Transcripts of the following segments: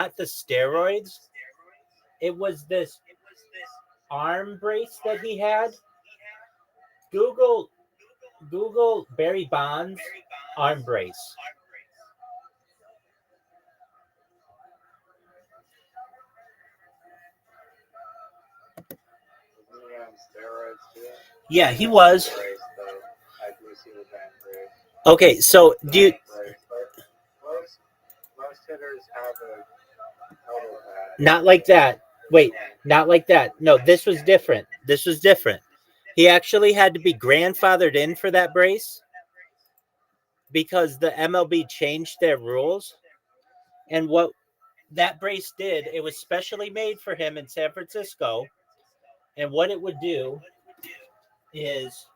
not the steroids. It was this arm brace that he had. Google Google Barry Bonds arm brace. Yeah, he was. Okay, so do you not like that? Wait, not like that. No, this was different. This was different. He actually had to be grandfathered in for that brace because the MLB changed their rules. And what that brace did, it was specially made for him in San Francisco. And what it would do is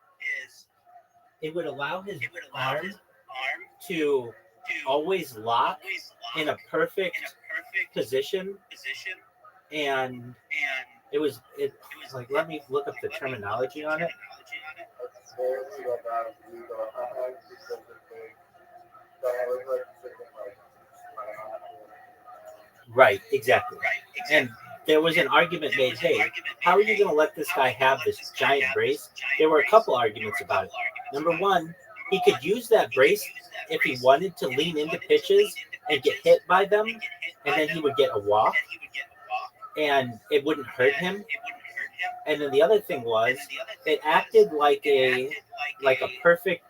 it would allow his arm to always lock in a perfect position. And it was like, let me look up the terminology on it. Right, exactly. And there was an argument made, hey, how are you going to let this guy have this giant brace? There were a couple arguments about it. Number one, he could use that brace if he wanted to lean into pitches and get hit by them, and then he would get a walk, and it wouldn't hurt him. And then the other thing was, it acted like a perfect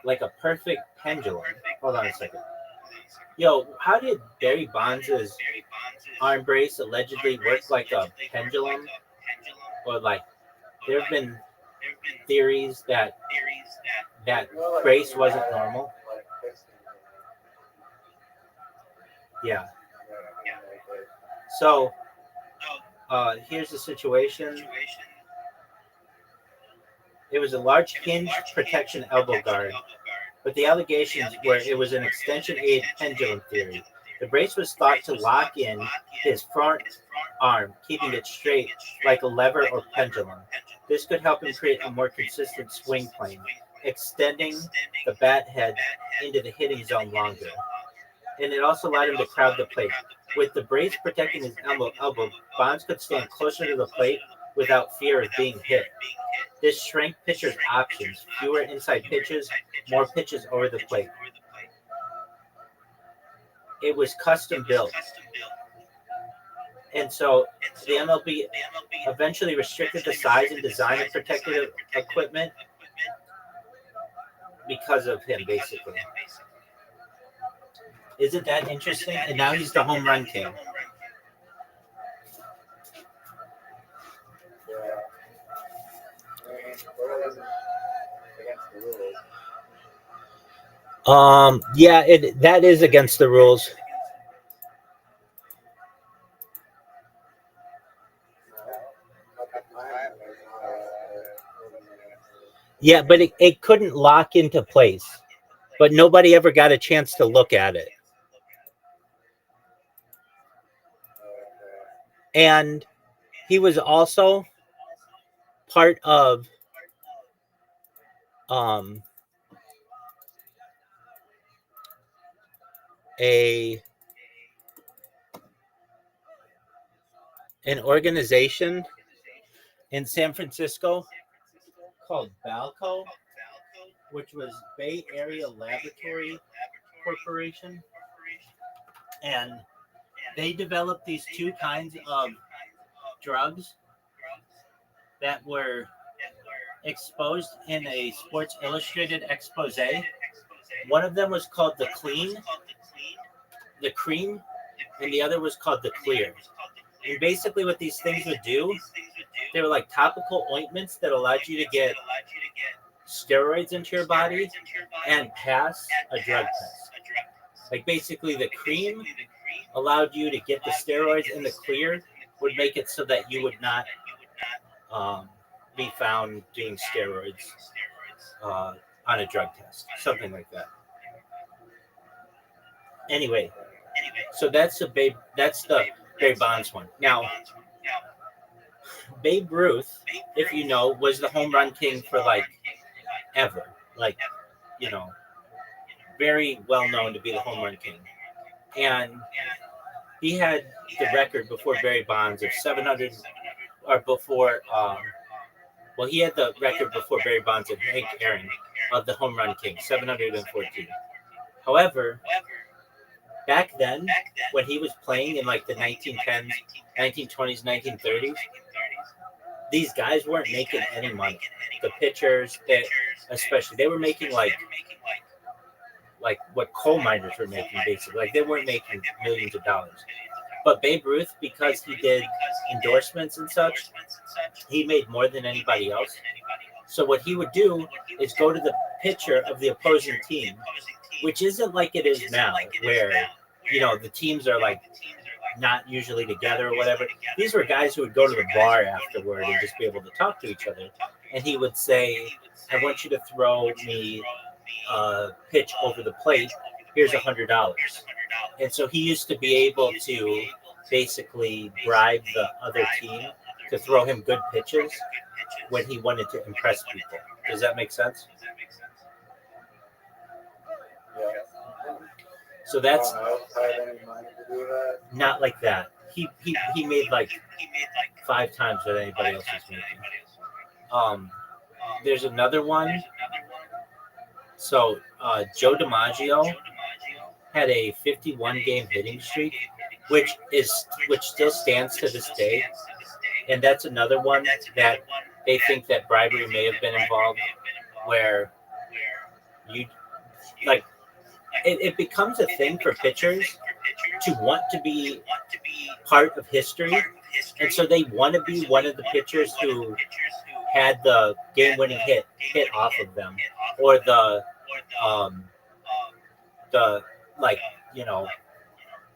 like a perfect pendulum. Hold on a second. Yo, how did Barry Bonds' arm brace allegedly work like a pendulum? Or like, there have been theories that that brace wasn't normal. Yeah. So here's the situation. It was a large hinge protection elbow guard, but the allegations were it was an extension aid pendulum theory. The brace was thought to lock in his front arm, keeping it straight like a lever or pendulum. This could help him create a more consistent swing plane, extending the bat head into the hitting zone longer. And it also allowed him to crowd the plate. With the brace protecting his elbow, Bonds could stand closer to the plate without fear of being hit. This shrank pitchers' options, fewer inside pitches, more pitches over the plate. It was custom built. And so the MLB eventually restricted the size and design of protective equipment because of him, basically. Isn't that interesting? And now he's the home run king. Yeah, that is against the rules. Yeah, but it couldn't lock into place. But nobody ever got a chance to look at it. And he was also part of um a an organization in San Francisco called Balco, which was Bay Area Laboratory Corporation. And they developed these two kinds of drugs that were exposed in a Sports Illustrated expose. One of them was called the cream, and the other was called the clear. And basically what these things would do, they were like topical ointments that allowed you to get steroids into your body and pass a drug test. Like basically the cream allowed you to get the steroids, and the clear would make it so that you would not be found doing steroids on a drug test, something like that. Anyway, so that's the Barry Bonds one. Now, Babe Ruth, if you know, was the home run king for like ever, like, you know, very well known to be the home run king. and he had the record before Barry Bonds of 700, or before, well, he had the record before Barry Bonds and Hank Aaron of the home run king, 714. However, back then, when he was playing in like the 1910s, 1920s, 1930s, these guys weren't making any money. The pitchers, especially, they were making like what coal miners were making, basically. Like they weren't making millions of dollars. But Babe Ruth, because he did endorsements and such, he made more than anybody else. So what he would do is go to the pitcher of the opposing team, which isn't like it is now, where the teams are like not usually together or whatever. These were guys who would go to the bar afterward and just be able to talk to each other. And he would say, "I want you to throw me a pitch over the plate. Here's $100." And so he used to be able to basically bribe the other team to throw him good pitches when he wanted to impress people. Does that make sense? Yeah. So that's had any money to do that. not like that. He made like 5 times what anybody else was making. There's another one. So Joe DiMaggio had a 51 game hitting streak, which still stands to this day. And that's another one that they think that bribery may have been involved, where you like it becomes a thing for pitchers to want to be part of history, and so they want to be one of the pitchers who had the game-winning hit off of them, or the like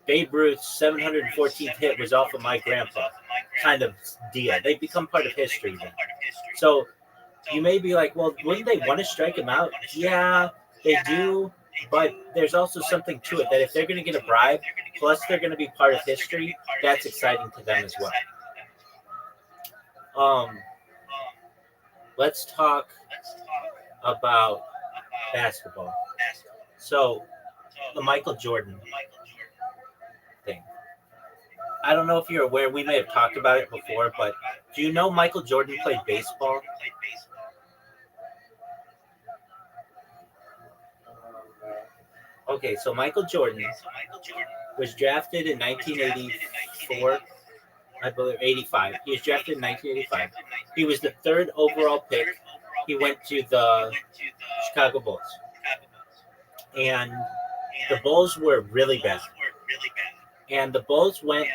Babe Ruth's 714th hit was off of my grandpa kind of deal. They become part of history then. So you may be like, well, wouldn't they want to strike him out? Yeah, they do. But there's also something to it that if they're going to get a bribe, plus they're going to be part of history, that's exciting to them as well. Let's talk about basketball. So the Michael Jordan thing. I don't know if you're aware, we may have talked about it before, but do you know Michael Jordan played baseball? Okay, so Michael Jordan was drafted in 1984, I believe 85. He was drafted in 1985. He was the 3rd overall pick. He went to the Chicago Bulls. And the Bulls were really bad. And the Bulls went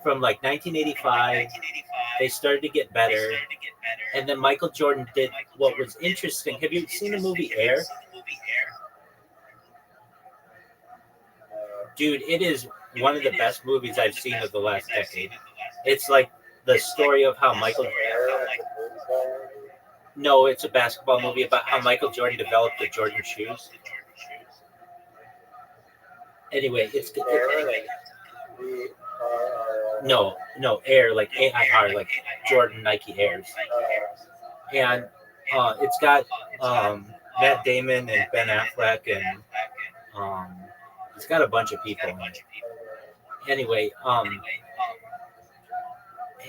from like 1985, they started to get better. And then Michael Jordan did what was interesting. Have you seen the movie Air? Dude, it is one of the best movies I've seen of the last decade. It's like the story of how Michael... No, it's a basketball movie about how Michael Jordan developed the Jordan shoes. Anyway, it's no, Air, like AIR, like Jordan Nike Airs. And it's got Matt Damon and Ben Affleck, and it's got a bunch of people in it. Anyway,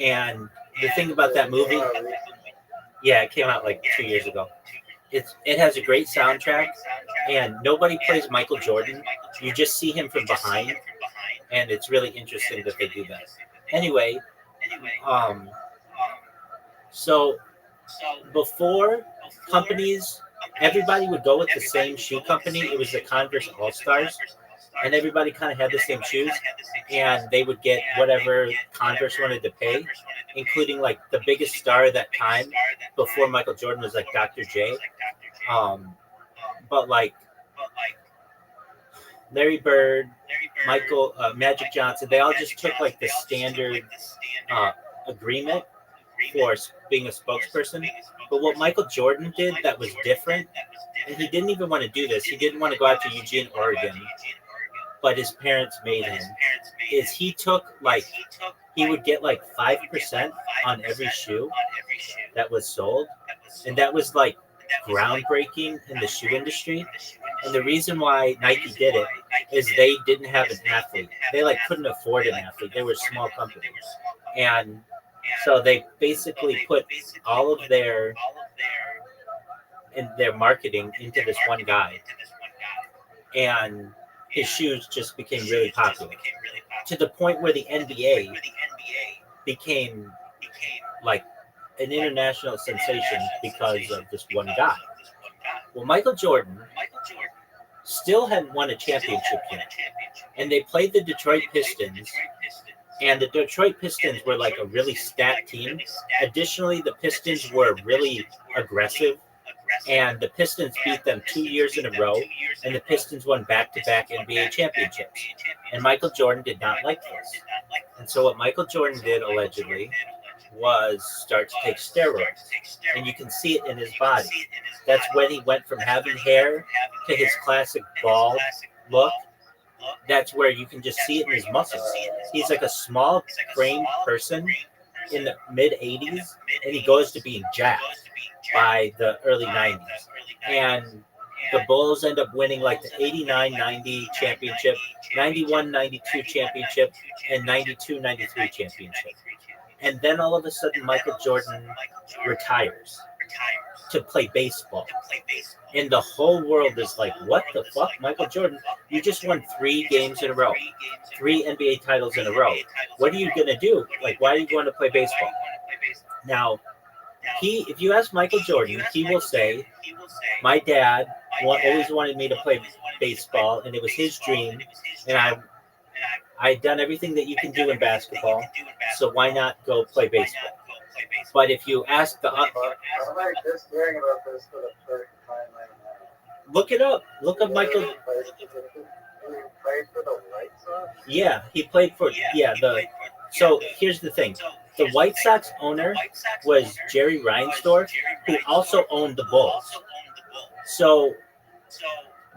and the thing about that movie, yeah, it came out like 2 years ago. It has a great soundtrack, and nobody plays Michael Jordan. You just see him from behind, and it's really interesting that they do that. Anyway, so before companies, everybody would go with the same shoe company. It was the Converse All-Stars, and everybody kind of had the same shoes, and they would get whatever Converse wanted to pay, including like the biggest star at that time before Michael Jordan was like Dr. J. But like Larry Bird, Magic Johnson, they all just took like the standard agreement for being a spokesperson. But what Michael Jordan did that was different, and he didn't even want to do this, he didn't want to go out to Eugene, Oregon, but his parents made him, is he would get like 5% on every shoe that was sold. And that was like groundbreaking in the shoe industry. And the reason why Nike did it is they didn't have an athlete. They like couldn't afford an athlete. They were a small company. And so they basically put all of their marketing into this one guy. And his shoes just became really popular to the point where the NBA became like an international sensation because of this one guy. Well, Michael Jordan still hadn't won a championship yet, and they played the Detroit Pistons, and the Detroit Pistons were like a really stacked team. Additionally, the Pistons were really aggressive, and the Pistons beat them 2 years in a row, and the Pistons won back-to-back NBA championships. And Michael Jordan did not like this. And so what Michael Jordan did, allegedly, was start to take steroids. And you can see it in his body. That's when he went from having hair to his classic bald look. That's where you can just see it in his muscles. He's like a small framed person in the mid-'80s, and he goes to being jacked by the early 90s. And the Bulls end up winning like the 89-90 championship, 91-92 championship, and 92-93 championship. And then all of a sudden, Michael Jordan retires to play baseball. And the whole world is like, what the fuck, Michael Jordan? You just won 3 games in a row, 3 NBA titles in a row. What are you going to do? Like, why are you going to play baseball? Now, if you ask Michael Jordan, he will say, my dad always wanted me to play baseball, and it was his dream, and I had done everything that you can do in basketball, so why not go play baseball? But if you ask the... I'm like just hearing about this for the first time right now. Look it up. Look up Michael... He played for the White Sox? Yeah, he played for... So here's the thing. The White Sox owner was Jerry Reinsdorf, who also owned the Bulls. So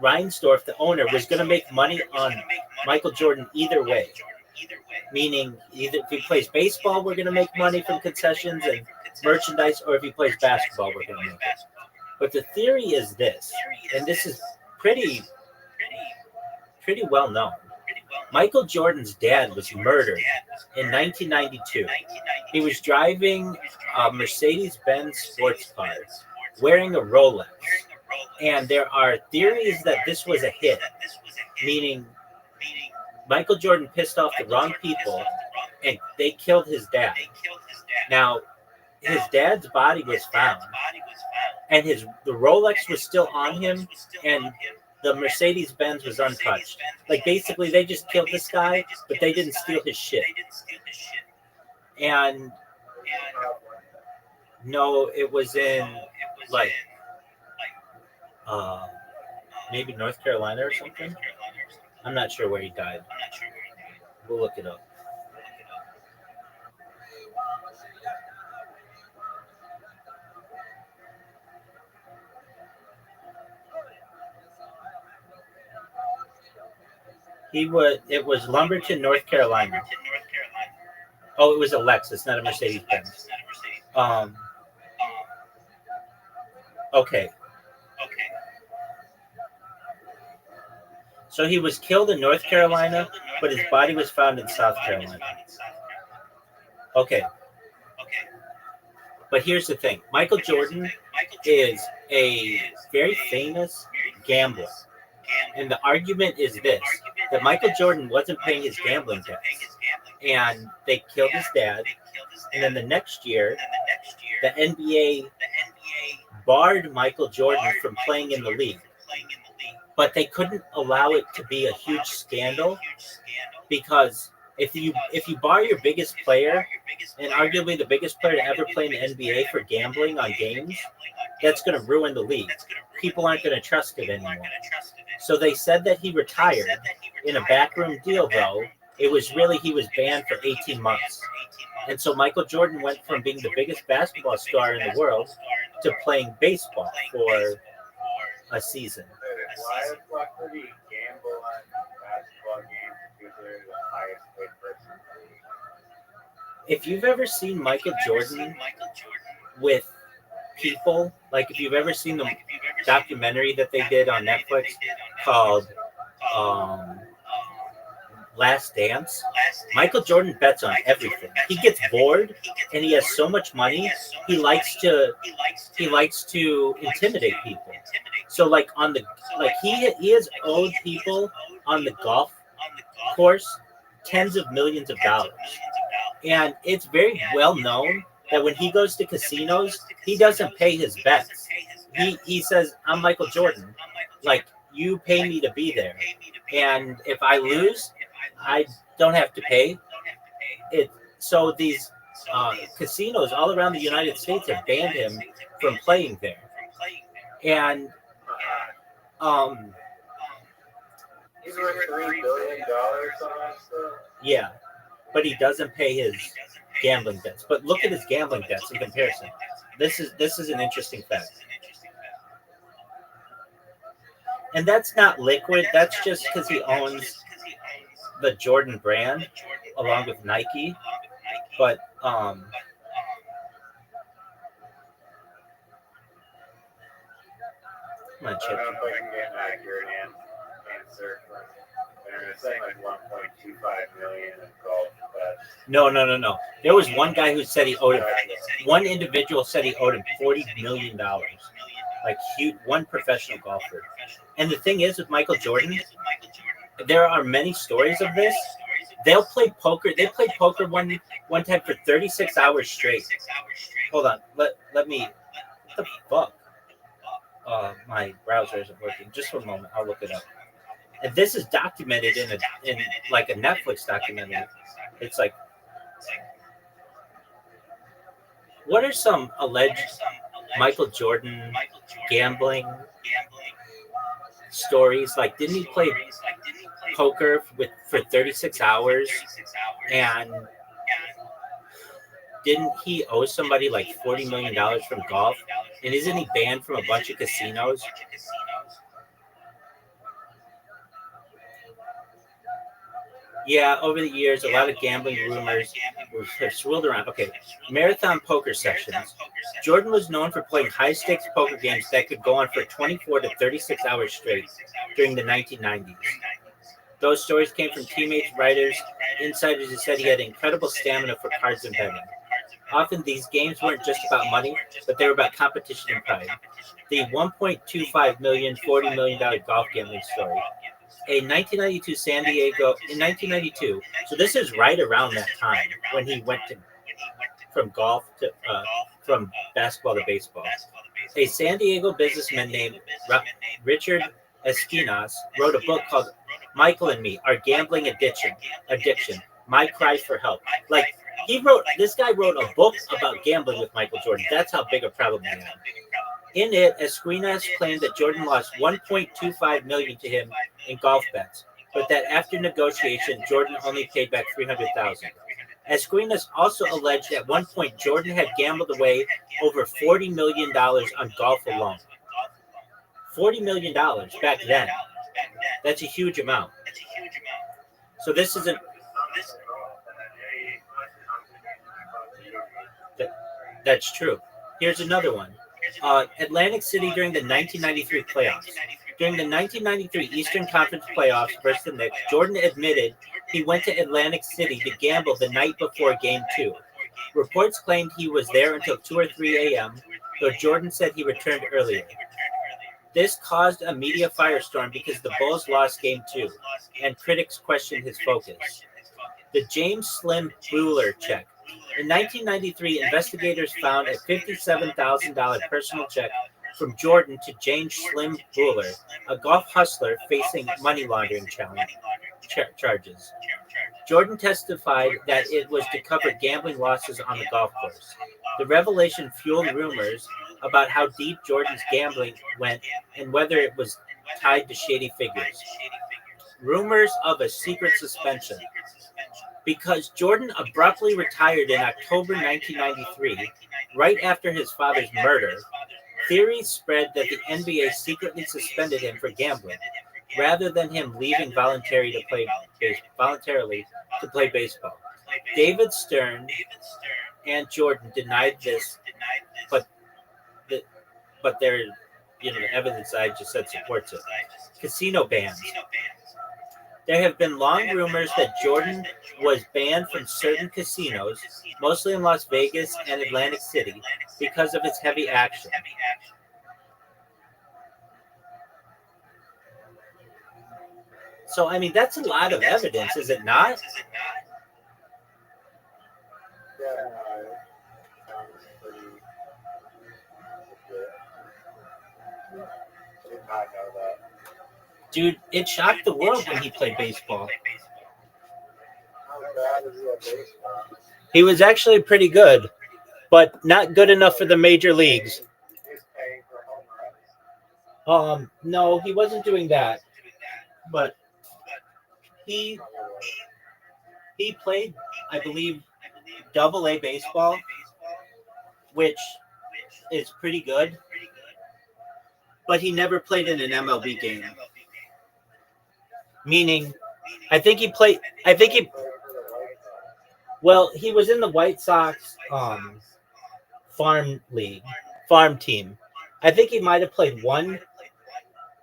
Reinsdorf, the owner, was going to make money on Michael Jordan either way. Meaning, either if he plays baseball, we're going to make money from concessions and merchandise, or if he plays basketball, we're going to make it. But the theory is this, and this is pretty well known. Michael Jordan's dad was murdered in 1992. He was driving a Mercedes-Benz sports car, wearing a Rolex. And there are theories that this was a hit, meaning Michael Jordan pissed off the wrong people, and they killed his dad. Now, his dad's body was found, and the Rolex was still on him, and the Mercedes-Benz was untouched. Like, basically, they just killed this guy, but they didn't steal his shit. And no, it was in, like, maybe North Carolina or something. I'm not sure where he died. We'll look it up. It was Lumberton, North Carolina. Oh, it was a Lexus, not a Mercedes-Benz. Okay. So he was killed in North Carolina, but his body was found in South Carolina. Okay. But here's the thing. Michael Jordan is a very famous gambler. And the argument is this, that Michael Jordan wasn't paying his gambling debts. And they killed his dad. And then the next year, the NBA barred Michael Jordan from playing in the league. But they couldn't allow it to be a huge scandal, because if you bar your biggest player, and arguably the biggest player to ever play in the NBA for gambling on games, that's going to ruin the league. People aren't going to trust it anymore. So they said that he retired in a backroom deal, though. It was really, he was banned for 18 months. And so Michael Jordan went from being the biggest basketball star in the world to playing baseball for a season. Why would he gamble on basketball games if they're the highest paid person? If you've ever seen Michael Jordan with people, like if you've ever seen them documentary that they did on Netflix called Last Dance. Michael Jordan bets on everything. He gets bored and he has so much money. He likes to intimidate people. So like he has owed people on the golf course tens of millions of dollars. And it's very well known that when he goes to casinos, he doesn't pay his bets. He says, I'm Michael Jordan. Like, you pay me to be there. And if I lose, I don't have to pay it. So these casinos all around the United States have banned him from playing there. And he's worth $3 billion on that stuff. Yeah, but he doesn't pay his gambling debts. But look at his gambling debts in comparison. This is an interesting fact. And that's not liquid. That's just because he owns the Jordan brand along with Nike. But I'm gonna check. I don't know if I can get an accurate answer. They're saying like 1.25 million in golf bets. No. There was one guy who said he owed him. One individual said he owed him $40 million. Like huge, one professional golfer. And the thing is with Michael Jordan, there are many stories of this. They'll play poker. They played poker one time for 36 hours straight. Hold on. Let me. What the fuck? My browser isn't working. Just for a moment. I'll look it up. And this is documented in like a Netflix documentary. It's like, what are some alleged Michael Jordan gambling stories? Like, didn't he play poker for 36 hours? And didn't he owe somebody like $40 million from golf? And isn't he banned from a bunch of casinos? Yeah, over the years, a lot of gambling rumors have swirled around. Okay, marathon poker sessions. Jordan was known for playing high-stakes poker games that could go on for 24 to 36 hours straight during the 1990s. Those stories came from teammates, writers, insiders who said he had incredible stamina for cards and betting. Often these games weren't just about money, but they were about competition and pride. The $1.25 million, $40 million golf gambling story. In 1992, so this is right around that time when he went from golf to from basketball to baseball. A San Diego businessman named Richard Esquinas wrote a book called "Michael and Me: Our Gambling Addiction, My Cry for Help." Like this guy wrote a book about gambling with Michael Jordan. That's how big a problem he had. In it, Esquinas claimed that Jordan lost $1.25 million to him in golf bets, but that after negotiation, Jordan only paid back $300,000. Esquinas also alleged at one point Jordan had gambled away over $40 million on golf alone. $40 million back then. That's a huge amount. So this isn't. That's true. Here's another one. Atlantic City during the 1993 playoffs. During the 1993 Eastern Conference playoffs versus the Knicks, Jordan admitted he went to Atlantic City to gamble the night before Game 2. Reports claimed he was there until 2 or 3 a.m., though Jordan said he returned earlier. This caused a media firestorm because the Bulls lost Game 2, and critics questioned his focus. The James Slim Bueller check. In 1993, investigators found a $57,000 personal check from Jordan to James Slim Bueller, a golf hustler facing money laundering charges. Jordan testified that it was to cover gambling losses on the golf course. The revelation fueled rumors about how deep Jordan's gambling went and whether it was tied to shady figures. Rumors of a secret suspension. Because Jordan abruptly retired in October 1993, right after his father's murder, theories spread that the NBA secretly suspended him for gambling, rather than him leaving voluntarily to play baseball. David Stern and Jordan denied this, but they're the evidence I just said supports it. Casino bans. There have been long rumors that Jordan was banned from certain casinos, mostly in Las Vegas and Atlantic City, because of his heavy action. So, I mean, that's a lot of evidence, is it not? Yeah, no, it sounds pretty legit. I did not know that. Dude, it shocked the world when he played baseball. How bad is he at baseball? He was actually pretty good, but not good enough for the major leagues. He's paying for home runs. No, he wasn't doing that, but he he played, I believe, Double A baseball, which is pretty good, but he never played in an MLB game. Meaning, I think he played. I think he. Well, he was in the White Sox farm league, farm team. I think he might have played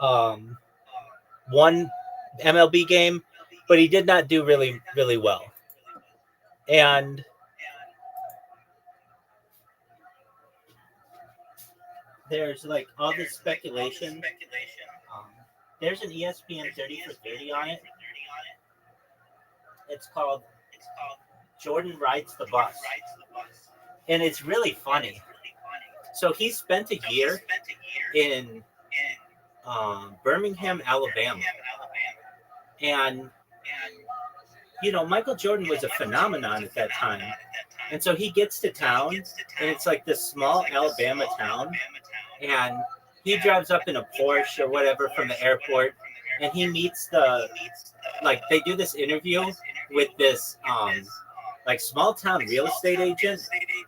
um, one MLB game, but he did not do really, really well. And there's like all this speculation. There's an ESPN 30 for 30 on it. It's called Jordan Rides the Bus. And it's really funny. So he spent a year in Birmingham, Alabama. And, Michael Jordan was a phenomenon at that time. And so he gets to town, and it's like this small Alabama town. And he drives up in a Porsche or whatever from the airport, and he meets they do this interview with this small town real estate agent,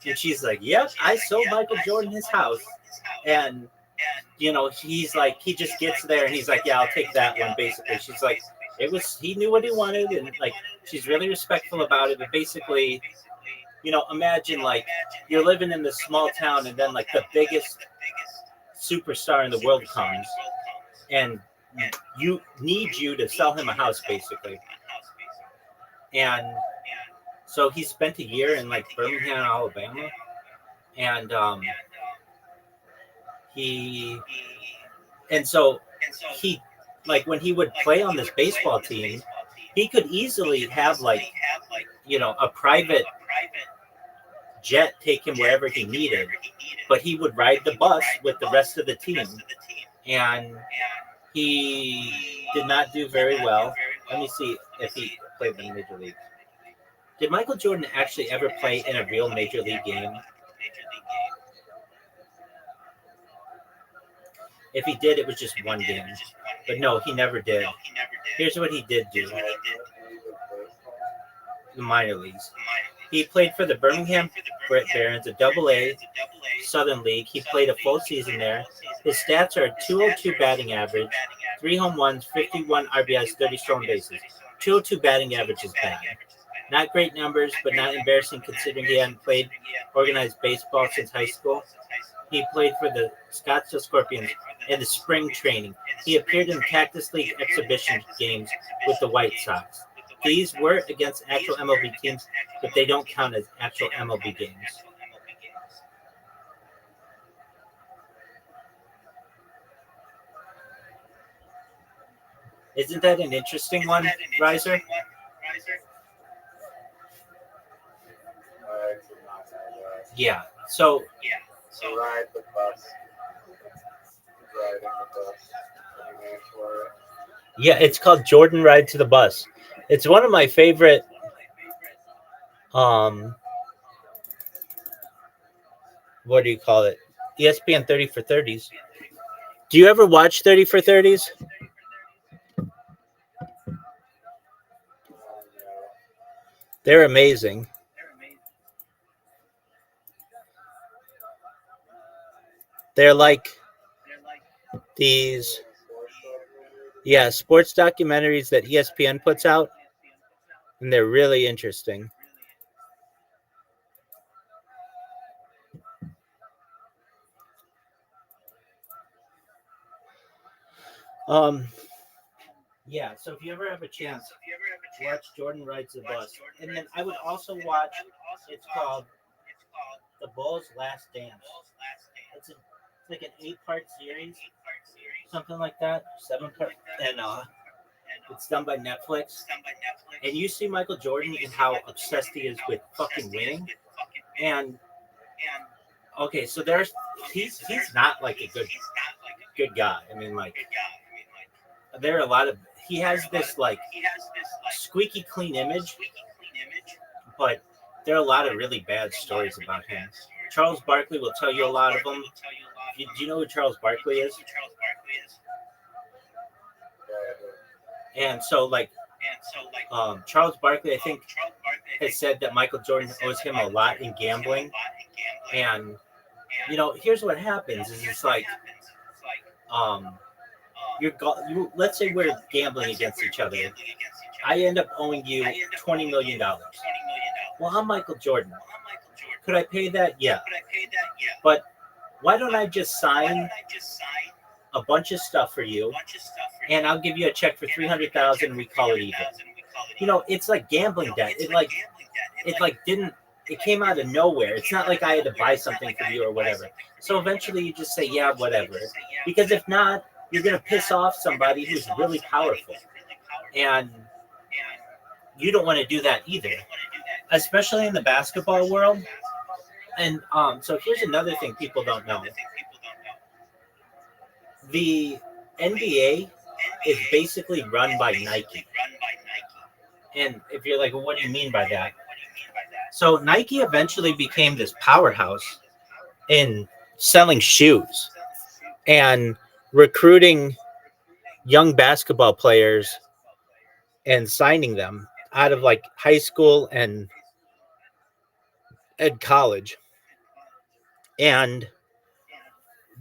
and she's like, "Yep, I sold Michael Jordan his house," and he's like, he just gets there and he's like, "Yeah, I'll take that one." Basically, she's like, he knew what he wanted, and like she's really respectful about it. But basically, imagine like you're living in this small town, and then like the biggest superstar in the world comes, and you to sell him a house, basically. And so he spent a year in like Birmingham, Alabama, and he like when he would play on this baseball team, he could easily have a private jet take him wherever he needed, but he would ride the bus with the rest of the team, and he did not do very well. Let me see if he played in the major league. Did Michael Jordan actually ever play in a real major league game? If he did, it was just one game. But no, he never did. Here's what he did do. The minor leagues. He played for the Birmingham Barons, a Double-A Southern League. He played a full season there. His stats are a 202 batting average, 3 home runs, 51 RBIs, 30 stolen bases. 202 batting average is bad. Not great numbers, but not embarrassing considering he hadn't played organized baseball since high school. He played for the Scottsdale Scorpions in the spring training. He appeared in Cactus League exhibition games with the White Sox. These were against actual MLB teams, but they don't count as actual MLB games. Isn't that an interesting one, Riser? Yeah. So Ride the bus. Riding the bus. Name for it. yeah, it's called Jordan Ride to the Bus. It's one of my favorite what do you call it? ESPN 30 for 30s. Do you ever watch 30 for 30s? They're amazing. They're like these sports documentaries that ESPN puts out, and they're really interesting. Um, yeah. So if you ever have a chance, watch Jordan Rides the Bus, and then I would also watch. It's called The Bull's Last Dance. It's like an 8-part series, something like that, 7 part, and it's done by Netflix. And you see Michael Jordan and how obsessed he is with fucking winning. And okay, so he's not like a good guy. I mean, like there are a lot of he has this like squeaky clean image, but there are a lot of really bad stories about him. Charles Barkley will tell you a lot of them. Do you know who Charles Barkley is? And so, like, Charles Barkley, I think, has said that Michael Jordan owes him a lot in gambling. And here's what happens: is it's like, um, let's say we're gambling against each other. I end up owing you $20 million. Well, I'm Michael Jordan. Could I pay that? Yeah. But why don't I just sign a bunch of stuff for you, and I'll give you a check for $300,000, and we call it even. It's like gambling debt. It came out of nowhere. It's not like I had to buy something for you or whatever. So eventually you just say, yeah, whatever. Because if not, you're going to piss off somebody who's really powerful. And you don't want to do that either, especially in the basketball world. And so here's another thing people don't know. The NBA is basically run by Nike. And if you're like, well, what do you mean by that? So Nike eventually became this powerhouse in selling shoes and recruiting young basketball players and signing them out of like high school and college. And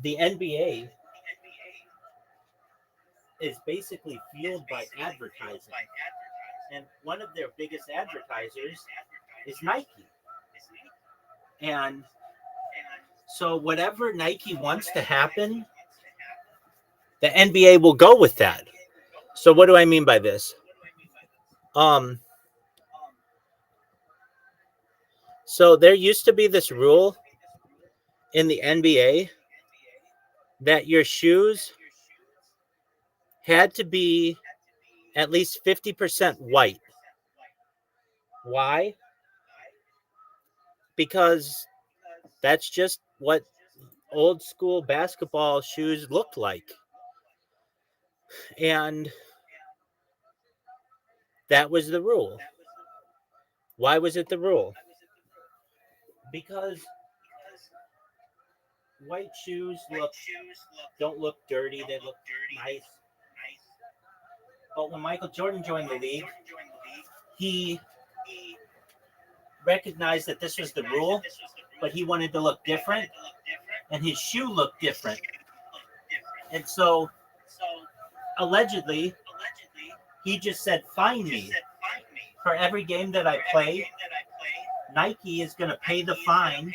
the NBA is basically fueled by advertising. And one of their biggest advertisers is Nike. And so whatever Nike wants to happen, the NBA will go with that. So what do I mean by this? So there used to be this rule in the NBA that your shoes had to be at least 50% white. Why? Because that's just what old school basketball shoes looked like. And that was the rule. Why was it the rule? Because white shoes don't look dirty, they look nice. But when Michael Jordan joined the league, he recognized that this was the rule, but he wanted to look different, and his shoe looked different. And so, allegedly, he just said, fine me. For every game that I play, Nike is going to pay the fine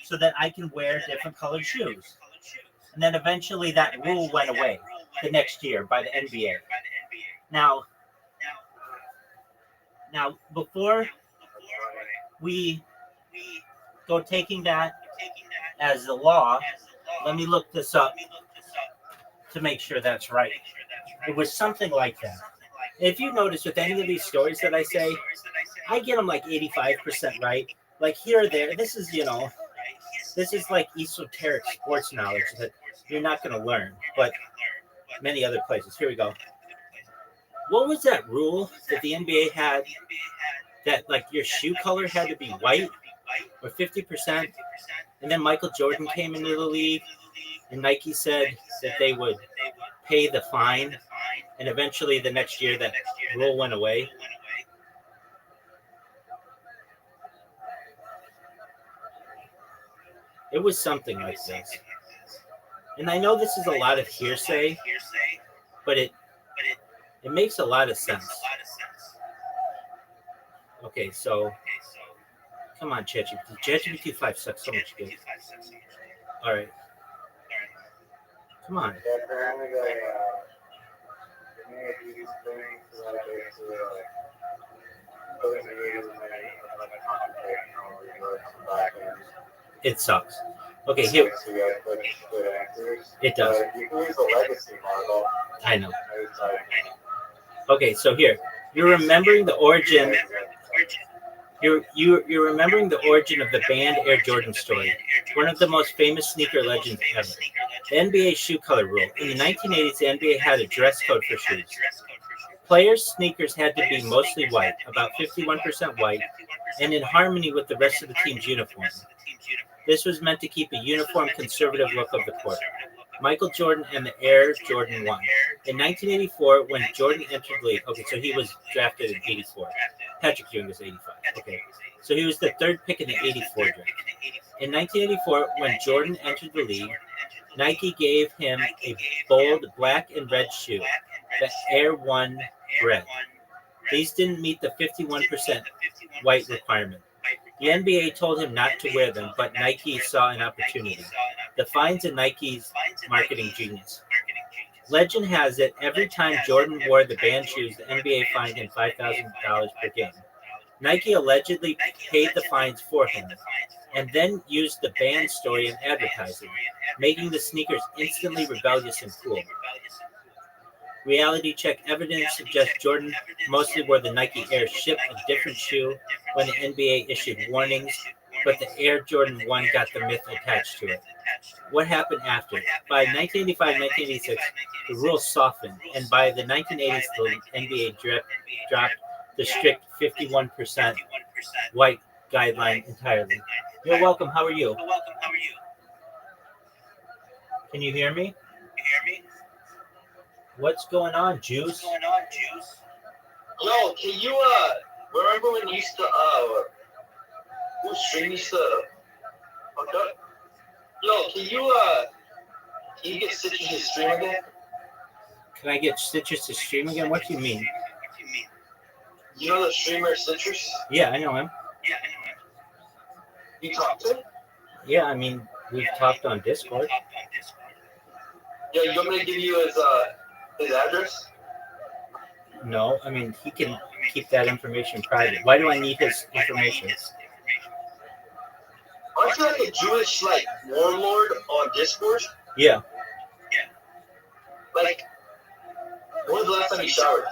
so that I can wear different colored shoes. And then eventually that rule went away the next year by the NBA. Now before we go taking that as the law, let me look this up to make sure that's right. It was something like that. If you notice with any of these stories that I say, I get them like 85% right. Like here or there, this is like esoteric sports knowledge that you're not going to learn, but many other places. Here we go. What was that rule that the NBA had that like your shoe color had to be white or 50%? And then Michael Jordan came into the league and Nike said that they would pay the fine. And eventually the next year that rule went away. It was something like this. And I know this is a lot of hearsay, but it makes a lot of sense. Okay, so come on, ChatGPT. ChatGPT 5 sucks so much good. All right. Come on. It sucks. Okay, here. It does. I know. Okay, so here. You're remembering the origin. You're remembering the origin of the banned Air Jordan story, one of the most famous sneaker legends ever. The NBA shoe color rule. In the 1980s, the NBA had a dress code for shoes. Players' sneakers had to be mostly white, about 51% white, and in harmony with the rest of the team's uniform. This was meant to keep a uniform, conservative look of the court. Michael Jordan and the Air Jordan 1. In 1984, when Jordan entered the league, okay, so he was drafted in 84. Patrick Ewing was 85. Okay, so he was the third pick in the 84 draft. In 1984, when Jordan entered the league, Nike gave him a bold black and red shoe, the Air 1 Red. These didn't meet the 51% white requirement. The NBA told him not to wear them, but Nike saw an opportunity. The fine's a Nike's marketing genius. Legend has it, every time Jordan wore the banned shoes, the NBA fined him $5,000 per game. Nike allegedly paid the fines for him, and then used the banned story in advertising, making the sneakers instantly rebellious and cool. Reality check evidence suggests Jordan mostly wore the Nike Air, shipped a different shoe when the NBA issued warnings, but the Air Jordan 1 got the myth attached to it. What happened after? By 1985-1986, the rules softened, and by the 1980s, the NBA dropped the strict 51% white guideline entirely. You're welcome. How are you? Can you hear me? What's going on, Juice? Yo, can you remember when you used to whose stream used to fuck up? Yo, can you get Citrus to stream again? Can I get Citrus to stream again? What do you mean? You know the streamer Citrus? Yeah, I know him. You talk to him? Yeah, I mean, we've talked on Discord. Yo, you want me to give you his address? No, I mean, he can keep that information private. Why do I need his information? Aren't you like a Jewish warlord on Discord? Yeah. Like, when was the last time you showered?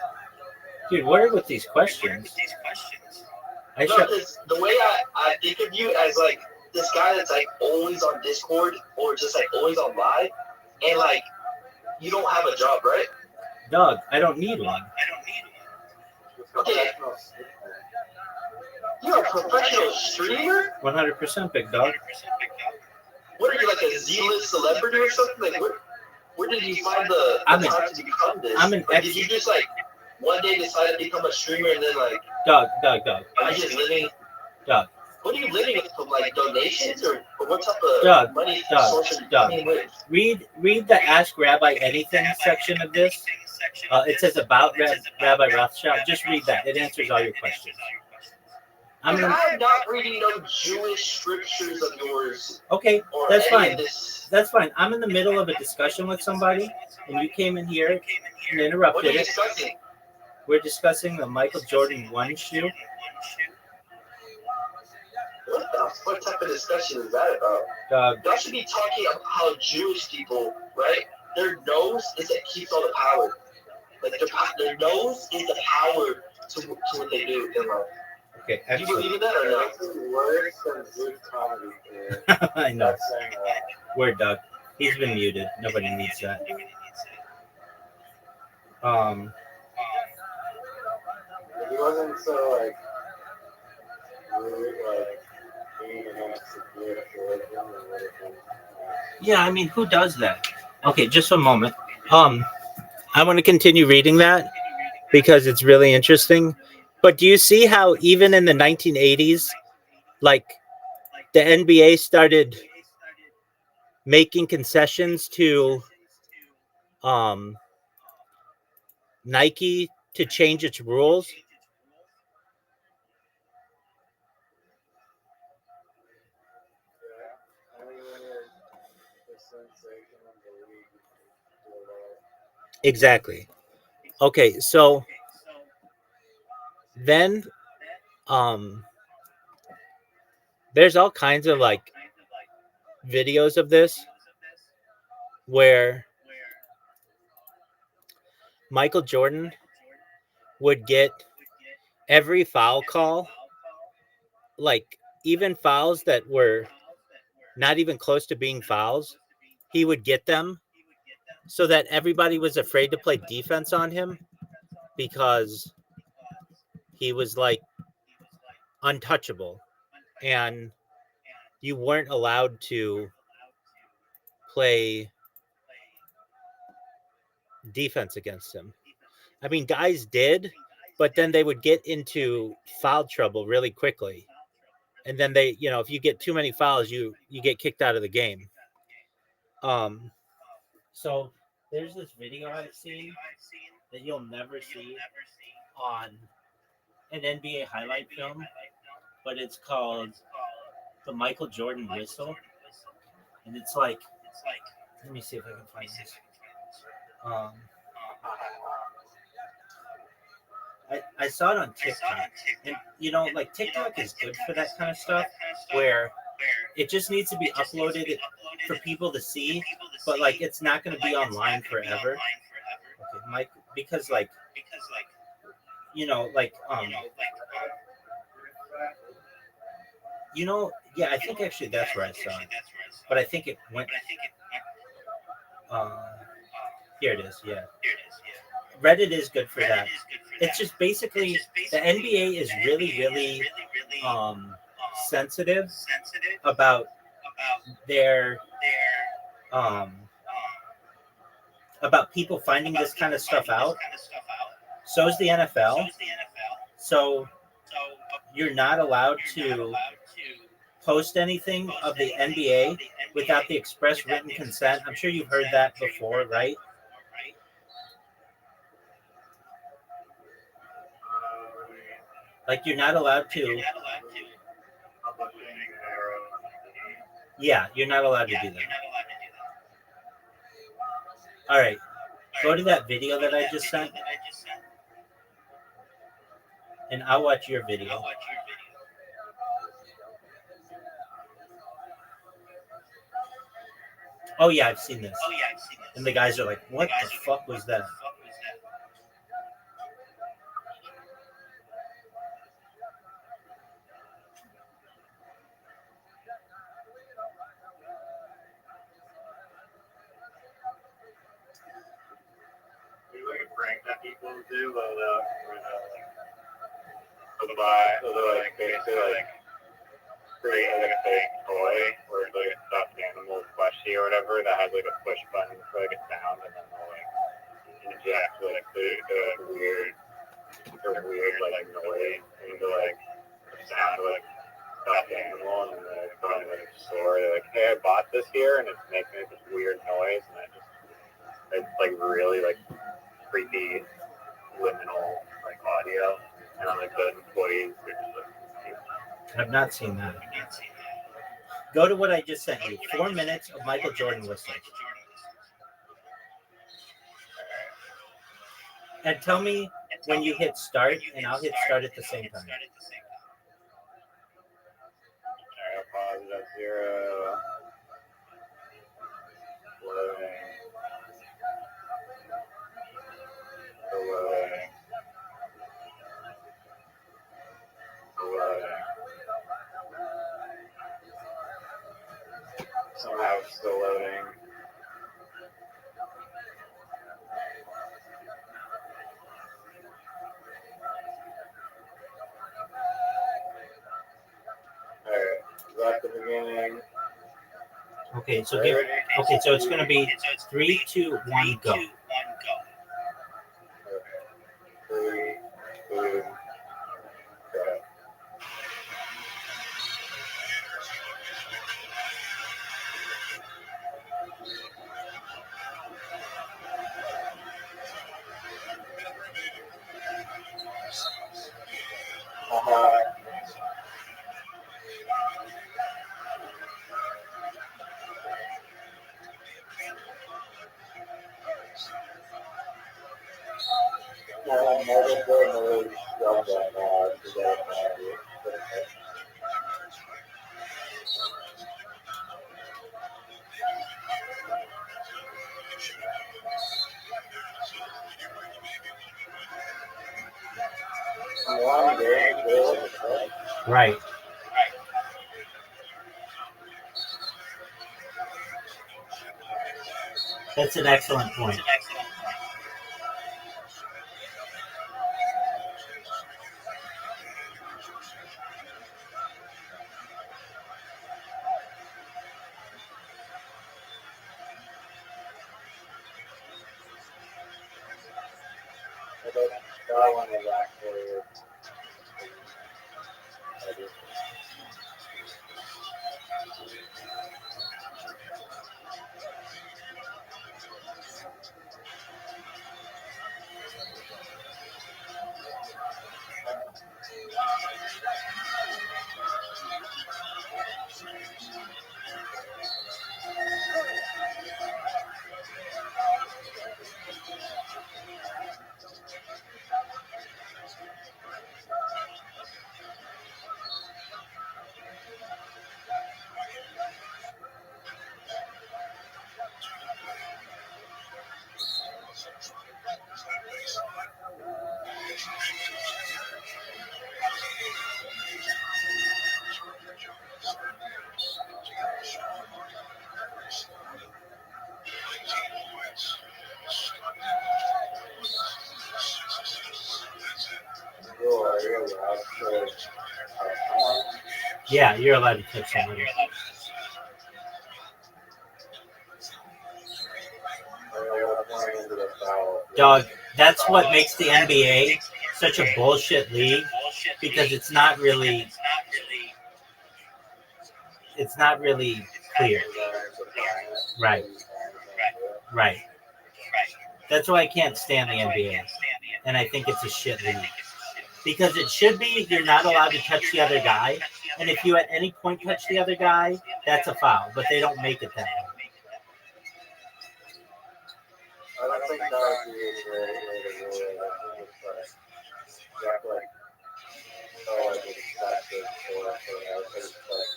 Dude, what are with these questions? No, because the way I think of you as this guy that's always on Discord or just always on live, and you don't have a job, right? Dog, I don't need one. Okay. You're a professional streamer? 100% big dog. What are you, a Z-list celebrity or something? Where did you find the time to become this? Did you just one day decide to become a streamer and then Dog. Are you just living? Dog. What are you living with, from donations or what type of money source are you living with? Read the Ask Rabbi Anything section of this. It says about Rabbi Rothschild. Just read that. It answers all your questions. I'm not reading no Jewish scriptures of yours. Okay, that's fine. That's fine. I'm in the middle of a discussion with somebody, and you came in here and interrupted What are you it. discussing? We're discussing the Michael Jordan 1 shoe. What type of discussion is that about? Y'all should be talking about how Jewish people, right? Their nose is what keeps all the power. Their nose is the power to what they do in life. Okay, do you believe in that or not? Worse than Jewish comedy. I know. Word, Doug. He's been muted. Nobody needs that. He wasn't so really being against the Jewish religion or whatever. Yeah, I mean, who does that? Okay, just a moment. I want to continue reading that because it's really interesting. But do you see how even in the 1980s, the NBA started making concessions to Nike to change its rules? Exactly. Okay, so then there's all kinds of like videos of this where Michael Jordan would get every foul call, like even fouls that were not even close to being fouls, he would get them so that everybody was afraid to play defense on him because he was like untouchable and you weren't allowed to play defense against him. I mean, guys did, but then they would get into foul trouble really quickly. And then they, if you get too many fouls, you get kicked out of the game. So there's this video I've seen that you'll never see on an NBA highlight film, but it's called the Michael Jordan whistle, and it's like, let me see if I can find this. I saw it on TikTok, and like TikTok is good for that kind of stuff, where it just needs to be uploaded for people to see, but like it's not going to be online forever. Okay, Mike, because like yeah, I think actually that's where I saw it, but I think it went. Here it is. Yeah, Reddit is good for that. It's just basically the NBA is really, really sensitive about their about people finding this kind of stuff out. So is the NFL. So you're not allowed to post anything of the NBA without the express written consent. I'm sure you've heard that before, right? Like you're not allowed to. Yeah, you're not allowed to do that. All right, go to that video that I just sent, and I'll watch your video. Oh yeah, I've seen this. And the guys are like, "What the fuck was that?" Like a prank that people do, they'll like basically like create like a fake toy or like a stuffed animal plushie or whatever that has like a push button for like a sound, and then they'll like inject like the weird like noise into like the sound of like stuffed animal, and then they go into like a store. They're like, "Hey, I bought this here, and it's making this weird noise," and it's like really like creepy liminal like audio, and like the employees are just like. I've not seen that. Go to what I just sent you. 4 minutes of Michael Jordan whistling. And tell me when you hit start, and I'll hit start at the same time. Alright, I'll pause it at 0. Loading. Loading. Loading. Somehow it's still loading. Alright, back to the beginning. Okay, so it's gonna be 3, 2, 1, go. Okay. 3, 2, go. Right. That's an excellent point. That one is actually Yeah, you're allowed to touch somebody. Dog, that's what makes the NBA such a bullshit league, because it's not really clear. Right. Right. That's why I can't stand the NBA. And I think it's a shit league. Because it should be you're not allowed to touch the other guy. And if you at any point touch the other guy, that's a foul. But they don't make it that way. I don't think that would be a great way to do it. I think it's like, excessive for it's like,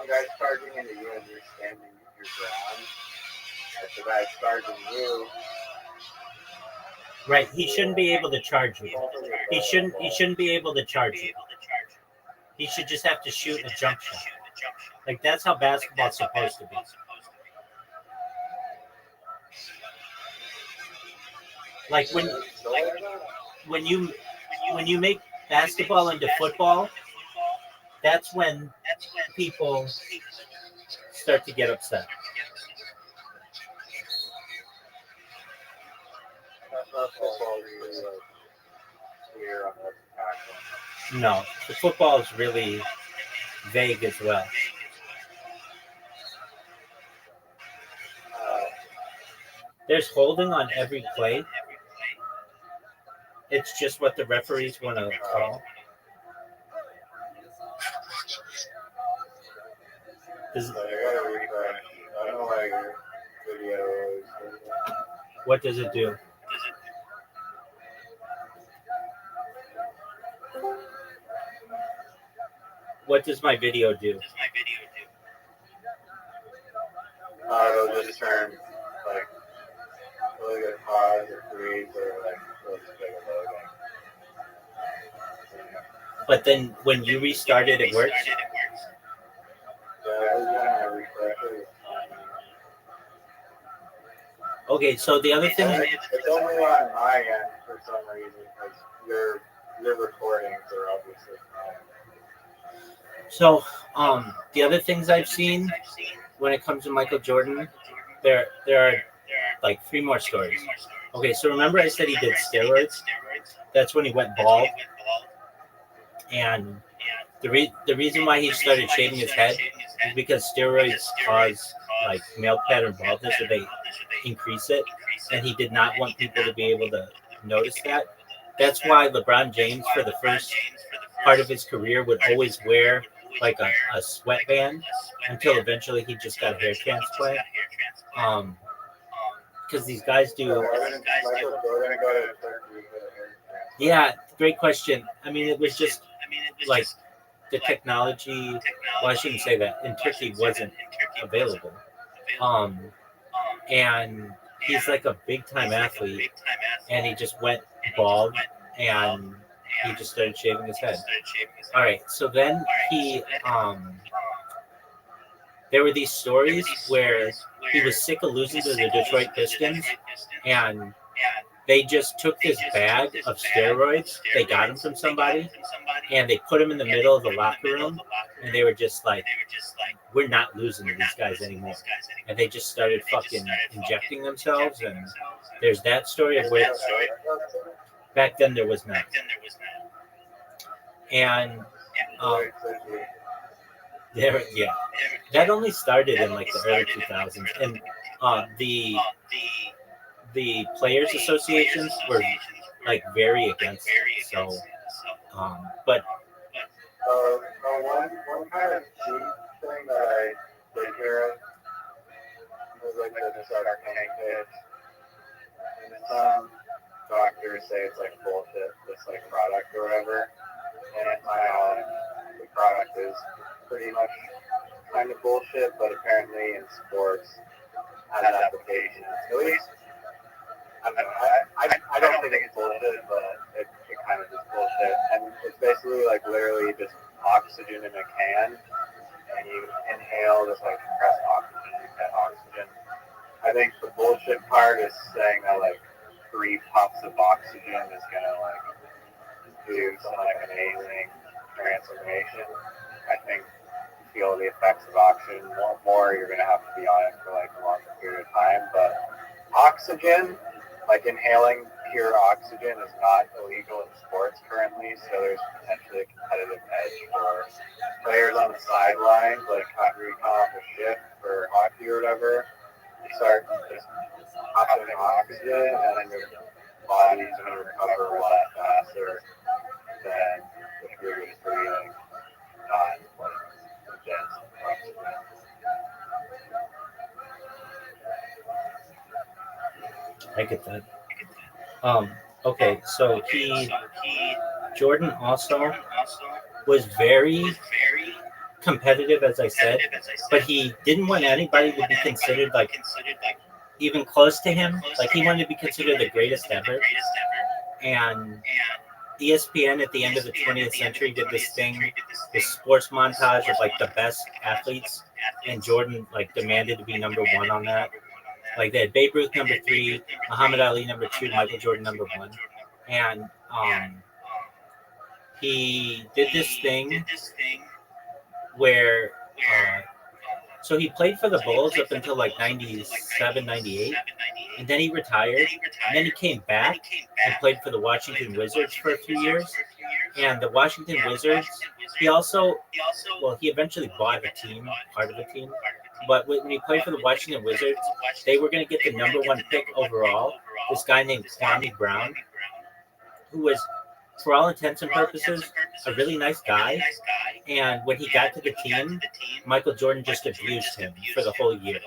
a guy's charging into you and you're standing your ground. If the guy's charging you. Right, he shouldn't be able to charge you. He shouldn't be able to charge you. He should just have to shoot a jump shot. Like, that's how basketball's supposed to be. Like when you make basketball into football, that's when people start to get upset. No, the football is really vague as well. There's holding on every play. It's just what the referees want to call. What does it do? What does my video do? It'll just turn like really good pause or freeze or like really big loading. But then when you restart it, it works? Yeah, every time I refresh it. Okay, so the other thing... It's only on my end for some reason, because your recordings are obviously fine. So, the other things I've seen when it comes to Michael Jordan, there are like 3 more stories. Okay, so remember I said he did steroids? That's when he went bald. And the reason why he started shaving his head is because steroids cause like male pattern baldness, or they increase it, and he did not want people to be able to notice that. That's why LeBron James, for the first part of his career, would always wear like a sweatband until eventually he just got a hair transplant. Because these guys do. Yeah, great question. I mean, it was just like the technology. Well, I shouldn't say that. In Turkey, wasn't available. Um, and he's like a big time athlete, and he just went bald, and he just started shaving his head. All right, so then there were these stories where he was sick of losing to the Detroit Pistons, and they just took this bag of steroids. They got him from somebody, and they put him in the middle of the locker room, and they were just like, "We're not losing to these guys anymore." And they just started fucking injecting themselves, and there's that story of where back then there was not. And yeah, that only started in like the early 2000s, and the players associations were like very against it. So, but One kind of cheap thing that I did hear of was like the Shark Tank pitch. And some doctors say it's like bullshit, this like product or whatever. And in my knowledge, the product is pretty much kind of bullshit, but apparently in sports has applications. At least, I don't know. I don't think it's bullshit, but it kind of is bullshit. And it's basically like literally just oxygen in a can, and you inhale this like compressed oxygen, you get oxygen. I think the bullshit part is saying that like 3 puffs of oxygen is gonna like do some like amazing transformation. I think to feel the effects of oxygen more, you're gonna have to be on it for like a longer period of time. But oxygen, like inhaling pure oxygen, is not illegal in sports currently, so there's potentially a competitive edge for players on the sidelines, like we come off a shift for hockey or whatever. You start just popping oxygen, and then your body's going to recover a lot faster than if you're just breathing not like dense oxygen. I get that. Okay, so Jordan also was very competitive, as I said, but he didn't want anybody to be considered like even close to him. Like he wanted to be considered the greatest ever. And ESPN at the end of the 20th century did this thing, this sports montage of like the best athletes, and Jordan like demanded to be number 1 on that. Like they had Babe Ruth number 3, Muhammad Ali number 2, Michael Jordan number 1, and he did this thing where so he played for the Bulls up until like 97, 98, and then he retired, and then he came back and played for the Washington Wizards for a few years. And the Washington Wizards, he eventually bought a team, part of a team, but when he played for the Washington Wizards, they were going to get the number 1 pick overall, this guy named Kwame Brown, who was, for all intents and purposes, a really nice guy. And when he got to the team, Michael Jordan just abused him for the whole year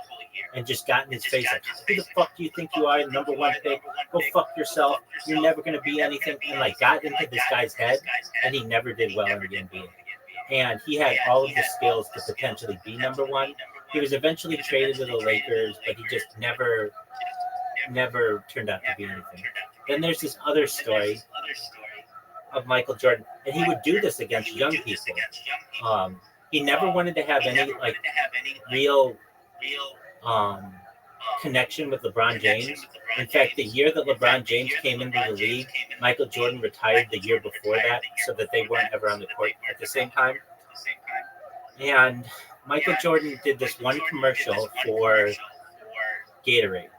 and just got in his face like, who the fuck do you think you are, number 1 pick? Go fuck yourself. You're never going to be anything. And like got into this guy's head, and he never did well in the NBA. And he had all of the skills to potentially be number 1. He was eventually traded to the Lakers, but he just never turned out to be anything. Then there's this other story of Michael Jordan, and he would do this against young people. He never wanted to have any like real connection with LeBron James. In fact, the year that LeBron James came into the league, Michael Jordan retired the year before that, so that they weren't ever on the court at the same time. And Michael Jordan did this one commercial for Gatorade,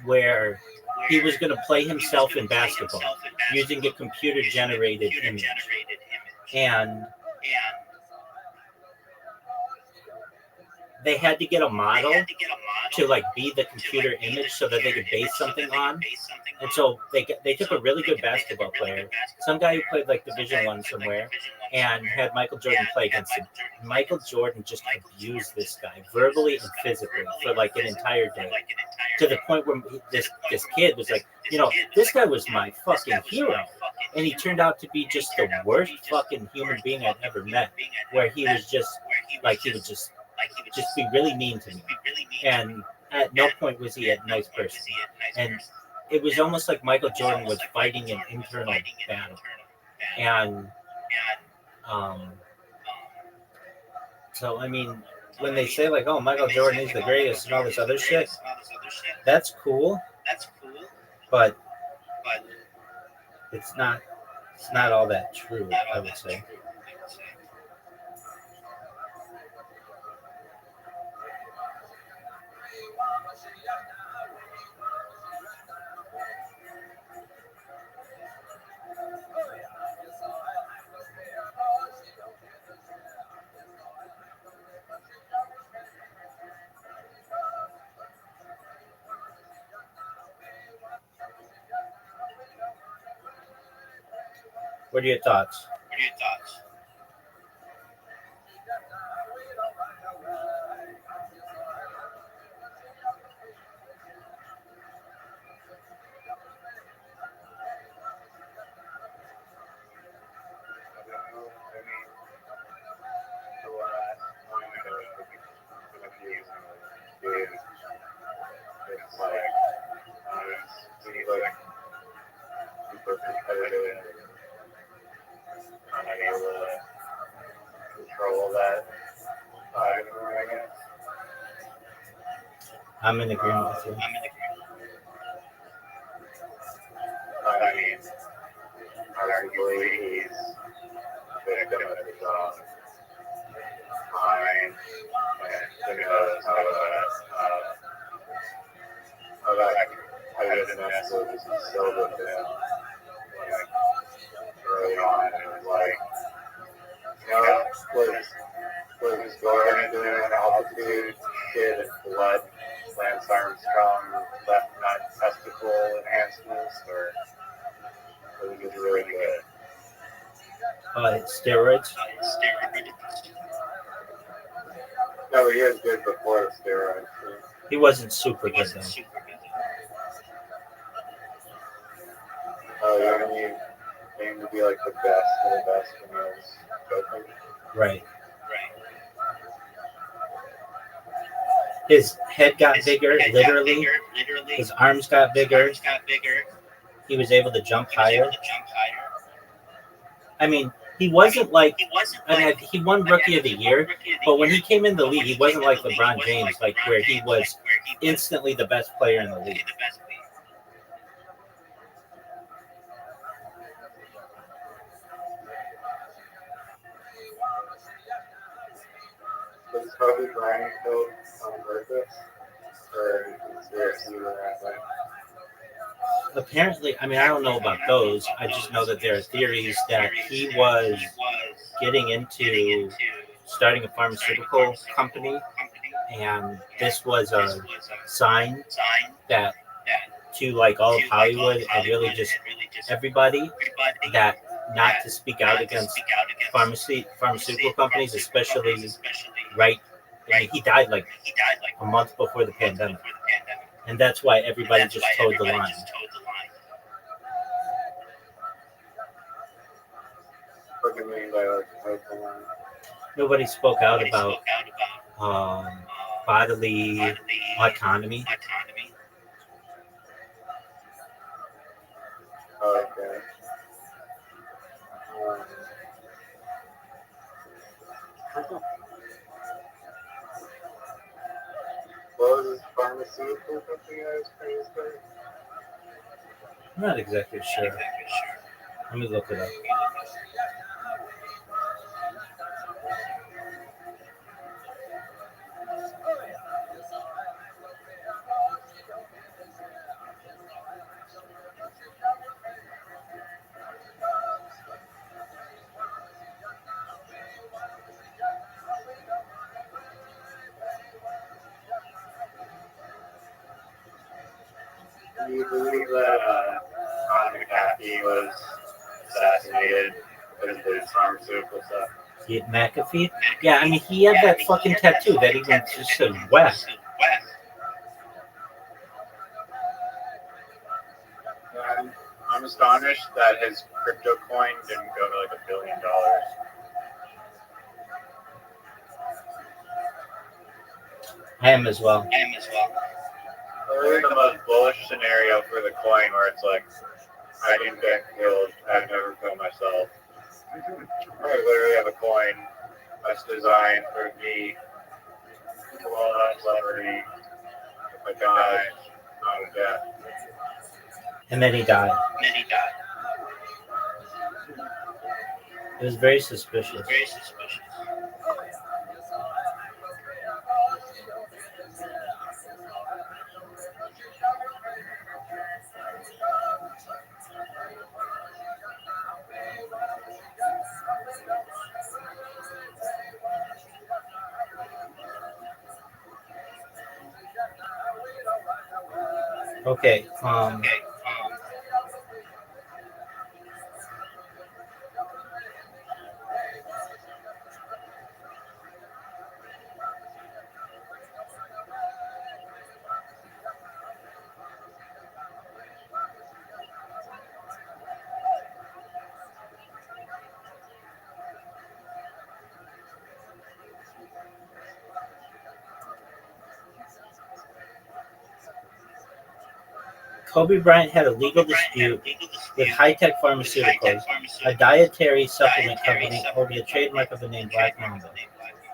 where he was going to play himself in basketball using a computer-generated image. And they had to get a model to like be the computer image so that they could base something on. And so they took a really good basketball player, some guy who played like Division I somewhere, and had Michael Jordan play against him. Michael Jordan just abused this guy verbally and physically for like an entire day, to the point where this kid was like, this guy was my fucking hero, and he turned out to be just the worst fucking human being I'd ever met. Where he was just like he would just be really mean to me, and at no point was he a nice person. And it was almost like Michael Jordan was fighting an internal battle. And so, I mean, when they say like, "Oh, Michael Jordan is the greatest" and all this other shit, that's cool. But it's not all that true, I would say. What are your thoughts? Super competitive, unable to control that side of it, I guess. I'm in agreement with you. I mean, arguably he's a victim of his own time, and because of that competitiveness was instilled with him, like, early on. It was like, was Gordon doing an altitude shit and blood, Lance Armstrong left nut testicle enhancements, or was he just really good? Steroids. No, he was good before the steroids. He wasn't super good though. Oh, you mean he aimed to be like the best of the best when he was doping? Right. His head got bigger, literally. His arms got bigger. He was able to jump higher. I mean, he wasn't like, I mean, he won Rookie of the Year, but when he came in the league, he wasn't like LeBron James, like where he was instantly the best player in the league. Was Kobe Bryant killed on purpose? Or conspiracy or anything? Apparently, I mean, I don't know about those. I just know that there are theories that he was getting into starting a pharmaceutical company, and this was a sign that to like all of Hollywood and really just everybody that not to speak out against pharmaceutical companies, especially right. I mean, he died like a month before the pandemic, and that's why everybody just towed the line. What do you mean by like the line? Nobody spoke out about bodily autonomy. Oh, okay. What was his pharmaceutical company I was praised by? I'm not exactly sure. Let me look it up. Do you believe that McAfee was assassinated because of his pharmaceutical stuff. McAfee? Yeah, I mean, he had that fucking tattoo that even just said West. I'm astonished that his crypto coin didn't go to like $1 billion. I am as well. Or the most bullish scenario for the coin where it's like, I didn't get killed, I've never killed myself. I literally have a coin that's designed for me, well-known celebrity, if I die, not a death. And then he died. It was very suspicious. Okay. Kobe Bryant had a legal dispute with High-Tech Pharmaceuticals, a dietary supplement company, over the trademark of the name Black Mamba.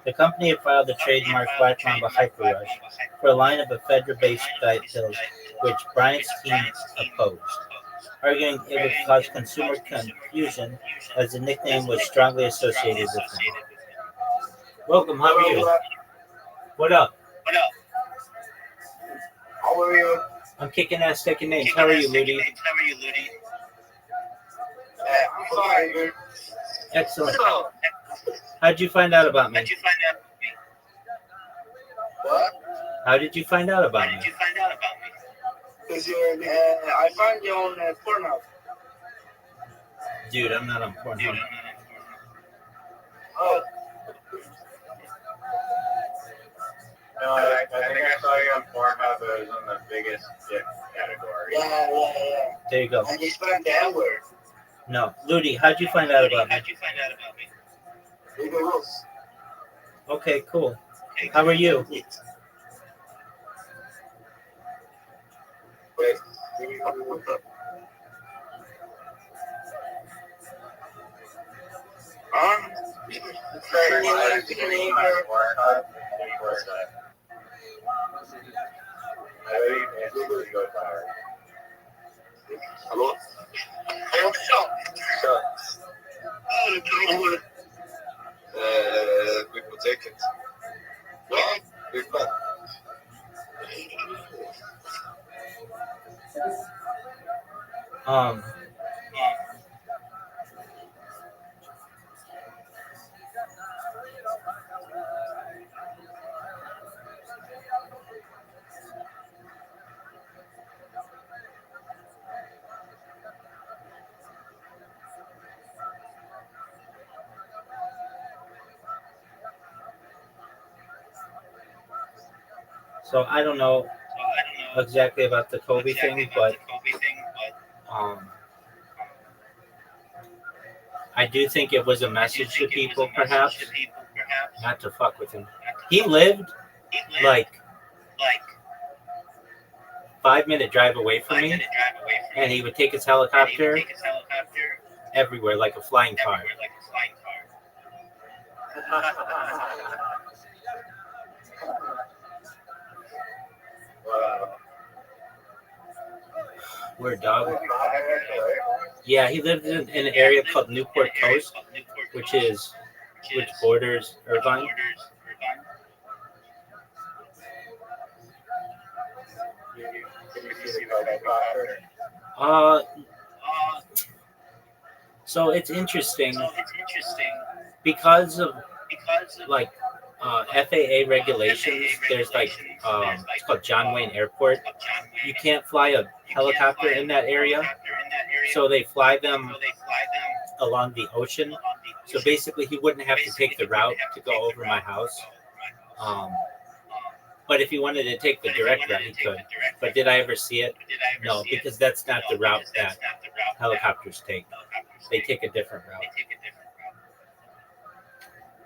The company had filed the trademark Black Mamba Hyper Rush for a line of ephedra-based diet pills, which Bryant's team opposed, arguing it would cause consumer confusion as the nickname was strongly associated with him. Welcome, how are you? What up? How are you? I'm kicking ass, taking names. How are you, Ludi? I'm fine, dude. Excellent. How'd you find out about me? What? How did you find out about me? Because I found you on Pornhub. Dude, I'm not on Pornhub. Oh, No, I think I saw you on Pornhub. It was in the biggest dick category. yeah. There you go. And you spent the N-word. No. Ludi, how'd you find out about me? Leave the rules. Okay, cool. How are you? Wait. Hello? People take it. What? People. So I don't know exactly about the Kobe thing, but I do think it was a message to people, perhaps, not to fuck with him. He lived like 5-minute drive away from me, and he would take his helicopter everywhere like a flying car. Weird dog. Yeah, he lived in an area called Newport Coast, which borders Irvine. So it's interesting because of like FAA regulations. There's like it's called John Wayne Airport. You can't fly a helicopter in that area, so they fly them along the ocean. So basically, he wouldn't have to take the route to go over my house. Um, but if he wanted to take the direct route, he could. But did I ever see it? No, because that's not the route that helicopters take. They take a different route.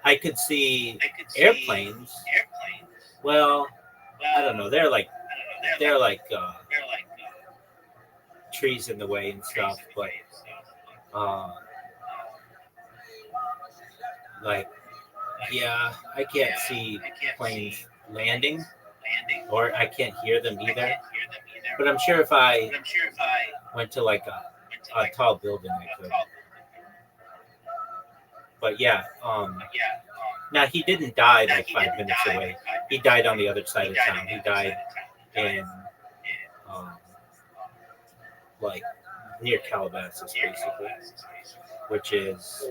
I could see airplanes. Well, I don't know. They're like trees in the way and stuff, but uh, like yeah, I can't see planes landing, or I can't hear them either. But I'm sure if I went to like a tall building, I could. But yeah, now he didn't die like 5 minutes away. He died on the other side of town. He died in um, like near Calabasas, basically, which is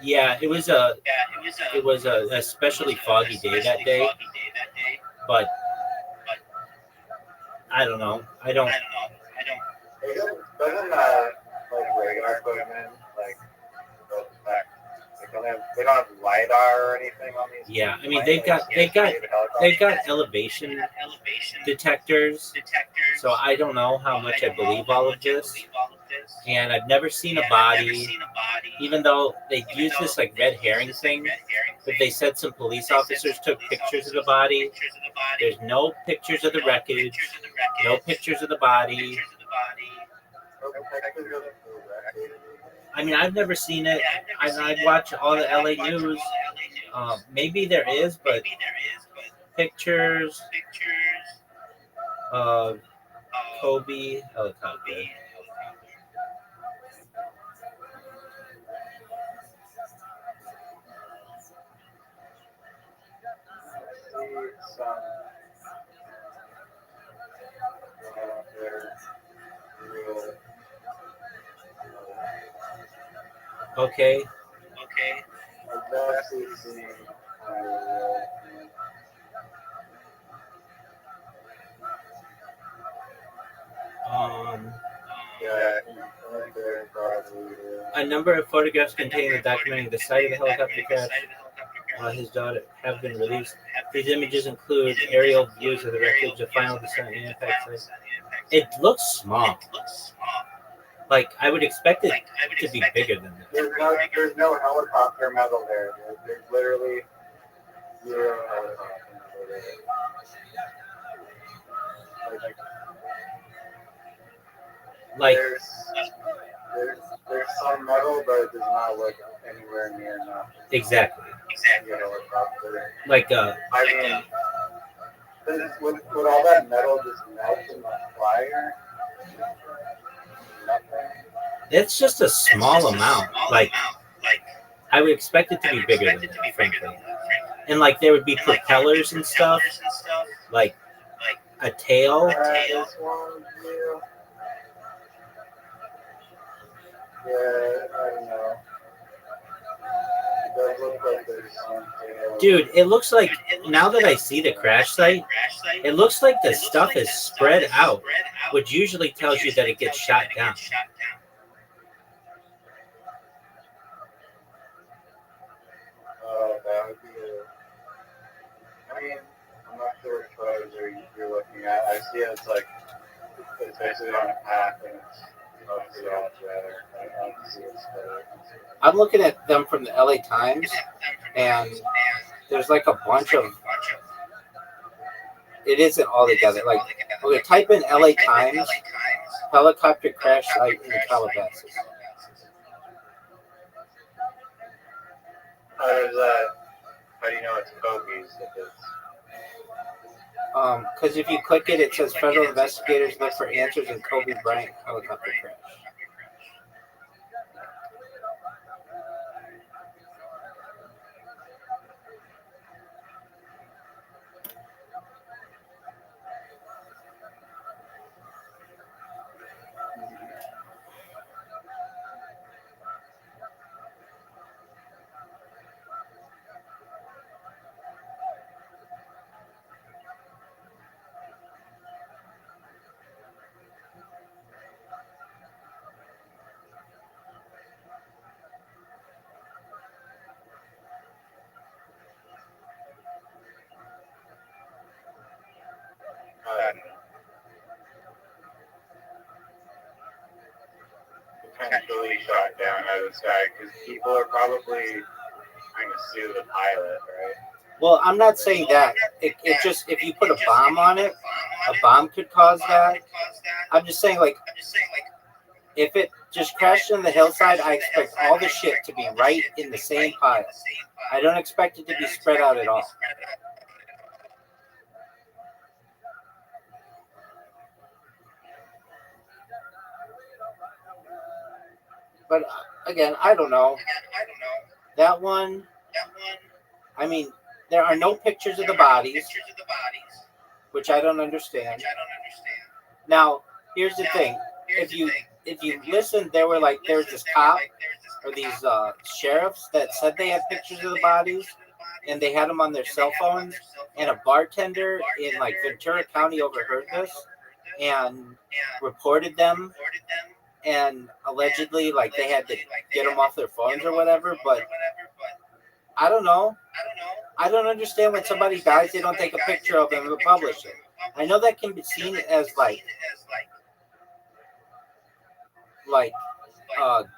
yeah. It was a especially foggy day that day, but I don't know. I don't. Doesn't like radar equipment like they don't have LiDAR or anything on these? Yeah, I mean they've got elevation detectors. So I don't know how much I believe all of this, and I've never seen a body. Even though they use this like red herring thing, but they said some police officers took pictures of the body. There's no pictures of the wreckage, no pictures of the body. I mean, I've never seen it. I'd watch all the LA news. Maybe there is, but pictures of Kobe helicopter. Okay. A number of photographs containing documenting the site of the helicopter crash. His daughter have been released. These images include aerial views of the wreckage, the final descent and impact site. It looks small. Like I would expect it to be bigger than this. There's no helicopter metal there. There's literally zero helicopter metal there. Like there's some metal, but it does not look anywhere near enough. Exactly. Helicopter. Like I mean, would all that metal just melt in the fire? It's just a small amount. Like I would expect it to be bigger than that, frankly. And like there would be propellers and stuff, like a tail. Yeah, I don't know. It does look like there's some tail. Dude, it looks like now that I see the crash site, it looks like the stuff is spread out, which usually tells you that it gets shot down. That would be I mean, I'm not sure which photos you're looking at. I see it's like, it's basically on a path and it's mostly all together. I don't see it's I'm looking at them from the LA Times, and there's like a bunch of. It isn't all together. Like, okay, type in LA Times helicopter crash site in Calabasas. How do you know it's Kobe's if it's... Because if you click it, it says federal investigators look for answers in Kobe Bryant helicopter crash. potentially shot down out of the sky because people are probably trying to sue the pilot, right? Well, I'm not saying that. It just, if you put a bomb on it, a bomb could cause that. I'm just saying, like, if it just crashed on the hillside, I expect all the shit to be right in the same pile. I don't expect it to be spread out at all. But again, I don't know. That one, I mean, there are no pictures of the bodies, which I don't understand. Now, here's the thing: if you listen, there was this cop or these sheriffs that said they had pictures of the bodies, and they had them on their cell phones. And a bartender in like Ventura County overheard this and reported them. And allegedly, like, they had to get them off their phones or whatever. But I don't know. I don't understand when somebody dies, they don't take a picture of them and publish it. I know that can be seen as like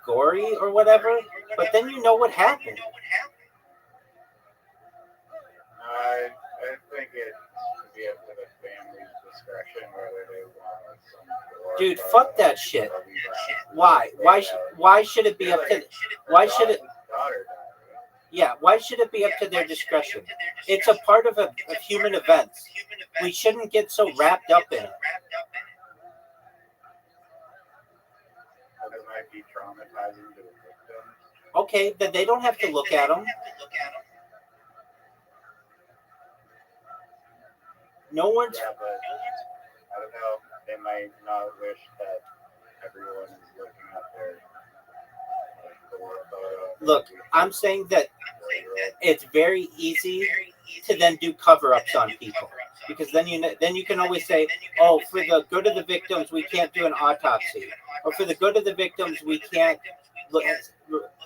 gory or whatever, but then you know what happened. I think it should be up to the family's discretion whether they want some. Dude, fuck that shit. Why? Why should it be up to? Why should it? Yeah, why should it be up to their discretion? It's a part of human events. We shouldn't get so wrapped up in it. It might be traumatizing to the victims. Okay, then they don't have to look at them. No one's. Yeah, but I don't know. They might not wish that everyone is looking at their photo. Look, I'm saying that it's very easy to then do cover-ups on people, because then you can always say, oh, for the good of the victims, we can't do an autopsy, or for the good of the victims, we can't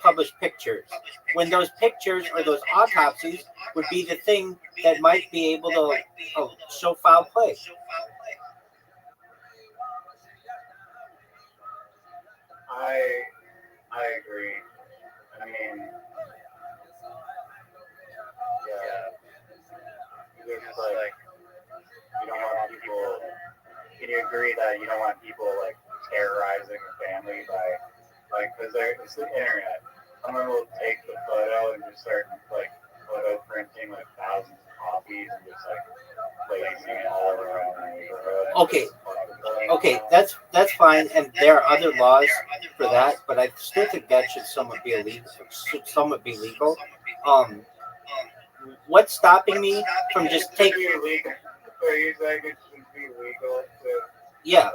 publish pictures. When those pictures or those autopsies would be the thing that might be able to show foul play. I agree. I mean, yeah, it's like you don't want people. Can you agree that you don't want people like terrorizing the family by because it's the internet. Someone will take the photo and just start like photo printing like thousands of copies and just like placing it all around the neighborhood. Okay, that's fine, and there are other laws for that, but I still think that should somewhat be legal. What's stopping me from just taking? So you think it should be legal to? Yeah.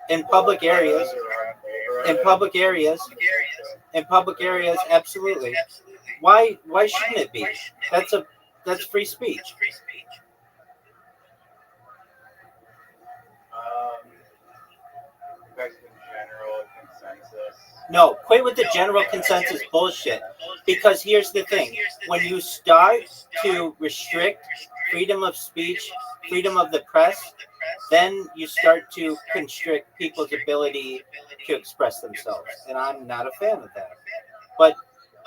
In public areas, absolutely. Why shouldn't it be? That's free speech. General consensus. No, quit with the general consensus bullshit. Because here's the thing: when you start to restrict freedom of speech, freedom of the press, then you start to constrict people's ability to express themselves. And I'm not a fan of that. But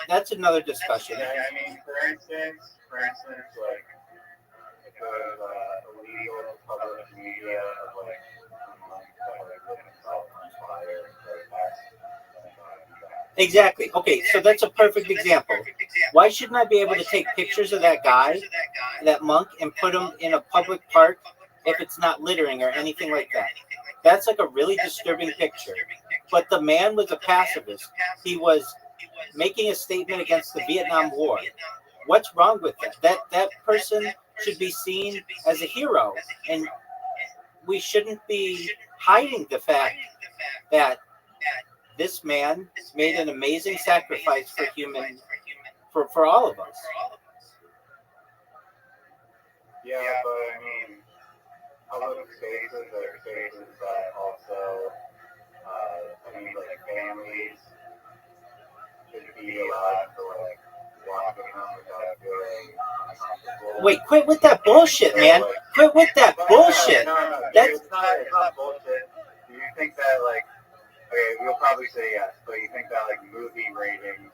that's another discussion. Yeah, I mean, for instance, like, if it was illegal public media of like Exactly. Okay, so that's a perfect example. Why shouldn't I be able to take pictures of that guy, that monk, and put him in a public park if it's not littering or anything like that? That's like a really disturbing picture. But the man was a pacifist. He was making a statement against the Vietnam War. What's wrong with that? That person should be seen as a hero, and we shouldn't be hiding the fact that this man made an amazing sacrifice for all of us. Yeah, but I mean, public spaces are spaces that also, like families should be allowed to like walk around without feeling uncomfortable. Wait, quit with that bullshit, man. Quit with that bullshit. No, it's not bullshit. Do you think that like, Okay, you'll probably say yes, but you think that like movie ratings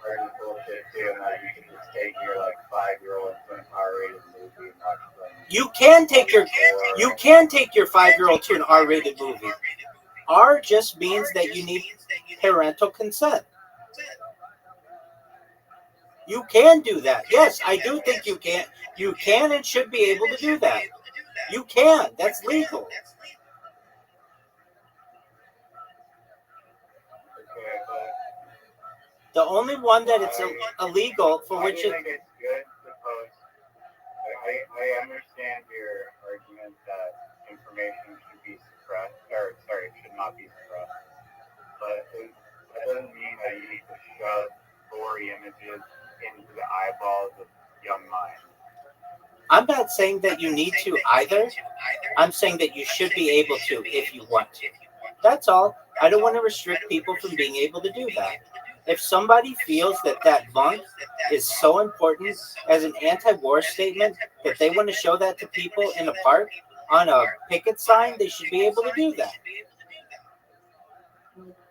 are just bullshit too, and that you can just take your like 5-year-old to an R-rated movie and watch them. You can take your 5-year-old to an R-rated movie. R just means that you need parental consent. You can do that. Yes, I do think you can. You can and should be able to do that. You can. That's legal. Okay, but The only one that it's illegal for I which think it's good to post. I understand your argument that information should be suppressed, or sorry, should not be suppressed. But that doesn't mean that you need to shove gory images into the eyeballs of young minds. I'm not saying that you need to either. I'm saying that you should be able to if you want to. That's all. I don't want to restrict people from being able to do that. If somebody feels that monk is so important as an anti-war statement that they want to show that to people in a park on a picket sign, they should be able to do that.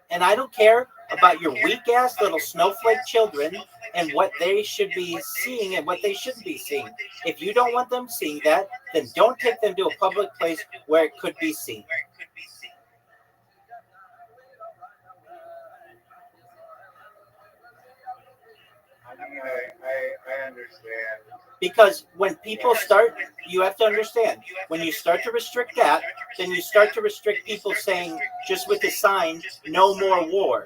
And I don't care about your weak-ass little snowflake children and what they should be seeing and what they shouldn't be seeing. If you don't want them seeing that, then don't take them to a public place where it could be seen. I mean, I understand. Because when people start, you have to understand, when you start to restrict that, then you start to restrict people saying, just with the sign, no more war.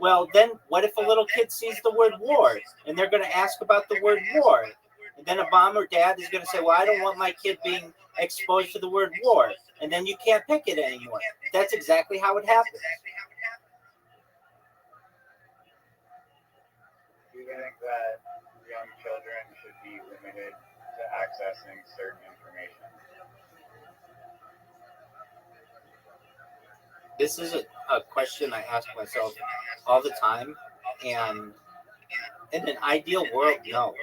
Well, then what if a little kid sees the word war and they're going to ask about the word war? And then a mom or dad is going to say, well, I don't want my kid being exposed to the word war. And then you can't pick it anymore. That's exactly how it happens. Do you think that young children should be limited to accessing certain information? This is a question I ask myself all the time. And in an ideal world, no.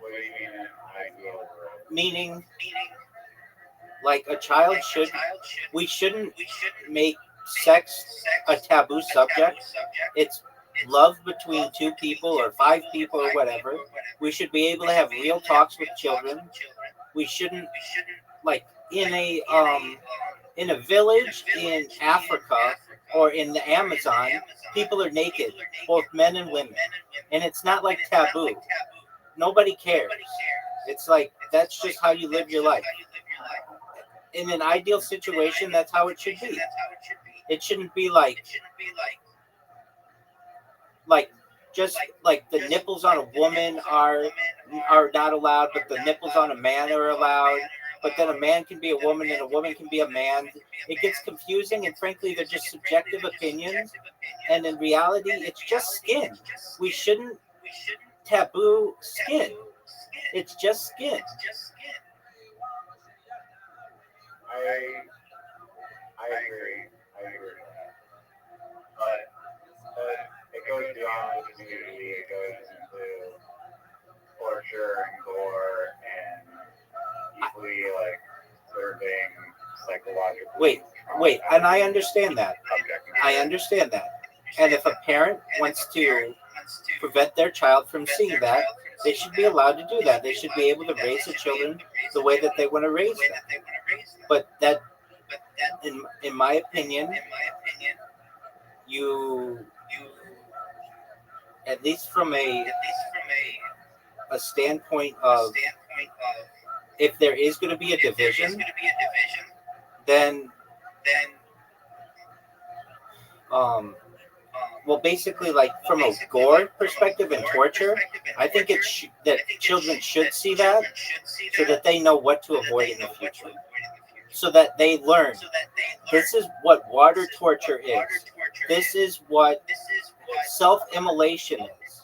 What do you mean in an ideal world? Meaning, like a child we shouldn't make sex a taboo subject. It's love between 2 people or 5 people or whatever. We should be able to have real talks with children. We shouldn't, like in a village in Africa or in the Amazon, people are naked, both men and women, and it's not like taboo. Nobody cares. It's like that's just how you live your life. In an ideal situation, that's how it should be. It shouldn't be like just like the nipples on a woman are not allowed, but the nipples on a man are allowed. But then a man can be a woman and a woman can be a man. It gets confusing, and frankly, they're just subjective opinions. And in reality, it's just skin. We shouldn't taboo skin. It's just skin. I agree. But it goes beyond the community. It goes into torture and gore and equally like serving psychological. Wait, and I understand that. And if a parent wants to prevent their child from seeing that, they should be allowed to do that. They should be able to raise the children the way that they want to raise them. But that, in my opinion, you, at least from a standpoint of, if there is going to be a division, then well, basically, like from a gore perspective and torture, I think that children should see that so that they know what to avoid in the future. So that they learn. This is what water torture is. This is what self-immolation is.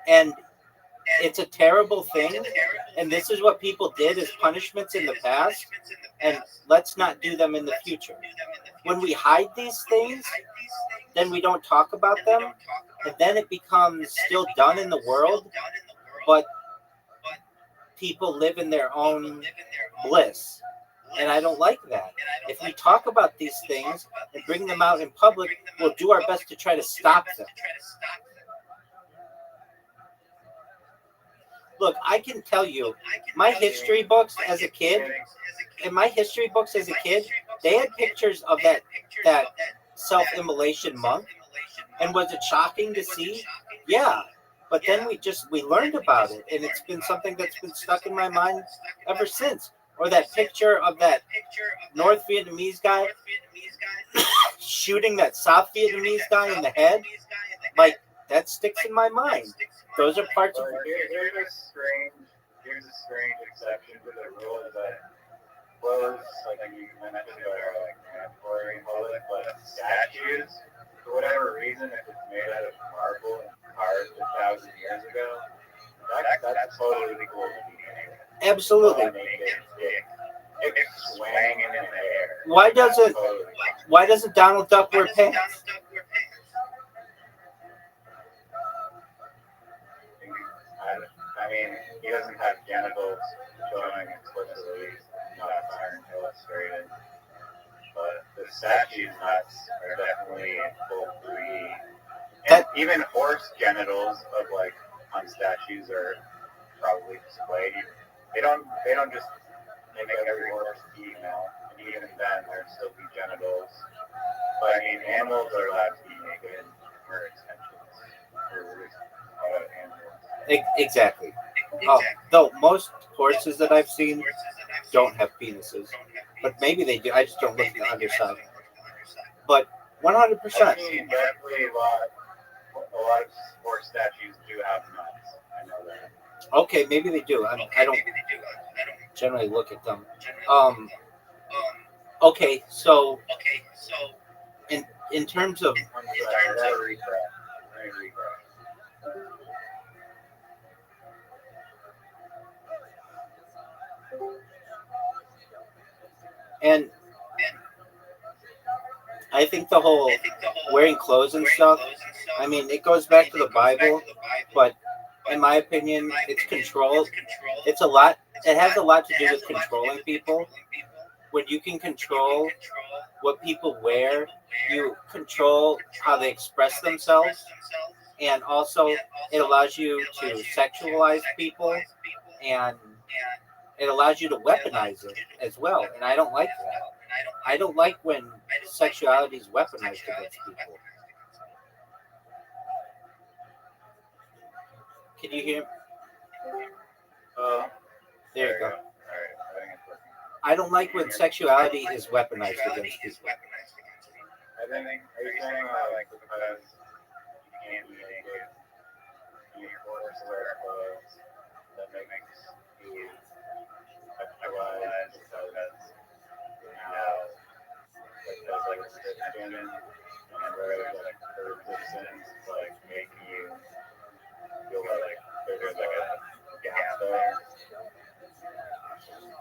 And it's a terrible thing. And this is what people did as punishments in the past. And let's not do them in the future. When we hide these things, then we don't talk about them, and then it becomes still done in the world, but people live in their own bliss. And I don't like that. If we talk about these things and bring them out in public, we'll do our best to try to stop them. Look, I can tell you, my history books as a kid, they had pictures of that self-immolation monk. And was it shocking to see? Yeah. But then we learned about it, and it's been something that's been stuck in my mind ever since. Or that picture of that North Vietnamese guy shooting that South Vietnamese guy in the head. Like, that sticks in my mind. Those are parts of... Here's a strange exception to the rule that clothes, like you mentioned, are like mandatory in public, but statues, for whatever reason, if it's made out of marble and carved 1,000 years ago, that's totally legal to be made. Absolutely. It's swaying in the air. Why doesn't Donald Duck wear pants? I mean, he doesn't have genitals showing explicitly, not Iron Illustrated, but the statue nuts are definitely in full 3D. And even horse genitals of like on statues are probably displayed. They don't just make every horse female, and even then there'd still be genitals. But I mean, animals are allowed to be naked and wear extensions. Exactly. Though most horses that I've seen don't have penises, but maybe they do. I just don't look at the underside. But 100%. Definitely a lot of horse statues do have nuts. I know that. Okay, maybe they do. I don't generally look at them. Okay, so in terms of and I think the whole wearing clothes and stuff, I mean, it goes back to the Bible, but in my opinion, it's control. It has a lot to do with controlling people. When you can control what people wear, you control how they express themselves, and also it allows you to sexualize people, and it allows you to weaponize it as well, and I don't like that. I don't like when sexuality is weaponized against people. Can you hear? There you go. I don't like when sexuality is weaponized against people. I think, are you saying like because you can't be naked, you're forced to wear clothes, that makes you sexualized because now there's like restriction and where there's like resistance, like making you feel like there's like a gap there.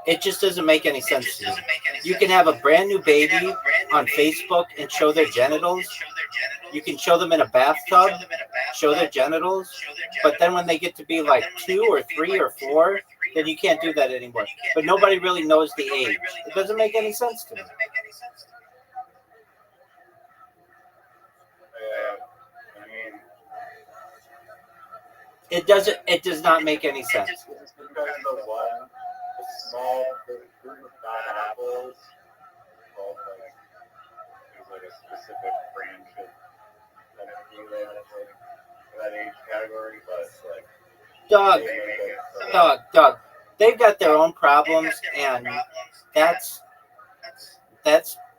It just doesn't make any sense to me. You can have a brand new baby on Facebook and show their genitals. You can show them in a bathtub, show their genitals. But then when they get to be like 2 or 3 or 4, then you can't do that anymore. But nobody really knows the age. It doesn't make any sense to me. It does not make any sense. It's because the small group of bad apples, called like a specific branch of that age category, but like Dog. They've got their own problems, and that's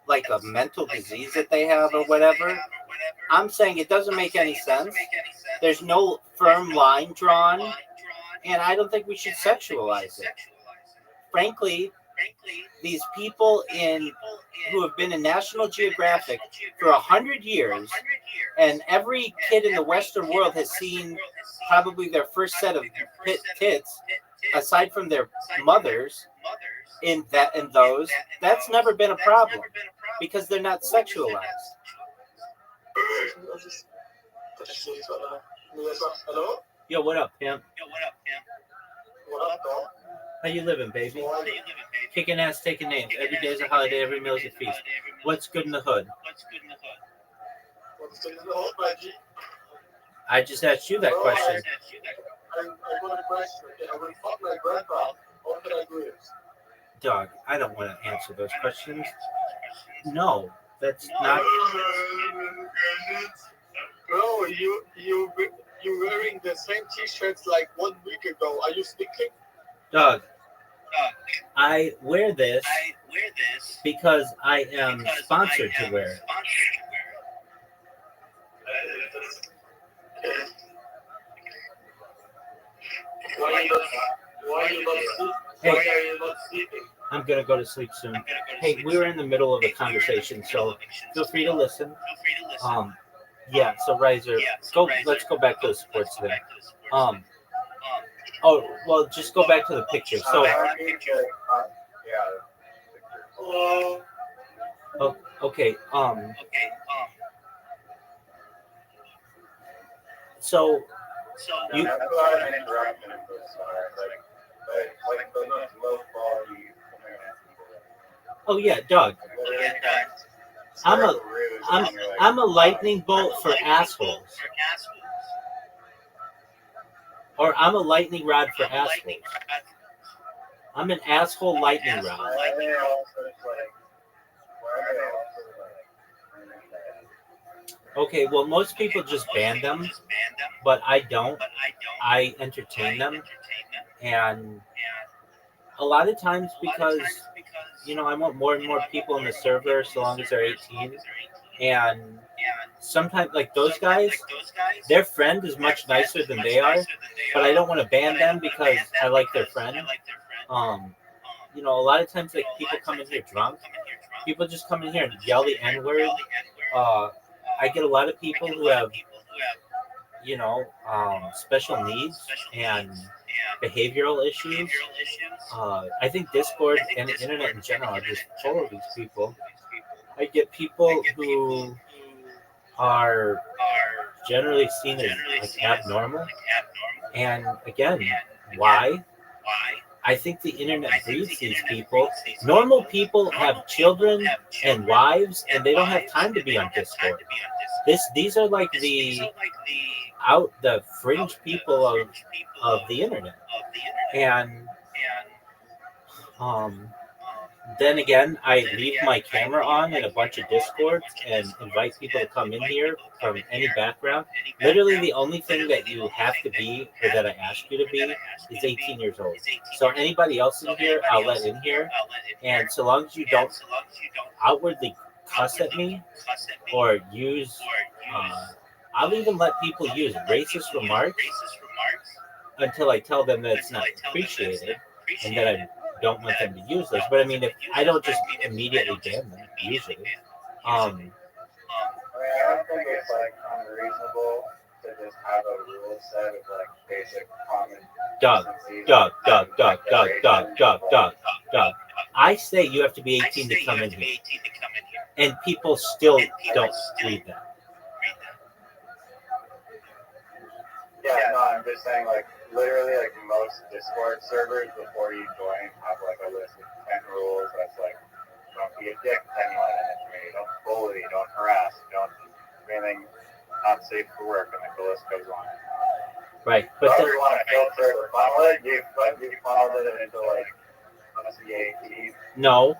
like a mental disease that they have or whatever. I'm saying it doesn't make any sense. There's no firm line drawn, and I don't think we should sexualize it. Frankly, these people who have been in National Geographic for 100 years, and every kid in the Western world has seen probably their first set of tits, aside from their mothers, that's never been a problem because they're not sexualized. Hello? Yo, what up, pimp? What up, dog? How you living, baby? Kicking ass, taking names. Every day is a holiday. Every meal is a feast. What's good in the hood? What's good in the hood, my G? I just asked you that question. I got a question. Okay, I will fuck my grandpa. What can I do this? Dog, I don't want to answer those questions. No, that's not. Bro, you wearing the same T-shirts like 1 week ago. Are you speaking? Dog, I wear this because I am sponsored to wear it. Why are you not sleeping? I'm gonna go to sleep soon. Hey, we were in the middle of a conversation, so feel free to listen. Yeah. So Riser, let's go back to the sports thing. Oh, well, just go back to the picture. So, okay. So you. Oh yeah, dog. I'm a lightning bolt for assholes. Or I'm a lightning rod for assholes. I'm an asshole lightning rod. Okay, well, most people just ban them, but I don't. I entertain them. And a lot of times because, I want more and more people in the server so long as they're 18. And sometimes, like those guys, their friend is much nicer than they are, but I don't want to ban them because I like their friend. A lot of times, like, people come in here drunk. People just come in here and yell the N-word. I get a lot of people who have, special needs and behavioral issues. I think Discord and the internet in general are just full of these people. I get people who are generally seen as like abnormal. And again, why? I think the internet breeds these people. Normal people have children and wives, and they don't have time to be on Discord. These are like the fringe people of the internet. And then again, I leave my camera on in a bunch of Discords and invite people to come in here from any background. Literally, the only thing that you have to be, or that I ask you to be, is 18 years old. So anybody else in here, I'll let in here. And so long as you don't outwardly cuss at me or use, I'll even let people use racist remarks until I tell them that it's not appreciated and that I don't want them to use this. But I mean, if I don't just immediately ban them, usually. I don't think it's like unreasonable to just have a rule set of like basic common. Dog. I say you have to be 18 to come in here, and people still don't read that. Yeah, no, I'm just saying, like, literally, like, most Discord servers, before you join, have, like, a list of 10 rules that's, like, don't be a dick to anyone in the community, don't bully, don't harass, don't do anything not safe for work, and, like, the list goes on. Right, but if you want to filter or funnel it, you funneled it into, like, CAT. No,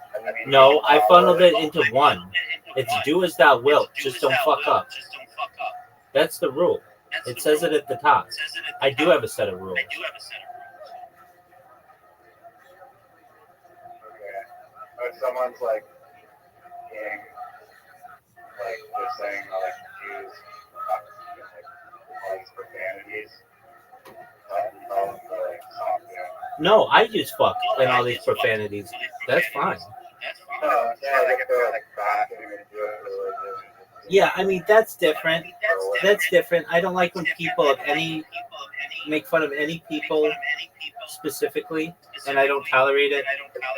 I funneled it into one. It's do as thou wilt, just don't fuck up. That's the rule. It says it at the top. I do have a set of rules. Okay. If someone's like being like just saying like Jews, like all these profanities, no, I use fuck and all these profanities. That's fine. No, yeah, like if they're like backing into religion. Yeah, I mean that's different. That's different. I don't like when people make fun of any people specifically, and I don't tolerate it.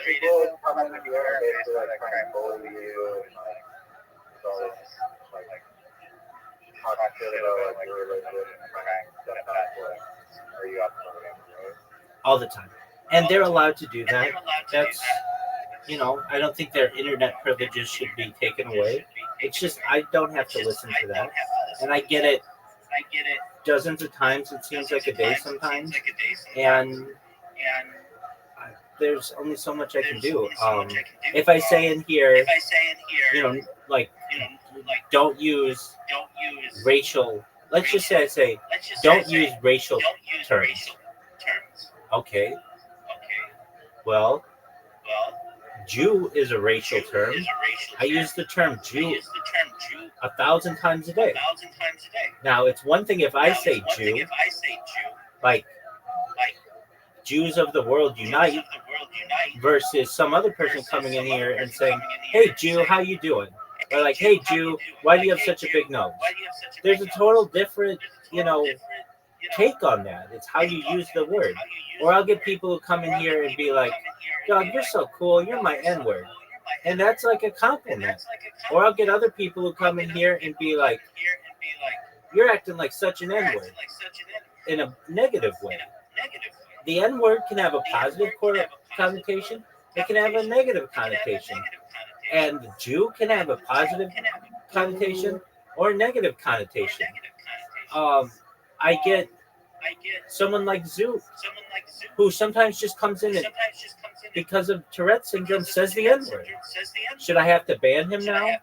People come in here and basically like trying to bully you and like talk shit about like your religion and trying to set that like are you up for whatever, right? All the time, and they're allowed to do that. I don't think their internet privileges should be taken away. It's just I don't have to listen to that, and I get it dozens of times. It seems like a day sometimes, and there's only so much I can do. If I say in here, like, don't use racial. Let's just say I say, don't use racial terms. Okay. Well, Jew is a racial term. I use the term Jew 1,000 times a day. Now, it's one thing if I say Jew, like Jews of the world unite, versus some other person coming in here and saying, "Hey Jew, how you doing?" Or like, "Hey Jew, why do you have such a big nose?" There's a total different, take on that. It's how you use the word. Or I'll get people who come in here and be like, "Dog, you're so cool. You're my N-word." And that's like a compliment. Or I'll get other people who come in here and be like, "You're acting like such an N-word," in a negative way. The N-word can have a positive connotation. It can have a negative connotation. And the Jew can have a positive connotation or a negative connotation. I get someone like Zoot, who sometimes just comes in and, because of Tourette syndrome, says the N-word. Should I have to ban him now?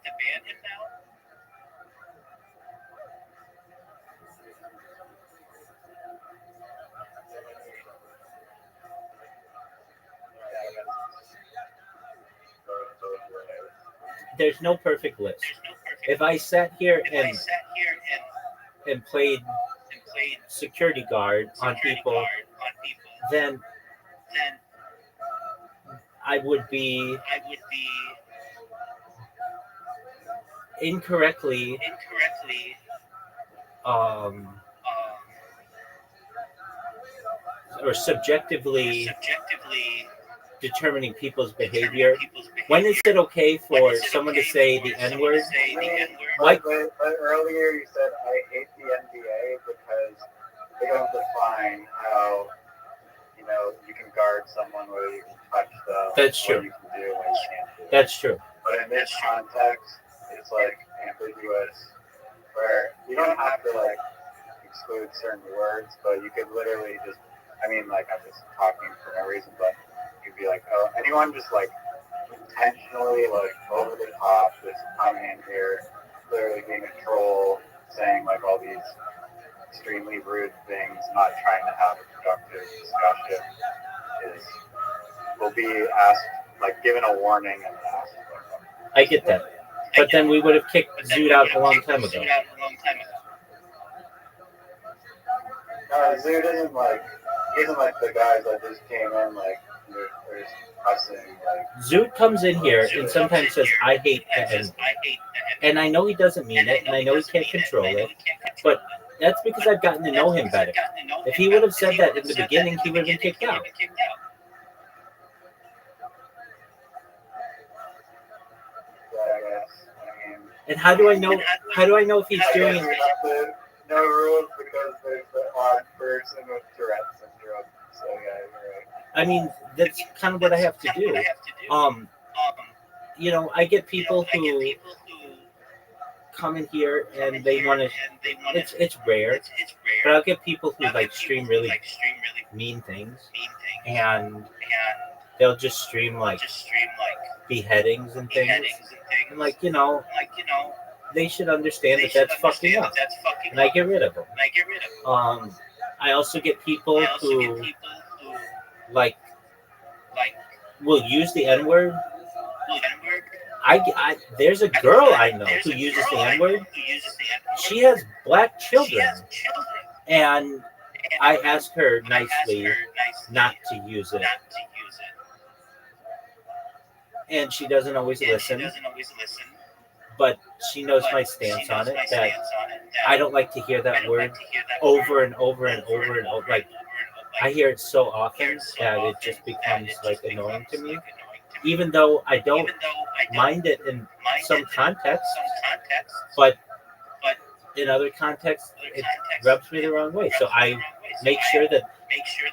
There's no perfect list. If I sat here and played security guard on people, then I would be incorrectly or subjectively determining people's behavior. When is it okay for someone to say the N-word? But earlier you said I hate the NBA because they don't define how you can guard someone, whether you can touch them, That's true. what you can do, what you can't do. That's true. But in this context, it's like ambiguous, where you don't have to like exclude certain words, but you could literally just, I'm just talking for no reason, but you'd be like, oh, anyone just like intentionally like over the top, just coming in here, clearly being a troll, saying like all these extremely rude things, not trying to have a productive discussion, will be asked, like given a warning and asked. I get that. But then we would have kicked Zoot out a long time ago. Zoot isn't like the guys that just came in like they're just cussing like. Zoot comes in here and sometimes says, "I hate the N-word." And I know he doesn't mean it, and I know he can't control it, but that's because I've gotten to know him better. If he would have said that in the beginning, he would have been kicked out. And how do I know? How do I know if he's doing it? No rules because there's the odd person with Tourette syndrome. So yeah, you're right. I mean, that's kind of what I have to do. I get people who come in here and they want to. It's rare, but I'll get people who like stream really mean things, and they'll just stream like beheadings and things. And they should understand that that's fucking up, and I get rid of them. I also get people who will use the N-word. There's a girl I know who uses the N-word. She has black children, and I ask her nicely not to use it. And she doesn't always listen. But she knows my stance on it, that I don't like to hear that word over and over and over and over. Like, I hear it so often that it just becomes like annoying to me. Even though I don't mind it in some contexts, but in other contexts, it rubs me the wrong way. So I make sure that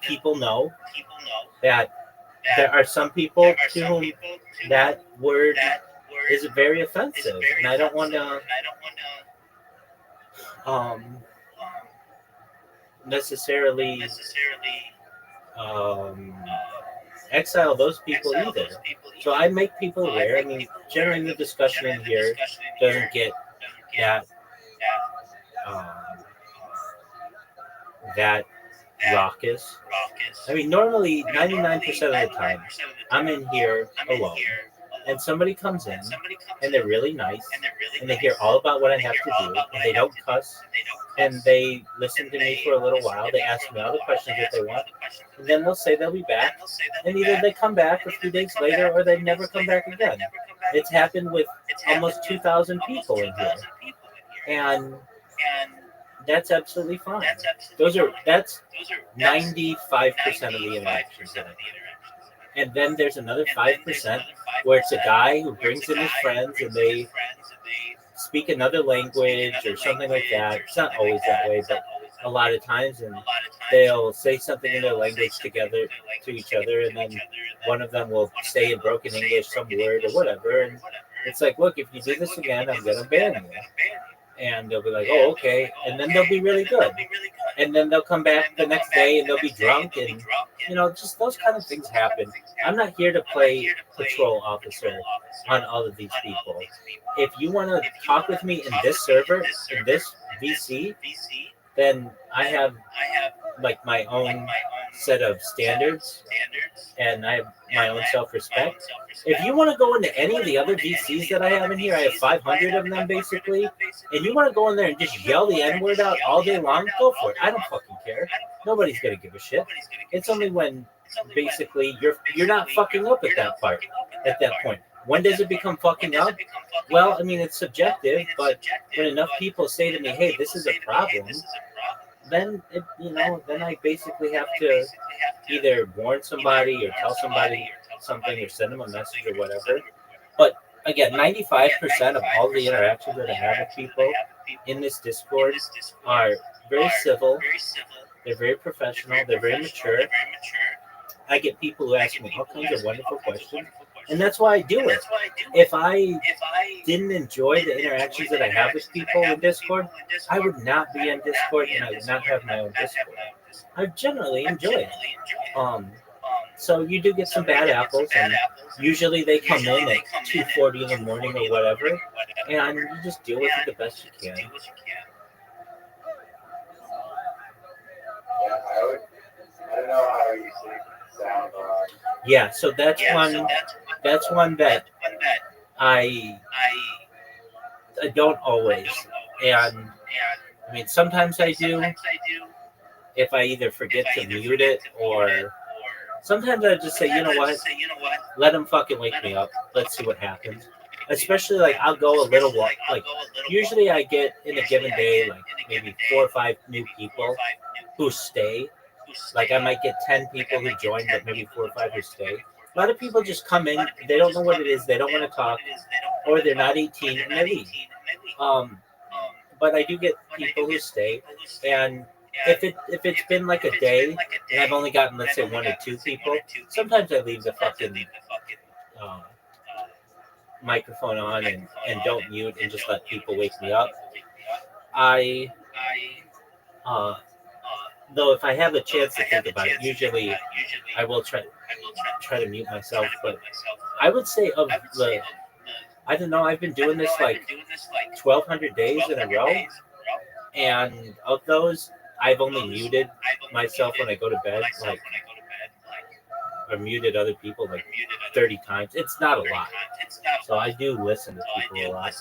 people know that there are some people to whom that word is very offensive, and I don't want to necessarily um, exile those people either. So I make people aware. I mean, generally the discussion in here doesn't get that um, that raucous. I mean, normally 99% of the time, I'm in here alone, and somebody comes in, and they're really nice, and they hear all about what I have to do, and they don't cuss, and they listen to me for a little while. They ask me all the questions that they want, and then they'll say they'll be back, and either they come back a few days later, or they never come back again. It's happened with almost 2,000 people in here, and that's absolutely fine. That's 95% of the interactions that I have. And then there's another 5% where it's a guy who brings in his friends and they speak another language or something like that. It's not always that way, but a lot of times, and they'll say something in their language together to each other, and then one of them will say in broken English some word or whatever, and it's like, look, if you do this again, I'm gonna ban you. And they'll be like, oh, okay. And then they'll be really good. And then they'll come back the next day and they'll be drunk. And, just those kind of things happen. I'm not here to play patrol officer on all of these people. If you want to talk with me in this server, in this VC, then I have like my own set of standards and I have my own self-respect. If you want to go into any of the other VCs that I have in here, I have 500 of them basically, and you want to go in there and just yell the N-word out all day long, go for it. I don't fucking care. Nobody's going to give a shit. It's only when basically you're not fucking up at that point. When does it become fucking up? Well, I mean, it's subjective, but when enough people say to me, hey, this is a problem, then then I basically have to either warn somebody or tell somebody something or send them a message or whatever. But again, 95% of all the interactions that I have with people in this Discord are very civil. They're very professional. They're very mature. I get people who ask me all kinds of wonderful questions, and that's why I do it. If I didn't enjoy the interactions that I have with people in Discord, I would not be in Discord, and I would not have my own Discord. I generally enjoy it. So you do get some bad apples, and usually they come in at 2:40 in the morning or whatever, and you just deal with it the best you can. Yeah, I don't know how you sound. Yeah, so that's one that I don't always, and I mean sometimes I do. If I either forget to mute it or sometimes I just say, you know what, let them fucking wake me up. Let's see what happens. Especially like I'll go a little while. Like usually I get in a given day like maybe 4 or 5 new people who stay. Like I might get 10 people who join, but maybe 4 or 5 who stay. A lot of people just come in. They don't know what it is. They don't want to talk, or they're not 18 and they leave. But I do get people who stay, and if it's been like a day and I've only gotten, let's say, 1 or 2 people, sometimes I leave the fucking microphone on and don't mute and just let people wake me up. Though if I have a chance to think about it, usually I will try to mute myself. But I would say of the, I don't know, I've been doing this like 1,200 days in a row, and of those, I've only muted myself when I go to bed, like, or muted other people like 30 times. It's not a lot, so I do listen to people a lot.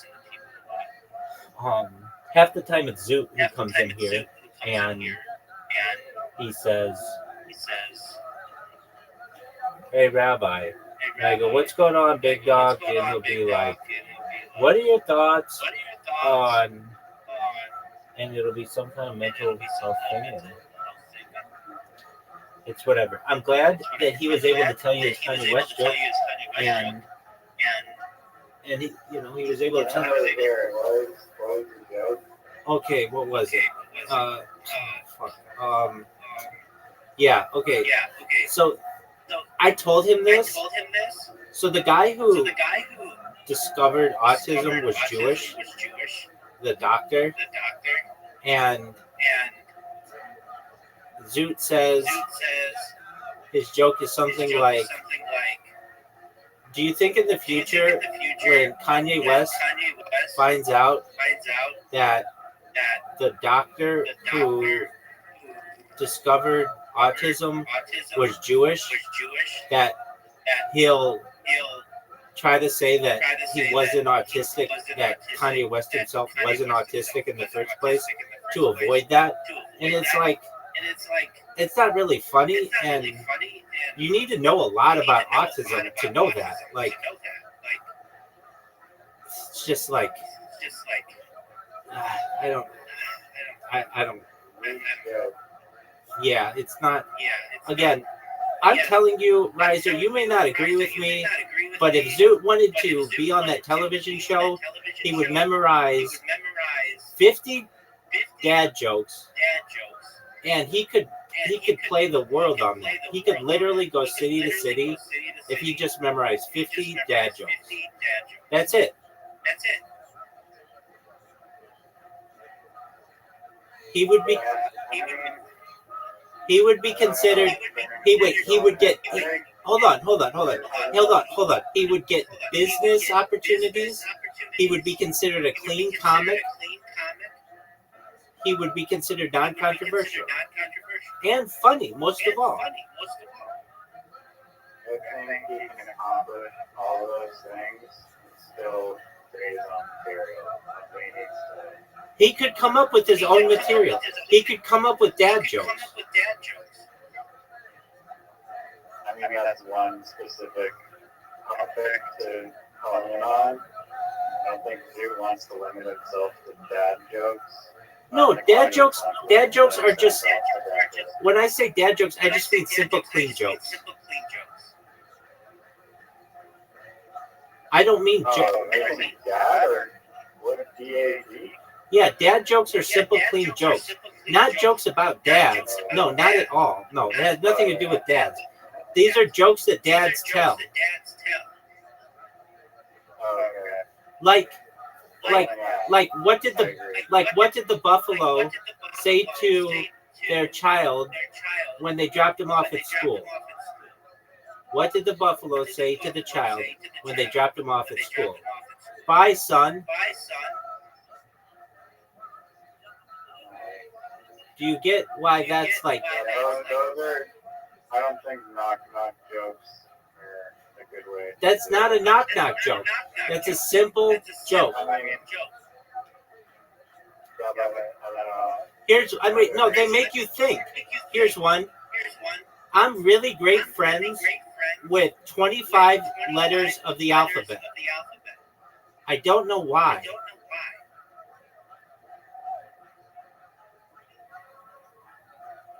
Half the time it's Zoot who comes in here, and he says, "Hey, Rabbi." And I go, "What's going on, big dog?" And he'll be like, "What are your thoughts on," and it'll be some kind of mental health thing. And it's whatever. I'm glad that he was able to tell you his Kanye West joke, and he, he was able to tell you. Okay, what was it? Fuck. Yeah. Okay. So I told him this. So the guy who discovered autism was Jewish, the doctor, and Zoot says his joke is something like, do you think in the future when Kanye West finds out that the doctor who discovered autism was Jewish, that he'll try to say that he wasn't autistic, that Kanye West himself wasn't autistic in the first place to avoid that? And it's like, it's not really funny, and you need to know a lot about autism to know that. Like, it's just like, I don't. Yeah, it's not. Again, I'm telling you, Riser, you may not agree with me, but if Zoot wanted to be on that television show, he would memorize 50 dad jokes, and he could play the world on that. He could literally go city to city if he just memorized 50 dad jokes. That's it. He would be considered. He would get. Hold on. He would get business opportunities. He would be considered a clean comic. He would be considered non-controversial and funny, most of all. I think he can accomplish all of those things and still create his own material. That's what he needs to. He could come up with his own material. He could come up with dad jokes. I mean, that's one specific topic to hone in on. I don't think Zoot wants to limit himself to dad jokes. No, dad jokes are just, when I say dad jokes, I just mean simple, clean jokes. I don't mean dad or what? D-A-D? Yeah, dad jokes are simple, clean jokes. Not jokes about dads. No, not at all. No, it has nothing to do with dads. These are jokes that dads tell. Like what did the buffalo say to their child when they dropped him off at school? What did the buffalo say to the child when they dropped him off at school? Bye, son. Do you get why that's like? I don't think knock-knock jokes are a good way. That's not a knock-knock joke. That's a simple joke. They make you think. Here's one. I'm really great friends with 25 letters of the alphabet. I don't know why.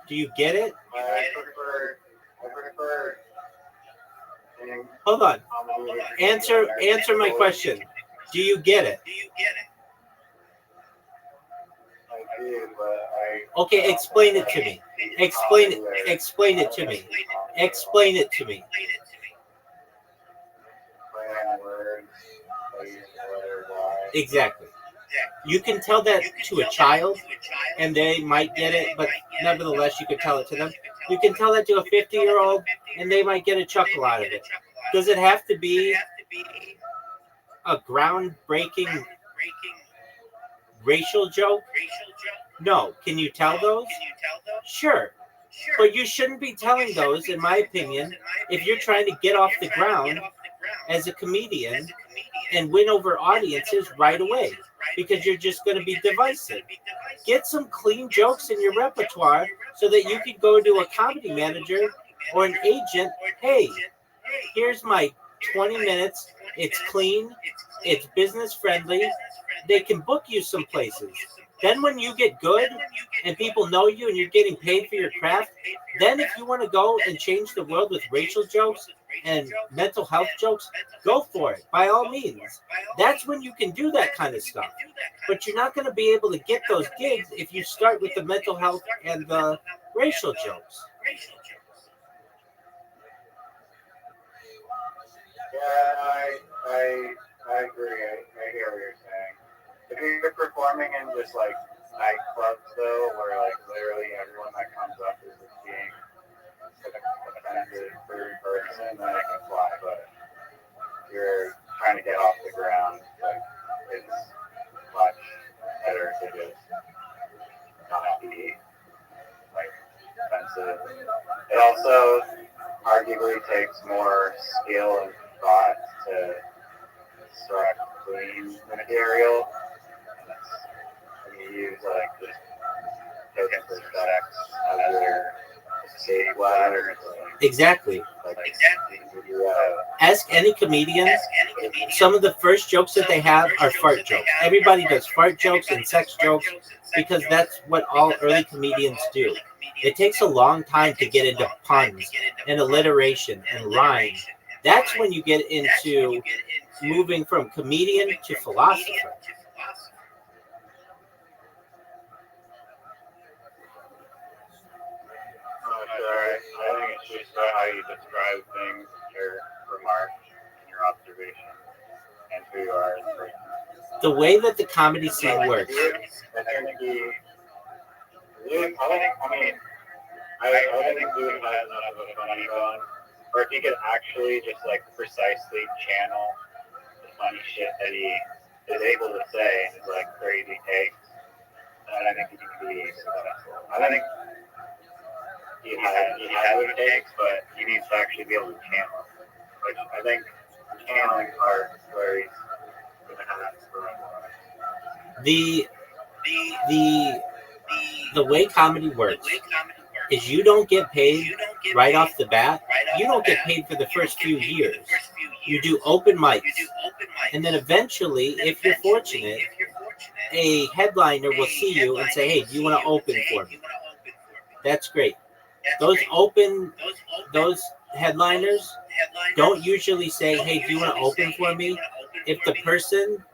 Do you get it? I prefer. Hold on. Answer my question. Do you get it? I do, but Okay, explain it to me. Explain it to me. Explain it to me. Exactly. You can tell that to a child, and they might get it, but nevertheless, you can tell it to them. You can tell that to a 50-year-old, and they might get a chuckle out of it. Does it have to be a groundbreaking racial joke? No. Can you tell those? Sure. But you shouldn't be telling those, in my opinion, if you're trying to get off the ground as a comedian and win over audiences right away, because you're just going to be divisive. Get some clean jokes in your repertoire so that you can go to a comedy manager or an agent. Hey, here's my 20 minutes. It's clean. It's business friendly. They can book you some places. Then when you get good and people know you and you're getting paid for your craft, then if you want to go and change the world with racial jokes and mental health jokes, go for it, by all means. That's when you can do that kind of stuff. But you're not going to be able to get those gigs if you start with the mental health and the racial jokes. I agree. I hear what you're saying. If you're performing in just like nightclubs though, where like literally everyone that comes up is just being like an offended third person, then I can fly. But if you're trying to get off the ground, like it's much better to just not be like offensive. It also arguably takes more skill and thought to construct clean material. And you use like just token prosthetics as your escape ladder. Exactly. Ask any comedian. Some of the first jokes that they have are fart jokes. Everybody does fart jokes and sex jokes because that's what all early comedians do. It takes a long time to get into puns and alliteration and rhyme. That's when you get into moving from comedian to philosopher. Sure. I think it's just how you describe things, your remarks, and your observation, and who you are as a person. The way that the comedy scene works. I think Dude has enough of a funny bone, or if he could actually just like precisely channel the funny shit that he is able to say in his like crazy takes, then I think he can be successful. I think he has what it takes, but he needs to actually be able to channel it, which I think the channeling part is where he's going to have to grow. The way comedy works is you don't get paid right off the bat. You don't get paid for the first few years. You do open mics, and then eventually, if you're fortunate, a headliner will see you and say, "Hey, do you want to open for me?" That's great. Those headliners don't usually say, "Hey, do you want to open for me?" If the person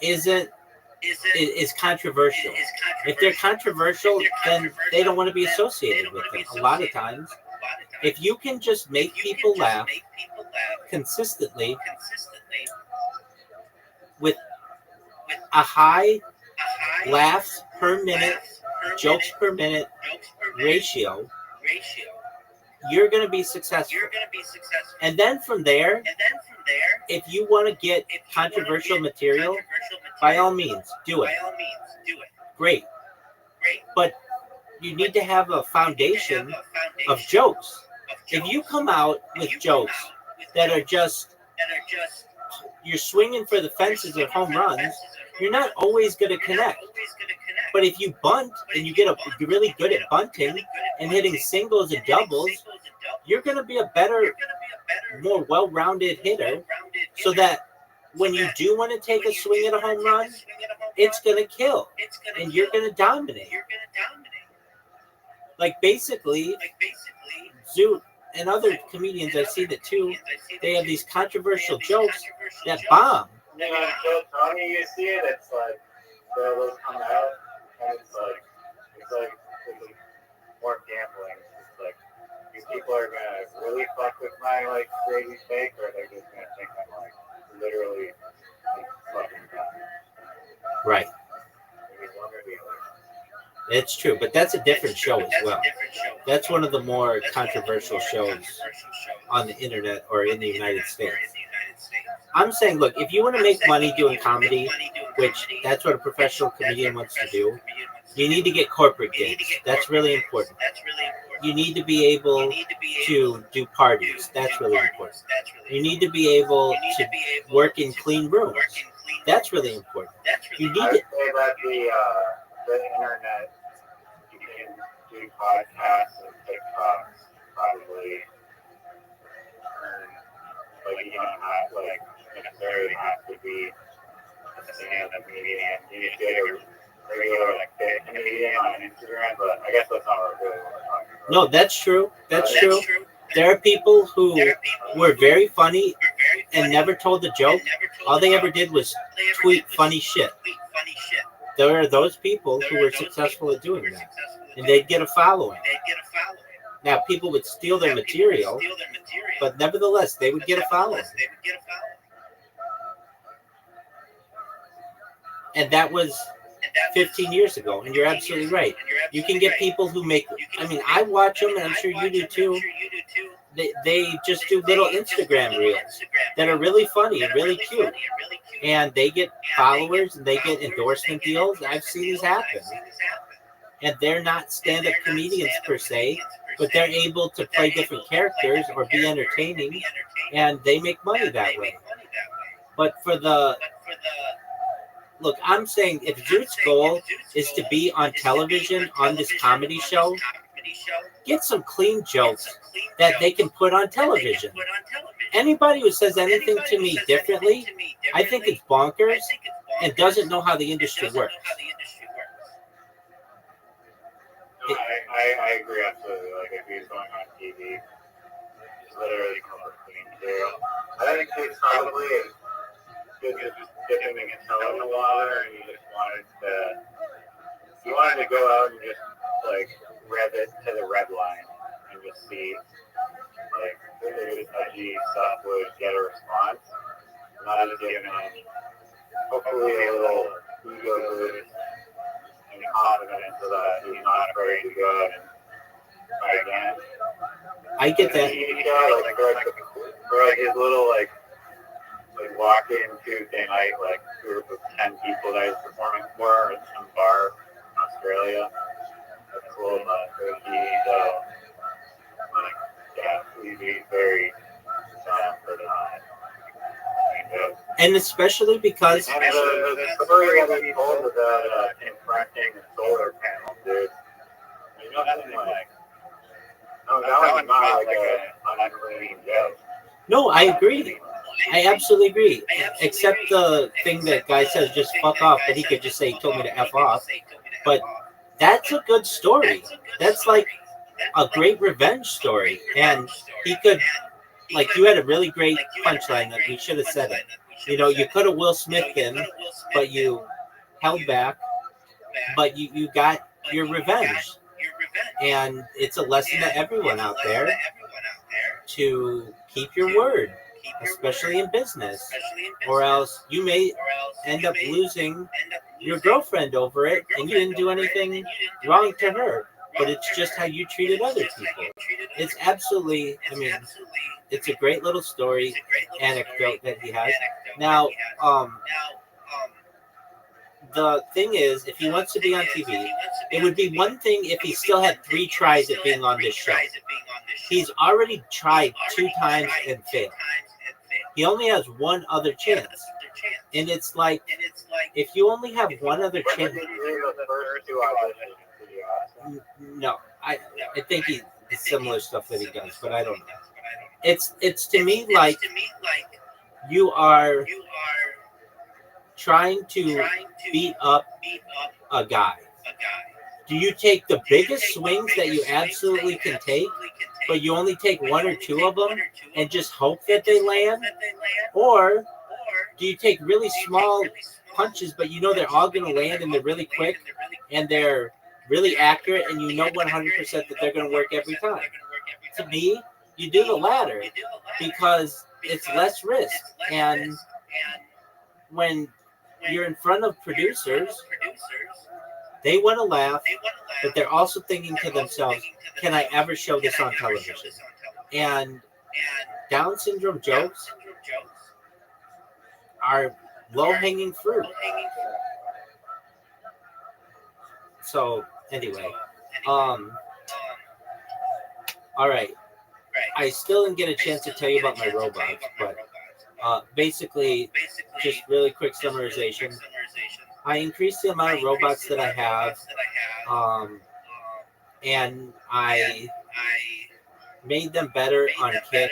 is controversial. If they're controversial, then they don't want to be associated with them. A lot of times, if you can just make people laugh consistently with a high laughs per minute, jokes per minute ratio, you're going to be successful. And then from there, if you want to get controversial material, by all means, do it. Great. But you need to have a foundation of jokes. If you come out with jokes that are just, you're swinging for the fences of home runs, you're not always going to connect. But if you bunt and you're really good at bunting and hitting singles and doubles, you're going to be a better, more well-rounded hitter, so that when you do want to take a swing at a home run, it's going to kill and you're going to dominate. Like basically, Zoot and other comedians, I see that too, they have these controversial jokes that bomb. You know, so Tommy, you see it, it's like, those come out, and it's like more gambling. It's like, these people are going to really fuck with my, like, crazy take, or they're just going to think I'm, like, literally, like, fucking dumb. Right. It's true, but that's a different show as well. That's one of the more controversial shows on the internet or in the United States. I'm saying, look, if you want to make money doing comedy, which that's what a professional comedian wants to do, you need to get corporate gigs. That's really important. You need to be able to do parties. That's really important. You need to be able to work in clean rooms. That's really important. You need I to. would say that the internet, you can do podcasts and TikToks, probably earn, like, you don't have, like, necessarily have to be a stand-up comedian. You just get a regular, like, big comedian on Instagram, but I guess that's not really what we're talking about. No, that's true. That's true. There are people who were very funny and never told a joke. All they ever did was tweet funny shit. There are those people who were successful at doing that, and they'd get a following. Now, people would steal their material, but nevertheless, they would get a following. And that was 15 years ago, and you're absolutely right. You can get people who make, I mean, I watch them, and I'm sure you do too. They just do little Instagram reels that are really funny and really cute. And they get followers, and they get endorsement deals. I've seen these happen. And they're not stand-up comedians per se, but they're able to play different characters or be entertaining, and they make money that way. But for the... Look, I'm saying if Jude's goal is to be on television on this comedy show, get some clean jokes that they can put on television. Anybody who says anything to me differently, I think it's bonkers and doesn't know how the industry works. No, I agree absolutely. Like if he's going on TV, just literally come up with clean material. I think it's probably just dipping his toe in the water, and he wanted to go out and just like rev it to the red line and just see like if edgy stuff would get a response. Not just giving him hopefully a little ego boost and confidence so that he's not afraid to go out and try again. I get that. For his little like walk-in Tuesday night like group of 10 people that he's performing for in some bar in Australia. That's cool, but he's very for tonight. And especially because... And the story that he told about confronting the solar panel, dude. You know, that's like... No, that was not like an unclean joke. No, I agree. I absolutely agree. Except the thing that guy says, just fuck off, but he could just say, he told me to F off. But that's a good story. That's like a great revenge story. And he could, like, you had a really great punchline that we should have said it. You know, you could have Will Smith him, but you held back. But you got your revenge. And it's a lesson to everyone out there to keep your word, especially in business, or else you may end up losing your girlfriend over it, and you didn't do anything wrong to her, but it's just how you treated other people. It's absolutely, I mean, it's a great little story, anecdote that he has. Now, the thing is, if he wants to be on TV, it would be one thing if he still had 3 tries at being on this show. He's already tried 2 times and failed. He only has one other chance. And it's like, if you only have one other chance... No, I think it's similar stuff that he does, but I don't know. It's to me like you are trying to beat up a guy. Do you take the biggest swings that you absolutely can take, but you only take 1 or 2 of them and just hope that they land? Or do you take really small punches, but you know they're all going to land and they're really quick and they're really accurate and you know 100% that they're going to work every time? To me, you do the latter because it's less risk. And when you're in front of producers, they want to laugh, but they're also thinking to themselves, can I ever show this on television? And Down syndrome jokes are low-hanging fruit. So, anyway. All right. I still didn't get a chance to tell you about my robots, but basically, just really quick summarization. I increased the amount of robots that I have, and I made them better on Kick,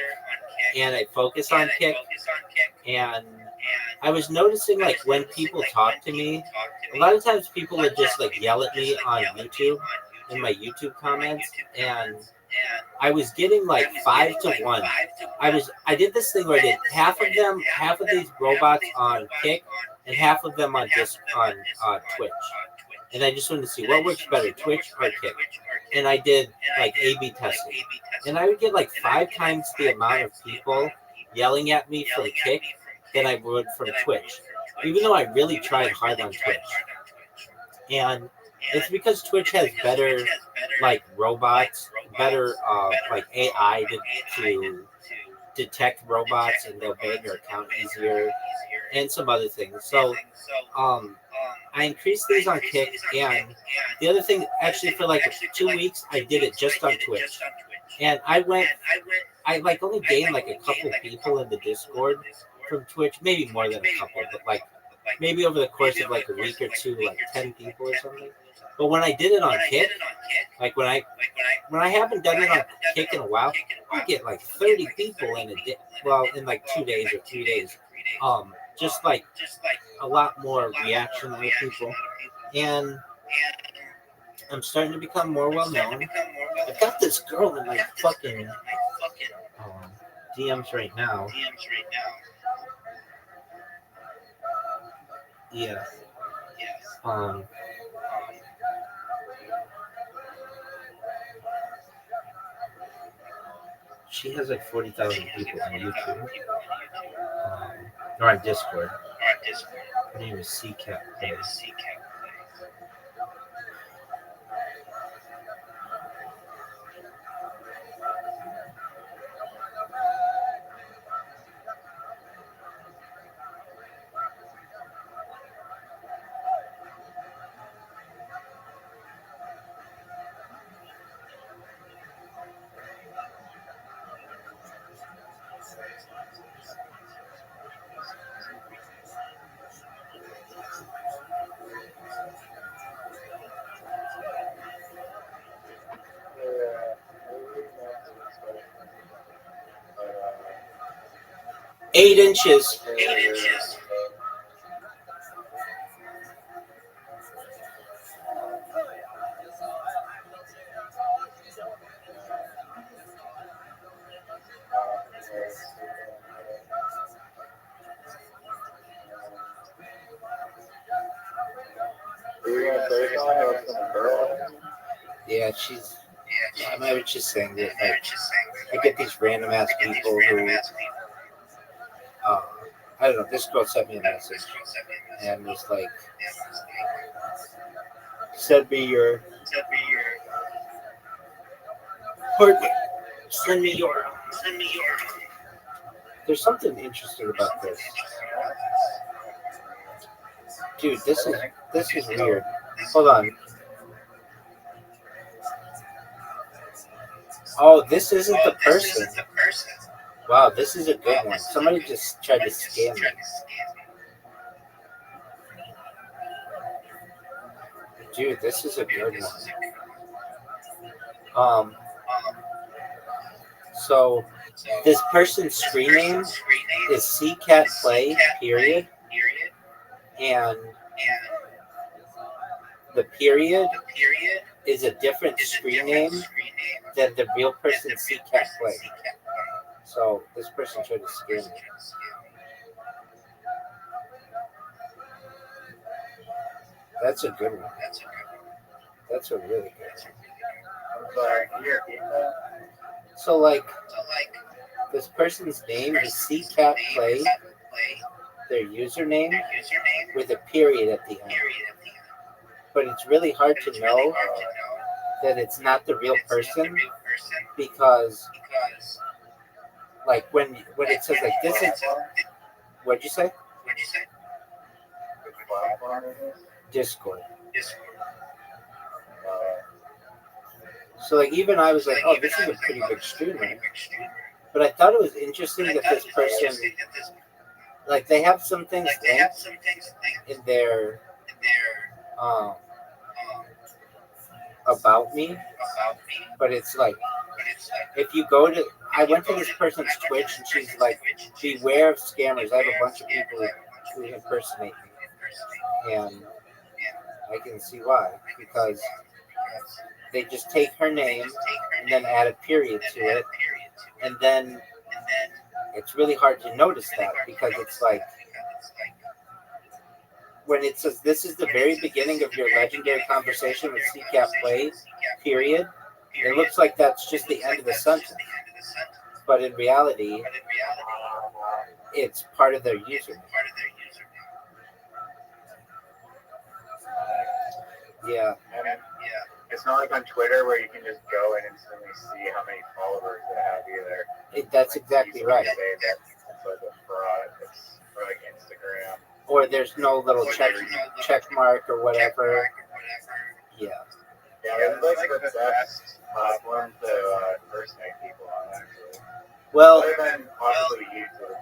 and I focus on Kick, and I was noticing, like, when people talk to me, a lot of times people would just, like, yell at me on YouTube, in my YouTube comments, and I was getting, like, 5 to 1. I did this thing where I did half of these robots on Kick, and half of them on Twitch. and I just wanted to see what works better, Twitch or Kick. And I did like A/B testing, and I would get like 5 times the amount of people yelling at me from Kick than I would from Twitch, even though I really tried hard on Twitch. And it's because Twitch has better like robots, better like AI to detect robots, and they'll ban your account easier, and some other things. So I increased these on Kick, and the other thing, actually, for like 2 weeks, I did it just on Twitch, and I like only gained like a couple people in the Discord from Twitch, maybe more than a couple, but like maybe over the course of like a week or two, like 10 people or something. But when I did it on Kick, like when I haven't done it on Kick in a while, I get like 30 people in a day. Well, in like 2 days or 3 days. Just like a lot more reactionary people, and I'm starting to become more well known. I've got this girl in my fucking DMs right now. Yeah. She has like 40,000 people on YouTube, or on Discord. Her name is CCAP. Eight inches. Yeah, she's. I was just saying that like, I get these random ass people who, I don't know. This girl sent me a message and was like, "Send me your partner. Send me your." There's something interesting about this, dude. This is weird. Hold on. Oh, this isn't the person. Wow, this is a good one. Somebody just tried to scam me. Dude, this is a good one. So this person's screen name is CCAT Play, period. And the period is a different screen name than the real person CCAT Play. So this person tried to scam me. That's a good one. That's a really good one. So like this person's name is CCAT Play, their username, with a period at the end. But it's really hard to know that it's not the real person, because like when it says like this is, what'd you say? Discord. So like even I was like, oh, this is a pretty big streamer. But I thought it was interesting that this person, like they have some things linked in their about me, but it's like if you go to, I went to this person's Twitch and she's like, beware of scammers. I have a bunch of people who impersonate me, and I can see why, because they just take her name and then add a period to it, and then it's really hard to notice that, because it's like when it says this is the very beginning of your legendary conversation with CCAP Play, period, it looks like that's just the end of the sentence. But in reality, it's part of their username. Yeah. And it's not like on Twitter where you can just go and instantly see how many followers they have either. That's exactly right. Say that it's like a fraud. It's or like Instagram. Or there's no little check mark or whatever. Yeah. Yeah, it's like the best platform to impersonate people on, actually. Well, other than obviously YouTube,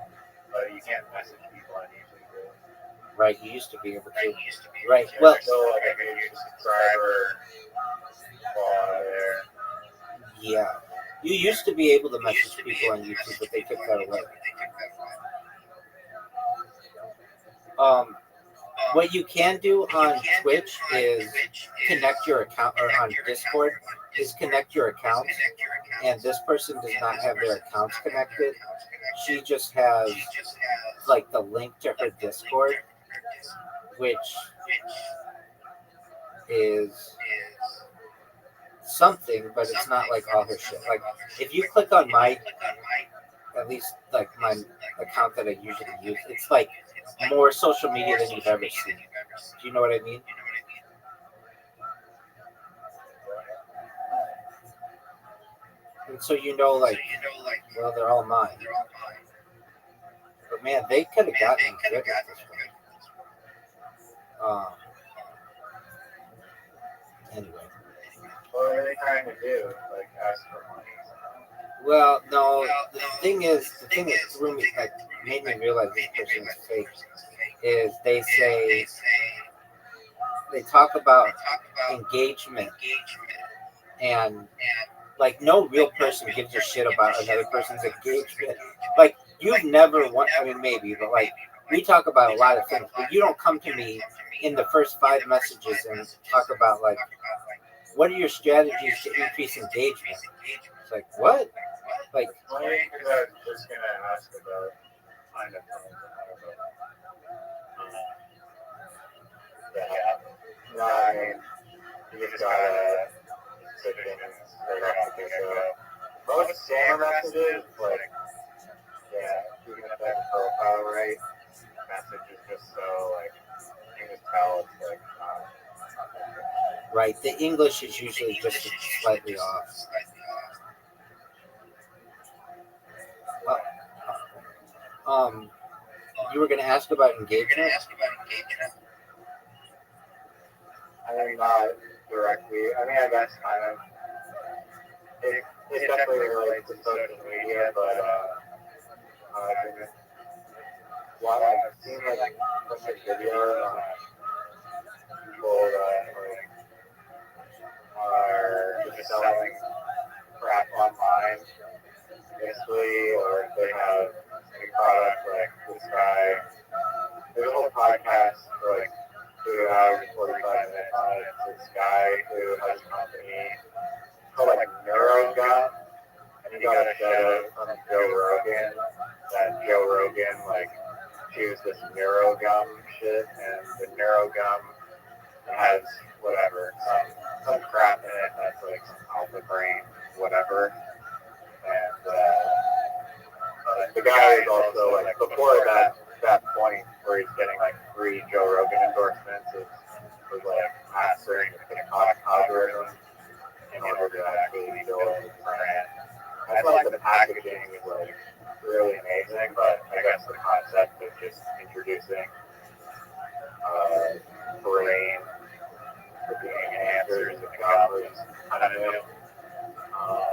but you can't message people on YouTube. Really. Right, you used to be able to. Right, well, still like a good subscriber there. Yeah, you used to be able to message people on YouTube, but they took that away. What you can do on Twitch is connect your account, or on Discord is connect your accounts, and this person does not have their accounts connected. She just has like the link to her Discord, which is something, but it's not like all her shit. Like if you click on my, at least like my account that I usually use, it's like more social media than you've ever seen. Do you know what I mean? And so you know, like, well, they're all mine. But man, they could have gotten good at this one. Anyway. What are they trying to do? Like ask for money? Well, no. The thing that threw me, like, made me realize this person is fake, is they talk about engagement, and like no real person gives a shit about another person's engagement. Like you've never I mean maybe, but like we talk about a lot of things, but you don't come to me in the first 5 messages and talk about like what are your strategies to increase engagement. It's like what? Like I was just gonna ask about kind of no, I mean you just gotta sit in and straight up because most scammer messages, like you can have the profile right, message is just so like you can just tell it's like right, the English is usually just slightly off. You were going to ask about engagement? I mean, not directly. I mean, I guess kind of. It definitely relates to social media, but I've seen like bunch of videos on people that like are just selling crap online, basically, or they have a product like this guy. There's a whole podcast for like 2 hours and 45 minutes on it. It's this guy who has a company called like Neurogum, and he got a shout out from Joe Rogan. That Joe Rogan like chews this Neurogum shit, and the Neurogum has whatever some crap in it that's like some alpha brain whatever, and the guy is also like before that point where he's getting like free Joe Rogan endorsements was like mastering the TikTok algorithm in order to actually build his brand. I feel like the packaging is like really amazing, but I guess the concept of just introducing brain being answers and covers kind of new.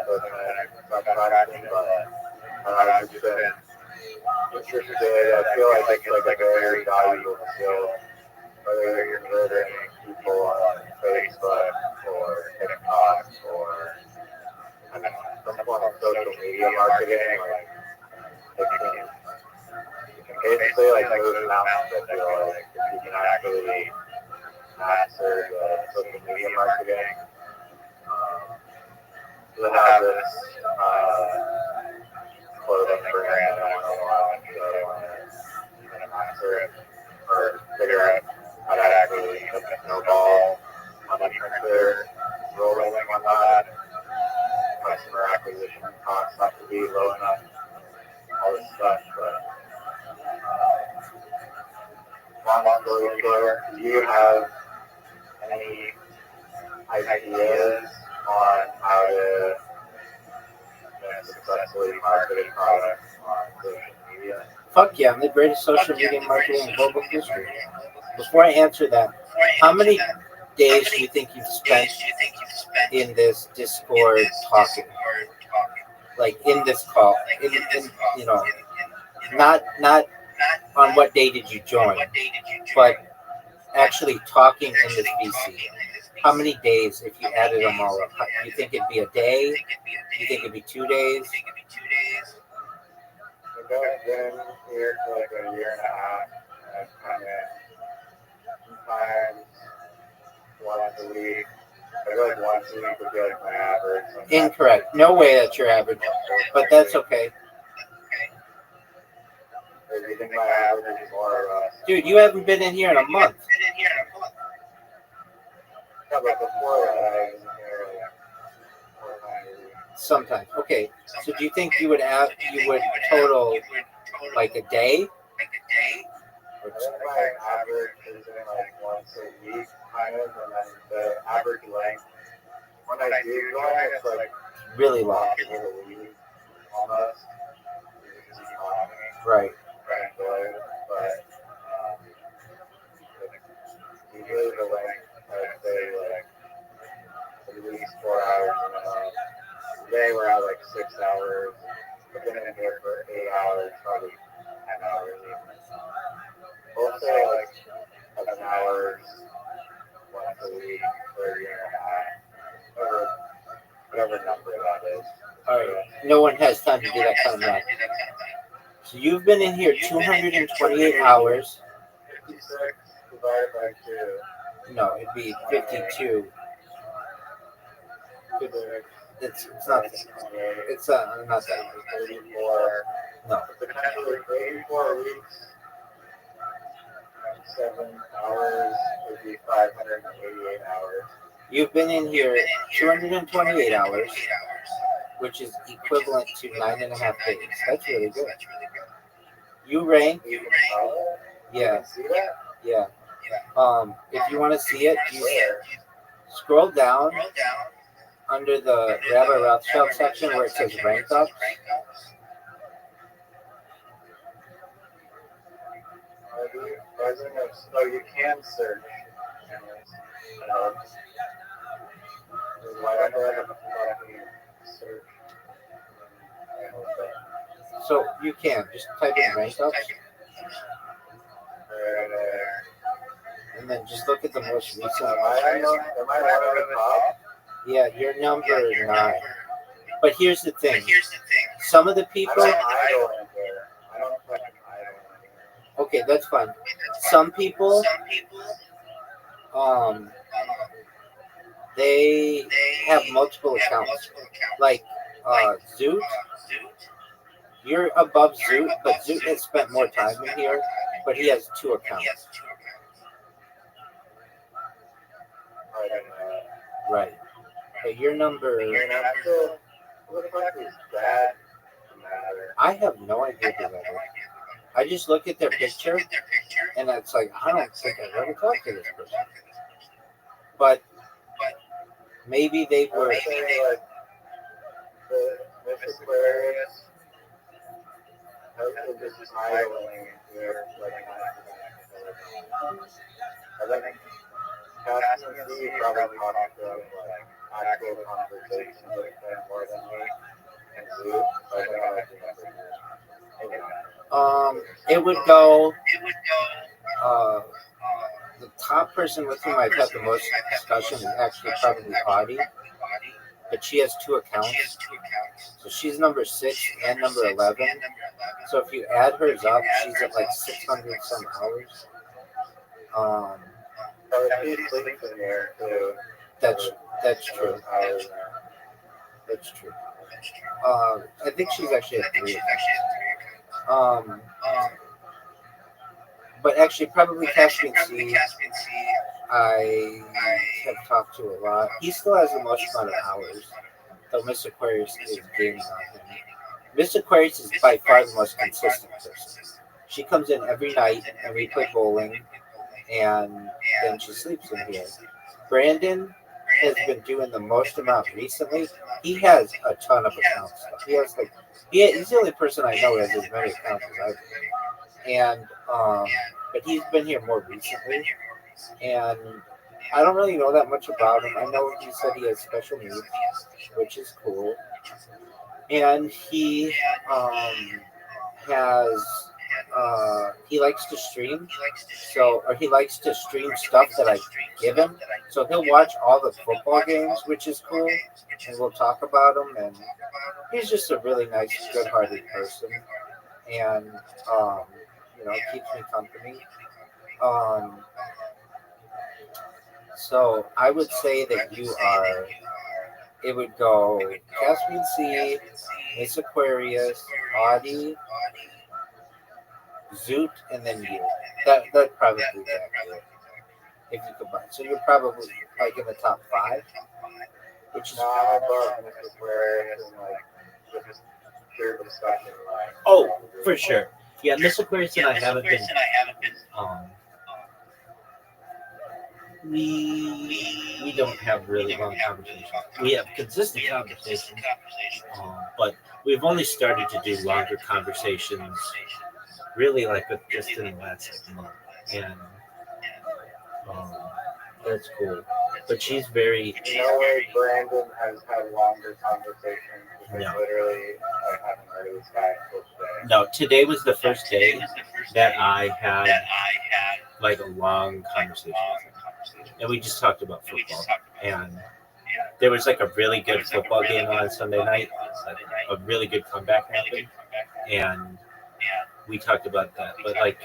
So it's kind of subtracting, but I've just been interested. I feel like it's like a very valuable skill, whether you're converting people on Facebook or TikTok or I mean, some form of social media marketing. Like it can basically like move mountains. I feel like if you can actually master the social media marketing. So they have this clothing brand that I want to launch, so I want to master it or figure out Do you have any ideas on how to successfully market a product on social media? Fuck yeah, I'm the greatest social media marketer in global history. Before I answer that, how many days do you think you've spent in this Discord talking? Like in this call, in you know, not on what day did you join, but actually talking in this VC. How many days, if you added them all up? Do you think it'd be a day? Do you think it'd be 2 days? I've been here for like a year and a half, and I've come in sometimes once a week. I feel like once a week would be like my average. Incorrect. No way that's your average, but that's okay. Or do you think my average is more or less? Dude, you haven't been in here in a month. Yeah, but before that, I was in here like 4 times a week. Sometimes. Okay. So do you think you would total like a day? I think my average is in like once a week, kind of, and then the average length. When I do join, it's like Really long. a week, almost. Right. I enjoy it, but usually the length, I'd say like at least 4 hours minimum. Today we're at like 6 hours. I've been in here for 8 hours, probably 10 hours even. We'll say like 7 hours once a week for a year and a half, whatever number that is. All right. No one has time to do that kind of math. So you've been in here 228 hours. 56 divided by 2. No, it'd be 52. It's not. It's not that. 84. No. Potentially 84 weeks. 7 hours would be 588 hours. You've been in here 228 hours, which is equivalent to 9.5 days. That's really good. You rank. You can tell it? Yeah. You can see that? Yeah. If you want to see it, you Where? scroll down under the Rabbi Rothschild section where it says rank ups. Oh, you can search. Why don't I have a fucking search? So you can just type in rank ups and then just look at the most recent. Am I one of the top? Yeah, you're number 9. But here's the thing. Some of the people. I don't idle in there. I don't fucking idle in there. Okay, that's fine. Some people, they have multiple accounts. Like Zoot, you're above Zoot, but Zoot has spent more time in here, but he has 2 accounts. Right. Okay, you're number. What the fuck is that? I have no idea who that is. I just look at their picture, and it's like, I don't think I've ever talked to this person. But maybe they were. Like the Miss Aquarius. This is idling here, like I think Cassie and Steve probably talked to them like actual conversations with them more than me and Zoo. I think I like It would go. The top person with whom I've had the most discussion is actually probably Audie, but she has 2 accounts. So she's number 6 and number 11. So if you add hers up, she's at like 600 some hours. That's true. That's true. I think she's actually at 3. But actually, probably Caspian C. I have talked to a lot. He still has the most amount of hours, though Miss Aquarius is gaining on him. Miss Aquarius is by far the most consistent person. She comes in every night and we play bowling, and then she sleeps in here. Brandon has been doing the most amount recently. He has a ton of accounts. He has like he's the only person I know who has as many accounts as I do. And but he's been here more recently, and I don't really know that much about him. I know he said he has special needs, which is cool, and he has he likes to stream, or he likes to stream stuff that I give him. So he'll watch all the football games, which is cool, and we'll talk about them. And he's just a really nice, good-hearted person, and keeps me company. Um, so I would say that you are. It would go Caspian Sea, Miss Aquarius, Audie, Zoot, and then you. That probably be accurate if you combine. So you're probably like in the top 5, which is I'm above Mrs. Aquarius and like just pure discussion. For sure. Yeah, Miss Aquarius and I haven't been. We don't have really long conversations. We have consistent conversations, but we've only started to do longer conversations, really like just in the last month, and that's cool. But she's very. No way Brandon has had longer conversations. Because No. Literally, I haven't heard of this guy until today. No, today was the first day that I had like a long conversation with him. And we just talked about football. And there was like a really good football game on Sunday night. Like a really good comeback happened. And we talked about that. But like,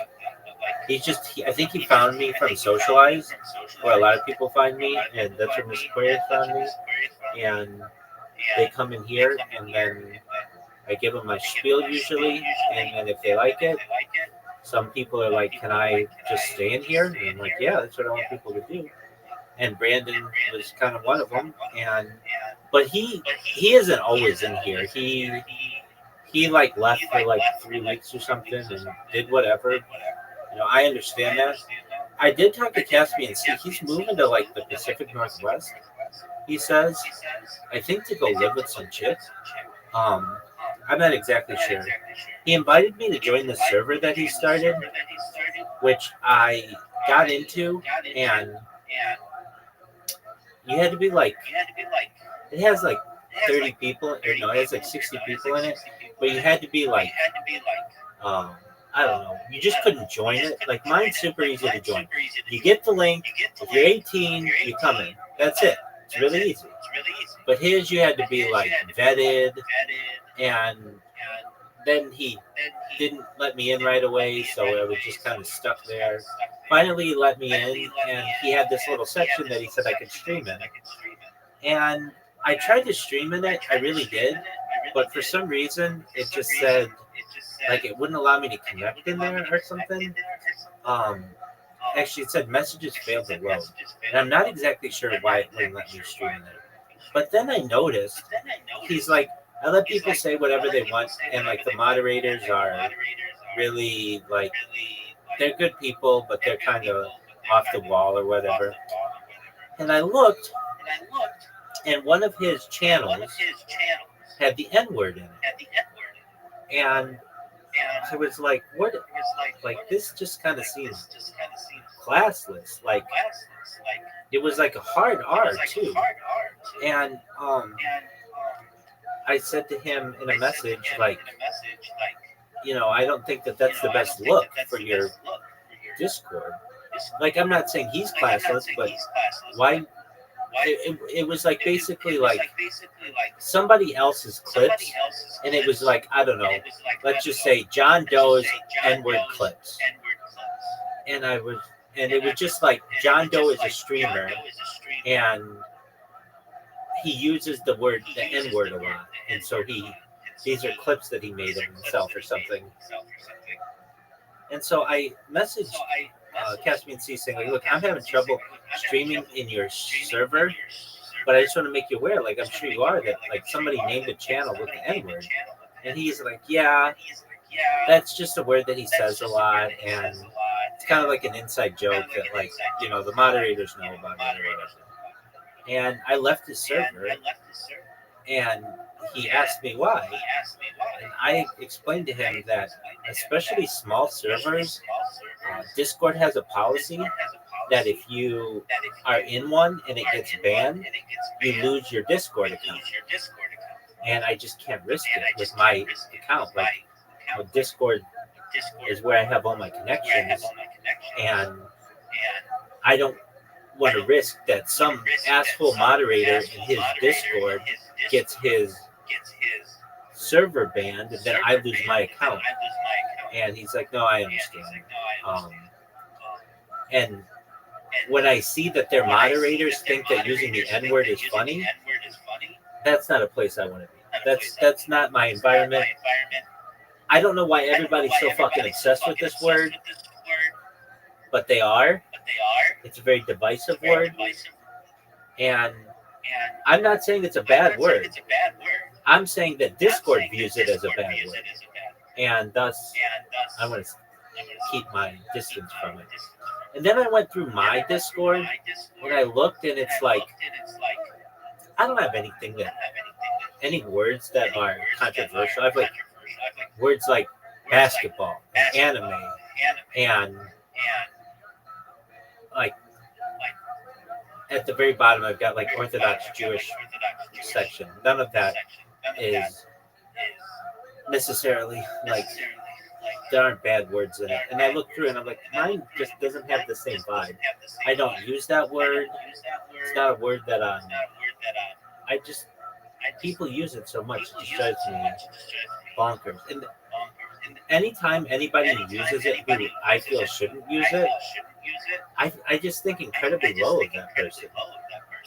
I think he found me from Socialize, where a lot of people find me. And that's where Miss Aquarius found me. And they come in here, and then I give them my spiel usually. And then if they like it, some people are like, "Can I just stay in here?" And I'm like, "Yeah, that's what I want people to do." And Brandon was kind of one of them. But he isn't always in here. He like left for like 3 weeks or something and did whatever. I understand that. I did talk to Caspian Sea. He's moving to like the Pacific Northwest. He says, I think to go live with some chicks. I'm not exactly sure. He invited me to join the server that he started, which I got into, and you had to be like, it has like 30 people, or no, it has like 60 people in it, but you had to be like, I don't know, you just couldn't join it. Like mine's super easy to join. You get the link, if you're 18, you come in. That's it. It's really easy. But his, you had to be like vetted, and then he didn't let me in right away, so I was just kind of stuck there. Finally, he let me in, and he had this little section that he said I could stream in. And I tried to stream in it, I really did, but for some reason, it just said, like, it wouldn't allow me to connect in there or something. Actually, it said messages failed to load, and I'm not exactly sure why it wouldn't let me stream in there. But then I noticed, he's like, I let people say whatever they want, and like the moderators are really like, they're good people, but they're kind of off the wall or whatever. And I looked, and one of his channels had the N-word in it. And so it was like, what? Like, this just kind of seems classless. Like, it was like a hard R, too. And I said to him in a message, like, I don't think that that's the best look for your Discord. Like, I'm not saying he's classless, but why? It was like basically like somebody else's clips, and it was like, I don't know, let's just say John Doe's N-word clips. And it was just like John Doe is a streamer, and he uses the N-word a lot, and so these are clips that he made of himself or something. And so I messaged Caspian Sea saying, like, look, I'm having trouble streaming in your server, but I just want to make you aware, like, I'm sure you are, that like somebody named a channel with the N-word. And he's like, yeah, that's just a word that he says a lot, and It's kind of like an inside joke that, like, the moderators know about it or whatever. And I left his server, and he asked me why. And I explained to him that, especially small servers, Discord has a policy that if you are in one and it gets banned, you lose your Discord account. And I just can't risk it with my account. Like, Discord is where I have all my connections, and I don't want to risk that some asshole moderator in his Discord gets his server banned, and then I lose my account. And he's like, no, I understand. And when I see that their moderators think that using the N-word is funny, that's not a place I want to be. That's not my environment. I don't know why everybody's so fucking obsessed with this word, but they are. It's a very divisive word. And I'm not saying it's a bad word. I'm saying that Discord views it as a bad word. And thus, I want to keep my distance from it. And then I went through my Discord, and I looked, and it's like, I don't have any words that are controversial. I have like words like basketball, and anime, and like at the very bottom I've got like Orthodox Jewish section. None of that is necessarily like, there aren't bad words in it. And I look through and I'm like, mine just doesn't have the same vibe. I don't use that word. It's not a word that people use it so much, it just drives me bonkers. And anytime anybody uses it who I feel shouldn't use it, I just think incredibly low of that person.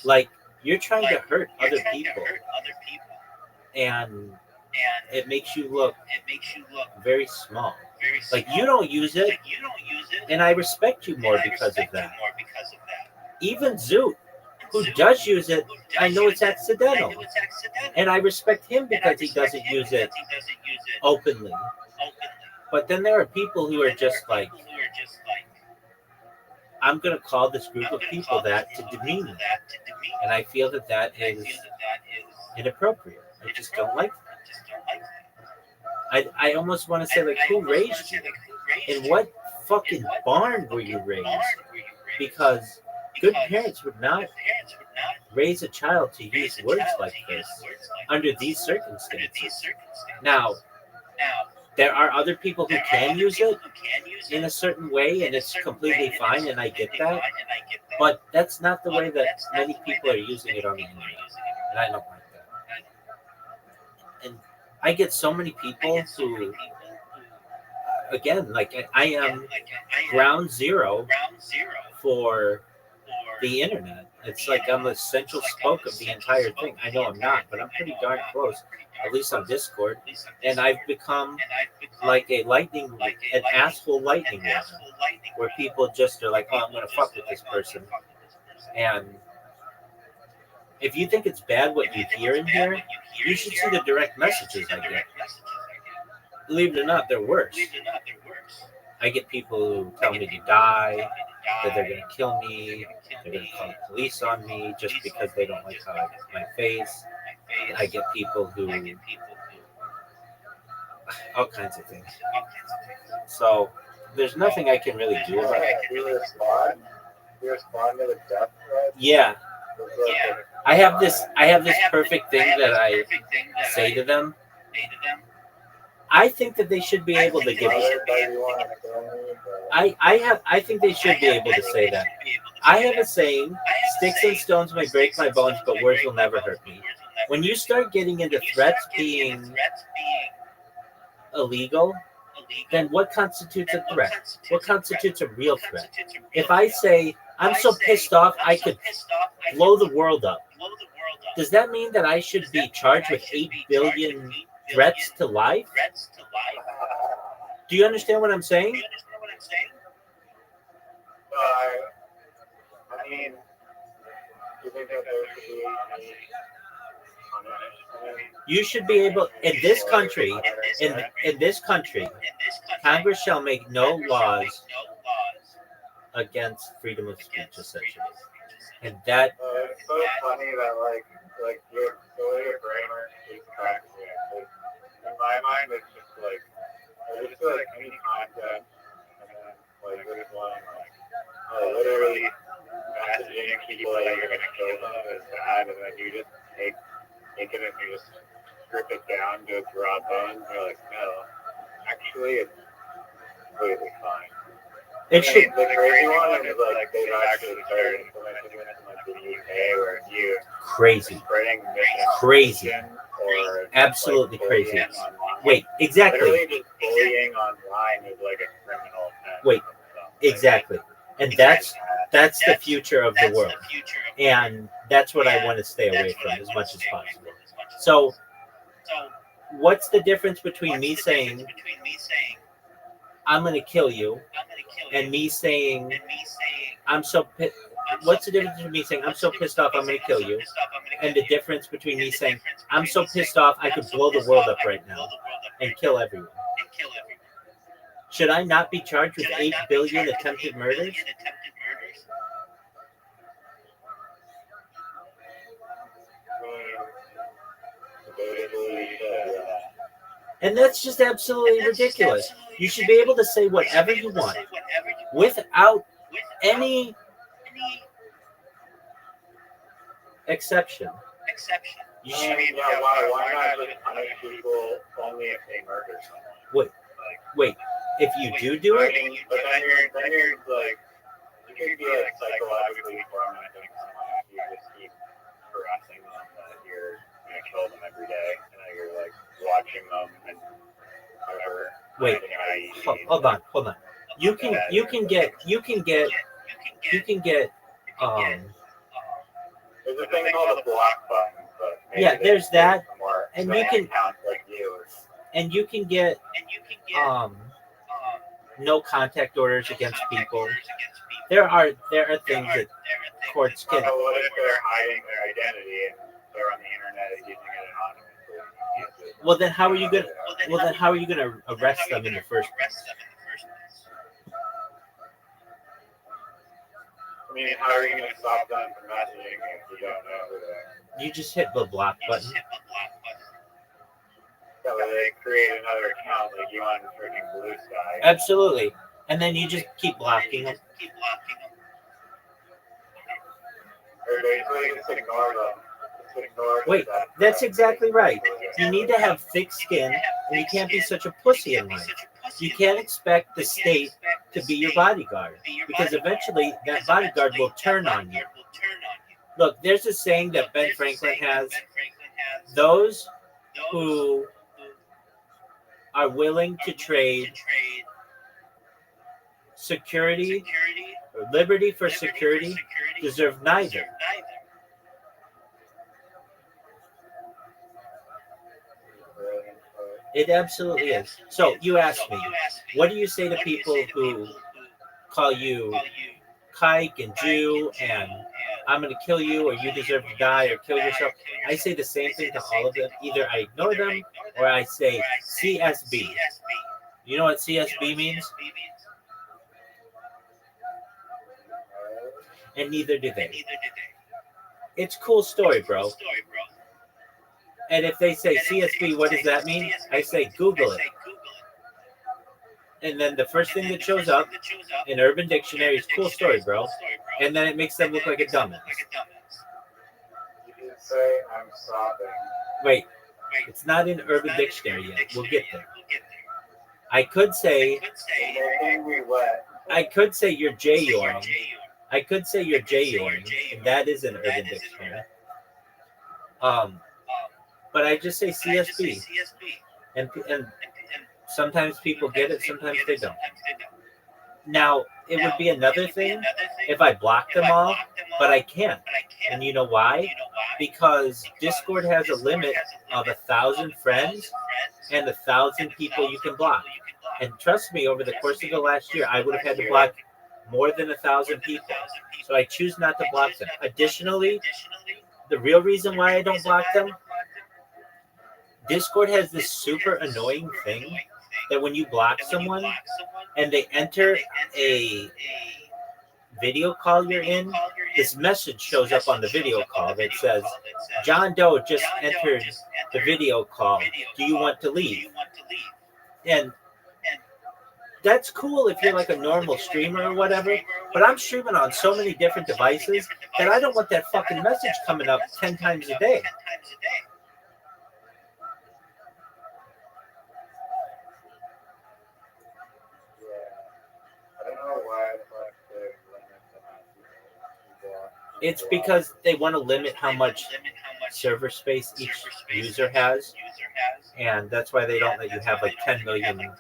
Like, you're trying to hurt other people, and it makes you look very small. Like, you don't use it, and I respect you more because of that. Even Zoot, who does use it, I know it's accidental, and I respect him because he doesn't use it openly. But then there are people who are just like, I'm going to call this group of people that to demean them, and I feel that is inappropriate. I just don't like that. I almost want to say, like, who raised you? In what fucking barn were you raised? Because good parents would not raise a child to use words like this under these circumstances. Now, there are other people who can use it in a certain way, and it's completely fine, and I get that. But that's not the way that many people are using it on the internet, and I don't like that. And I get so many people who, again, like, I am ground zero for the internet. It's like I'm the central spoke of the entire thing. I know I'm not, but I'm pretty darn close, at least on Discord. And I've become like an asshole lightning rod, where people just are like, oh, I'm going to fuck with this person. And if you think it's bad what you hear in here, you should see the direct messages I get. Believe it or not, they're worse. I get people who tell me to die, that they're going to kill me, they're going to call the police on me just because they don't like how I get my face. I get people who, all kinds of things. So there's nothing I can really do about it. You respond to the death threat? Yeah. I have this perfect thing that I say to them. I think that they should be able to give it. I think they should be able to say that. I have a saying, sticks and stones may break my bones, but words will never hurt me. When you start getting into threats being illegal, then what constitutes a threat? What constitutes a real threat? If I say, I'm so pissed off, I could blow the world up, does that mean that I should be charged with 8 billion threats to life? Do you understand what I'm saying? I mean, do you think that there should be any punishment? You should be able, in this country, Congress shall make no laws against freedom of speech, essentially. And that, It's so funny that like your the way your brain works is practically. In my mind, it's just like I just feel like any content, and then like this one, like literally messaging people that you're gonna kill them is bad, and then you just take it and you just strip it down to its raw bones. And you're like, no, actually, it's completely fine. it should, The crazy one is like they've actually started implementing this in like the UK, where if you crazy, spreading crazy, or absolutely like crazy. online. Wait, exactly. Literally just bullying online is like a criminal offense. Wait, exactly. And that's the future of the world. And that's what I want to stay away from as much as possible. So, what's the difference between me saying, I'm going to kill you, and me saying, I'm so pissed? What's the difference between me saying, I'm so pissed off, I'm going to kill you, and the difference between me saying, I'm so pissed off, I could blow the world up right now and kill everyone? Should I not be charged with 8 billion attempted murders? And that's just absolutely ridiculous. You should be able to say whatever you want without any exception. You should, why not just punish people only if they murder someone? wait, if you do it, But then you're like, you could be like psychologically tormenting someone if you just keep harassing them that you're gonna kill them every day, and that you're like watching them and whatever. wait, hold on. You can get There's a thing called a block button, but yeah, there's that, and you can count like you. and you can get no contact orders against people. There are things that courts can. So what if they're hiding their identity and they're on the internet using it anonymously? Well, then how are you gonna arrest them in the first place? I mean, how are you going to stop them from messaging if you don't know who they are? You just hit the block button. So they create another account like you on freaking Blue Sky. Absolutely, and then you just keep blocking them. Or basically just ignore them. Wait, that's exactly right. You need to have thick skin, and you can't be such a pussy in life. You can't expect the state to be your bodyguard, because eventually that bodyguard will turn on you. Look, there's a saying that Ben Franklin has: those who are willing to trade security or liberty for security deserve neither. It absolutely is. So you asked me, what do you say to people who call you kike and Jew and I'm going to kill you or you deserve to die or kill yourself? I say the same thing to all of them. Either I ignore them or I say CSB. You know what CSB means? And neither do they. It's a cool story, bro. And if they say CSB, what does that mean? I say Google it. And then the first thing that shows up in Urban Dictionary is cool story, bro. And then it makes them look like a dumbass. You can say I'm sobbing. Wait, it's not in Urban Dictionary yet. We'll get there. I could say you're J-yoring. I could say you're J-yoring, and that is an Urban Dictionary. But I just say CSB. And sometimes people get it, sometimes they don't. Now, it would be another thing if I blocked them all, but I can't. And you know why? Because Discord has a limit of 1,000 friends and 1,000 people you can block. And trust me, over the course of the last year, I would have had to block more than 1,000 people. So I choose not to block them. Additionally, the real reason why I don't block them, Discord has this super annoying thing that when you block someone and they enter a video call you're in, this message shows up on the video call that says, John Doe just entered the video call. Do you want to leave? And that's cool if you're like a normal streamer or whatever, but I'm streaming on so many different devices that I don't want that fucking message coming up 10 times a day. I don't know why the fuck they limit the amount of people. It's because they want to limit how much server space each user has, and that's why they don't let you have like 10 million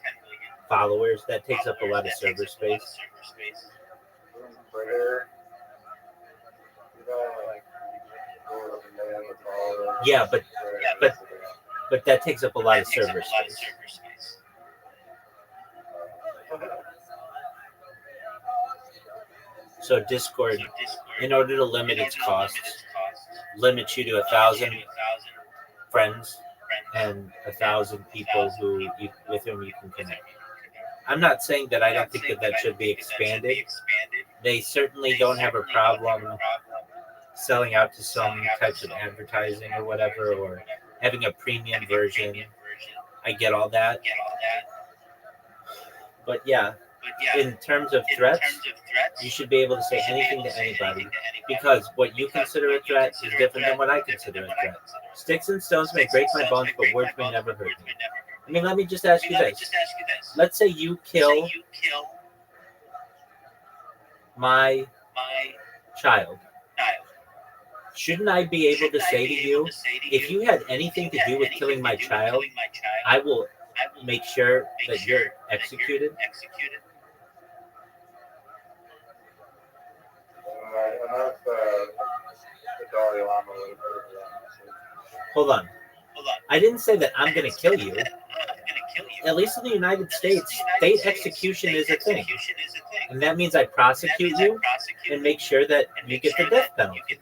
followers. That takes up a lot of server space. Twitter, you know, like, over a million followers. Yeah, but that takes up a lot of server space. So Discord, in order to limit its costs, limits you to 1,000 friends and 1,000 people with whom you can connect. I'm not saying that I don't think that should be expanded. They certainly don't have a problem selling out to some types of advertising or whatever, or having a premium version. I get all that. But yeah, in terms of threats, you should be able to say anything to anybody, because what you consider a threat is different than what I consider a threat. Sticks and stones may break my bones, but words may never hurt me. I mean, let me just ask you this. Let's say you kill my child. Shouldn't I be able to say to you, if you had anything to do with killing my child, I will make sure that you're executed? Unless the Dalai Lama would have heard of that. Hold on. I didn't say that I'm going to kill you. At least in the United States, state execution is a thing. And that means I prosecute you and make sure that you get the death penalty.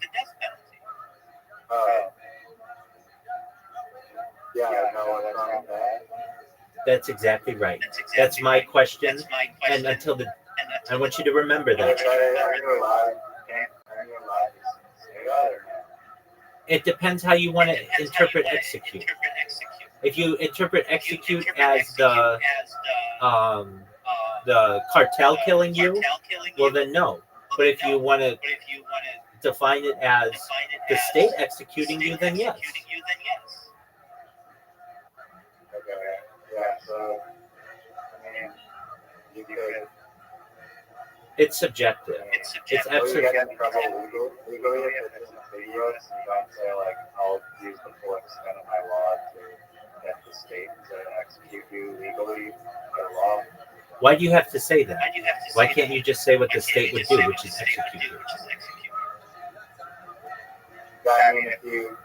Yeah, no, what's wrong with that? That's exactly right. That's my question. And I want you to remember that. Are you allowed to say that or no? It depends how you want to interpret execute. If you interpret execute as the cartel killing you, well then no. But if you want to define it as the state executing you, then yes. Okay, yeah, so, I mean, you could... It's subjective. It's Will you get absolutely. in trouble legally if it's ambiguous and you don't say, like, I'll use the full extent of my law to get the state to execute you legally by law? Why do you have to say that? Why can't you just say what the state would do, which is execute you? Yeah, I mean, if you,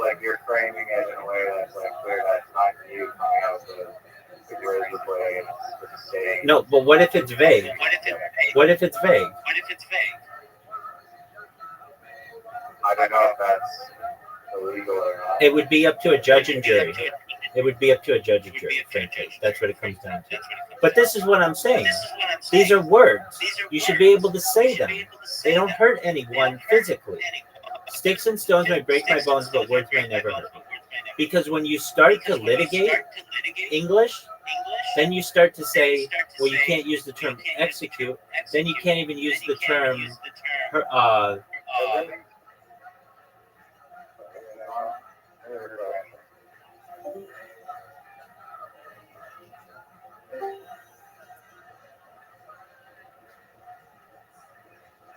like, you're framing it in a way that's, like, clear that it's not you coming out the greatest way with the state. No, but what if it's vague? What if it's vague? I don't know if that's illegal or not. It would be up to a judge and jury. It would be up to a judge and jury, frankly. That's what it comes down to. But this is what I'm saying. These are words. You should be able to say them. They don't hurt anyone physically. Sticks and stones may break my bones, but words may never hurt me. Because when you start to litigate English, then you start to say, well, you can't use the term execute. Then you can't even use the term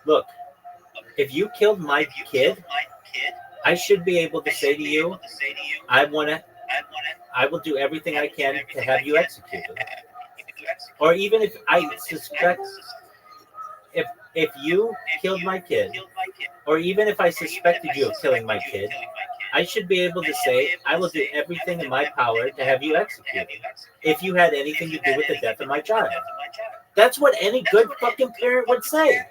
look, if you killed my kid, I should be able to say to you, I will do everything I can to have you executed. Or even if I suspect, if you killed my kid, or even if I suspected you of killing my kid, I should be able to say, I will do everything in my power to have you executed. If you had anything to do with the death of my child. That's what any good fucking parent would say.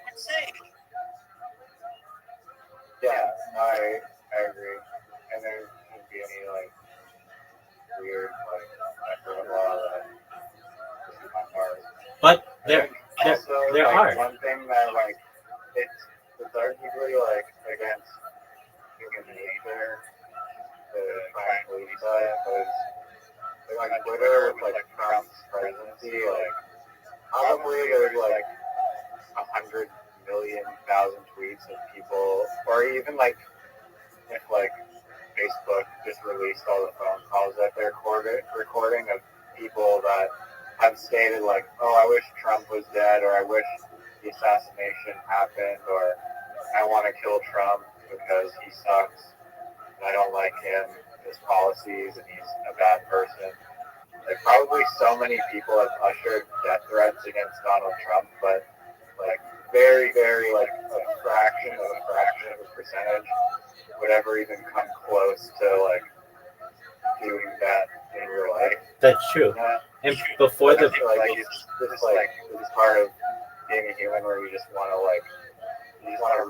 Yeah, I agree. And there shouldn't be any, like, weird, like, extra law that this is my part. But there Also, there like, are. one thing that, like, like against human nature to try and police that, because like Twitter with like Trump's presidency, like probably there's like 100,000,000 tweets of people, or even like if like Facebook just released all the phone calls that they're recording of people that have stated like, oh, I wish Trump was dead, or I wish the assassination happened, or I want to kill Trump because he sucks and I don't like him, his policies, and he's a bad person. Like probably so many people have ushered death threats against Donald Trump, but like very, very like a fraction of a percentage would ever even come close to like doing that in real life. That's true. And before the like it's part of being a human where you just want to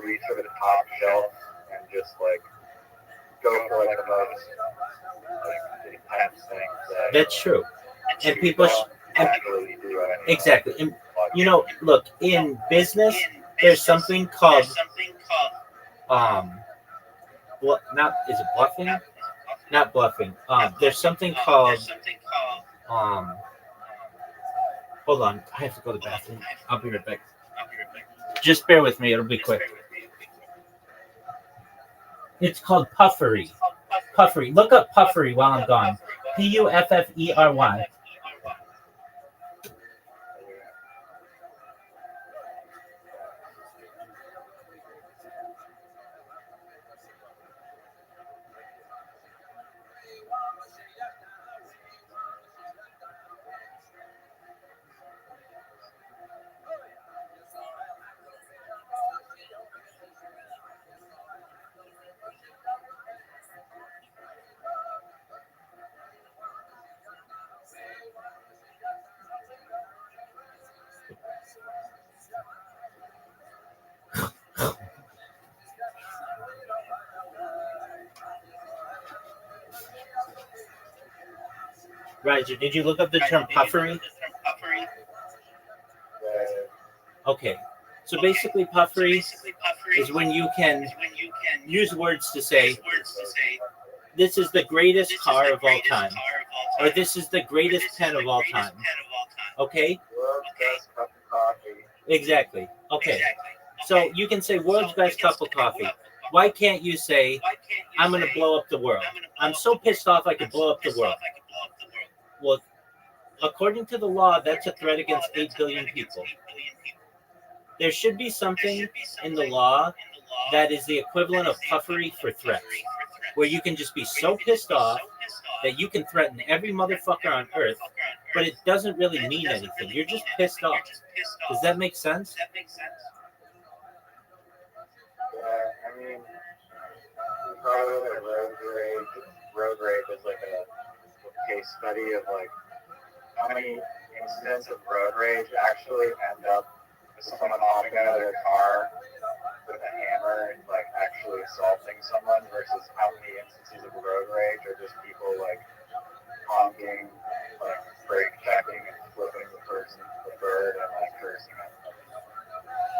reach over the top shelf and just like go for like the most like intense things. That's true. And people exactly. And you know, look, in business, there's something called not is it bluffing? Not bluffing. There's something called hold on, I have to go to the bathroom. I'll be right back. Just bear with me, it'll be quick. It's called puffery. Puffery. Look up puffery while I'm gone. Puffery. Roger, did you look up the term puffery? Okay. So basically puffery is when you can use words to say, this is the greatest car of all time, or this is the greatest pen of all time. Okay? Exactly. Okay. So you can say world's best cup of coffee. Why can't you say, I'm going to blow up the world? I'm so pissed off I could blow up the world. Well, according to the law, that's a threat against 8 billion people. There should be something in the law that is the equivalent of puffery for threats, where you can just be so pissed off that you can threaten every motherfucker on earth, but it doesn't really mean anything. You're just pissed off. Does that make sense? Yeah, I mean, probably look at road rage is like a case study of like how many incidents of road rage actually end up with someone hopping out of their car with a hammer and like actually assaulting someone versus how many instances of road rage are just people like honking, like brake checking and flipping the bird and like cursing at them.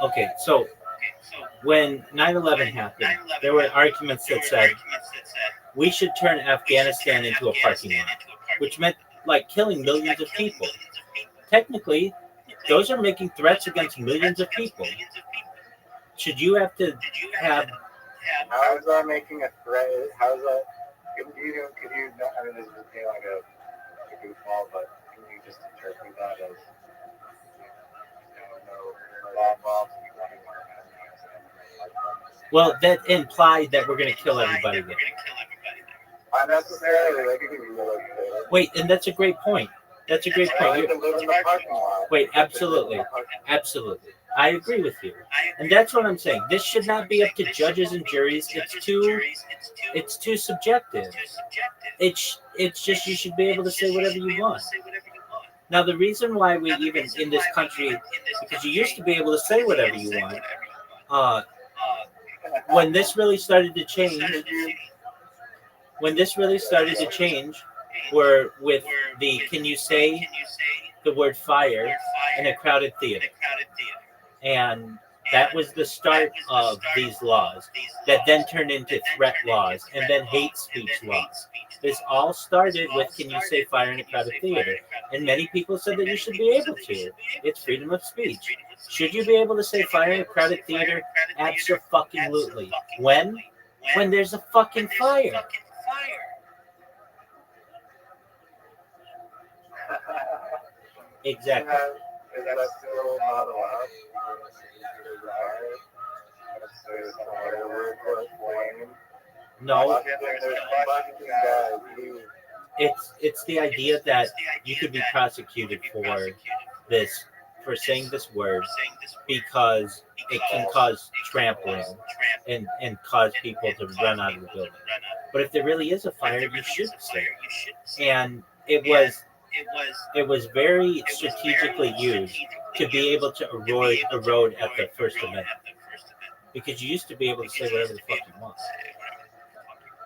Okay, so when 9/11 happened, there were arguments that said we should turn Afghanistan into a parking lot, which meant like killing millions of people. Technically, those are making threats against millions of people. Should you have to have? How is that making a threat? How is that? Could you? I mean, this is like a goofball, but can you just interpret that as no bombs? Well, that implied that we're going to kill everybody there. Unnecessarily, like wait, and that's a great point. That's a great point. Wait, absolutely. Absolutely. I agree with you. And that's what I'm saying. This should not be up to judges and juries. It's too subjective. It's just you should be able to say whatever you want. Now, the reason why we even in this country, because you used to be able to say whatever you want, when this really started to change, were with the can you say the word fire in a crowded theater. And That was the start of these laws that then turned into threat laws and then hate speech laws. This all started with, can you say fire in a crowded theater? And many people said that you should be able to. It's freedom of speech. Should you be able to say fire in a crowded theater? Absolutely. When? When there's a fucking fire. Exactly. Is that still not allowed? No. It's the idea that you could be prosecuted for saying this word because it can cause trampling and cause people to run out of the building. But if there really is a fire, you should say it. And it was very strategically used to be able to erode at the First Amendment. Because you used to be able to say whatever the fuck you want.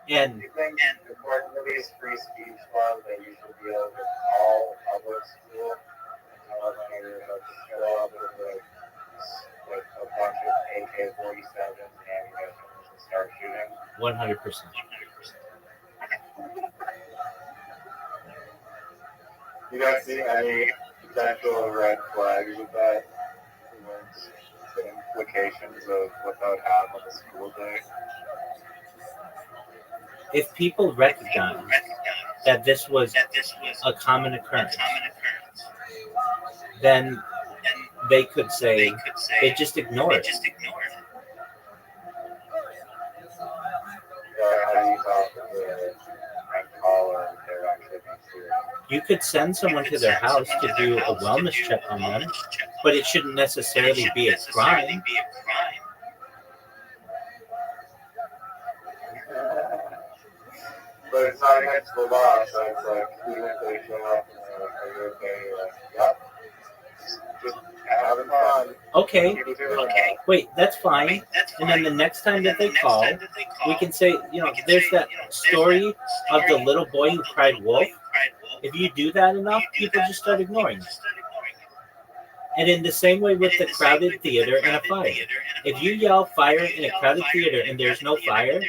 And you think according to these free speech laws that you should be able to call public school and tell them you're about to show up with a bunch of AK-47s and ammunition and start shooting? 100%. You don't see any potential red flags with that? The implications of what that would have on the school day? If people recognize that this was a common occurrence, then they could say they just ignore it. How do you talk to the rank caller if they're actually being serious? You could send someone to their house to do a wellness check on them, but it shouldn't necessarily be a crime. But it's not against the law, so it's like, even if they show up and they're like, are you okay? You're like, yep. Just having fun. Okay. Wait, that's fine. And then the next time that they call, we can say, there's that story of the little boy who cried wolf. If you do that enough, people just start ignoring it. And in the same way with the crowded theater and a fire. If you yell fire in a crowded theater and there's no fire,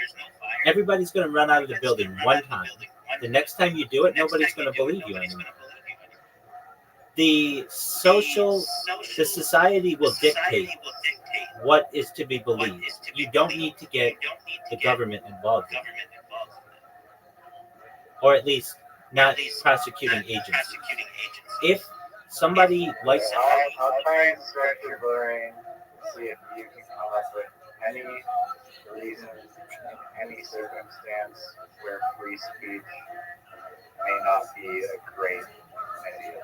everybody's going to run out of the building one time. The next time you do it, nobody's going to believe you anymore. The society will dictate what is to be believed. You don't need to get the government involved in it. Or at least not prosecuting agents. If somebody likes... I'll try and stretch your brain, see if you can come up with any reason, any circumstance where free speech may not be a great idea.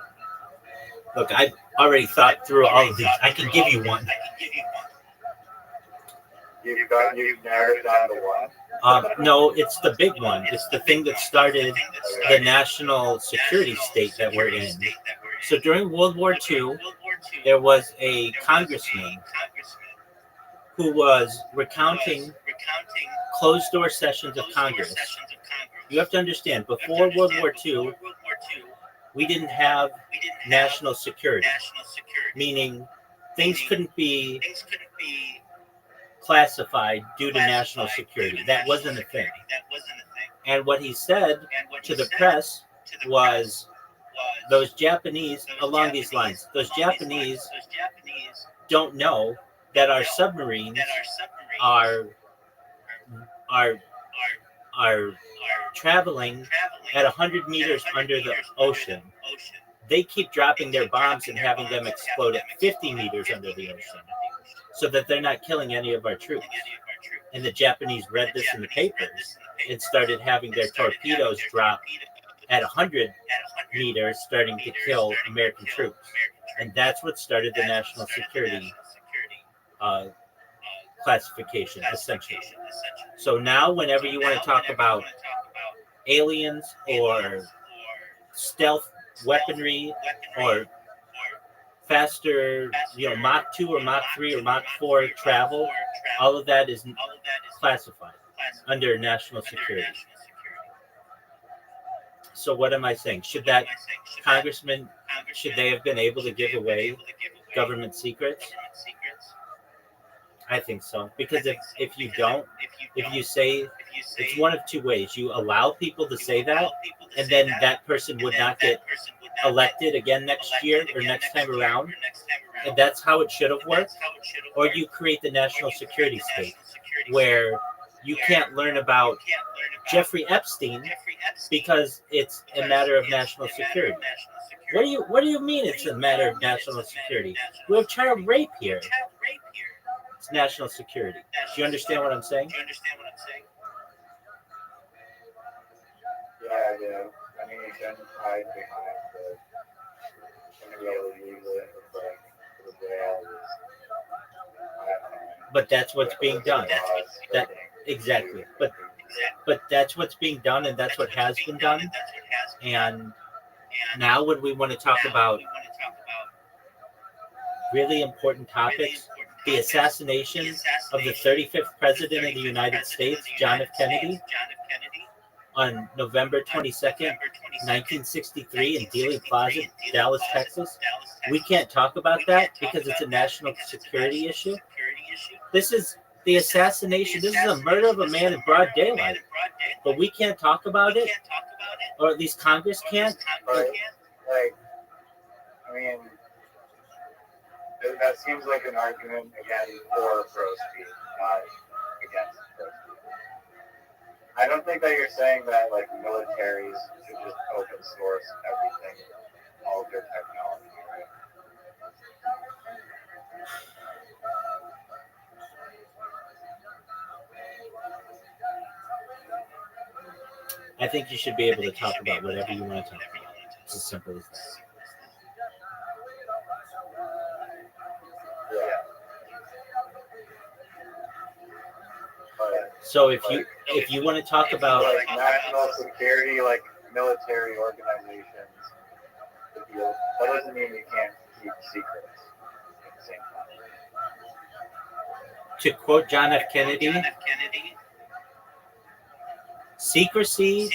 Look, I've already thought through all of these. I can give you one. You've narrowed it down to one? No, it's the big one. It's the thing that started the national security state that we're in. So during World War II, there was a congressman who was recounting closed-door sessions of Congress. You have to understand, before World War II, we didn't have national security, meaning things couldn't be classified due to national security. That wasn't a thing. And what he said to the press was, those Japanese, along these lines, those Japanese don't know that our submarines are traveling at 100 meters under the ocean. They keep dropping their bombs and having them explode at 50 meters under the ocean so that they're not killing any of our troops. And the Japanese read this in the papers and started having their torpedoes drop at 100 meters, starting to kill American troops. And that's what started the national security classification, essentially. So now whenever you want to talk about aliens or stealth weaponry or faster, Mach 2 or Mach 3 or Mach 4 travel, all of that is classified under national security. So what am I saying? Should that congressman, should they have been able to give away government secrets? I think so. Because if you don't, if you say, it's one of two ways. You allow people to say that, and then that person would not get elected again next year or next time around. And that's how it should have worked. Or you create the national security state where you can't learn about Jeffrey Epstein because it's a matter of national security. What do you mean it's a matter of national security? We have child rape here. It's national security. Do you understand what I'm saying? Yeah, I do. I mean, you shouldn't hide behind the illegal, the veil. But that's what's being done. That exactly. But that's what's being done, and that's what has been done. And now, when we want to talk about really important topics, the assassination of the 35th president of the United States, John F. Kennedy, on November 22nd, 1963, in Dealey Plaza, Dallas, Texas. We can't talk about that because it's a national security issue. This is the assassination. This is a murder of a man in broad daylight. But we can't talk about it, or at least Congress can't. But, like, I mean, that seems like an argument, again, for pro-speed, not against pro-speed. I don't think that you're saying that, like, militaries should just open source everything, all of their technology, right? I think you should be able to talk about whatever you want to talk about. It's as simple as that. Yeah. But, So if you want to talk about like national security, like military organizations, that doesn't mean you can't keep secrets at the same time. to quote John F. Kennedy, secrecy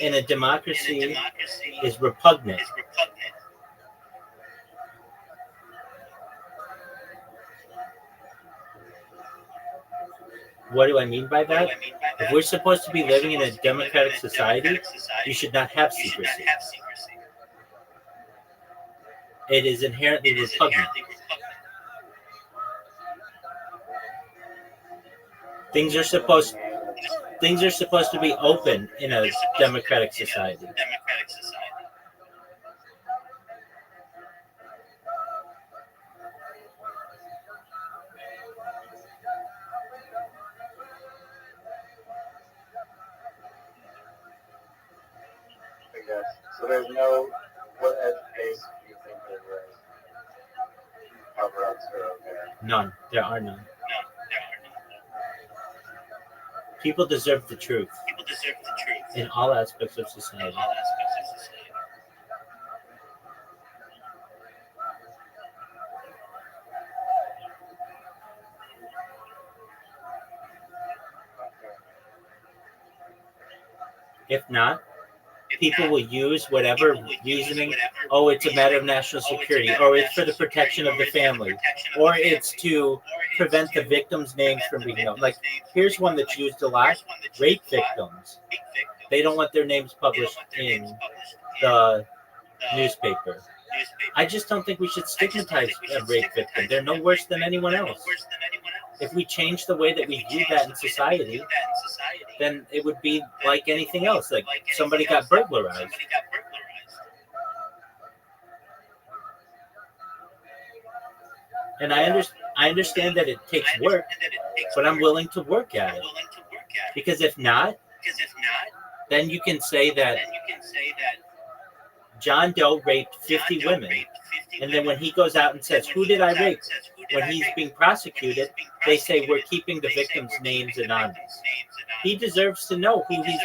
in a democracy is repugnant. What do I mean by that? If we're supposed to be living in a democratic society, you should not have secrecy. It is inherently repugnant. Things are supposed to be open in a democratic society. I guess. So there's no, what case do you think there was cover-ups are okay? None. There are none. People deserve the truth in all aspects of society. If not, people will use whatever reasoning. Oh, it's a matter of national security, or it's for the protection of the family, or it's to prevent the victims' names from being known. Like, here's one that's used a lot: rape victims. They don't want their names published in the newspaper. I just don't think we should stigmatize a rape victim. They're no worse than anyone else. If we change the way that we view that in society, then it would be like anything else. Like somebody got burglarized. And I understand that it takes work, but I'm willing to work at it. Because if not, then you can say that John Doe raped 50 women. And then when he goes out and says, who did I rape? When he's being prosecuted, they say we're keeping the victims' names anonymous. He deserves to know who his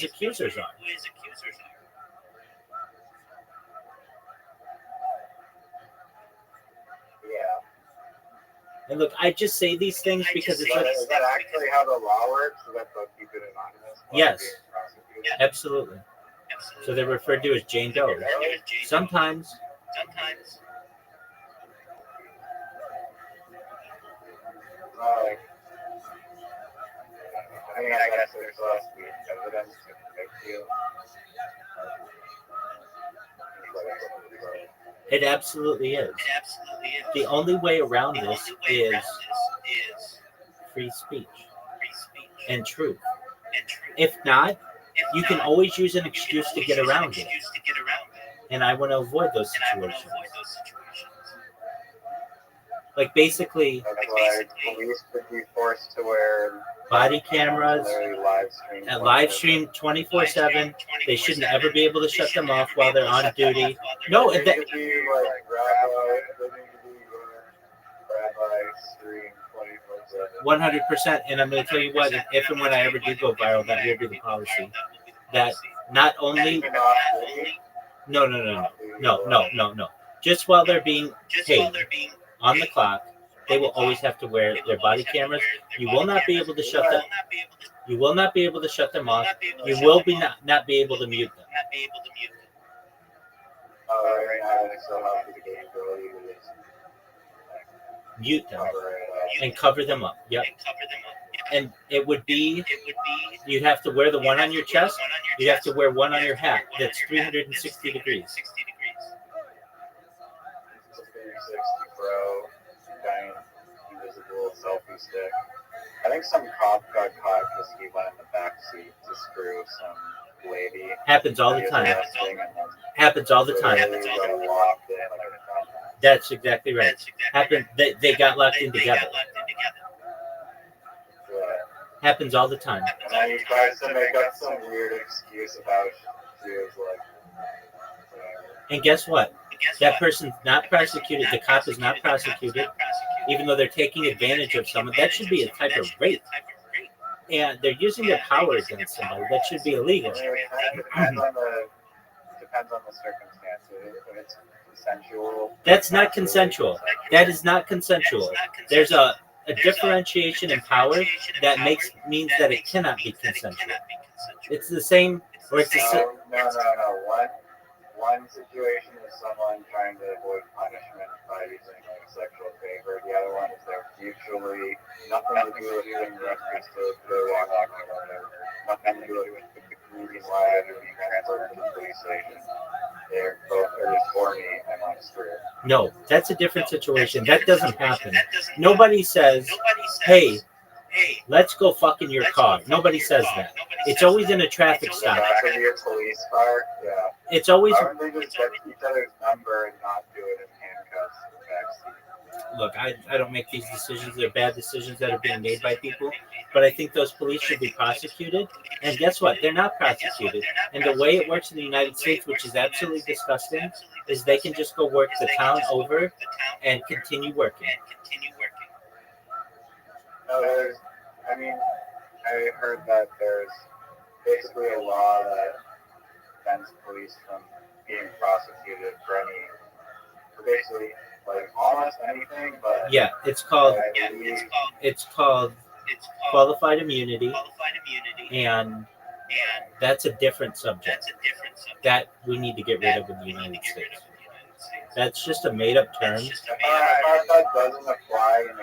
accusers are. Yeah. And look, I just say these things because it's... Is that actually how the law works? Is that they'll keep it anonymous? Yes. Absolutely. So they're referred to as Jane Doe. Sometimes. not like. I mean, I guess there's less evidence to convict you. It absolutely is. The only way around this is free speech and truth. If not, you can always use an excuse to get around it. And I want to avoid those situations. Like basically, police could be forced to wear body cameras and live stream 24/7. They shouldn't ever be able to shut them off while they're on duty. No, They that, need to be like Rabbi stream 24/7. 100%. And I'm going to tell you what, if and when I ever do go viral, that will be the policy. That not only no. Just while they're being paid on the clock, they will always have to wear their body cameras. You will not be able to shut them. You will not be able to shut them off. You will be not be able to mute them. Right now, they still have the capability to just Mute them cover it up. and cover them up. Yep. And it would be, you'd have to wear the one on your chest. You'd have to wear one on your hat. That's 360 degrees. It's a 360 Pro, giant, invisible selfie stick. I think some cop got caught because he went in the back seat to screw some lady. Happens all the time. Happens all the time. That's exactly right. Happened. They got locked in together. Happens all the time. And then he tries to make up some weird excuse about she was like, whatever. And guess what? That person's not prosecuted. The cop is not prosecuted, even though they're taking advantage of someone. That should be a type of rape. And they're using their power against somebody. That should be illegal. It depends on the circumstances. If it's consensual. That's not consensual. That is not consensual. There's a differentiation in power that means that it cannot be consensual. It's the same, or it's the same. No. One situation is someone trying to avoid punishment by using like a sexual favor. The other one is they're mutually nothing to do with being arrested, they're walking or whatever. Nothing to do with the reason why they're being transferred to the police station. They're both just horny and on screw. No, that's a different situation. That doesn't happen. Nobody says, hey, let's go fuck in your car. Nobody says that. It's always in a traffic stop. That could be a police car, yeah. It's always. Why don't they just get each other's number and not do it in handcuffs in the backseat? Look, I don't make these decisions. They're bad decisions that are being made by people. But I think those police should be prosecuted. And guess what? They're not prosecuted. And the way it works in the United States, which is absolutely disgusting, is they can just go work the town over and continue working. No, I heard that there's basically a law that prevents police from being prosecuted for basically like almost anything, but yeah, it's called qualified immunity, and that's a different subject that we need to get rid of in the United States. That's just a made-up term. I thought that doesn't apply in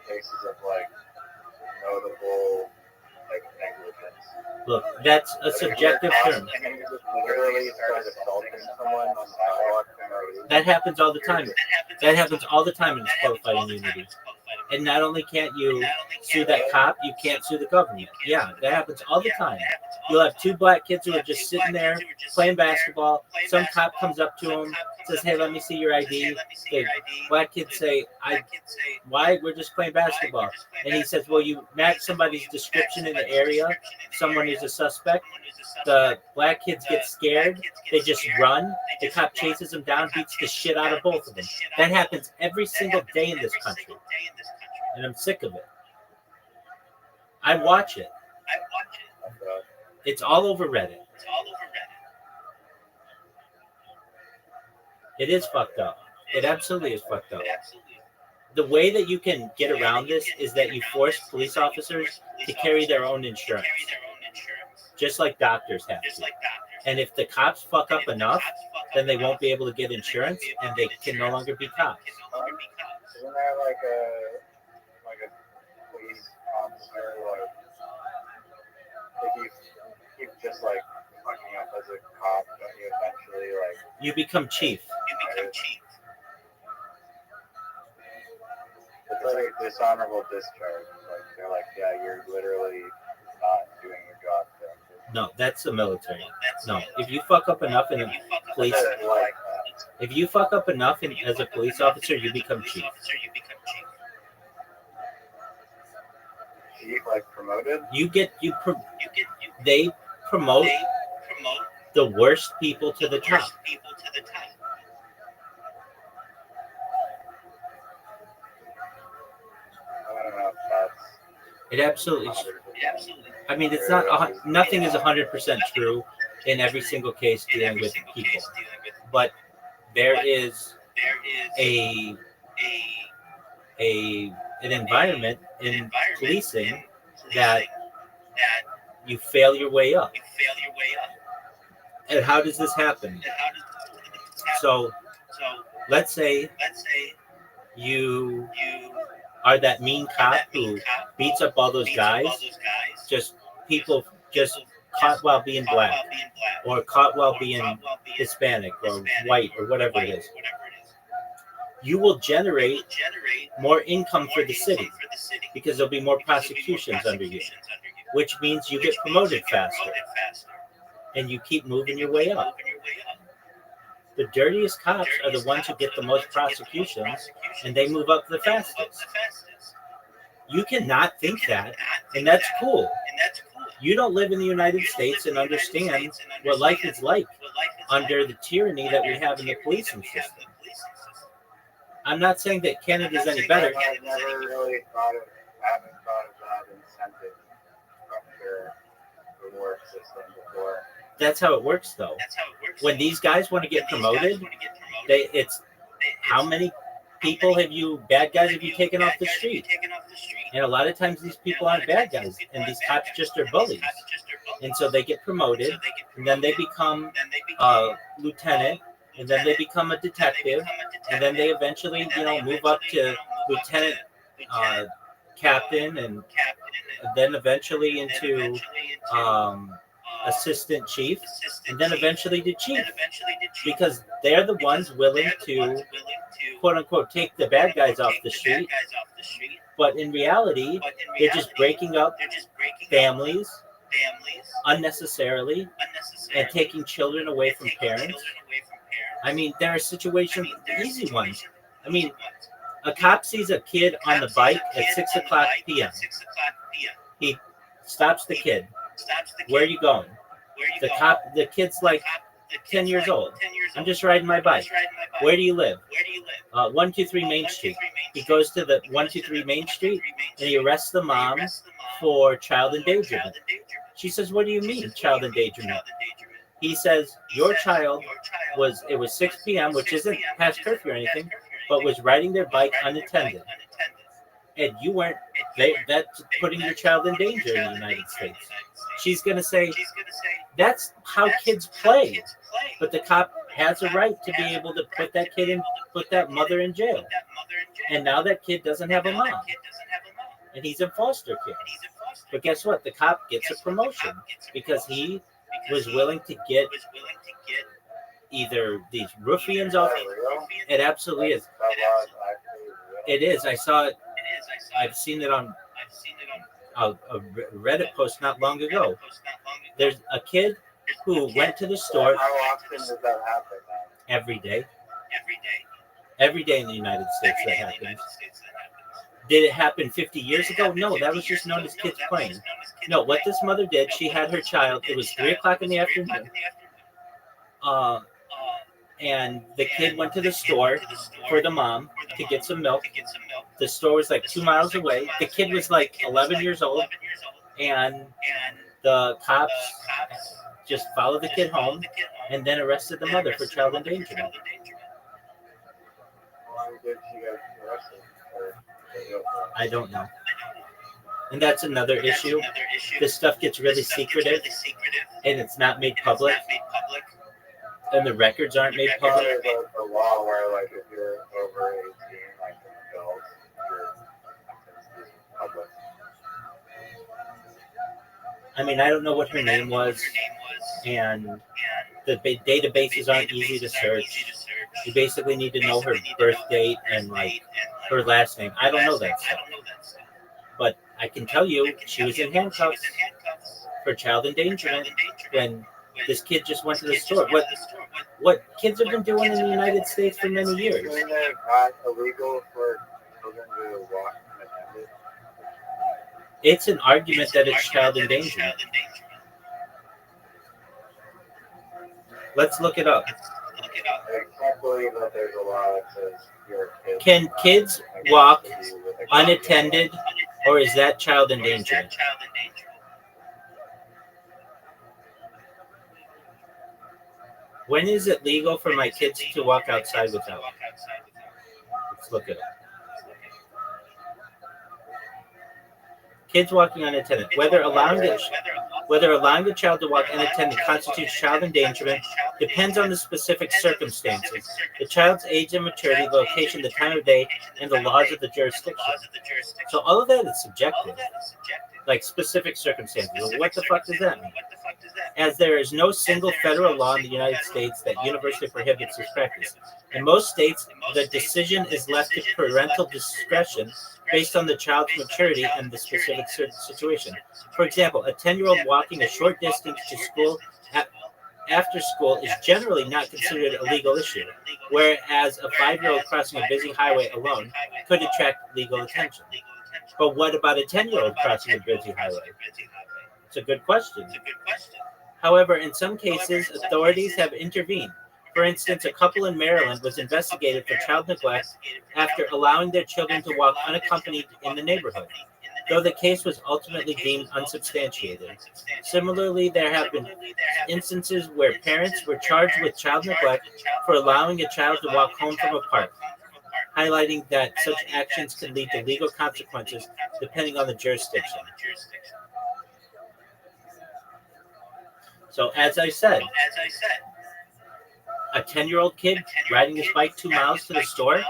cases of like notable like negligence. Look, that's a subjective term. Literally start assaulting someone on the sidewalk. That happens all the time. That happens all the time in this qualified immunity. And not only can't you sue that cop, you can't sue the government. Yeah, that happens all the time. You'll have two black kids who are just sitting there playing basketball. Some cop comes up to them, says, "Hey, let me see your ID." The black kids say, "Why? We're just playing basketball." And he says, "Well, you match somebody's description in the area, someone who's a suspect." The black kids get scared. They just run. The cop chases them down, beats the shit out of both of them. That happens every single day in this country. And I'm sick of it. I watch it. It's all over Reddit. It is fucked up. It absolutely is fucked up. The way that you can get around this is that you force police officers to carry their own insurance. Just like doctors have to. And if the cops fuck up enough, then they won't be able to get insurance and they can no longer be cops. Isn't there like a You become chief. It's like a dishonorable discharge. Like they're like, yeah, you're literally not doing your job. No, that's the military. No, if you fuck up enough in a police, Like if you fuck up enough as a police officer, you become chief. chief, like promoted. They promote the worst people to the top. I don't know if that's. It absolutely. I mean, it's not. Nothing is 100% true in every single case dealing with people, but there is an environment in policing that you fail your way up. And how does this happen? So, let's say you are that mean cop who beats up all those guys, just caught while being black, or caught while being Hispanic or white or whatever it is. You will generate more income for the city because there'll be more prosecutions under you, which means you get promoted faster and you keep moving your way up. The dirtiest cops are the ones who get the most prosecutions and they move up the fastest. You cannot think that, and that's cool. You don't live in the United States and understand what life is like under the tyranny that we have in the policing system. I'm not saying that Canada's any better. I've never really haven't thought of that incentive structure reward system before. That's how it works, though. When these guys want to get promoted, it's how many bad guys have you taken off the street? And a lot of times these people aren't bad guys, and these cops just are bullies. And so they get promoted, and then they become a lieutenant, and then they become a detective, and then they eventually, move up to lieutenant, captain, and then eventually into assistant chief, and then eventually to chief, because they're the ones willing to, quote unquote, take the bad guys off the street. But in reality, they're just breaking up families unnecessarily and taking children away from parents. I mean, there are situations, easy ones. I mean, a cop sees a kid on the bike at 6 o'clock p.m. He stops the kid. Where are you going? The kid's like 10 years old. I'm just riding my bike. Where do you live? 123 Main Street. He goes to the 123 Main Street and he arrests the mom for child endangerment. She says, "What do you mean, child endangerment?" He says, "Your child it was 6 p.m., which isn't past curfew or anything, but was riding their bike unattended. And you weren't, that's putting your child in danger in the United States." She's going to say, that's how kids play. But the cop has a right to be able to put that mother in jail. And now that kid doesn't have a mom. And he's a foster kid. But guess what? The cop gets a promotion because he was willing to get either these ruffians off. It absolutely is. It is. I saw it. I've seen it on a Reddit post not long ago. There's a kid who went to the store. How often does that happen? Every day. Every day in the United States that happens. Did it happen 50 years ago? No, that was just known as kids playing. No, what this mother did, she had her child. It was 3 o'clock in the afternoon. And the kid went to the store for the mom to get some milk. The store was like 2 miles away. The kid was like 11 years old. And the cops just followed the kid home and then arrested the mother for child endangerment. How long did she get arrested? I don't know. And that's another issue. This stuff gets really secretive and it's not made public. And the records aren't made public. There's a law where, like, if you're over 18, like an adult, your sentence is public. I mean, I don't know what her name was, and The databases aren't easy to search. You basically need to know her birth date and like her last name. I don't know that stuff, but I can tell you she was in handcuffs for child endangerment when this kid just went to the store. What kids have been doing in the United States for many years? Isn't it not illegal for children to walk unattended? It's an argument that it's child endangerment. Let's look it up. I can't believe that there's a law that says you're a kid. Can kids walk unattended, or is that child endangerment? When is it legal for my kids to walk outside without? Let's look it up. Kids walking unattended. Whether allowing the child to walk unattended constitutes child endangerment depends on the specific circumstances, the child's age and maturity, the location, the time of day, and the laws of the jurisdiction. So all of that is subjective, like specific circumstances. Well, what the fuck does that mean? As there is no single federal law in the United States that universally prohibits this practice. In most states, the decision is left to parental discretion based on the child's maturity and the specific situation. For example, a 10-year-old walking a short distance to school after school is generally not considered a legal issue, whereas a 5-year-old crossing a busy highway alone could attract legal attention. But what about a 10-year-old crossing a busy highway? It's a good question. However, in some cases, authorities have intervened. For instance, a couple in Maryland was investigated for child neglect after allowing their children to walk unaccompanied in the neighborhood, though the case was ultimately deemed unsubstantiated. Similarly, there have been instances where parents were charged with child neglect for allowing a child to walk home from a park, highlighting that such actions can lead to legal consequences depending on the jurisdiction. So as I said, a 10-year-old kid riding his bike 2 miles to the store,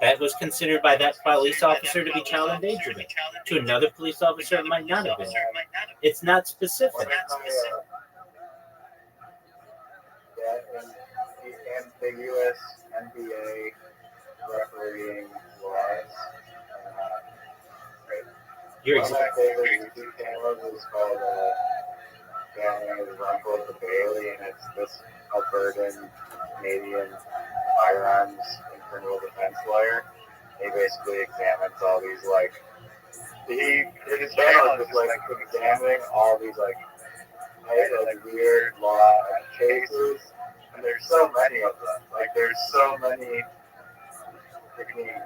that was considered by that police officer to be child endangerment. To another police officer, it might not have been. It's not specific. The U.S. NBA refereeing laws. You're one of my favorite YouTube channels is called Rothschild the Bailey, and it's this Albertan Canadian firearms and criminal defense lawyer. He basically examines all these his channel is just examining all these weird law cases, and there's so many of them. There's so many freaking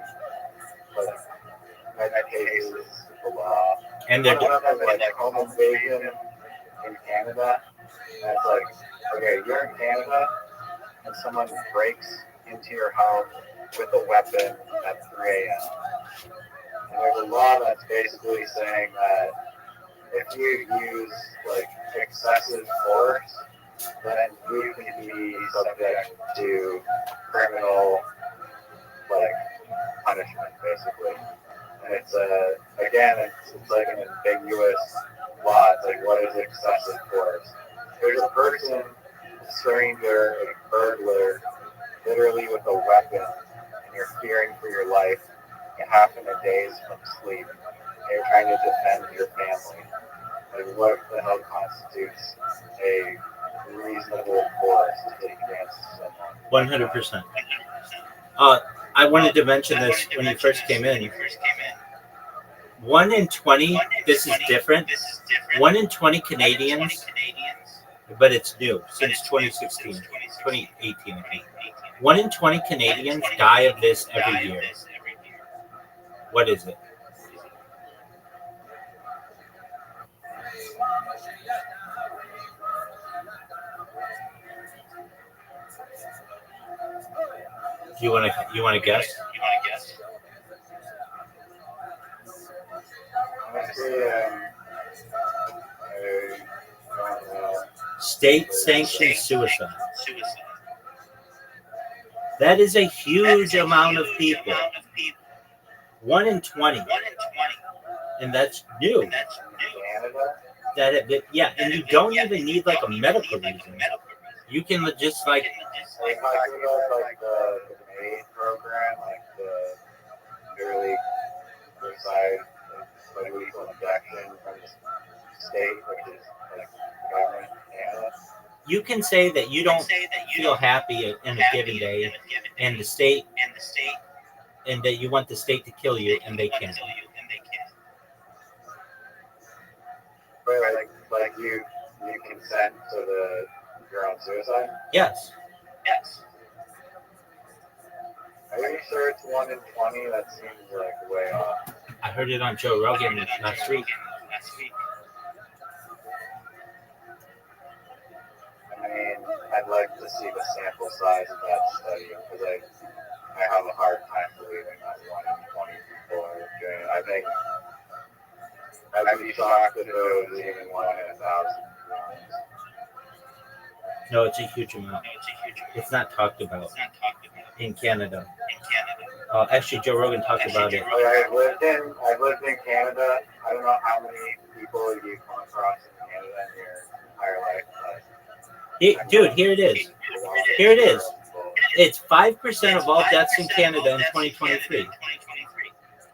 cases of law. And they're one of them is home invasion in Canada. And it's okay, you're in Canada, and someone breaks into your house with a weapon at 3 a.m. And there's a law that's basically saying that if you use excessive force, then you can be subject to criminal punishment, basically. And it's it's like an ambiguous law. It's what is excessive force? There's a person, a stranger, a burglar, literally with a weapon, and you're fearing for your life, half in a daze from sleep, and you're trying to defend your family. And what the hell constitutes a reasonable force to take against someone? 100%. I wanted to mention this when you first came in. 1 in 20, this is different. 1 in 20 Canadians, but it's new since 2016, 2018, I think. 1 in 20 Canadians die of this every year. What is it? You want to guess? State-sanctioned suicide. That is a huge amount of people. 1 in 20. And that's new. And you don't even need a medical reason. You can just like Are you talking about like the MAID program, like the early suicide, like lethal injection from the state, which is like the government in Canada? you can say that you don't feel happy in a given day, and the state, and that you want the state to kill you, and they can't. But like you consent to your own suicide? Yes. Are you sure it's 1 in 20? That seems like way off. I heard it on Joe Rogan last week. I mean, I'd like to see the sample size of that study because I have a hard time believing that 1 in 20 people are doing it. I think I'd be shocked if it was even 1 in 1,000. No, it's a huge amount. It's not talked about in Canada. Actually, Joe Rogan talked about it. I've lived in Canada. I don't know how many people you come across in Canada in your entire life. Dude, here it is. Here it is. It's 5% of all deaths in Canada in 2023.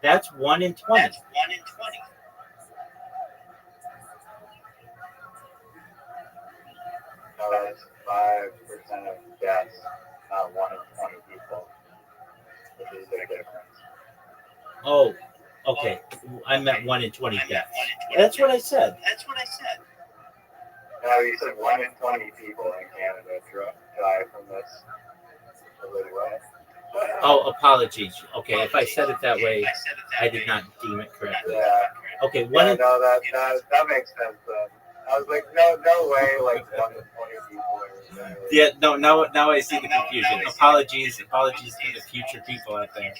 That's 1 in 20. No, that's 5% of deaths, not 1 in 20 people, which is a big difference. Oh, okay. I meant 1 in 20 deaths. That's what I said. No, you said 1 in 20 people in Canada die from this. Oh, apologies. Okay, if I said it that way, I did not deem it correctly. Yeah. Okay, No, that makes sense then. I was like, no way, like 1 in 20 people are. Yeah, no, now I see the confusion. Apologies to the future people out there.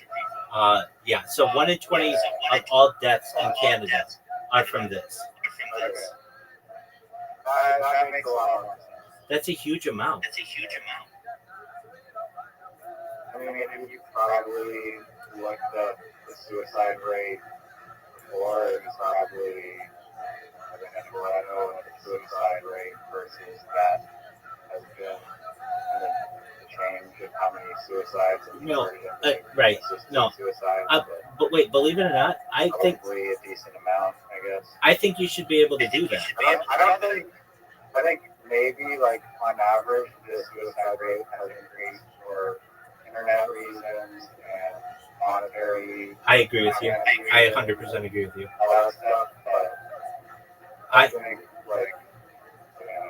Yeah, so 1 in 20 of all deaths in Canada are from this. Okay. That makes a lot of sense. That's a huge amount. I mean, you probably looked up the suicide rate before, it was probably, I don't know what the suicide rate versus that has been, and then the change of how many suicides and right. No. suicides. But wait, believe it or not, I think probably a decent amount, I guess. I think you should be able to do that. I think maybe like on average the suicide rate has increased for internet reasons and monetary. I agree with you. I 100% agree with you. All that stuff, but I think like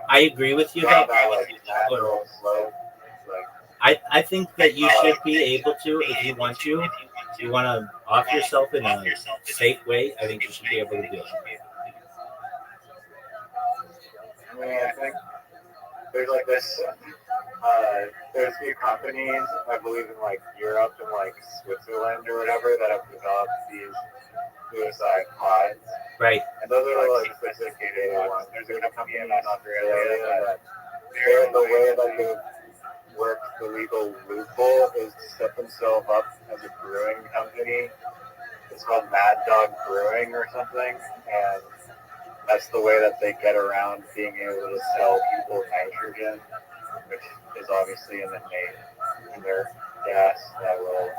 I agree with you. that like natural slope, like I think that you should be able to, if you want to. If you want to off yourself in a safe way, I think you should be able to do it. I mean, I think there's like this. There's few companies, I believe in like Europe and like Switzerland or whatever, that have developed these suicide pods. Right. And those are like sophisticated ones. There's a company in Australia that the way that they work the legal loophole is to set themselves up as a brewing company. It's called Mad Dog Brewing or something, and that's the way that they get around being able to sell people nitrogen, which is obviously in their gas that will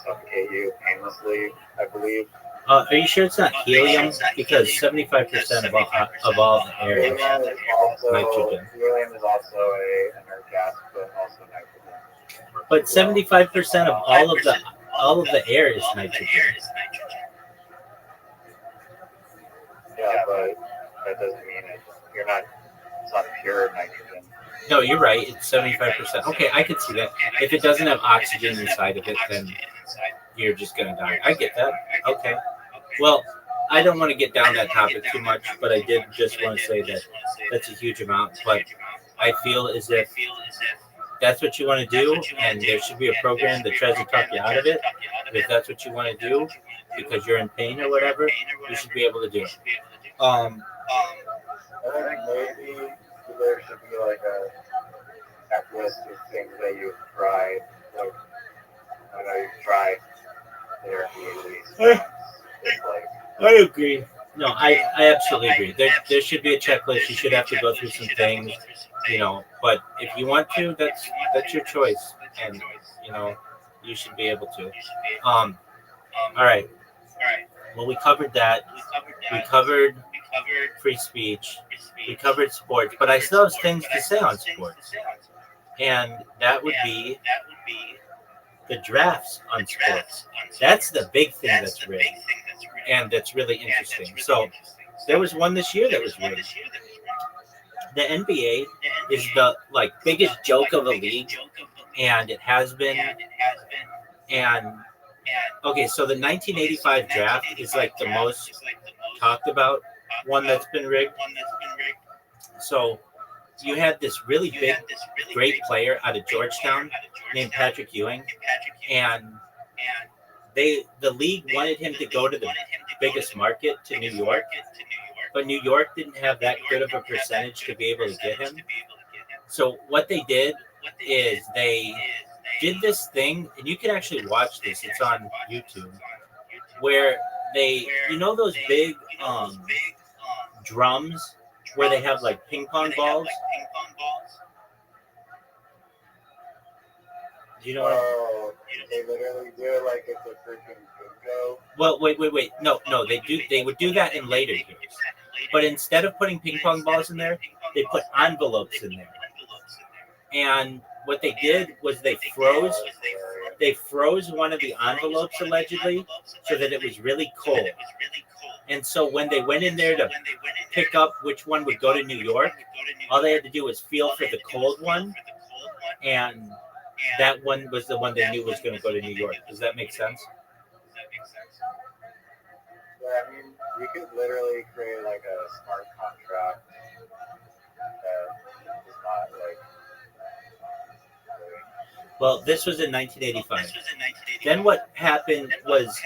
suffocate you painlessly, I believe. Are you sure it's not helium? Because 75% of all the air is nitrogen. Helium is also a inert gas, but also nitrogen. But 75% of all of the air is nitrogen. Yeah, but that doesn't mean it's not pure nitrogen. No, you're right. It's 75%. Okay, I can see that. If it doesn't have oxygen inside of it, then you're just going to die. I get that. Okay. Well, I don't want to get down that topic too much, but I did just want to say that that's a huge amount. But I feel as if that's what you want to do, and there should be a program that tries to talk you out of it. If that's what you want to do because you're in pain or whatever, you should be able to do it. I think maybe there should be like a list of things that you've tried. Like, I know you've tried therapy at least. It's like, I agree. No, I absolutely agree. There should be a checklist. You should have to go through some things, But if you want to, that's your choice, and you know, you should be able to. Um, all right. Well, we covered that. We covered free speech. We covered sports, but I still have things to say on sports, and that would be the drafts on sports. That's the big thing that's rigged, and that's really interesting. So there was one this year that was rigged. The NBA is the biggest joke of a league, and it has been. And okay, so the 1985 draft is like the most talked about one that's been rigged. So you had this really big, great player out of Georgetown named Patrick Ewing, and the league wanted him to go to the biggest market, to New York, but New York didn't have that good of a percentage to be able to get him. So what they did is they did this thing, and you can actually watch this. It's on YouTube, where those big drums where they have like ping pong balls. Do you know what? Oh, they literally do it like it's a freaking bingo. Well, wait. No, they would do that in later years. But instead of putting ping pong balls in there, they put envelopes in there. And what they did was they froze one of the envelopes allegedly so that it was really cold. And so when they went in there to pick up which one would go to New York, all they had to do was feel for the cold one, and that one was the one they knew was going to go to New York. Does that make sense? Yeah, I mean, you could literally create like a smart contract that is not like. Well, this was in 1985. Then what happened was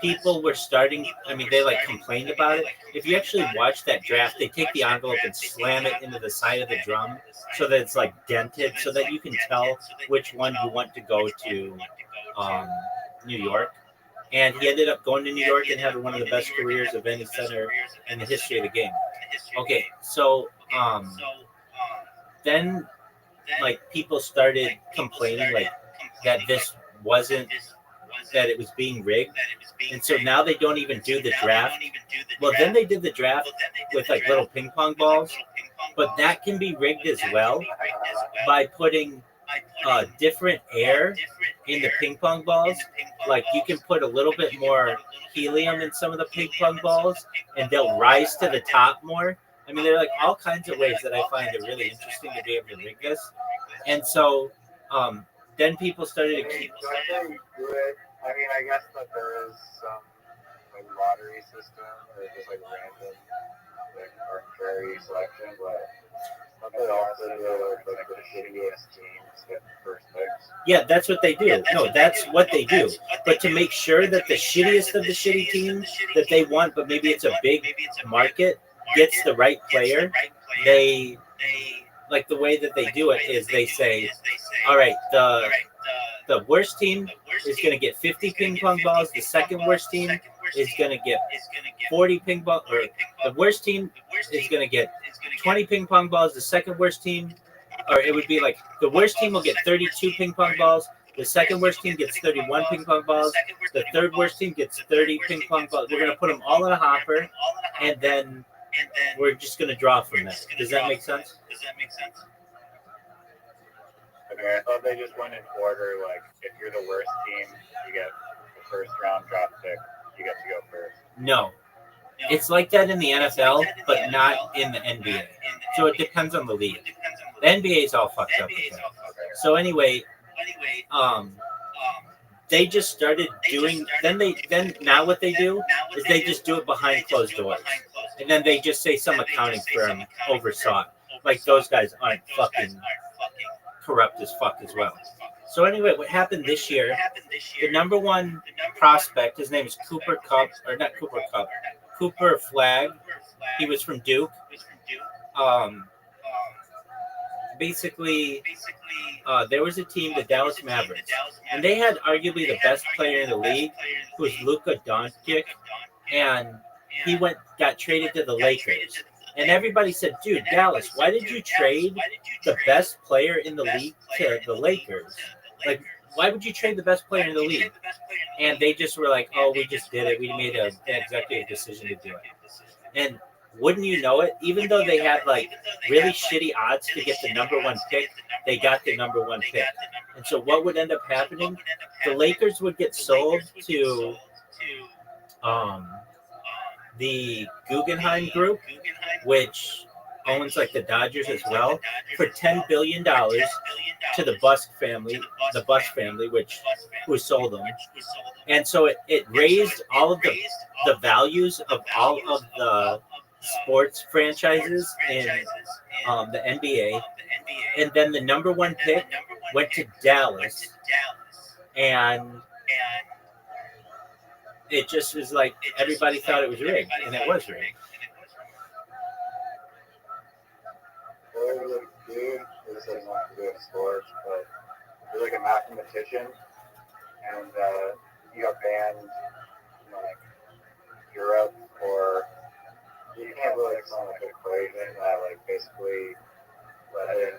people were starting, they complained about it. If you actually watch that draft, they take the envelope and slam it into the side of the drum so that it's dented so that you can tell which one you want to go to New York. And he ended up going to New York and having one of the best careers of any center in the history of the game. Okay, so then people started complaining that this wasn't, that it was being rigged, and so now they don't even do the draft. Well, then they did the draft with little ping pong balls, but that can be rigged as well by putting different air in the ping pong balls. You can put a little bit more helium in some of the ping pong balls, and they'll rise to the top more. There are all kinds of ways that I find it really interesting to be able to rig this. And so then people started to keep. I guess that there is some lottery system or just random arbitrary selection, but they also do the shittiest teams get the first picks. Yeah, that's what they do. No, that's what they do. But to make sure that the shittiest of the shitty teams that they want, but maybe it's a big market, gets the right player, they the way that they do it is they say, all right, the worst team is going to get 50 ping pong balls. The second worst team is going to get 40 ping pong, or the worst team is going to get 20 ping pong balls. The second worst team, or it would be the worst team will get 32 ping pong balls. The second worst team gets 31 ping pong balls. The third worst team gets 30 ping pong balls. We're going to put them all in a hopper, and then we're just going to draw from that. Does that make sense? Okay, I thought they just went in order. If you're the worst team, you get the first round draft pick. You get to go first. No. It's like that in the NFL, but not in the NBA. So it depends on the league. The NBA is all fucked up with that. So anyway, they just started doing. Then now what they do is they just do it behind closed doors, and then they just say some accounting firm oversaw it. Those guys aren't fucking corrupt as fuck as well. So anyway, what happened this year? The number one prospect, his name is Cooper Flag. He was from Duke. Basically, there was a team, the Dallas Mavericks, and they had arguably the best player in the league, who was Luka Doncic, and he got traded to the Lakers. And everybody said, dude, Dallas, why did you trade the best player in the league to the Lakers? Like, why would you trade the best player in the league? And they just were like, oh, we just did it. We made an executive decision to do it. And wouldn't you know it, even though they had like really shitty odds to get the number one pick, they got the number one pick. And so what would end up happening? The Lakers would get sold to the Guggenheim Group, which owns like the Dodgers as well, for $10 billion to the Busk family, who sold them. And so it raised all of the values of all of the sports franchises in the NBA. And then the number one pick went to Dallas. And it just was like everybody thought it was rigged, and it was rigged. There was a dude, this has nothing to do with sports, but he was like a mathematician, and he got banned in like Europe for, you can't really like some like equation that like basically let him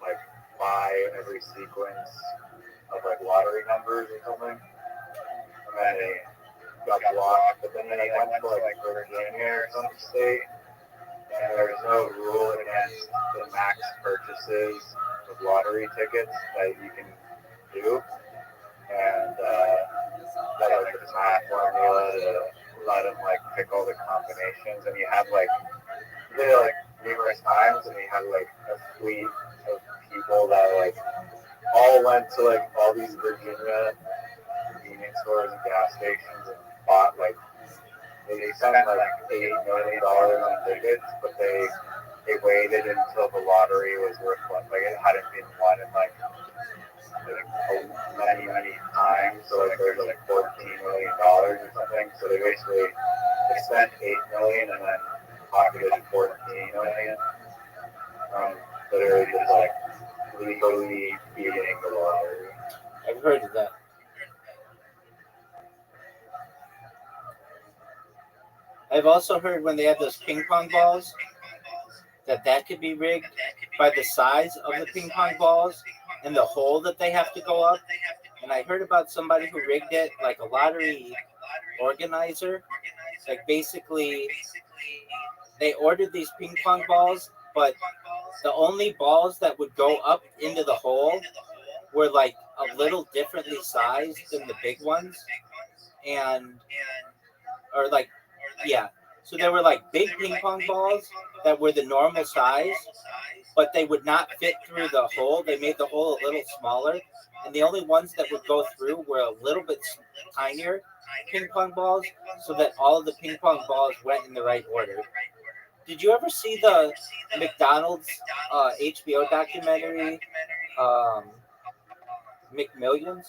like buy every sequence of like lottery numbers or something, and then he got blocked, but then he went to like Virginia or some state, and there's no rule against the max purchases of lottery tickets that you can do, and that like the math formula to let him like pick all the combinations, and he had like he did it like numerous times, and he had like a fleet of people that like all went to like all these Virginia convenience stores and gas stations and bought like they spent like $8 million on tickets, but they waited until the lottery was worth like it hadn't been won in like many times, so like there's like $14 million or something. So they spent $8 million and then pocketed $14 million. Literally just like legally beating the lottery. I've heard of that. I've also heard when they have those ping pong balls that could be rigged by the size of the ping pong balls and the hole that they have to go up. And I heard about somebody who rigged it, like a lottery organizer. Like basically, they ordered these ping pong balls, but the only balls that would go up into the hole were like a little differently sized than the big ones. So there were like big ping pong balls that were the normal size, but they would not fit through the hole. They made the hole a little smaller, and the only ones that would go through were a little bit tinier ping pong balls, so that all of the ping pong balls went in the right order. Did you ever see the McDonald's HBO documentary, McMillions?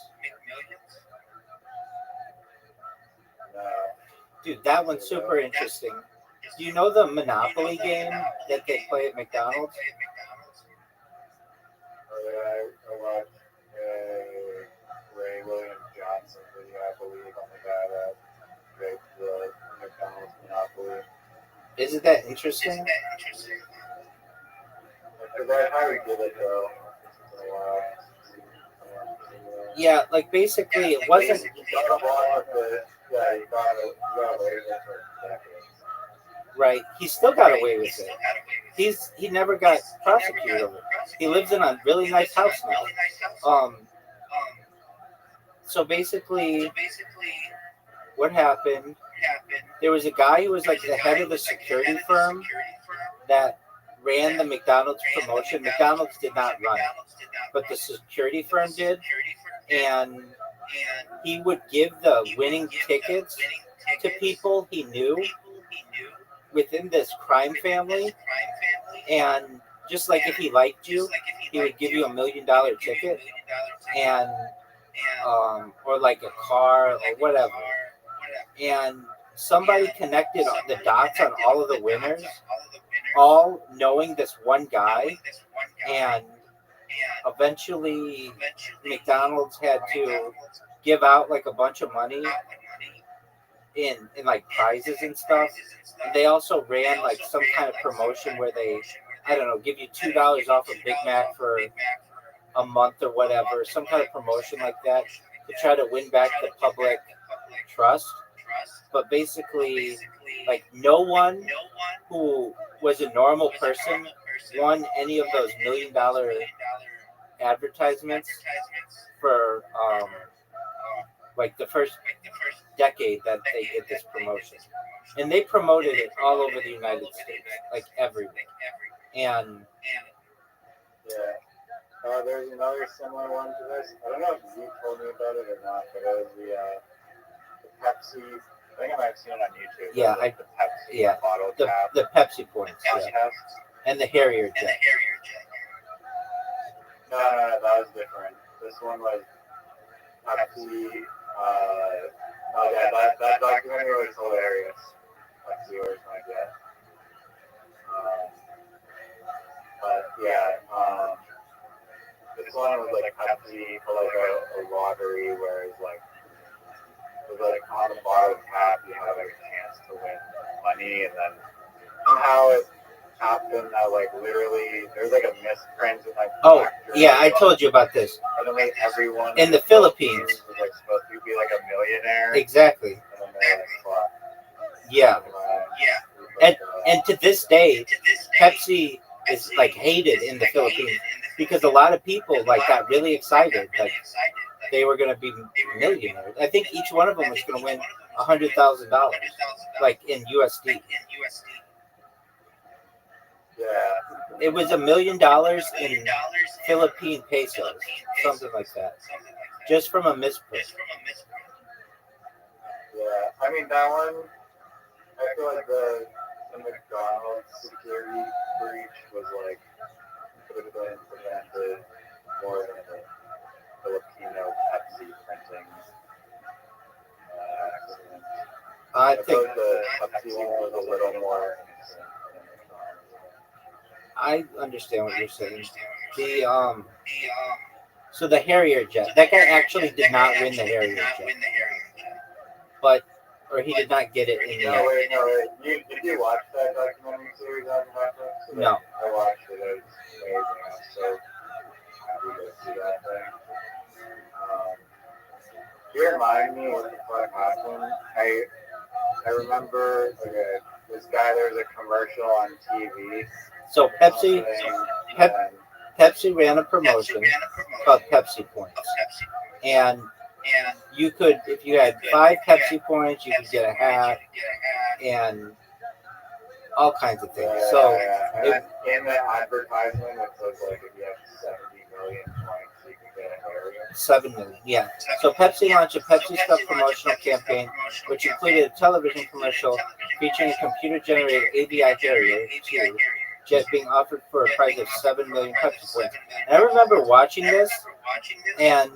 Dude, that one's super interesting. Do you know the Monopoly game that they play at McDonald's? I watched Ray William Johnson video, I believe, on the guy that created the McDonald's Monopoly. Isn't that interesting? How he did it, though. Yeah, like basically it wasn't. Yeah, he got away with it for decades. Right, he still got away with it. He never got prosecuted over it. He lives in a really nice house now. So basically, what happened? There was a guy who was like the head of the security firm that ran the McDonald's promotion. McDonald's did not run it, but the security firm did, and he would give the winning tickets to people he knew within this crime family, and just like if he liked you, he would give you $1 million ticket, and or like a car or whatever. And somebody connected the dots on all of the winners, all knowing this one guy, and eventually McDonald's had to give out like a bunch of money in like prizes and stuff. And they also ran like some kind of promotion where they, I don't know, give you $2 off a Big Mac for a month or whatever, some kind of promotion like that to try to win back the public trust. But basically, like no one who was a normal person won any of those $1 million advertisements for like the first decade that they did this promotion. And they promoted it all over the United States, like everywhere. And yeah, there's another similar one to this. I don't know if you told me about it or not, but it was the Pepsi. I think I might have seen it on YouTube. Yeah, the Pepsi bottle cap. The Pepsi points, Test. and the Harrier jet. No, that was different. This one was Pepsi. That documentary was hilarious. Pepsi or something like that. But yeah, this one was like Pepsi for like a lottery, where it's like on the bottom cap you have like a chance to win money, and then somehow it happened that like literally there's like a misprint in like. Oh yeah, I told you about this. And then like everyone in the Philippines was like supposed to be like a millionaire. Exactly. And then they're like, fuck. Yeah. And to this day, Pepsi is like hated in the Philippines because a lot of people like got really excited, like they were going to be millionaires. I think each one of them was going to win $100,000, like in USD. Yeah. It was $1 million in Philippine pesos, something like that, just from a misprint. Yeah, I mean that one. I feel like the McDonald's security breach was like could have been prevented more than the Filipino Pepsi printing accident. I feel think like the Pepsi one was a little more. I understand what you're saying. So the Harrier jet, that guy actually did not win the Harrier jet, or he did not get it in the end. No, wait. Did you watch that documentary series on Netflix? No. I watched it. It was amazing. I was so happy to see that thing. You remind me what the fuck happened. I remember this guy. There was a commercial on TV. So Pepsi ran a promotion called Pepsi Points, and you could, if you had 5 Pepsi points, you could get a hat and all kinds of things. So in the advertisement, it says like if you have 70 million points, you can get a Harrier. 7 million, yeah. So Pepsi launched a Pepsi Stuff promotional campaign, which included a television commercial featuring a computer-generated AVI Harrier 2 jet being offered for a price of 7 million Pepsi points. And I remember watching this and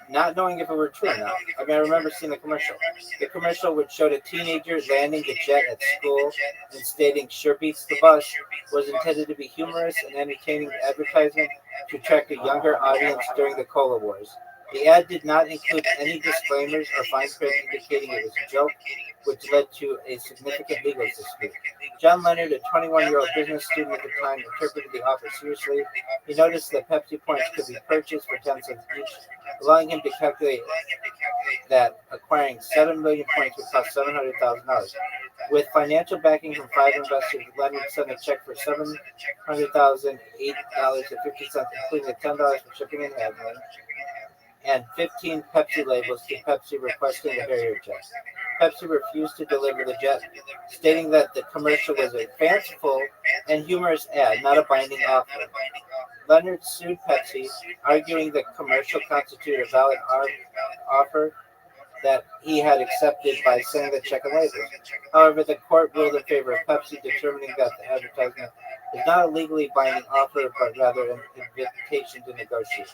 not knowing if it were true or not. I mean, I remember seeing the commercial. The commercial, which showed a teenager landing the jet at school and stating "Sure beats the bus," was intended to be humorous and entertaining advertisement to attract a younger audience during the Cola Wars. The ad did not include any disclaimers or fine print indicating it was a joke, which led to a significant legal dispute. John Leonard, a 21-year-old business student at the time, interpreted the offer seriously. He noticed that Pepsi points could be purchased for 10 cents each, allowing him to calculate that acquiring 7 million points would cost $700,000. With financial backing from 5 investors, Leonard sent a check for $700,008.50, including $10 for shipping and handling, and 15 Pepsi labels to Pepsi requesting the Harrier jet. Pepsi refused to deliver the jet, stating that the commercial was a fanciful and humorous ad, not a binding offer. Leonard sued Pepsi, arguing the commercial constituted a valid offer that he had accepted by sending the check and labels. However, the court ruled in favor of Pepsi, determining that the advertisement is not a legally binding offer, but rather an invitation to negotiate.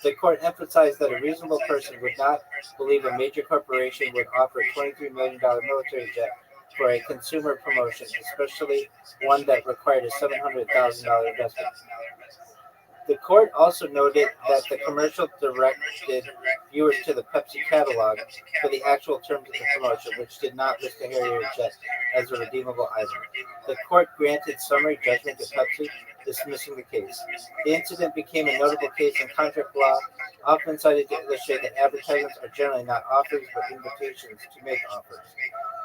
The court emphasized that a reasonable person would not believe a major corporation would offer a $23 million military jet for a consumer promotion, especially one that required a $700,000 investment. The court also noted that the commercial directed viewers to the Pepsi catalog for the actual terms of the promotion, which did not list the Harrier jet as a redeemable item. The court granted summary judgment to Pepsi, dismissing the case. The incident became a notable case in contract law, often cited to illustrate that advertisements are generally not offers but invitations to make offers.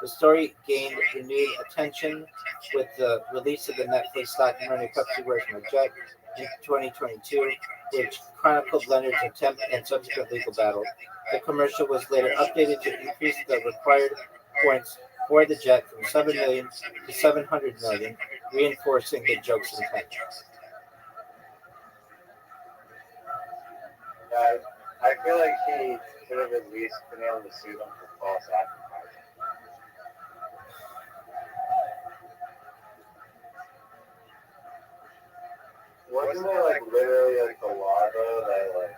The story gained renewed attention with the release of the Netflix documentary Pepsi Where's My Jet in 2022, which chronicled Leonard's attempt and subsequent legal battle. The commercial was later updated to increase the required points for the jet from 7 million to 700 million, reinforcing the joke's intent. I feel like he should have at least been able to sue them for false advertising. Wasn't it like literally like the law though that like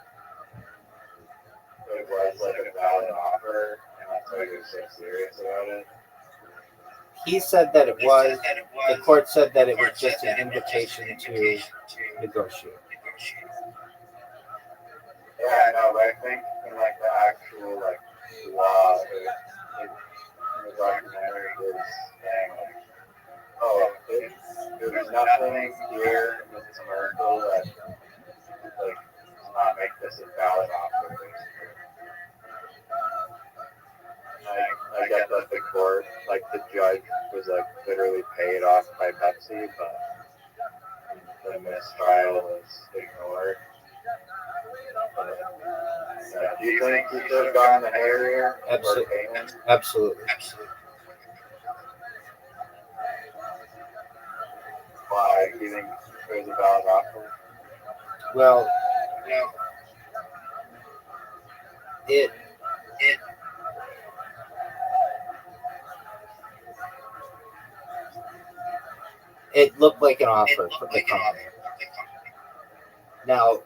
it was like a valid offer and that's why he was so serious about it? He said that it was. The court said that it was just an invitation to negotiate. Yeah, I know, but I think in like the actual like law, in the documentary is saying like, oh, there's nothing here in this commercial that like does not make this a valid offer. I get that the court, like the judge, was like literally paid off by Pepsi, but the mistrial was ignored. Do you think he should have gotten the Harrier? Absolutely. Why? Do you think it was a valid offer? Well, it looked like an offer from the company. Now,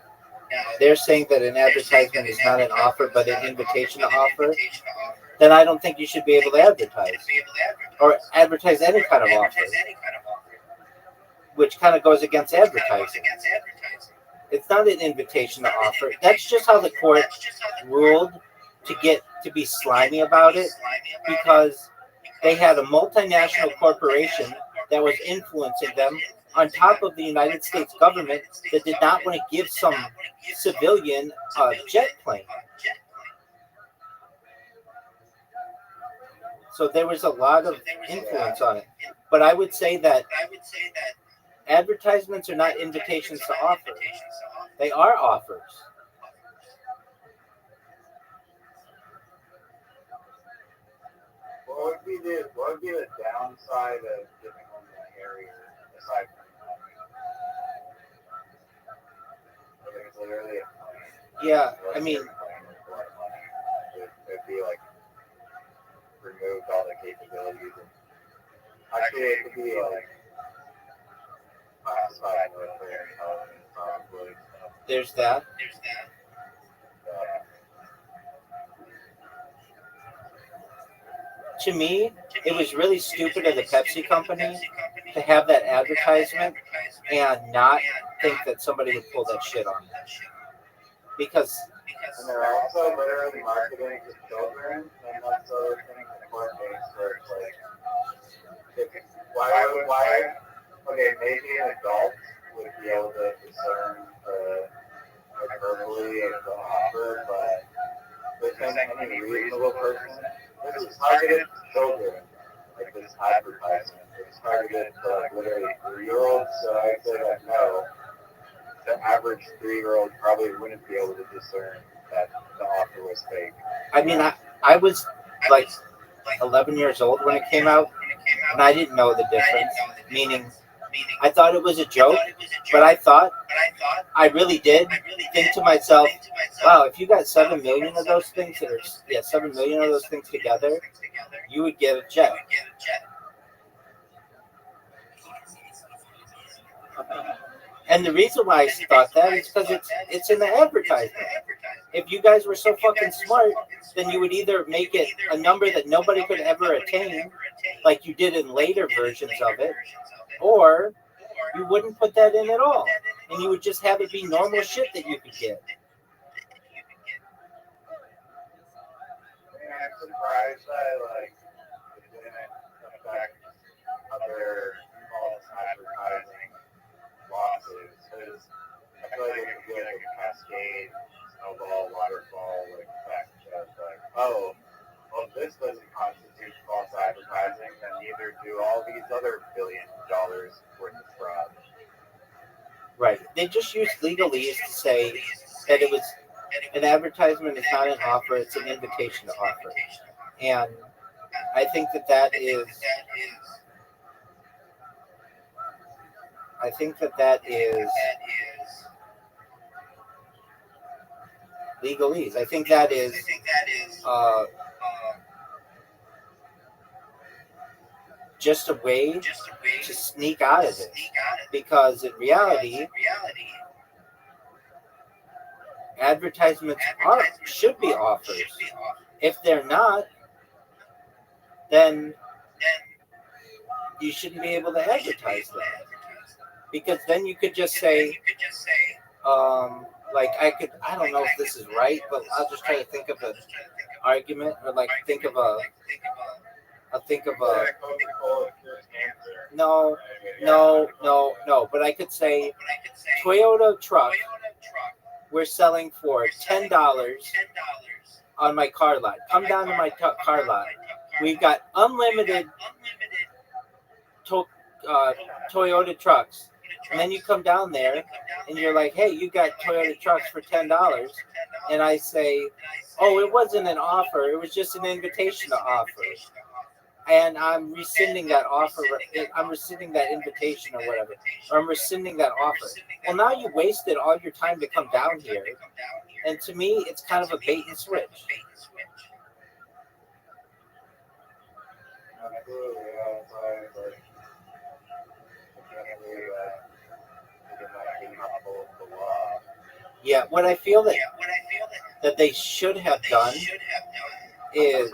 they're saying that an advertisement is not an offer but an invitation to offer. Then I don't think you should be able to advertise or advertise any kind of offer, which kind of goes against advertising. It's not an invitation to offer. That's just how the court ruled to be slimy about it, because they had a multinational corporation that was influencing them on top of the United States government that did not want to give some civilian jet plane. So there was a lot of influence on it. But I would say that advertisements are not invitations to offer. They are offers. What would be the downside of giving them the Harrier aside from money? It's literally a plane. Yeah, I mean, it'd be like removed all the capabilities. Actually, it could be like classified military intelligence, probably. There's that. To me, it was really stupid of the Pepsi company to have that advertisement and not think that somebody would pull that shit on them. Because and they're also literally marketing to children, and that's the other thing in the court case where it's like, why, okay, maybe an adult would be able to discern the hyperbole of the offer, but within any reasonable person, this is targeted to children, like this advertisement. It's targeted to like literally 3-year-olds, so I say that no, the average 3-year-old probably wouldn't be able to discern that the offer was fake. I mean, I was like 11 years old when it came out, and I didn't know the difference, meaning I thought it was a joke, but I really did think to myself, wow, if you got 7 million of those things 7 million of those things together, you would get a jet. And the reason why I thought that is because it's in the advertisement. If you guys were so fucking smart, then you would either make it a number that nobody could ever attain, like you did in later versions of it, or you wouldn't put that in at all. and you would just have it be normal shit that you could get. I'm surprised that like it didn't affect other false advertising losses, because I feel like it could be like a cascade, snowball, waterfall like effect of like, oh, well, if this doesn't constitute false advertising, then neither do all these other $billions worth of fraud. Right. They just used legalese to say that it was an advertisement is not an offer, it's an invitation to offer. And I think that is legalese. I think that is just a way to sneak out of it, because in reality, advertisements should be offers. If they're not, then you shouldn't be able to advertise them, because then you could just say, like I don't know if this is right, but I'll just try to think of an argument, or like think of a no, but I could say Toyota truck we're selling for $10 on my car lot. Come down to my car lot. We've got unlimited Toyota trucks. And then you come down there and you're like, hey, you got Toyota trucks for $10. And I say, oh, it wasn't an offer. It was just an invitation to offer. And I'm rescinding that offer. I'm rescinding that invitation or whatever. Or I'm rescinding that offer. Well, now you wasted all your time to come down here. And to me, it's kind of a bait and switch. Yeah, what I feel that they should have done is,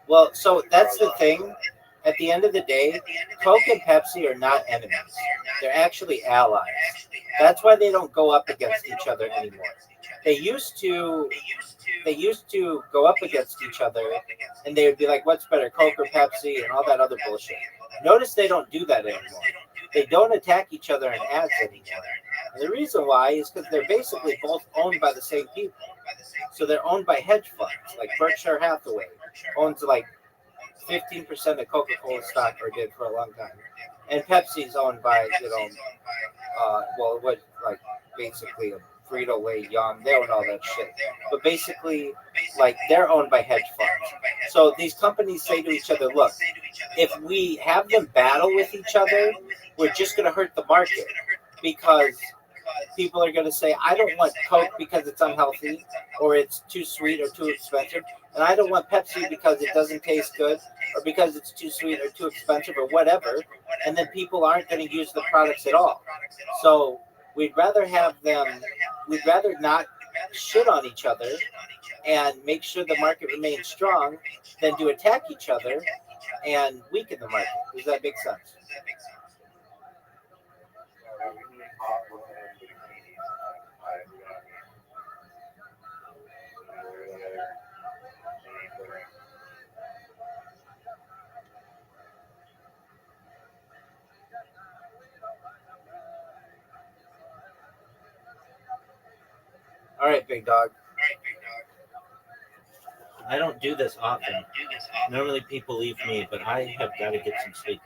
well, so that's the thing. At the end of the day, Coke and Pepsi are not enemies. They're actually allies. That's why they don't go up against each other anymore. They used to go up against each other, and they would be like, what's better, Coke or Pepsi, and all that other bullshit. Notice they don't do that anymore. They don't attack each other in ads anymore. And the reason why is because they're basically both owned by the same people. So they're owned by hedge funds, like Berkshire Hathaway owns like 15% of Coca-Cola stock, or did for a long time. And Pepsi's owned by, basically a Frito-Lay, Yum, they own all that shit. But basically, like, they're owned by hedge funds. So these companies say to each other, look, if we have them battle with each other, we're just going to hurt the market, because people are going to say, I don't want Coke because it's unhealthy, or it's too sweet or too expensive, and I don't want Pepsi because it doesn't taste good, or because it's too sweet or too expensive, or whatever, and then people aren't going to use the products at all. So we'd rather not shit on each other and make sure the market remains strong than to attack each other and weaken the market. Does that make sense? All right, big dog. I don't do this often. Normally people leave me, but I have got to get some sleep.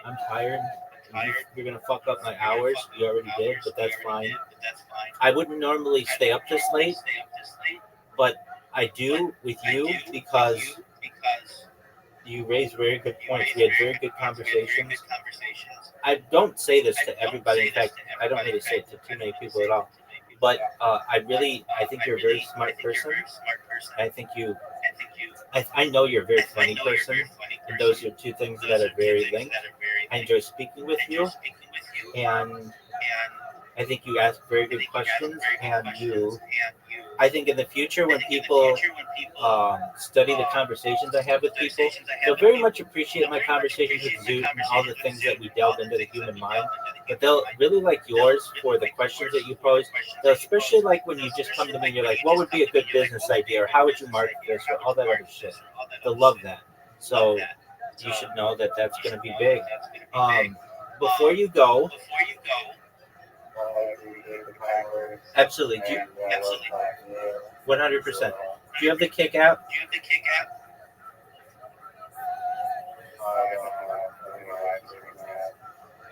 I'm tired. You're going to fuck up my hours. You already did, but that's fine. I wouldn't normally stay up this late, but I do with you because you raise very good points. We had very good conversations. I don't say this to everybody. In fact, I don't really say it to too many people at all. But I think you're a very smart person. I know you're a very funny person. And those are two things that are very linked. I enjoy speaking with you. And I think you ask very good questions. And I think in the future, when people study the conversations I have with people, they'll very much appreciate my conversations with Zoot and all the things that we delve into the human mind. But they'll really like yours for the questions that you pose. They'll especially like when you just come to me and you're like, what would be a good business idea, or how would you market this, or all that other shit. They'll love that. So you should know that that's going to be big. Before you go, absolutely, 100%. Do you have the Kick app?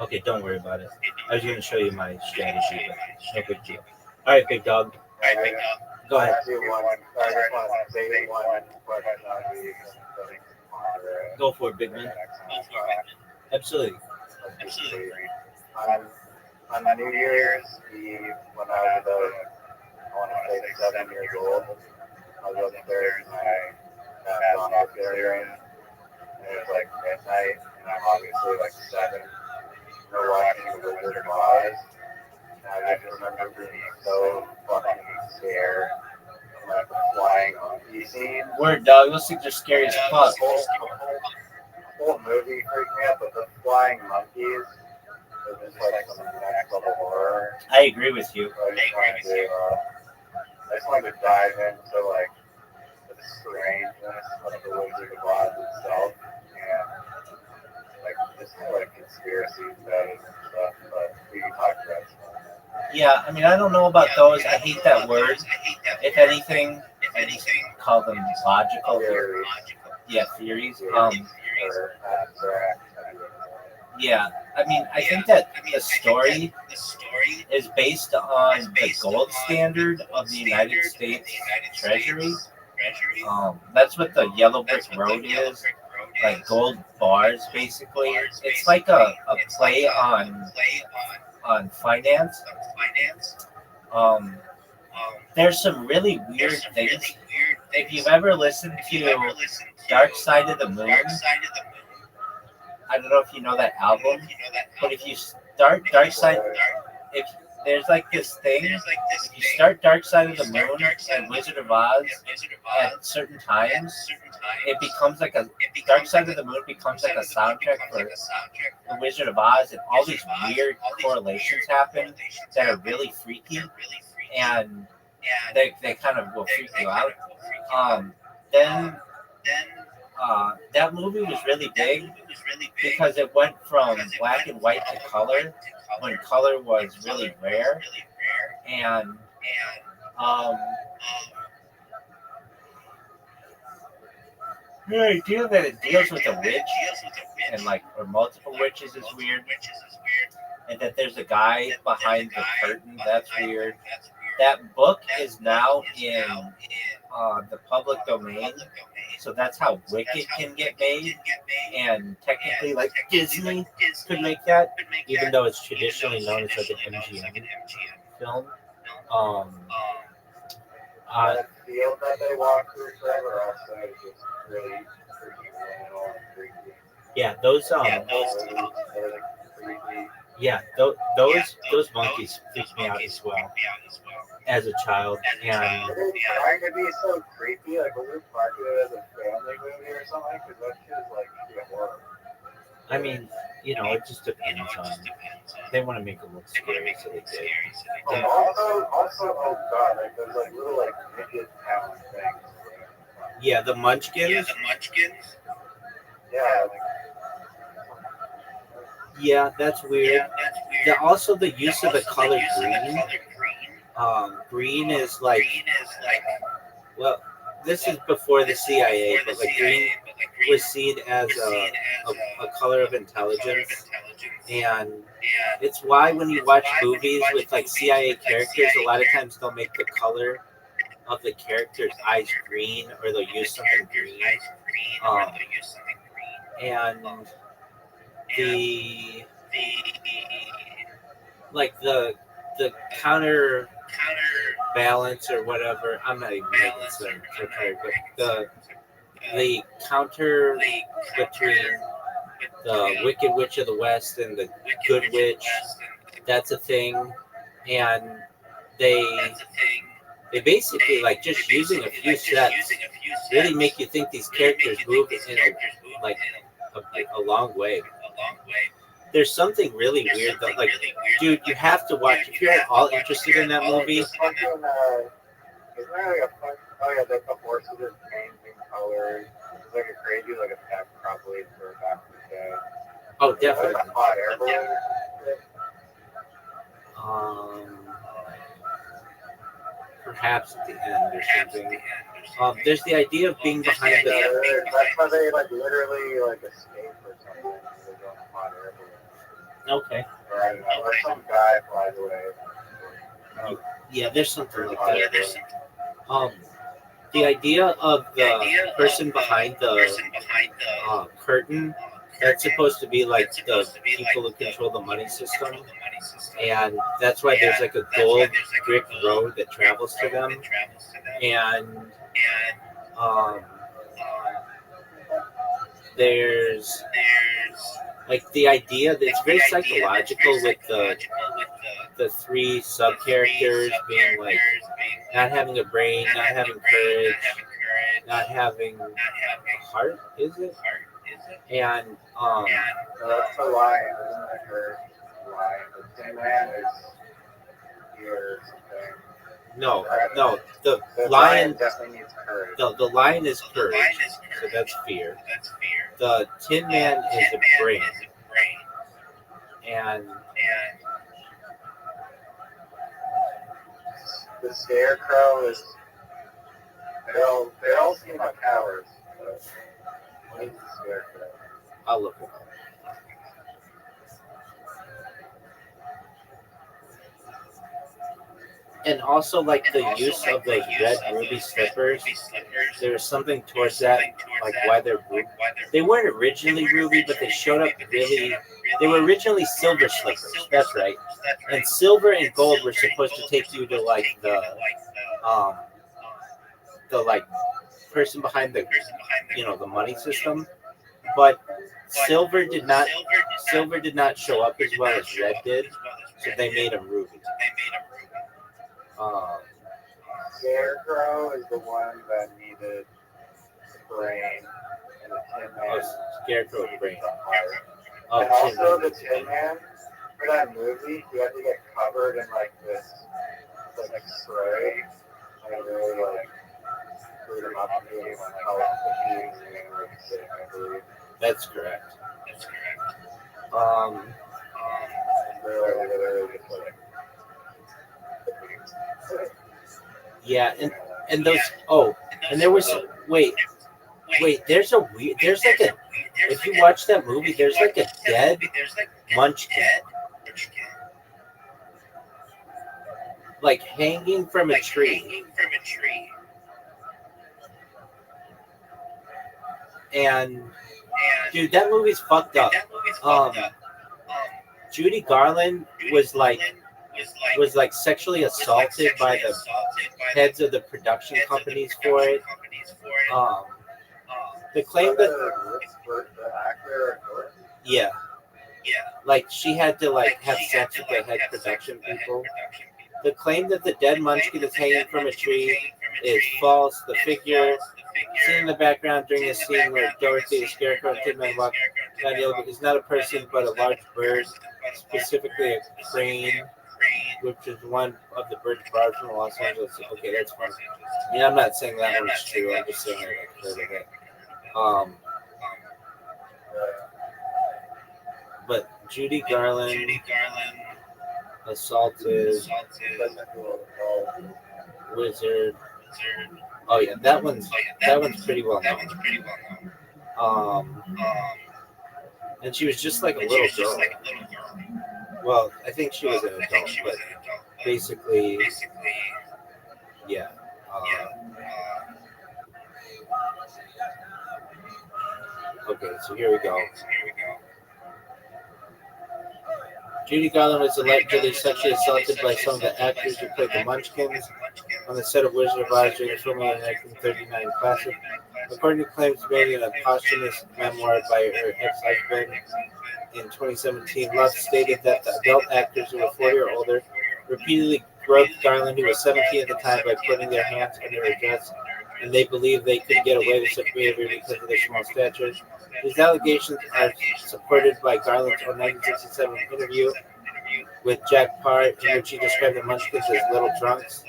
Okay, don't worry about it. I was going to show you my strategy, but no big deal. All right, big dog. Go ahead. Go for it, big man. Absolutely. On New Year's Eve, when I was about, I want to say 7 years old, I was upstairs and I had on Arthurian, and it was like midnight, and I'm obviously like 7. We're watching The Wizard of Oz, and I just remember being so fucking scared. Like the flying monkey scene. Word, dog. Those things are scary as fuck. The whole movie freaked me out, but the flying monkeys was just like some next level horror. I agree with you. So I just wanted to dive into like the strangeness of the Wizard of Oz itself and like just like conspiracies about it and stuff. But we can talk about it. Yeah, I mean, I don't know about those. I hate that word. If anything, I just call them logical. Theories. Yeah, theories. Or abstract. Yeah, I mean, I think that the story is based on the gold standard of the United States Treasury. That's what the Yellow Brick Road is, like gold bars, basically. It's like a play on finance. There's some really weird things. If you've ever listened to Dark Side of the Moon, I don't know if you know that album, but if you start Dark Side, if there's like this thing, if you start Dark Side of the Moon and Wizard of Oz at certain times, it becomes like a Dark Side of the Moon becomes like a soundtrack for the Wizard of Oz, and all these weird correlations happen that are really freaky, and they kind of will freak you out. Then that movie was really big because it went from black and white to color when color was really rare, and the idea that it deals with a witch and like or multiple witches is weird, and that there's a guy behind the curtain, that's weird. That book is now in the public domain, so that's how Wicked can get made, and technically like Disney could make that, even though it's traditionally known as like an MGM film. The field that they walk through forever also is just really freaking liminal and creepy. Yeah, those yeah, those monkeys freaked me out as well as a child, and They're trying to be so creepy, like when we market it as a family movie or something, because that shit's like horror. I mean, you know, it just depends on. They want to make it look scary, so they did. Also, oh god, like those like little like midget town things. Yeah, the Munchkins. Yeah, like, Yeah, that's weird. Also, the use of the color green. Green is like, well, this is before the CIA, but like green was seen as a color of intelligence, and it's why when you watch movies with like CIA characters, a lot of times they'll make the color of the character's eyes green, or they'll use something green. And the like the counterbalance or whatever. I'm not even making sense, but the counter between the Wicked Witch of the West and the Good Witch, that's a thing, and they They basically like just using a few sets really make you think these characters move in a long way. There's something really weird though. Like, dude, you have to watch if you're at all interested in that movie. Isn't there like a oh yeah, the horses are changing colors. It's like a crazy like effect probably for back in the day. Oh, definitely. Like a hot air balloon. Perhaps at the end or something. There's the idea of being behind the. That's why they like literally like escape or something. They go on a hot air balloon. Okay. Or I don't know, or some guy flies away. Yeah, there's something like that. The idea of the person behind the curtain, that's supposed to be like the people who control the money system, and that's why there's like a gold brick road that travels to them, and there's like the idea that it's very psychological with the three sub characters being like not having a brain, not having courage, not having a heart, is it? And that's the lion, isn't it? Her lion. The Tin Man is here or something. No, the The lion definitely needs courage. the lion is courage, so that's fear. The Tin Man is a brain, and the Scarecrow is. They all seem like cowards. What is the Scarecrow? I'll look it up. And also, like the use of those red ruby slippers, there's something towards that, like why they're ruby. They weren't originally ruby, but they showed up really. They were originally silver slippers. That's right. And silver and gold were supposed to take you to like the like person behind the the money system, but silver did not show up as well as red did, so they made them ruby. Scarecrow is the one that needed brain, and the Tin Man. Scarecrow brain. And also the Tin Man for that movie, he had to get covered in like this like spray, and really like screwed him up and gave him like health issues and like sick, I believe. That's correct. Literally just like. Yeah, and those and there was wait, there's like a if you watch that movie, there's like a dead munchkin like hanging from a tree. And dude, that movie's fucked up. Judy Garland was like sexually assaulted by the heads of the production companies for it. The claim that like she had to like have sex with the head production people. The claim that the dead munchkin is hanging from a tree is false. The figure seen in the background during the scene where Dorothy, the Scarecrow, and Tin Man walk down the ocean is not a person but a large bird, specifically a crane, which is one of the birds brought from Los Angeles. Okay, that's fine. I mean, I'm not saying that one's true. I'm just saying I've heard of it. But Judy Garland assaulted wizard. Oh yeah, that one's pretty well known. And she was just like a little girl. Well, I think she was an adult, but basically, yeah. Okay, so here we go. Judy Garland was allegedly sexually assaulted by some of the actors who played the Munchkins on the set of Wizard of Oz during the filming of the 1939 classic. According to claims made in a posthumous memoir by her ex-husband in 2017, Love stated that the adult actors who were 40 or older repeatedly groped Garland, who was 17 at the time, by putting their hands under her dress, and they believed they could get away with such behavior because of their small stature. These allegations are supported by Garland's own 1967 interview with Jack Parr, in which he described the Munchkins as little drunks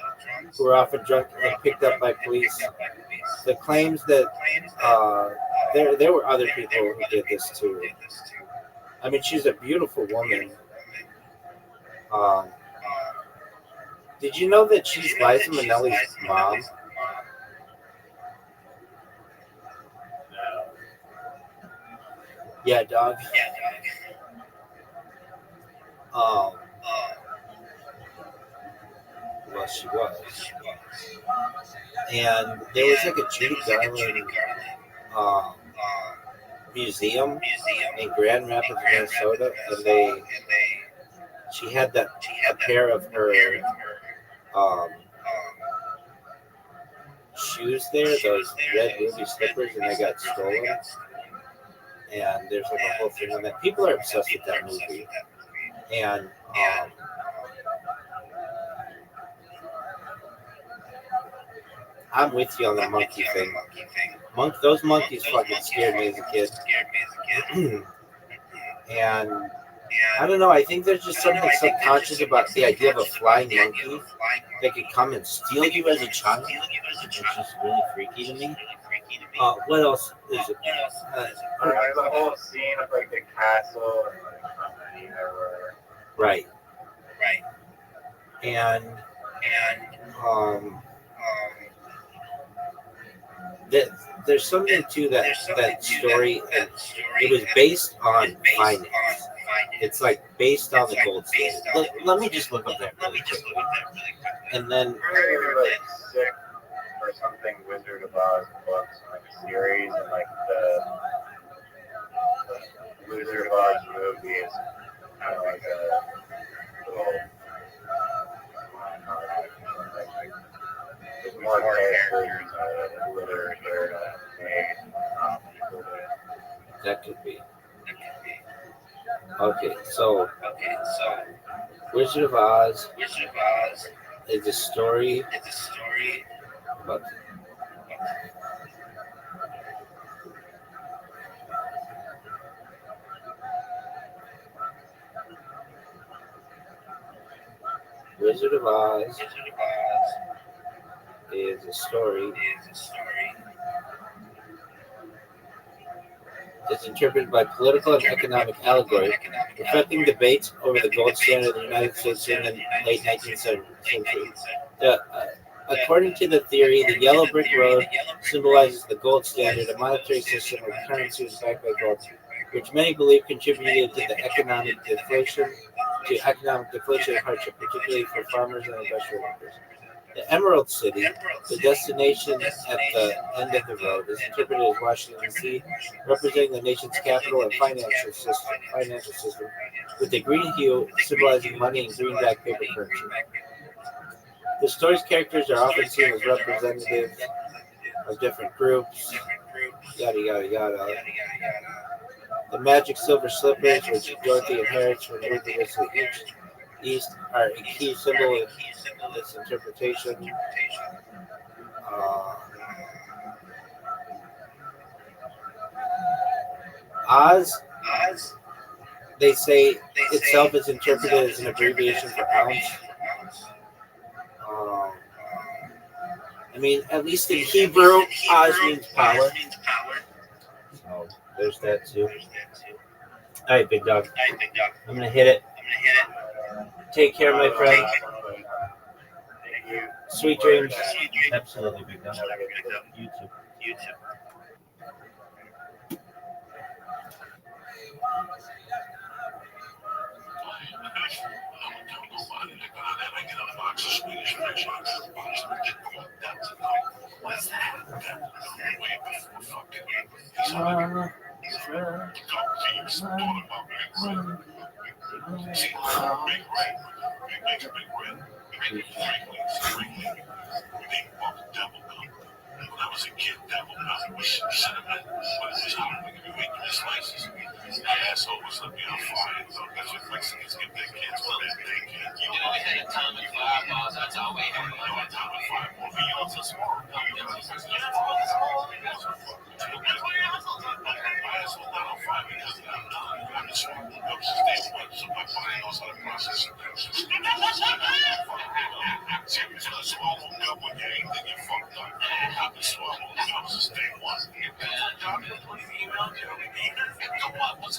who were often drunk and picked up by police. The claims that there were other people who did this too. I mean, she's a beautiful woman. Did you know that she's Liza Minnelli's mom? Yeah, dog. Well, she was. And there was like a Judy Garland museum in Grand Rapids, Minnesota, and she had a pair of her shoes there, those red ruby slippers, and they got stolen. And there's like a whole thing on that. People are obsessed with that movie. And I'm with you on the monkey thing. Those monkeys fucking scared me as a kid. And I don't know, I think there's just something subconscious about the idea of a flying monkey that could come and steal you as a child. It's just really freaky to me. What else is it? There's a whole scene of like the castle and right. And there's something to that story, and it was based on finance. It's like based on the gold standard. Let me just look up that really quickly. And then like sick or something Wizard of Oz books, like series, and like the Wizard of Oz movie is kind of like a little there's more characters literature that could be. Okay, so Wizard of Oz is a story about Wizard of Oz is a story. It's interpreted by political and economic allegory, reflecting debates over the gold standard of the United States in the late 19th century. According to the theory, the yellow brick road symbolizes the gold standard, a monetary system of currencies backed by gold, which many believe contributed to economic deflation and hardship, particularly for farmers and industrial workers. The Emerald City, the destination at the end of the road, is interpreted as Washington, D.C., representing the nation's capital and financial system, with the green hue symbolizing money and greenback paper currency. The story's characters are often seen as representative of different groups, yada, yada, yada. The magic silver slippers, which Dorothy inherits from moving to the east, are a key symbol in this interpretation. Oz, they say itself is interpreted as an abbreviation for ounce. I mean, at least in Hebrew, Oz means power. So there's that too. All right, big dog. I'm gonna hit it. Take care, my friend. Sweet dreams. Absolutely, big dog. You too. What's that? When I was a kid, Devil Mountain was cinnamon, but it was hard when you make your slices. The asshole was looking on fire, so that's what Mexicans give their kids for their day. You know, we had a time in 5 miles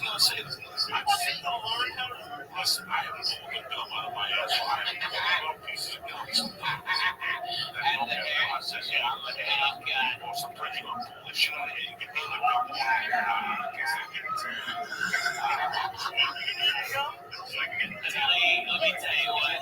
just gonna say this. I'm sitting on learning how to. Listen, I haven't pulled the gum out of my ass. I haven't pulled out pieces of gum. And the process, yeah, I'm like, oh God, or some pretty gonna pull this shit out of here. You can feel the gum. Let me tell you what.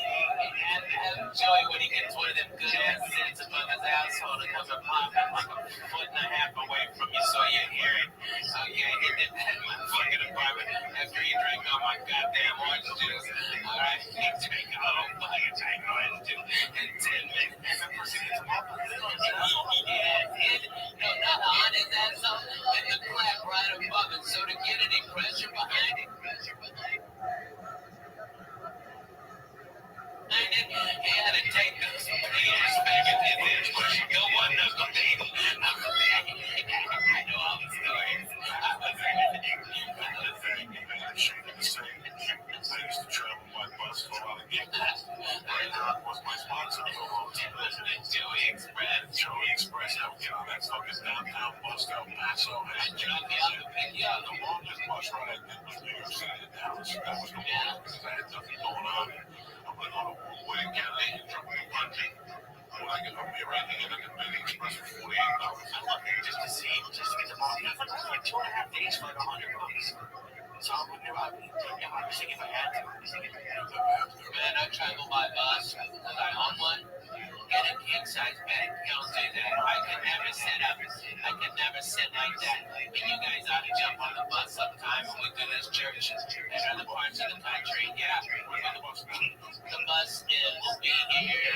And Joey, when he gets one of them good ass sits above his asshole, it comes a popping like a foot and a half away from you, so you hear it. So yeah, hit that fucking apartment after you drink all my goddamn orange juice. All right, you drink a whole fucking tank of orange juice in 10 minutes. And the person gets him up. No, not on his asshole, and the clap right above it. So to get any pressure behind it. He had to take those years back in his head. Go one knuckle deep. I know all the stories. I used to travel by bus for a lot of gigs. Right now, was my sponsor for a long time. Joey Express. Joey Express. I would get on that fucking downtown bus to El Paso. I drop you off and pick you up. The longest bus ride I did was New York City to Dallas. That was the longest because I had nothing going on. I went on a wedding Cadillac and drove me hunting. When I get home here, I think I can pay the express for $48. I love it just to see, just to get the ball. It's like 2.5 days for like $100. So I wouldn't have, I was thinking if I had to. Man, I travel by bus because I own one. Get a king size bed. Don't do that. I could never sit up. I could never sit like that. And you guys ought to jump on the bus sometime when we do this church and other parts of the country. Yeah. The bus will be here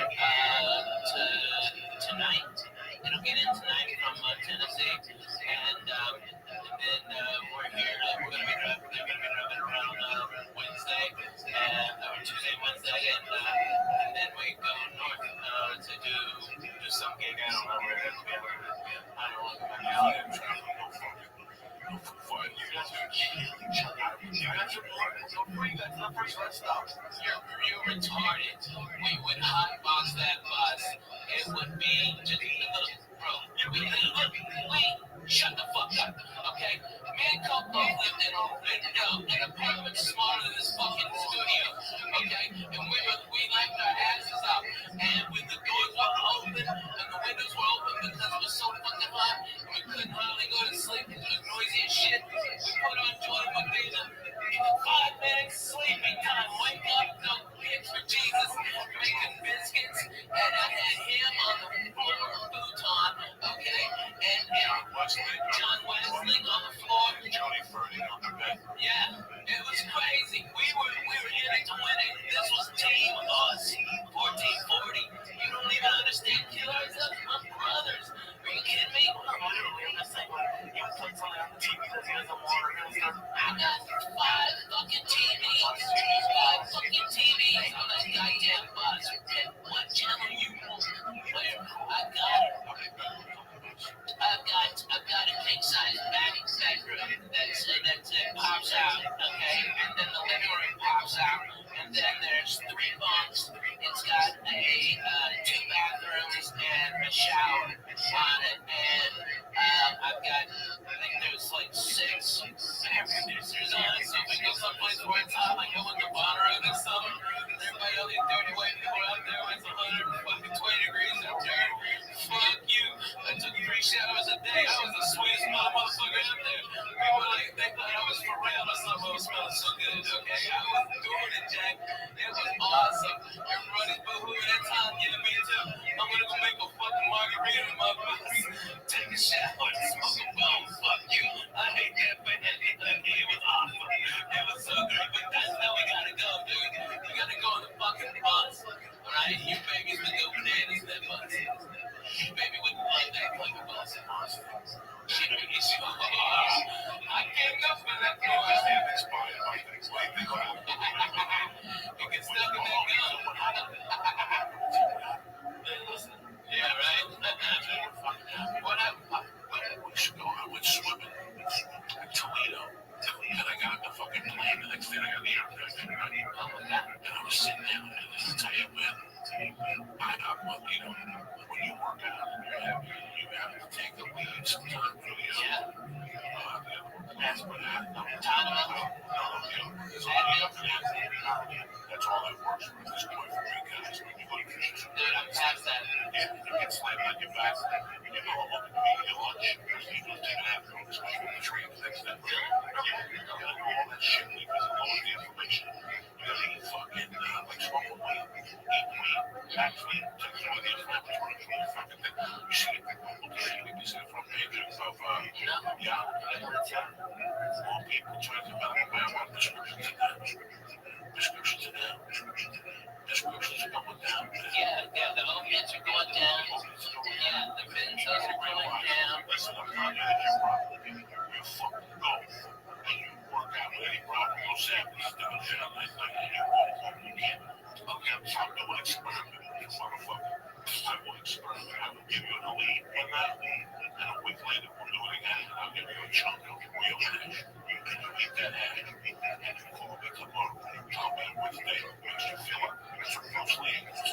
tonight. It'll get in tonight from Tennessee. And then we're here. We're going to be driving around Wednesday or Tuesday, Wednesday, and then we go north to do some gig. I don't know where it's going. I don't know. You're retarded. We would hotbox that bus. It would be just a little, bro. Wait, shut the fuck up, okay? Me and Coco lived in an apartment smaller than this fucking studio, okay? And we left our asses up, and when the doors were open and the windows were open because it was so fucking hot, and we couldn't hardly go to sleep because it was noisy as shit. We put on Jordan McDavid. 5 minutes sleeping time. Wake up, no bitch for Jesus, making biscuits, and I had him on the floor futon, okay? And John Wesley on the floor. Johnny Ferdinand on the bed. Yeah, it was crazy. We were in it to win it. This was Team Us, 1440. You don't even understand. Killers of my brothers. Are you kidding me? I'm not saying you put something on the TV that has a water stuff. I got 5 fucking TVs. 5 fucking TVs on that goddamn bus. What channel you want? I got it. I've got a king size bedroom that pops out, okay, and then the living room pops out, and then there's 3 bunks. It's got a 2 bathrooms and a shower on it, and I've got, I think there's like 6 air conditioners on it. So if we go someplace where it's hot, like I went to Bonnaroo this summer, everybody all these dirty white people out there when it's 120 degrees out there. Fuck you. I took 3 showers a day. I was the sweetest motherfucker out there. People they thought I was for real or something. I was smelling so good. Okay, I was doing it, Jack. It was awesome. Everybody's boohooing. That's hot. Yeah, me too. I'm gonna go make a fucking margarita in my bus. Take a shower and smoke a bone. Fuck you. I hate that, but it was awesome. It was so great. But that's how we gotta go, dude. We gotta go on the fucking bus. Alright? You babies would go bananas in that bus. You baby would love that fucking bus. She don't get you. I can't go for that bus. You get stuck in that gun. Listen. Yeah, right? What happened? I went swimming in Toledo. shit because it lowers the inflammation. You gotta eat fucking, like smoke weed, eat weed, actually takes away the inflammatory from your fucking thing. You see it, okay, you see the front page of, yeah, more people trying to develop marijuana prescriptions in that. Prescriptions in that. Prescriptions are going down. Yeah, the opiates are going down. Yeah, the benzos are going down. Listen, I'm telling you, that's your problem. You fucking go. And you work out with any problem. Go Saturdays down there late night and you walk home. You can't. Okay, I'm doing an experiment. You motherfucker. I will experiment. I will give you an elite one night, and a week later we'll do it again. And I'll give you a chunk of real hash. And you eat that hash. And you call me tomorrow. Tell me which day makes you feel it. That's what Bruce Lee is.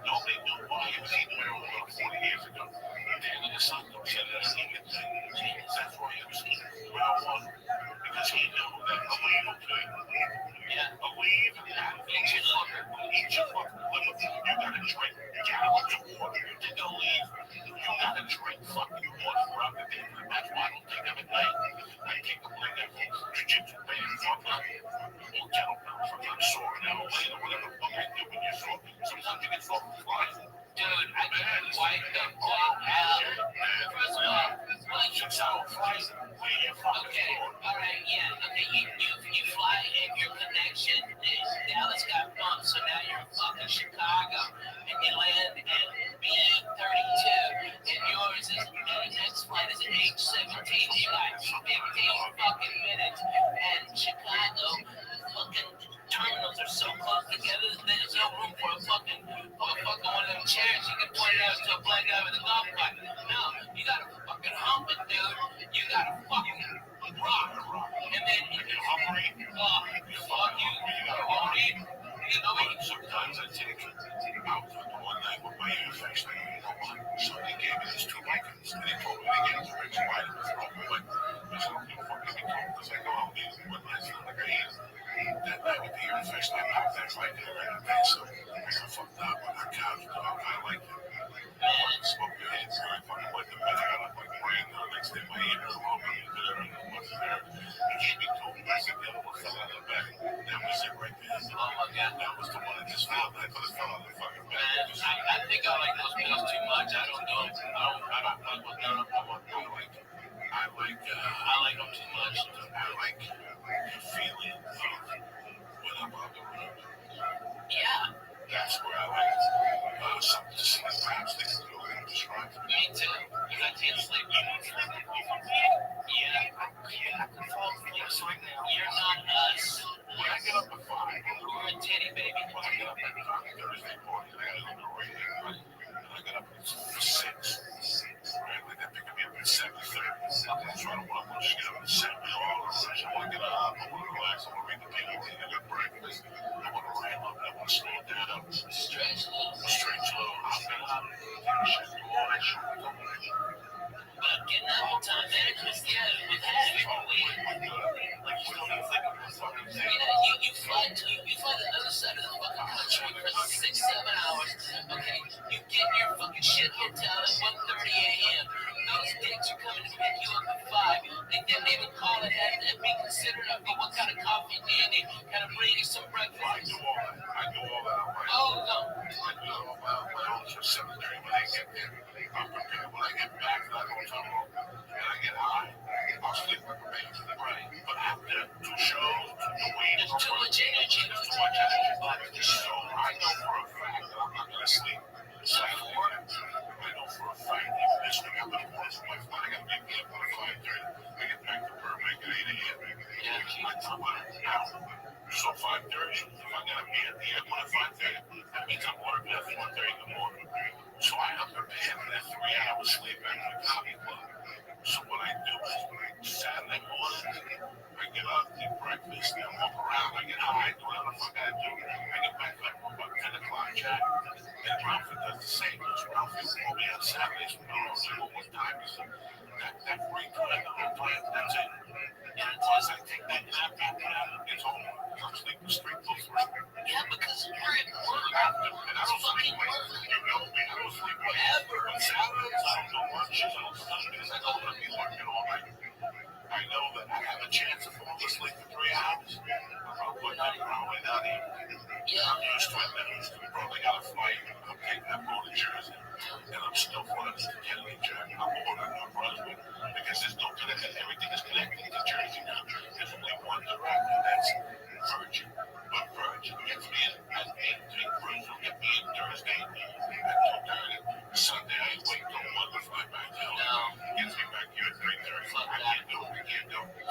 Nobody knew why he was eating marijuana 40 years ago. Dan and his son said that he could take. That's why he was eating marijuana. Because he knew that a lead will kill you. Yeah. A lead eats your fucker. Eats your fucker. You gotta drink gallons of water. You take a lead. You gotta drink fucking water throughout the day. That's why I don't take them at night. I take them like that for jiu-jitsu band. Or kettlebells. I'm sore now. Or whatever the fuck I do when you're sore. Sometimes you get fucking flies. Dude, I can wipe the fuck out. First of all, like, 6 hour flies. okay, alright, yeah, okay, you fly and your connection is Dallas got bumped, so now you're in fucking Chicago, and you land at B-32, and yours is, the next flight is at H-17, you got 15 fucking minutes, and Chicago, fucking terminals are so close together that there's no room for a fucking one of them chairs you can point it out to a black guy with a golf cart. No, you gotta fucking hump it, dude. You gotta fucking rock. And then if you're hungry, fuck you. You're hungry. You know what? Sometimes I take out one night with my earface. I don't know why. So they gave me these 2 vitamins. And they told me to get 2 extra vitamins. But I don't give a fuck if they told me because I know I'll need them. But that's not like I eat. That night with the earface, I knocked that right there in the face. So I got fucked up on the couch. I like it. I smoked your head. So I fucking went to bed. I got up like brain. The next day my ear was wrong. He gave me 2. I said the other one fell out of the back. That was it right there. Oh my god. That was the one that just fell. That just fell out of the fucking back. I think I like those pills too much. I don't know. I don't fuck with them. I like them too much. I like the feeling of when I'm on the road. Yeah. That's where I like something to sleep. Perhaps they can go ahead and describe it. Me too. Because I can't sleep. Yeah. I can fall asleep right now. You're not us. When I get up at 5, We're a titty baby. when I get up at Thursday morning, I gotta go to the radio, right? And I get up at 6, right? Like they pick me up at 7:30. So I don't want to get up at 7 hours. I want to get up, I want to relax, I want to read the paper, I got breakfast, I want to ram up, I want to slow down, Stretch a little. stretch a little, hop it up, do all that shit. But getting up on time management, yeah, with that, Like, you don't even think of this fucking thing. you fly to the other side of the fucking country for 6-7 hours. Okay, you get your fucking shit hit down at 1:30 a.m. Those dicks are coming to pick you up at 5. They didn't even call it that and be considerate of you. What kind of coffee do you need? Kind of bring you some breakfast. I do all that. I do all that on my own. Oh no. I do it all that on my own for 7:30 when I get there. I'm prepared when I get back to that hotel room and I get high. I'll sleep like a baby. Right. But after 2 shows, 2 weeks, There's too much energy. there's too much energy. So I know for a fact that I'm not gonna sleep. So I know for a fact that this week I'm gonna work for my flight. I gotta be up by 5:30. I get back to Burbank at 8 a.m. I talk about an hour. So 5:30, if I gotta be at the airport at 5:30, that means I'm working at 4:30 in the morning. So I have to pay for that 3 hours sleep after the coffee club. So what I do is Saturday morning, I get up, eat breakfast, then walk around, I get high, do whatever the fuck I do. I get back like about 10 o'clock, Jack. And Ralphie does the same. Ralphie will be on Saturdays when I don't know what time is it. That free time, the whole time, that's it. And once I take that nap after that, it's over. I'm sleeping straight till 3. Yeah, because you're at work. And I don't sleep late. You know me, I don't sleep late. On Saturdays, I don't do lunches, I don't do Sundays, I don't want to be working all night. I know that I have a chance to fall asleep at 3 Bro, they got a flight. I'm taking that boat to Jersey. And I'm still flying to Kennedy, Jersey. I'm ordering a Brunswick. Because there's no connection. Everything is connected to Jersey now. There's only one director. That's Virgin. But Virgin gets me in at 8:30. Brunswick get me in Thursday at 2:30. Sunday, I wait till Monday, fly back down. Gets me back here at 3:30. I can't do it.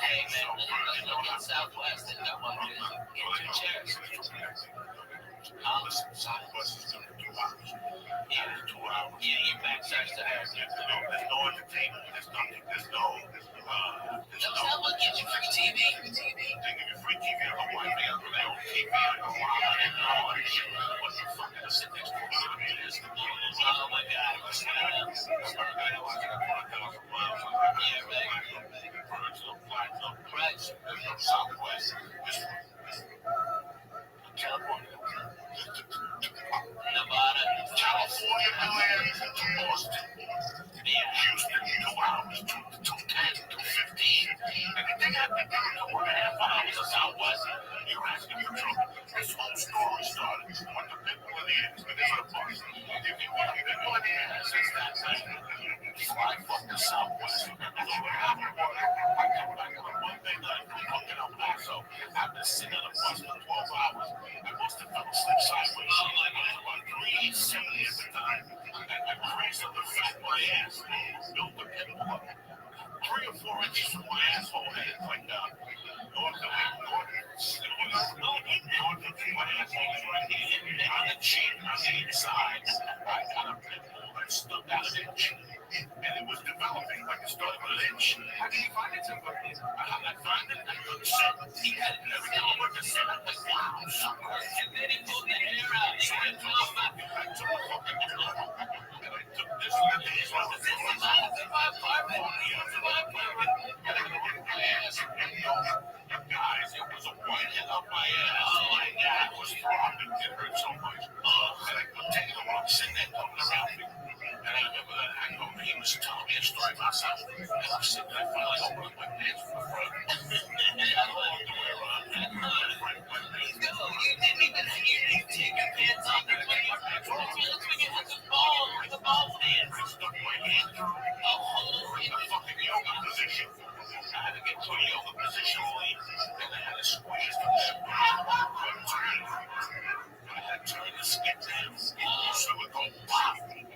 Hey, man, let's look at Southwest and that one. Get your chairs. Listen, Southwest is going to 2 hours. Yeah, 2 hours. yeah, you backsearch the air. There's no entertainment. There's nothing. There's no. That would get you free TV. They give you free TV on the Wi-Fi. They don't TV on the Wi-Fi. What the fuck? I sit next to Oh my God. Right. Southwest. California. Nevada. California, LA, to Boston. Houston, 2 hours, 2:10, 2:15. Anything happened in 2.5 hours of Southwest, you're asking for trouble. This whole story started when the people in the ass, but there's a bus. If you want to go in the ass, it's that thing. Fly fucking Southwest. I come back on Monday night from fucking El Paso. I've been sitting on a bus for 12 hours. I must have fell asleep sideways. About 3:70 at the time. I crazy on the fat my ass. Built the pinnacle up. 3 or 4 inches from my asshole head, like north of my asshole is right here. On the chin, on the inside, I got a pinnacle that stuck out an inch. And it was developing like it started with an inch. How did you find it? I found it. I couldn't sit. He had never done what to sit. I was like, wow, sucker. And then he pulled the hair out. He had to off my I took a fucking and I took this one. This was my apartment. and I looked at my ass. And guys, it was a white head up my ass. Oh my God. It was throbbing. It hurt so much. And I could take the one sitting there coming around me. And I remember that I know he was telling me a story about something. And I was sitting there finally opening my pants from the front. And I walked away around. You didn't even take your pants off. That's when you had the ball stand. I stuck my hand through A hole in a fucking yoga position. I had to get to a yoga position, and I had to squeeze the lip. I had to turn the skin down, so it would go pop. And you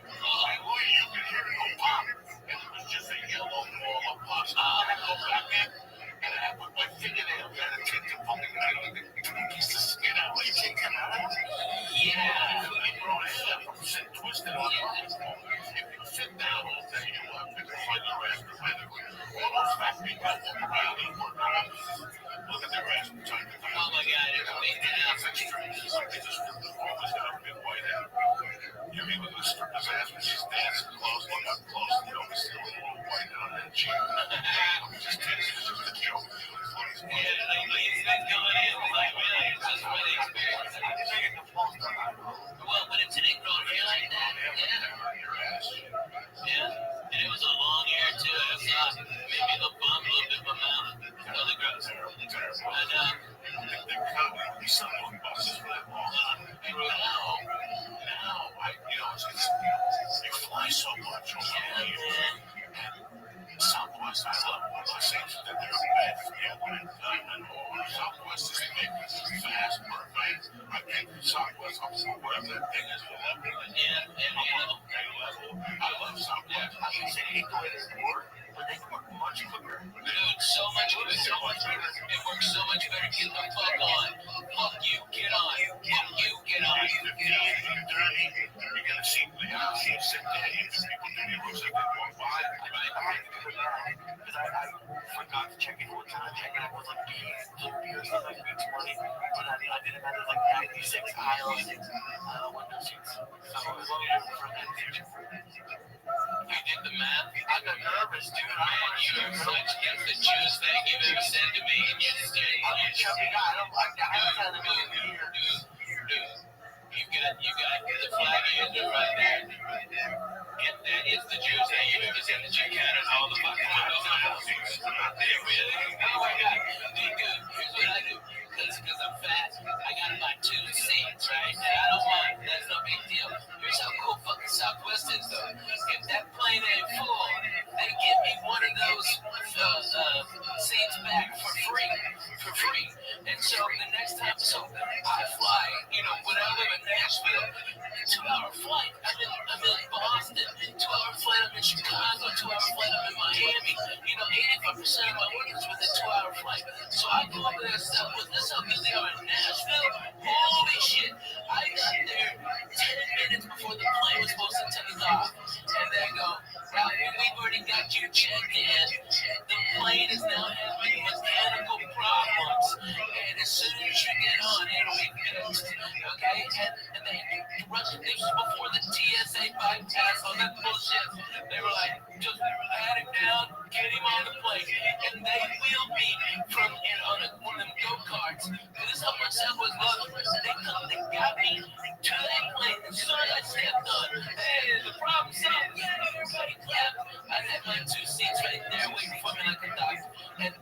could hear it go pop. And it was just a yellow ball of pus. I go back in, and I put my fingernails and I take the fucking piece of skin out. Like, take it out. Yeah. I'm sitting twisted on the If you sit down all day, you'll have to find your ass to weather. All those fat people walk around and work around. Look at their ass from time to time. Oh my God, it's big down. They just put the forwards down a bit white out. You mean with the stripper's ass when she's dancing close, look up close, and you always see a little white on that cheek. I'm just kidding, it's just a joke. Yeah, it's been going in like really, it's just for the experience. Well, but it's an ingrown hair like that, yeah, and it was a long hair too. I saw maybe the bump a little bit from mouth. Really gross. And They're probably some of them buses for that long. And now, you fly so much over here. Southwest, I love Los Angeles. They're bad for me. Southwest is big, fast, perfect. I think Southwest, whatever that thing is, I love Southwest. I can say they go to work, but they work much quicker. dude, so much quicker. It works so much better. Get the fuck on. Fuck you, get on. Fuck you, get on. You're gonna see the house. You sit there, you see people do your looks like they walk by. Because I forgot to check in one time. Checking it was like 2 years, like 20. But I did it at like 96 aisle window seats. So it was for that future. You did the math. I got nervous, dude. Man, you are such the Jews thing you've ever said to me. And you just did it. I'm a chubby guy. I don't like that. I don't have Dude. You got the flag angel right there. Get that. It's the Jews thing you've ever said that you counted all the fucking windows in the house. They really. Oh my God. Dude, here's what I do. Because I'm fat, I got about 2 seats, right? And I don't want for free. And so the next time, so I fly, when I live in Nashville, 2-hour flight, I'm in Boston, 2-hour flight, I'm in Chicago, 2-hour flight, I'm in Miami. 85% of my work is within 2-hour flight. So I go over there and stuff with this up because they are in Nashville. Holy shit. I got there 10 minutes before the plane was supposed to take off. And they go, Rabbi, we've already got you checked in. The plane is now having mechanical problems. And as soon as you get on, it'll be fixed. Okay? And they rushed this before the TSA bypass on that bullshit. They were like, just pat him down, get him on the plane. And they will be from on one of them go-karts. This is how much that was low. They got me to that plane. As soon as I stepped on, hey, the problem solved. Yeah, everybody clapped. I had my 2 seats right there waiting for me like a dog. And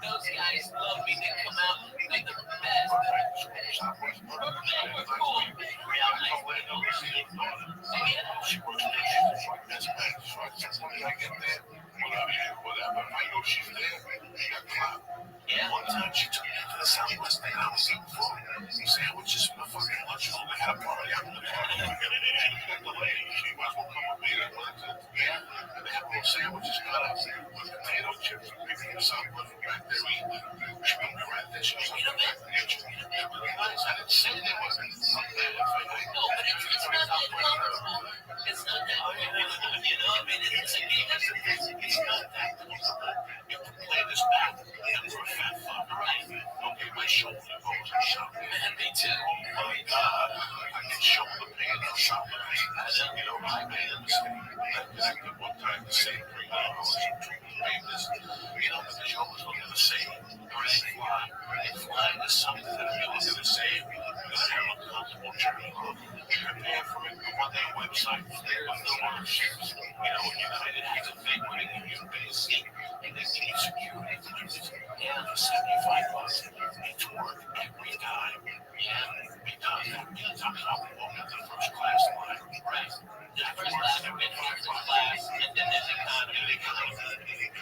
those guys love me. They come out. They're the best. We're cool. Real nice. She works there. That's bad. So when I get there, whatever. I know she's there. She got clout. Yeah. One time she took me to the Southwest thing. I was eating food. Sandwiches for fucking lunch. They had a party out there. The lady, she might as well come with me. And they have little sandwiches cut up with potato chips and maybe something back there eating. She went right there. She was like, back there. She was really nice. I didn't say there wasn't something. No, but it's not that comfortable. It's not that comfortable. I mean, it's a game. It's not that comfortable. You have to play this back. And for a fat fuck. Right. Okay, my shoulder goes and shopping. Man, me too. Oh my God. I can shoulder pain and shopping. My man is back at one time the same 3 hours. This, the shoulders look the same. Right? Flying is something that if you look at the same, you're going to have a comfortable journey. Prepare for it. Go on their website. There's no other ships. United has a thing where they give you a basic and they give you security clearances. Yeah, for $75. It's worth every time. Yeah, because that means I'm probably won't get the first class line. Right. The first class, and then first class, and then there's economy.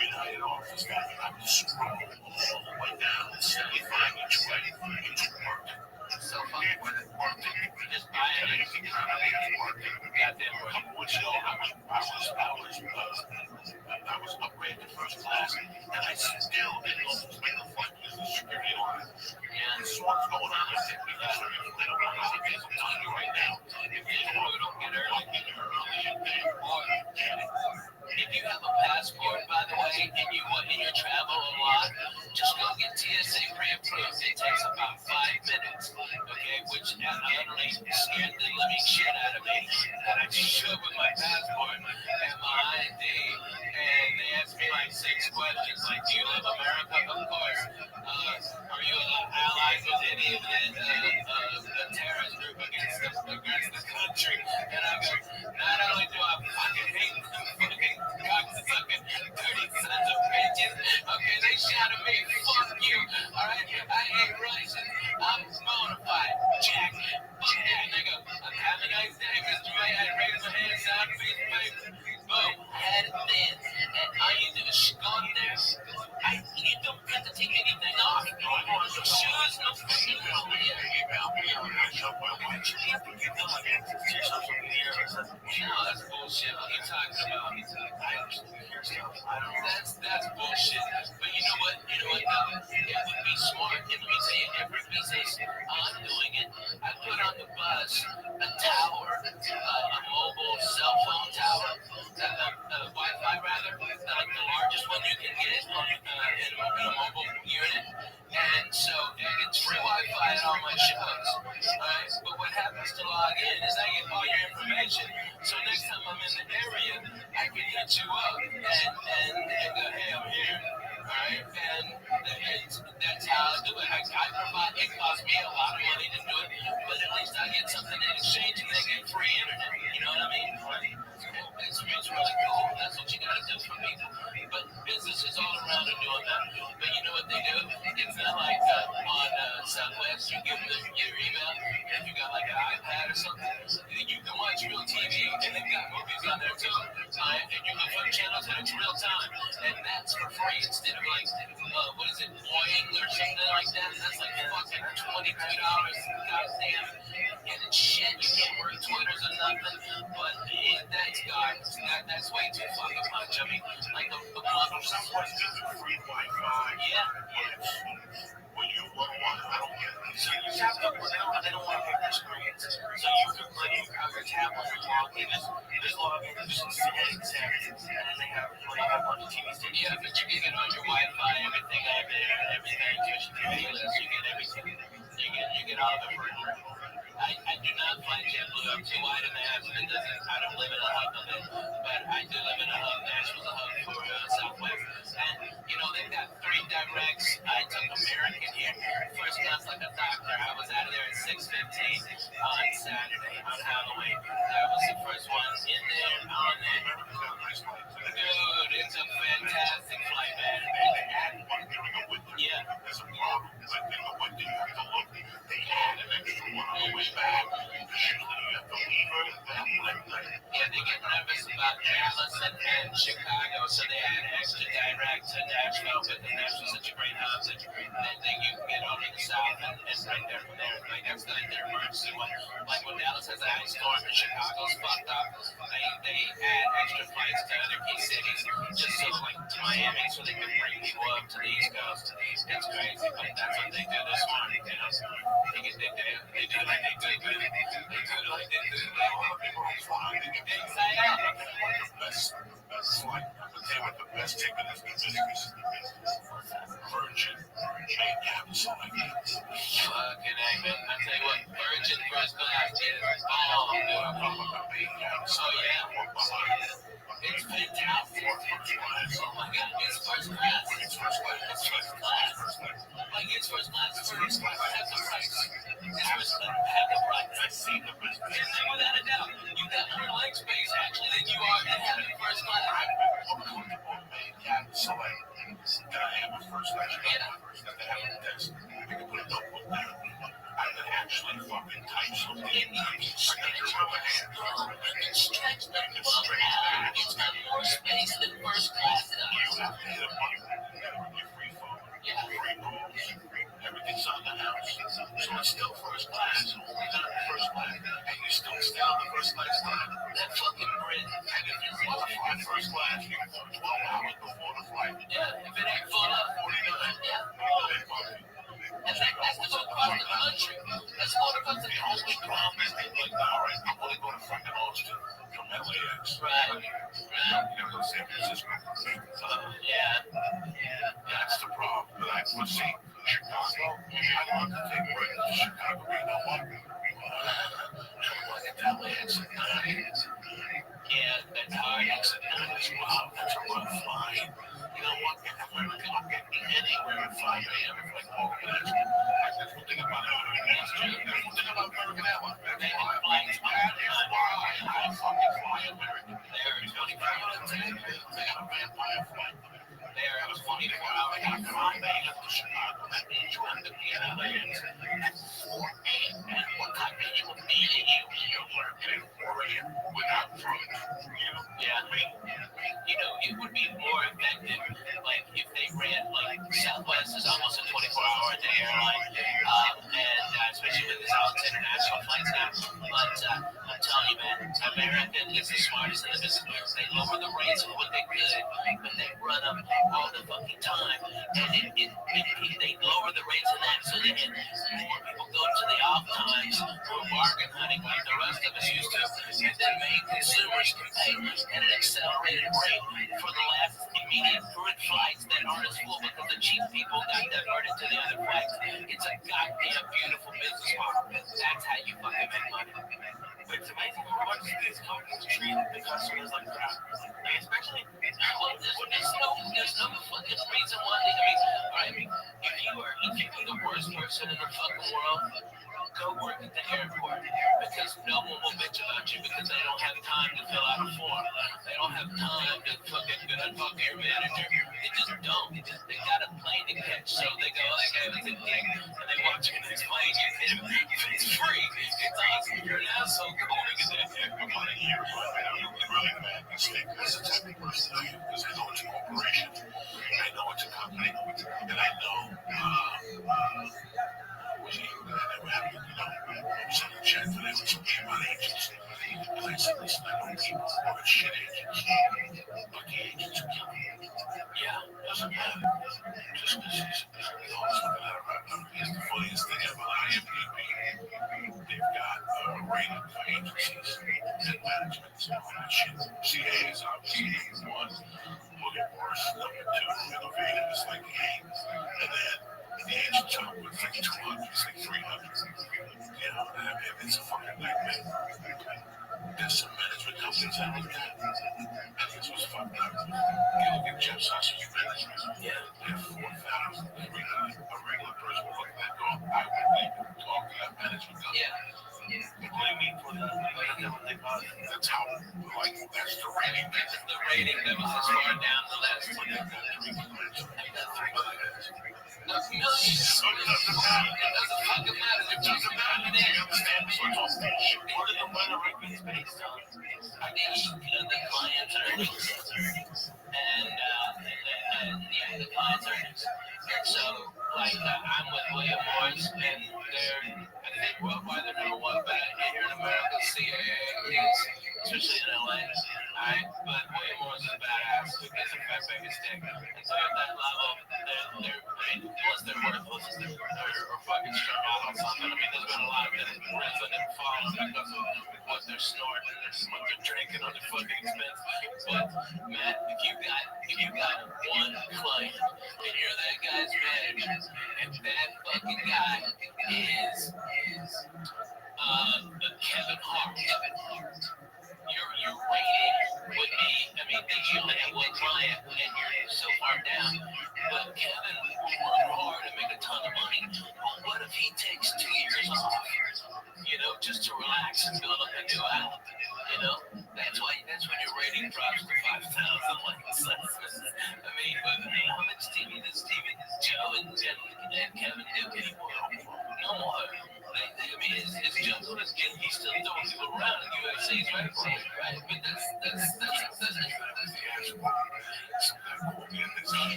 United office, I'm just scrolling all the way down to 75 each way. It's worth it. So fucking worth it. Just buy it. Economy is worth it. Goddamn worth it. Which I was upgraded to first class, and I still didn't almost make the flight because the security on it. And this is what's going on. I think we got to little holidays. I'm telling you right now. If they don't get early, if you have a passport, by the way, and you travel a lot, just go get TSA pre-approved. It takes about 5 minutes, okay? Which literally scared the living shit out of me. And I showed with my passport and my ID, and they asked me like 6 questions, like, do you love America? Of course. Are you allies with any of the terrorist group against the country? And I go, not only do I fucking hate them fucking cocksucking dirty sons of bitches, okay, they shout at me, fuck you, alright? I ain't Russian, I'm bona fide, Jack, fuck that nigga. Have a nice day, Mr. Ray. I raised my hand, sound piece of paper. Boom, had it then. And all you do is go up there. You don't have to take anything off. No shoes, no fucking no, that's bullshit. What are you talking about? That's bullshit. But you know what? It would be smart. It would be every business I'm doing it. I put on the bus a tower, a mobile cell phone tower, Wi-Fi rather, like the largest one you can get in a mobile unit. And so it's free Wi-Fi at all my shows. Right? But what happens to log in is I get all your information. So next time I'm in the area, I can hit you up and go, hey, I'm here. Right? And that's how I do it. I provide, it costs me a lot of money to do it, but at least I get something in exchange and they get free internet. You know what I mean? It's really cool. That's what you gotta do for me. But businesses all around are doing that. But you know what they do? It's not like on Southwest, you give them your email, and if you got like an iPad or something, you can watch real TV, and they've got movies on there too. And you can flip channels and it's real time. And that's for free instead of like, what is it, Boing or something goddamn, and shit. You can't work Twitters or nothing. But that's garbage. That's way too fucking much. I mean, like the Muslims. Some places do free Wi-Fi. Yeah. When you want one, I don't get it. So you have to, they don't want to pick their screens. So you can like you have your tablet, you log in, there's log in, there's some settings there, and then they have a bunch of TV stations. Yeah, but you can get on your Wi-Fi, everything out there, and everything, you get everything. You get all of it for I do not find JetBlue too wide in the ass, and I don't live in a hub of it, but I do live in a hub. Nashville's a hub for Southwest, and they've got 3 directs. I took American here, first class like a doctor. I was out of there at 6:15 on Saturday on Halloween. That was the first one in there on there. Dude, it's a fantastic flight, man. Yeah. There's a problem. But in the winter, you have to look. They add an extra one on the way back. Usually, you have to leave early. Yeah, they get nervous about Dallas and Chicago, so they add extra direct to Nashville, but Nashville's such a great hub that then you can get over the south and right there from there. Like, that's like their emergency one. Like, when Dallas has a ice storm and Chicago's fucked up, they add extra flights to other key cities, just so, like, to Miami, so they can bring people up to the East Coast. It's crazy, but that's what they do this morning, They do like they do, man. They do like they do. Best flight. They were the best ticket in the business. Virgin. Fucking A, man. I tell you what, Virgin first class is all good. So, yeah. It's fantastic. Oh my god, it's first class. It's first class. Like, it's first class. It's first class. Have the price. It's first class. Have the price. I see the best. And without a doubt, you got more leg space, actually, than you are to have in first class. So, can I have a first class? Yeah. They have a desk. You can put a notebook there. I can actually fucking type something. It's got more space than first class does. You have to hit a button. Your free phone. Yeah. Free rooms. Everything's on the house. So it's still first class. Only not first class. And you still stay on the first class line. That fucking grid. And if you want to fly first class, you can go 12 hours before the flight. Yeah, if it ain't full up. 49. Yeah. And that's the whole part of the country. That's one of us. The only problem is they like, all right, I'm only going to fucking Austin from LAX. Right. You know, San Francisco. Yeah. That's the problem. But I would see Chicago. I want to take right to Chicago. You know what? Look at that LAX at 9. Yeah, that's hard. LAX at 9 as well. That's a rough flight. You know what? If we're getting anywhere at 5 a.m. like organized, that's one thing about American Airlines. That's one thing about American Airlines. They have flights. I fucking fly American. They're 24 hours. They got a vampire flight. There, it was 24 hours. I got 5 a.m. to Chicago. That means you have to be at LAX at 4 a.m. And what time are you meeting you? You're working at 4 a.m. without food. Yeah, it would be more effective, like, if they ran, like, Southwest is almost a 24-hour-a-day airline, and especially with these all international flights now, but I'm telling you, man, American is the smartest in the business. They lower the rates of what they could, but they run them all the fucking time, and they lower the rates of that, so they get more people go to the off times for bargain hunting like the rest of us used to, and then make consumers can pay at an accelerated rate for the last immediate good flights that aren't as full because the cheap people got diverted to the other flights. It's a goddamn beautiful business model. That's how you fucking make money. It's amazing how much these companies treat the customers like crap. Like, especially, there's no fucking reason why they, I mean, if you're the worst person in the fucking world, go work at the airport, because no one will bitch about you because they don't have time to fill out a form. They don't have time to fucking talk to your manager. They just don't. They got a plane to catch, so they go, okay, let's get dick, and they watch you in this plane. It's free. It's awesome. You're an asshole. Go on and get that dick. I'm on a year, but I'm really mad mistake. That's the type of person I am, because I know it's a corporation. I know it's a company, and I know to me about agents. And I said, listen, I know people are shit agents, but the agents are killing me. Yeah, doesn't matter. Just because he's always looking at it. Here's the funniest thing ever. IMDb, they've got a rating for agencies and management and all that shit. CA is obviously number one. Look at worse, number two. Innovative is like 8. And then the agent top was like 200, it's like 300. You know, I mean, it's a fucking nightmare. There's some management companies out like that. And this was fucked up. You look at Jeff Sausage Management. Yeah. They have 4,000. A regular person would look at that and go, I wouldn't even talk to that management company. Yeah. What do you mean? That's how, like, that's the rating. The rating that was as far down the list. When they've got 3 clients. They've got 3 clients. Millions. So it doesn't matter. It doesn't fucking matter. It doesn't matter. You understand? So it's all bullshit. What are the money rankings based on? I guess the client's earnings. And yeah, the client's earnings. And so, like, I'm with William Morris, and they're, I think, worldwide, they're number one bet here in America. CAA is, especially in LA. Alright, but William Morris is badass. Who gives a fat bacon stick? And so at that level, unless they're worthless, or fucking strung out on something. I mean, there's been a lot of risen and falls because of what they're snorting, what they're drinking on their fucking expense. But man, if you got one client and you're that guy's manager, and that fucking guy is Kevin Hart. Your rating would be, I mean, you only have one client and you're so far down, but Kevin worked hard to make a ton of money. Well, what if he takes 2 years off, you know, just to relax and build up a new album, you know? That's when your rating drops to 5,000 likes. I mean, but how much TV does Joe and Kevin do anymore? No more. I mean, his jumps on his skin, he's still throwing people around in UFC's right? But that's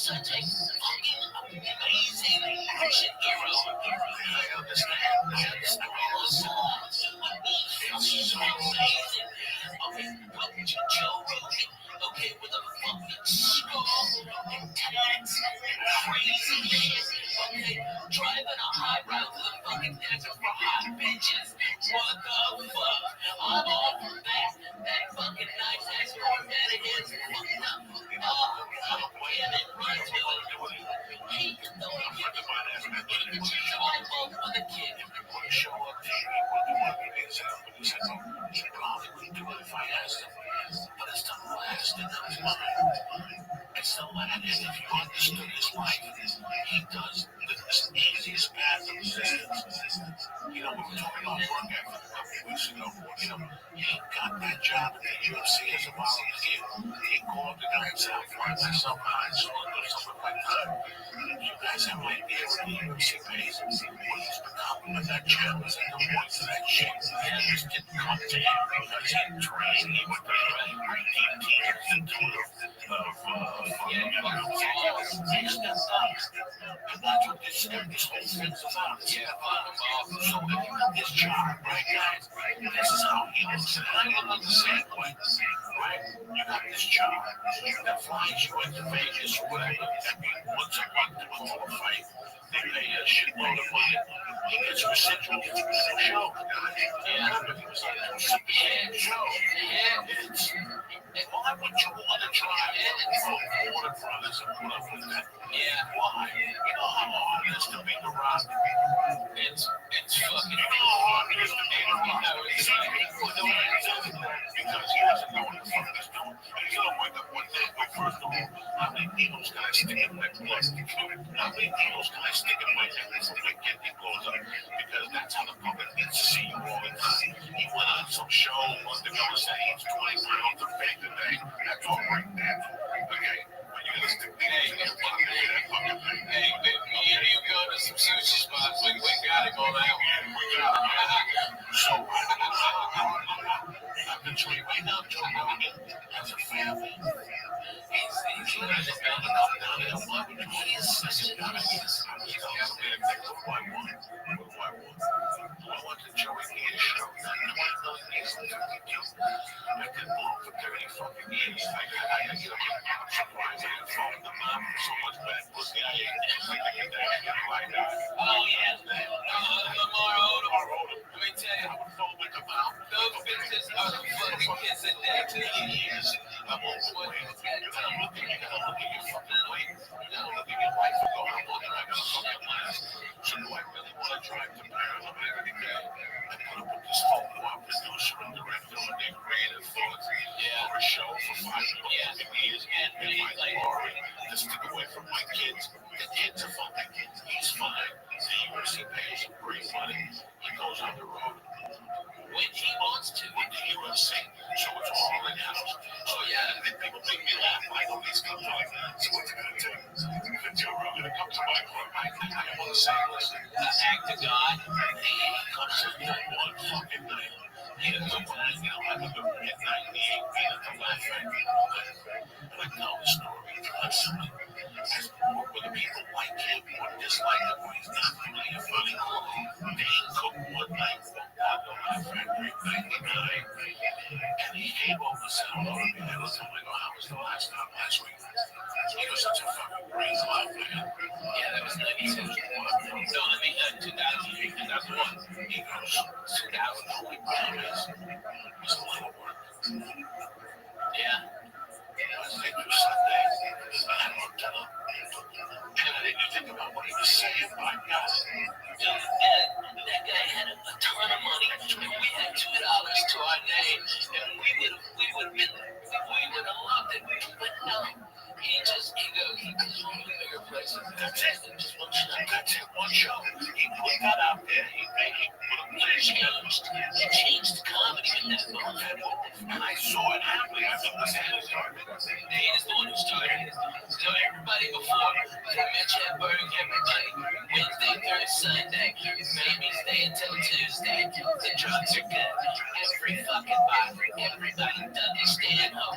such a fucking amazing action hero. I understand. All the songs would be so amazing. Okay, Joe Rogan, okay, with a fucking skull and tats and crazy shit. Okay, driving a highbrow to the fucking desert for hot bitches. What the fuck? I'm all for that. That fucking nice ass Corvette of his. Wham it right to it. He can do it. He can drive off with a kid. Show up to me what the fuck it is. He said, no, he probably wouldn't do it if I asked him. But it's the last in his mind. It's the last. If you understood his life, he does the easiest path of resistance. You know, we were talking about work ethic a couple of weeks ago. You know, he got that job at the UFC as a volunteer. He called the guy and said, I'm flying myself out. So I'll do something like that. You guys have no idea what the UFC pays. What he's becoming with that channel is like the voice of that shit. And he just didn't come to him because he trained. He went to IT teachers and tutors and that's what this whole thing is about. So this job, right, guys? This is how he looks at it. I don't look the same way, right? You got this job that flies you into Vegas or whatever. I mean, once a month to a fight, they pay a shitload of money. He gets residual from the show. Yeah. He was on a show. Why would you want to try and Warner Brothers and put up with that? Yeah. Why? You know how hard it is to beat the Rock? It's fucking. You know how hard it is to beat the Rock? Because he doesn't know what the fuck he's doing. He's gonna wake up one day and go, first of all, how many needles can I stick in my clothes? How many needles can I stick in my necklace to get the clothes up? Because that's how the public gets to see you all the time. He went on some show once the girl said he's 20 pounds of fake today. That's all right there. Okay? When you're gonna stick needles in your pocket, that fucking thing. Hey, me saying, listen, act to God, he comes to one fucking night. He doesn't know what, I remember at 98 being at the Laugh Factory and all that. And I tell the story constantly. As more with the people like him or dislike him when he's not really funny. Dane Cook one night walked out the Laugh Factory in 99. And he came over and said, hello to me. And I told him, how was the last time last week? He was such a fucking great life, man. Yeah, that was 92. No, I mean, 2008, 2001. He goes, 2008, it was a lot of work. Yeah. I think it was Sunday. I looked it up. And I didn't think about what he was saying, my God. And that guy had a ton of money, and we had $2 to our name, and we would have loved it, but no. He goes, bigger places. That's it. Just one show. That's it. One show. He put that out there. He changed comedy in that moment. And I saw it happening. I thought this had to start. Dane is the one who started it. So everybody before, Mitch Hedberg, everybody, Wednesday, Thursday, Sunday, maybe stay until Tuesday. The drugs are good. Every fucking bar, everybody done their stand-up.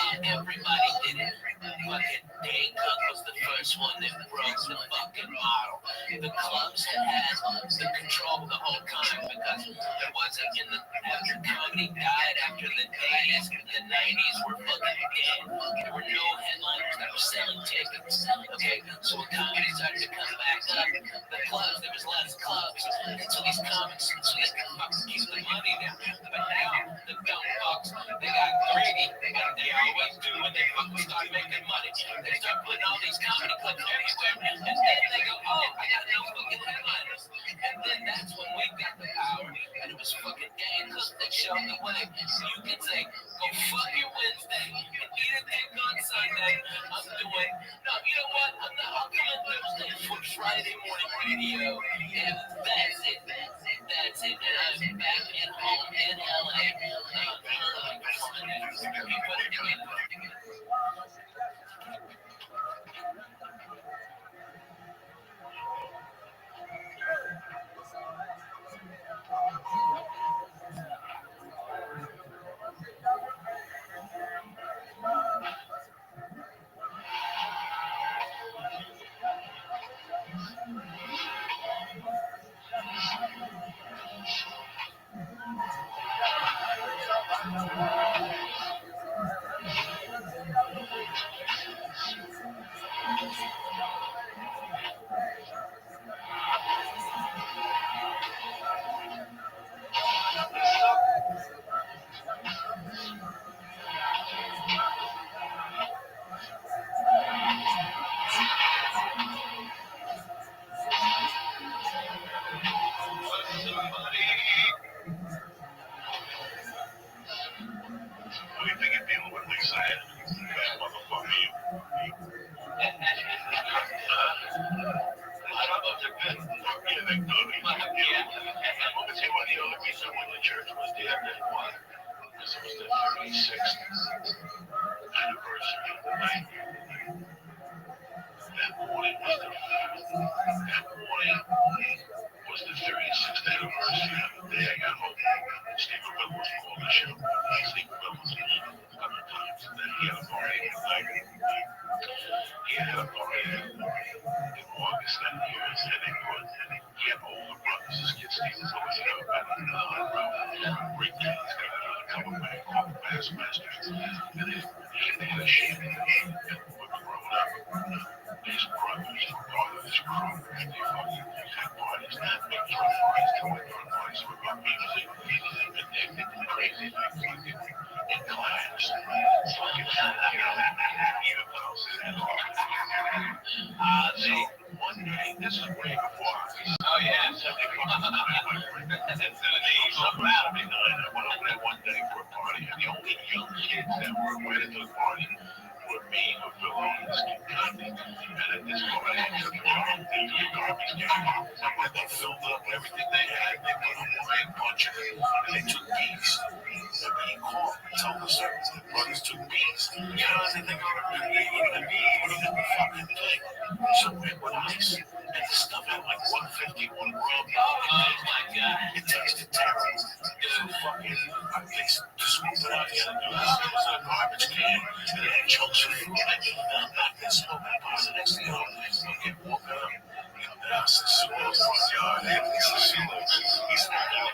And everybody did it. Fucking Dane Cook was the first one that broke the fucking model. The clubs had the control the whole time because there wasn't after comedy died after the 80s, the 90s were fucking dead. There were no headliners that were selling tickets. Okay, so when comedy started to come back up, the clubs, there was less clubs. And so these comics, so they could fucking keep the money down. But now, the dumb fucks, they got greedy, like they always do when they fucking start making money. They start putting all these comedy clubs everywhere, and then they go, oh, I got no fucking headliners. And then that's when we got the power, and it was fucking Dane Cook that showed the way. So you can say, go fuck your Wednesday, and eat a dick on Sunday. I'm doing, no, you know what, I'll come on Thursday for Friday morning radio, and that's it. That's it, and I'm back at home in LA. You put it together. What do you think you're dealing with, Lisa? Bad motherfucker, you. I don't know if they're good. Yeah, they're good. Yeah. And what was it when the only reason when the church was there? Why? Because it was the 36th anniversary of the night. That morning was the 36th anniversary of the day I got home. Stephen Will was on the show. Stephen Will was on a couple of times. And then he had a party in August that year. And he had older brothers. His kid Stephen Will was about another great kid. He's got a couple of bassmasters. And they had a shit. And we were growing up. His brothers were part of this crew. And they fucking had parties. Big drum parties, drum parties with my music. And they did crazy things like in class. Fucking even houses and all. See, one day, this is way before oh yeah, and so something out of me. I went over there one day for a party, and the only young kids that were invited to the party were me, a Phillies, and Connie. And at this point, I took them out to the garbage can. And they filled up everything they had. They put a wine bunch of it, and they took bees. And he called and told us that the brothers took bees. You know, and they put them in the fucking thing. So it with ice. And the stuff had like front yard, and he's smoking out.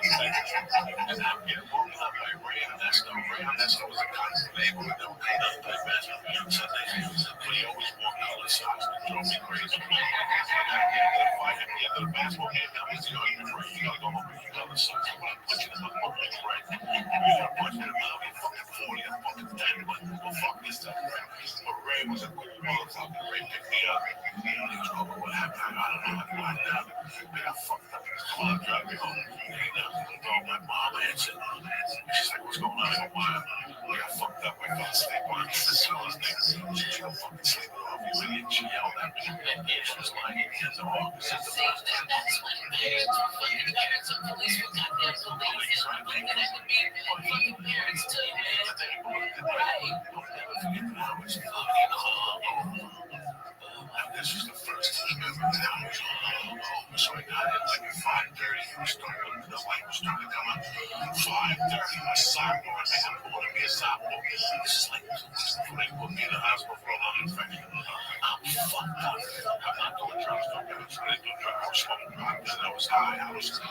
And I'm getting woken up by Ray Ernesto. Ray Ernesto was a guy in the neighborhood that would clean up like basketball. But he always walked out with socks and drove me crazy. If I had the other basketball game, that was the argument, right? You gotta go home and you got the socks. I'm gonna put you in the public, right? You're gonna put you in the mouth, you're fucking 40, I'm fucking 10, but well, fuck this stuff, right? But Ray was a cool motherfucker. Ray picked me up. He was like, what happened? I don't know. I got down. I got fucked up in his car, drive me home. He knocked on the door. My mom answered. She's like, what's going on? I go, why? I got fucked up. I fell asleep on the fellas next. She don't fucking sleep it off. He's like, she yelled at me. She was like, hands are off. That's when parents were fucking parents and police were goddamn police. Like that could be fucking parents too, man. Right. This was the first time ever that I was home. So I got in like at 5:30. The light was starting to come up. 5:30, my sophomore. I had to be a sophomore. This is like, they put me in the hospital for a lung infection. I'm fucked up. I'm not doing drugs. I didn't do drugs. I was smoking drugs. I was high. I wasn't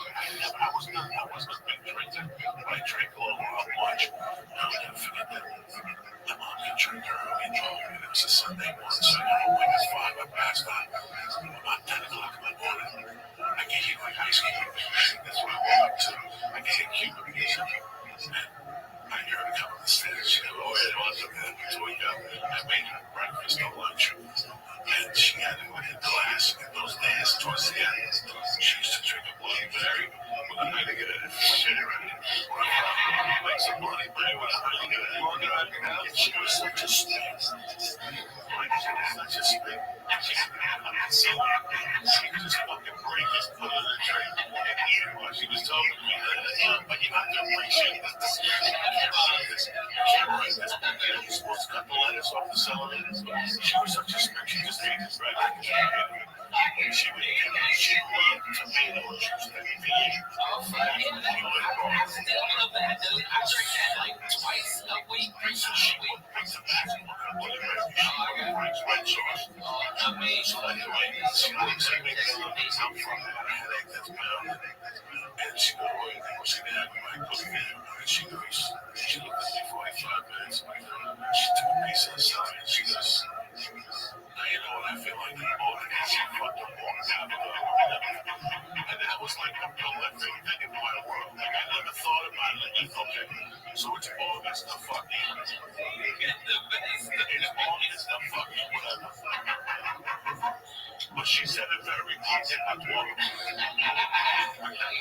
a big drinker. But I drank a little much. I'll never forget that. My mom got drinking early and drunk, and it was a Sunday morning, so I got awake at 5. I passed out. About 10 o'clock in the morning, I get hit like ice cream. That's what I woke up to. I get hit Cuban pizza. And I heard her come up the stairs. She goes, oh, yeah, what's up, man? So we got, I made her breakfast or lunch. And she had it in class in those days towards the end. She used to drink a Bloody Mary with a Heineken shit around it. Like some Bloody Mary with a Heineken. And she was such a snake. Such a snake. So she could just fucking break it, put it in the drink, and eat it while she was talking to me. But you have to appreciate this. You're supposed to cut the lettuce off the celery. She was such a snake. She just ate it right. She would eat tomato juice every day. Oh, fuck yeah. I still love that, dude. I drink that like twice a week, 3 times a week. I mean, So anyway, she looks at me because I'm from a headache that's bound. And she goes, oh, you think she did? I put it in. And she goes, she looked at me for like 5 minutes. She took a piece of the salad and she goes, now you know what I feel like anymore. And she fucking walked out of the and that was like the prolific thing in my world. Like I never thought about it. Like, okay, so it's all this the fucking, it's all this the fucking whatever. But she said it very easy. I told her, you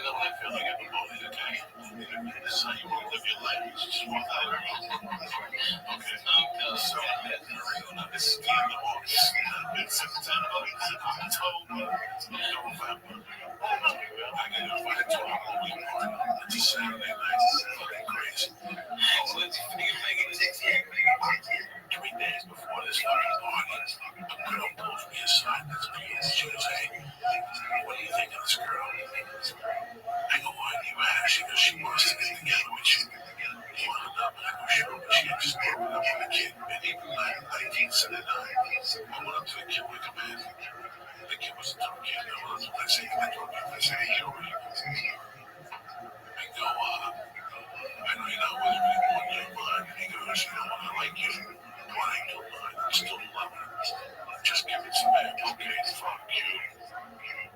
know what I feel like at the moment, okay? This is how you want to live your life. Just walk out of it. Okay, so this is the end of August. It's September, October, November. I get invited to a Halloween party. It's a Saturday night. It's fucking crazy. 3 days before this fucking party, a girl pulls me aside. That's me. She goes, hey, what do you think of this girl? I go, why do you ask? She goes, she wants to get together with you. You want to know? I go, sure. But she had just broken up with a kid in 1979. I went up to the kid with a man. The kid was a dumb kid. I went up to him. I said, hey, you know what? I go, I know you're not with me anymore in your mind. And he goes, you know what? I like you. But I ain't no mind. I'm still loving it. Just give it to me. Okay, fuck you.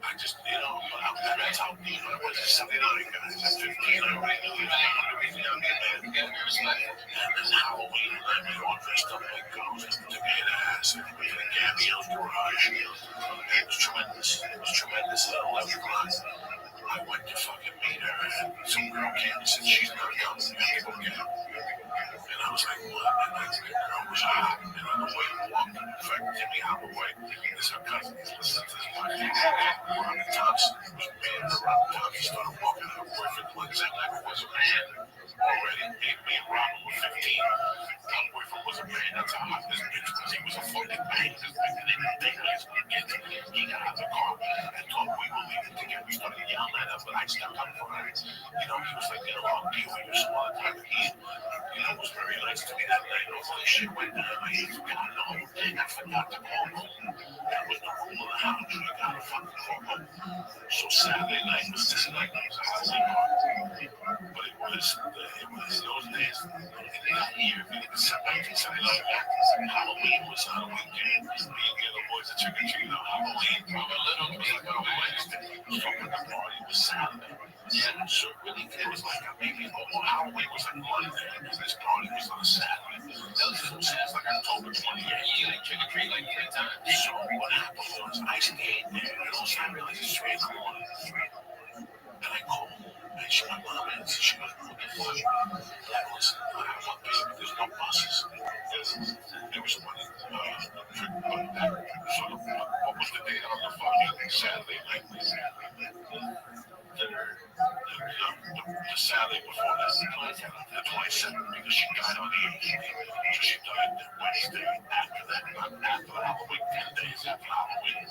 I just, that's how deep I was. 79 guys. At 15, I already knew he was going to be the young man. And then Halloween, I mean, all dressed up like ghosts to get ass. And we had a Gabrielle's garage. It was tremendous. It was tremendous. I went to fucking meet her, and some girl came and said she's not coming. People get her. And I was like, what? And the girl was hot. And on the way to walk, in fact, Timmy Holloway is her cousin. He's listening to this podcast. Ronnie Thompson was being the Ronnie Thompson. Started walking her boyfriend like that never was a man. Already, me and Ronald were 15. My boyfriend was a man. That's how hot this bitch was. He was a fucking man. This bitch didn't think he was going to get it. He got out of the car and thought we were leaving together. We started yelling at us, but I stuck up for her. You know, he was like, you know, I'll deal with you some other time. He, you know, was very nice to me that night. All this shit went down. I forgot the whole thing. I forgot to call home. That was the rule of the house. You gotta fucking call home. So Saturday night was this night was a Halloween party. But it was those days, in that year, 1979, Halloween was on a weekend. Me and the other boys are trick or treating on Halloween. From a little bit like on Wednesday. Fucking the party was Saturday. Yeah, so really, it was like maybe Halloween was like Monday, and this party was on a Saturday. Those was like October 28th. You like trick or treat like 3 times. So what happened was I stayed there, and also I realized it's 3 in the morning. And I called, and my mom answered. She goes, "What the fuck?" Like, listen, there's no buses. There was money. But that sort of what was the date on the fucking Saturday night? The Saturday before that, the 22nd, because she died on the 18th. So she died the Wednesday after that, not after Halloween, 10 days after Halloween.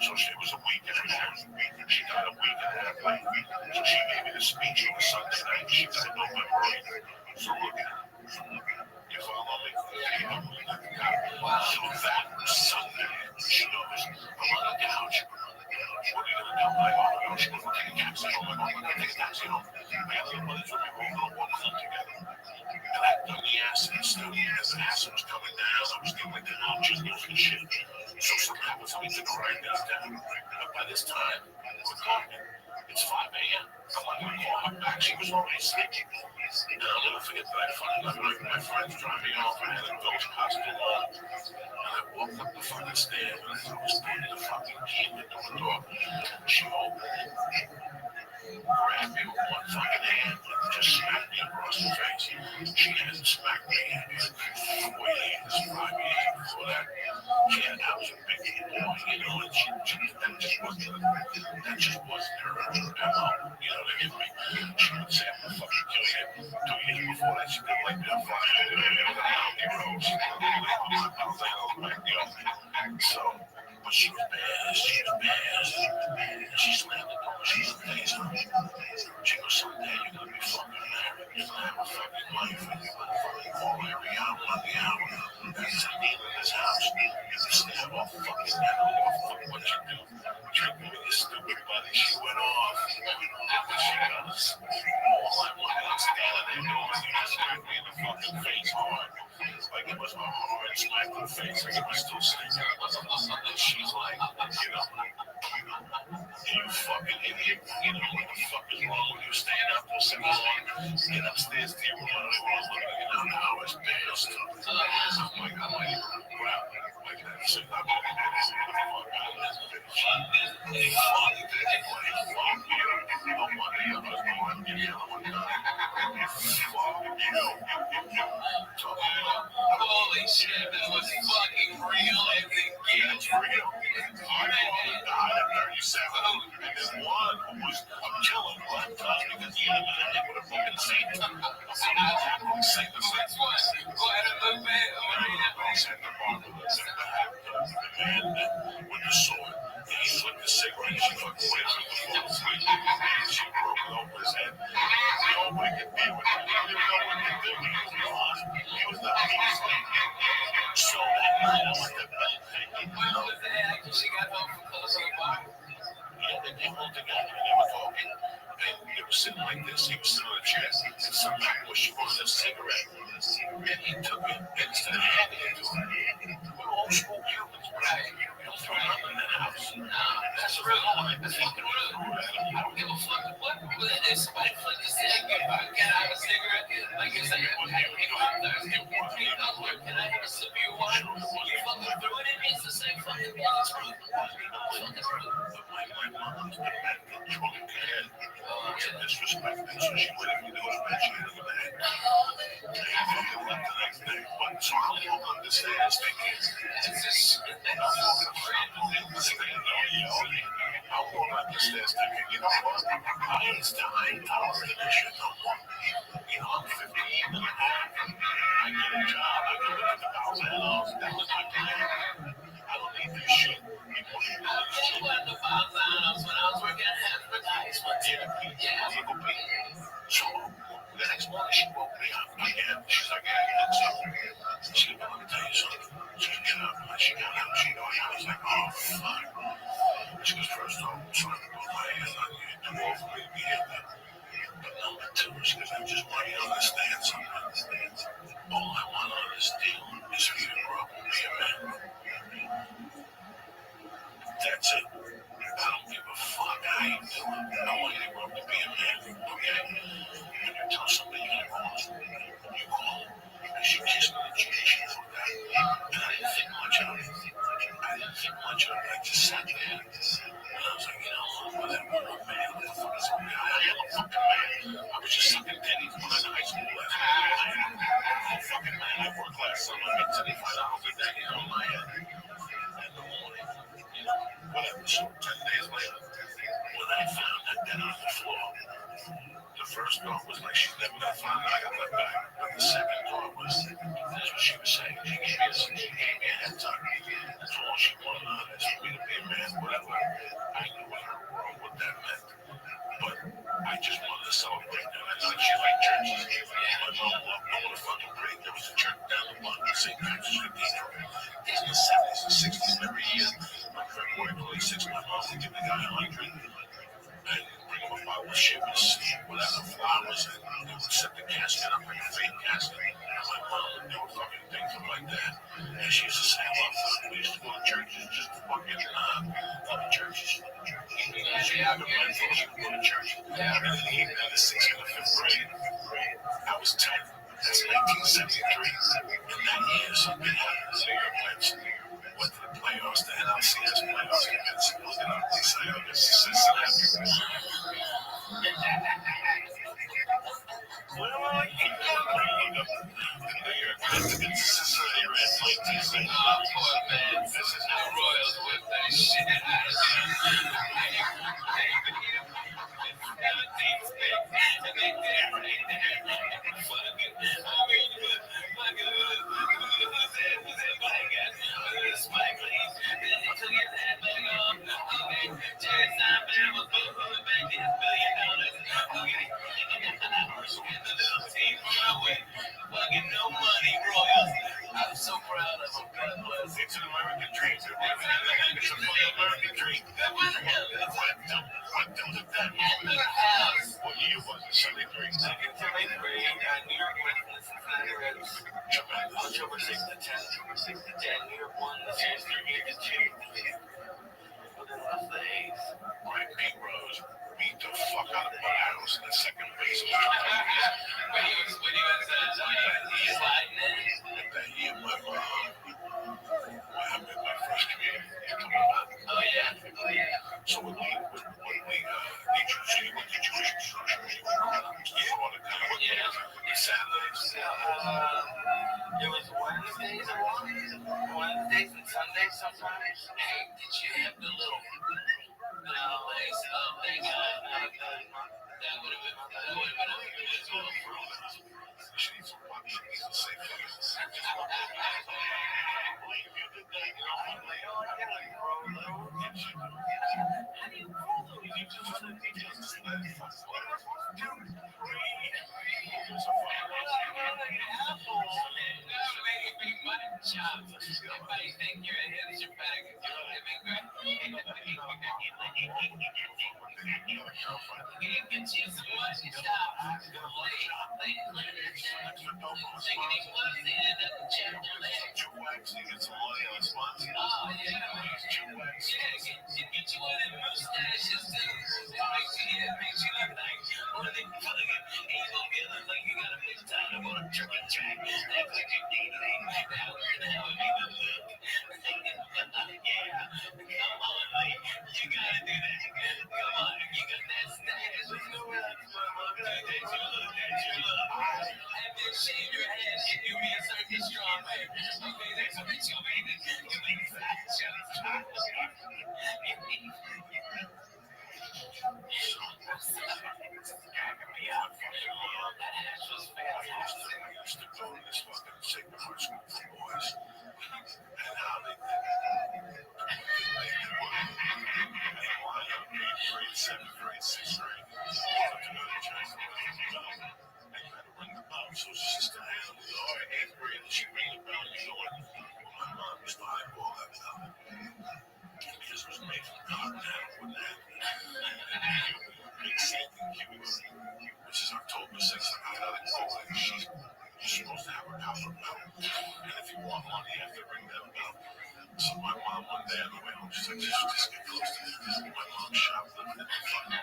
So she was a week and a half. She died a week and a half late. So she gave me the speech on a Sunday night. She died November 8th. So look at it. You follow me? So that Sunday, she goes, I'm on the couch. What are you gonna do? I'm like, oh, no, she goes, we'll take a taxi home. I'm like, we'll take a taxi home. I got the brothers with me. We're going to walk home together. And I dug the acid still. As the acid was coming down, I was doing the ouches, losing shit. So something happens to me to write this down. But by this time, we're talking. It's 5 a.m. I'm like, I'm calling her back. She was already sleeping. And I'll never forget that. My friends dropped me off. I had to go to the hospital. And I walked up the fucking stairs. And as I was putting the fucking key in the door, she opened it, grabbed me with one fucking hand, and just smacked me across the face. She hasn't smacked me in 4 years, 5 years before that. Yeah, that was a big deal, you know, and that just wasn't her MO, you know what I mean? She would say, I'm gonna fucking kill you. 2 years before that, she did like that fucking, so, but she was bad, she slammed the door, she was amazing. She goes, someday you're gonna be fucking married, you're gonna have a fucking wife, and you're gonna fucking call every hour on the hour. That's the name of this house. You stand off fucking that off, fuck what you do. You're doing this stupid buddy. She went off. What she does. All I wanted was standing there doing, you just smacked me in the fucking face hard. Like it was a hard smack in the face, like it was still sticking. And she's like, you know, you fucking idiot. You know, what the fuck is wrong with you? Stand up for so long. Get upstairs to your room. You know, now it's pissed. I'm like, wow. Like that. So I'm like, fuck out of this bitch. Fuck you. I'm one of the others. I'm the other one. Fuck you. Holy shit, that was fucking real and Yeah, it's real. I died at 37. And there's one who was killing black guys because he had been hit with a fucking Satan. Satan. Go ahead and look back. The man with the sword, he flicked the cigarette, she fucking went through the full sleep, and she broke it over his head. Nobody could be with him. They didn't know what to do. He was gone. He was not being so that night, I went to bed thinking, When was that after she got home from close to the bar? yeah, they came home together and they were talking. And they were sitting like this. He was sitting on a chair. And somehow she wanted a cigarette. And he took it and instead of handing it to her. We're old school Cubans, right? You don't throw nothing in the house. That's real. That's fucking real. I don't give a fuck. What? If somebody flipped the cigarette, can I have a cigarette? Like you said, hey, I'm thirsty. Can I have a sip of your wine? You fucking threw it in me. It's the same fucking thing. It's true. Fucking true. My mom's been back in drunk head. Disrespected, so she went and do it, man. She hit him in the head. And he fucking left the next day. But so I'm walking up the stairs thinking, I'm walking up the stairs thinking, you know what? I ain't tolerating this shit no more. You know, I'm 15 and a half. I get a job. I can look at the $1,000. That was my plan. I don't need this shit. When the $5,000 when I was working at advertisement. Yeah, I'm gonna be. So the next morning she woke me up again. She's like, yeah, so she said, let me tell you something. She got up and she got up. She goes, I was like, oh fuck. She goes, first off, I'm trying to go to want to do. I want you to grow up to be a man, okay? When you tell somebody you're wrong, you call her. And she kissed me on the cheek, she thought that. And I didn't think much of it. I just sat there. And I was like, whatever, I'm a man. What the fuck is wrong? I am a fucking man. I was just sucking titties when I was in high school. I'm a fucking man. I work last summer. I get $25 a day on my head. In the morning, whatever. So 10 days later, when I found that dead on the floor, the first thought was like she never got found. I got left back. But the second thought was, that's what she was saying. She gave me a head tuck. That's all she wanted on is for me to be a man, whatever. I knew in her world what that meant. But I just wanted to celebrate them. And like she liked churches. My mom loved going to fucking pray. There was a church down the block in St. Patrick's Cathedral. In the 70s and 60s every year. On February 26th, my mom would give the guy 100. And bring him a bottle of shivers, whatever, flowers, and they would set the casket up like a fake casket. And my mom would do fucking things like that. And she used to say, I love fun. We used to go to churches, just fucking love churches. She had a mind for she would go to church. And then even in the 6th and the 5th grade, I was 10. That's 1973. In that year, something happened. So your plans went to the playoffs, the NLCS playoffs against the Cincinnati. This is how Royals whip that shit out of fucking no money, Royals. I'm so proud of them. God bless. It's an American dream. It's a fucking American dream. What did that mean? What year was it? 73? 73, New York went to the Cincinnati Reds. October 6th to 10th. New York won the series 3-2. But then left the A's. Right, Pete Rose beat the fuck out of Bud House in the second base. When he was sliding in. That year, what happened in my first community? Oh, yeah. So when we the Jewish instruction, yeah, all the time. Saturdays. It was Wednesdays a lot. Wednesdays and Sundays sometimes. Hey, did you have the little lace up they got? That would have been She's a bunch of things to say for you. Everybody think you're a hipster bag. Get you some money. Stop. Oh, yeah. Get you one of them mustaches, too. It makes you look like one of them fucking evil villains, like you got a big time on a trucking track. That's like you're dating. Now we're in hell, make them look. Yeah. Come on, Lee. You gotta do that. Come on, you got that stash. There's no way I can that you look. And then shave your head if you reassert your strong man. Okay, that's what you mean. You mean fat shots. That hash was fantastic. I used to go to this fucking Sigma High School for boys. And how they did it. Grade 7, grade 6, grade. Ring the bell, so she just got out of the door in 8th grade. She rang the bell, you know what? My mom used to eyeball that stuff. Because it was made from cotton and wouldn't happen. Big Satan Cuba, which is October 6th. I got out of the she's supposed to have her house from bell. And if you want money, you have to ring that bell. So my mom one day on the way home, she's like, just get close to me. My mom shoplifted the fucking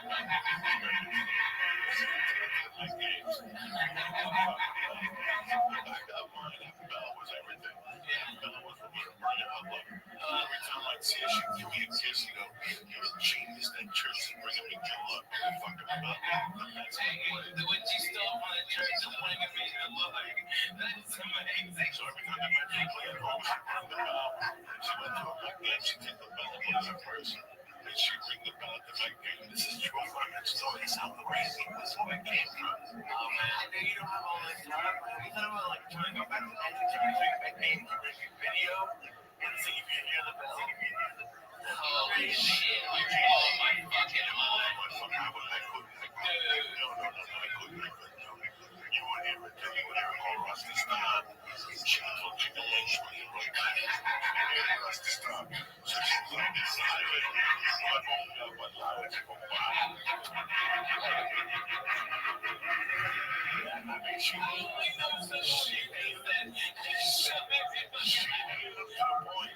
She knows that she ain't that. She made it to the point.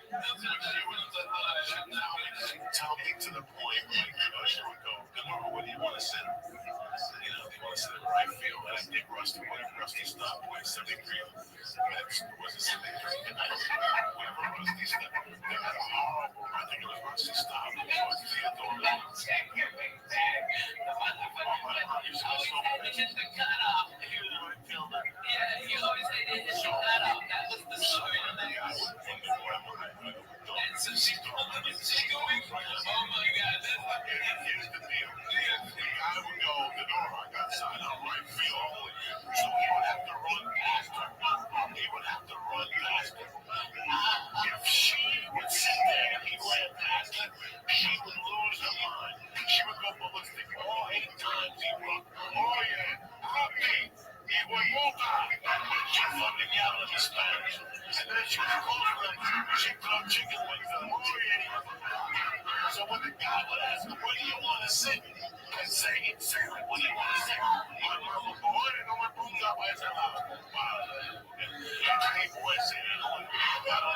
Tell me to the point. She would go, Denora, what do you want to send? You know, they want to send it right field. And I think Rusty, when Rusty stopped, when 73, was it 73? Whenever Rusty stopped, they had a horrible, I think it was Rusty stopped. It was Theodore. Yeah, you always hated his cut off. That was the story of that. And so she told him to take away from him. Oh my God, that's what Here's the deal. The guy would go, Denora, I got signed on right field only. So he would have to run past her. He would have to run past her. If she would sit there and he ran past her, she would lose her mind. She would go ballistic all 8 times. He would, oh yeah, Rabbi, he would move on. She'd fucking yell in Spanish. And then she would call them, she'd throw chicken wings at him. Oh yeah. So when the guy would ask him, what do you want to sing? And say, what do you want to sing? My mama, boy, no me ponga a ese lado. Hey, boy, say, I don't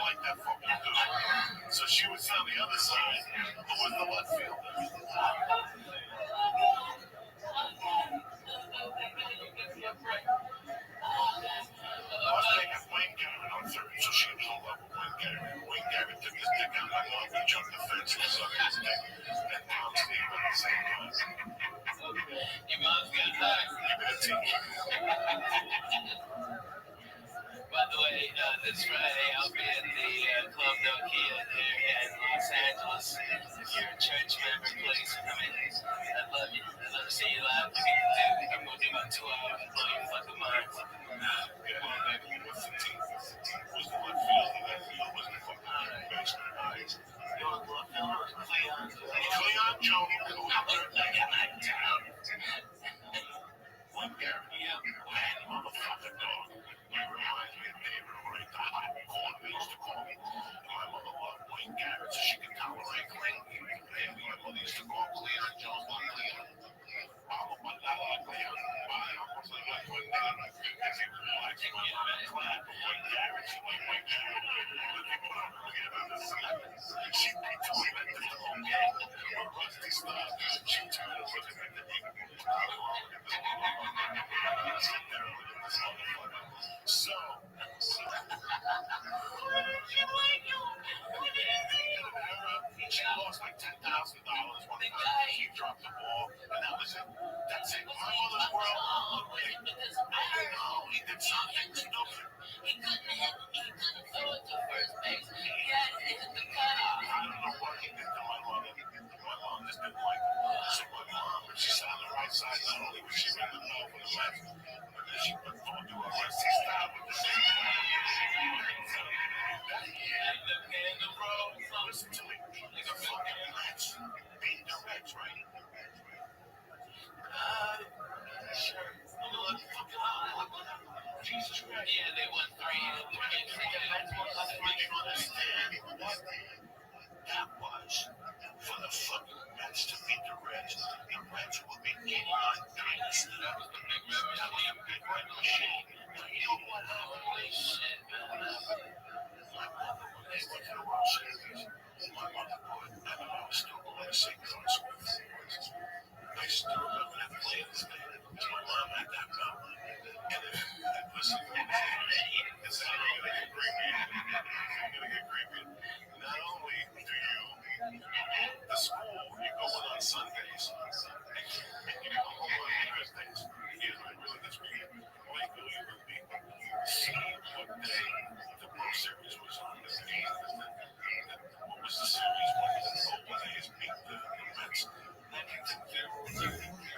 like that fucking dude. So she would sit on the other side, who was the left fielder. I was thinking Wayne Garrett on third, so she was all up with Wayne Garrett. Wayne Garrett took his dick out my mom and jumped the fence and sucked his dick. And Tom Steve at the same time. your mom's got high. Give it a team. By the way, this Friday I'll be at the Club Nokia here in Los Angeles. If you're a church member, please come in. I love you. I love to see you live. I'm going to do about 2 hours and blow your fucking mind. What's the team? Who's the left fielder? That field was the fucking bench. You want the left fielder or Cleon? Cleon Jones. I got my down. Wayne Garrett. Yeah. Man, motherfucker, dog. You remind me of David Ray, the hot corner they used to call me. My mother loved Wayne Garrett so she could tolerate Cleon. And my mother used to call Cleon Jones like Cleon. Vamos a la Cleon. Vamos a la Cleon. As he was black, he was on that clap. Wayne Garrett, she like Wayne Garrett. She beat to him at the okay. When Rusty stopped, she turned and looked at the So, she lost like $10,000 one time. She dropped the ball, and that was it. That's it. My mother's world. He did something stupid. He couldn't throw it to first base. He had to hit the cutoff. I don't know what he did to my mother. My mom just didn't like it. So my mom, when she sat on the right side, not only was she in the middle for the left, but then she would go do a rusty style with the same And the road from listen to me. The fucking Reds beat the Reds, right? sure. Jesus Christ. Yeah, they won 3. But you understand what that was for the fucking Mets to beat the Reds. The Reds will be in our dynasty. That was the big red. That was a big red machine. You know what? Holy shit, man. My mother, when they went to the World Series, my mother put, and I was still going to St. Louis with I still remember that play this day. My mom had that belt. And listen, it's not going to get creepy. I'm going to get creepy. Not only do you, the school, you go in on Sundays, and you go home on Thursdays. Here's what really gets me. Like, you would be, see what day the World Series was on. What was the series when the Oakland A's beat the Mets?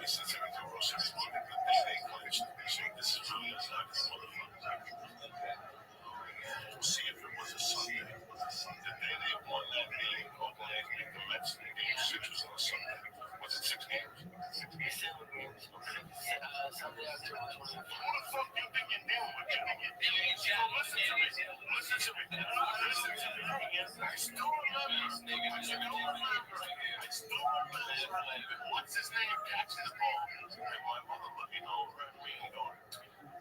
I said 72 World Series won the day they clinched. So this is really a knock for motherfuckers. See if it was a Sunday. The day they won that game, Oakland A's beat the Mets. Game 6 was on a Sunday. Was it 6 games? Sunday, October 24th. What the fuck do you think you're dealing with, Joe? Listen to me. Listen to me. Listen to me. I still remember. But you don't remember. I still remember. What's his name catching the ball? And my mother let me know, Rabbi, going,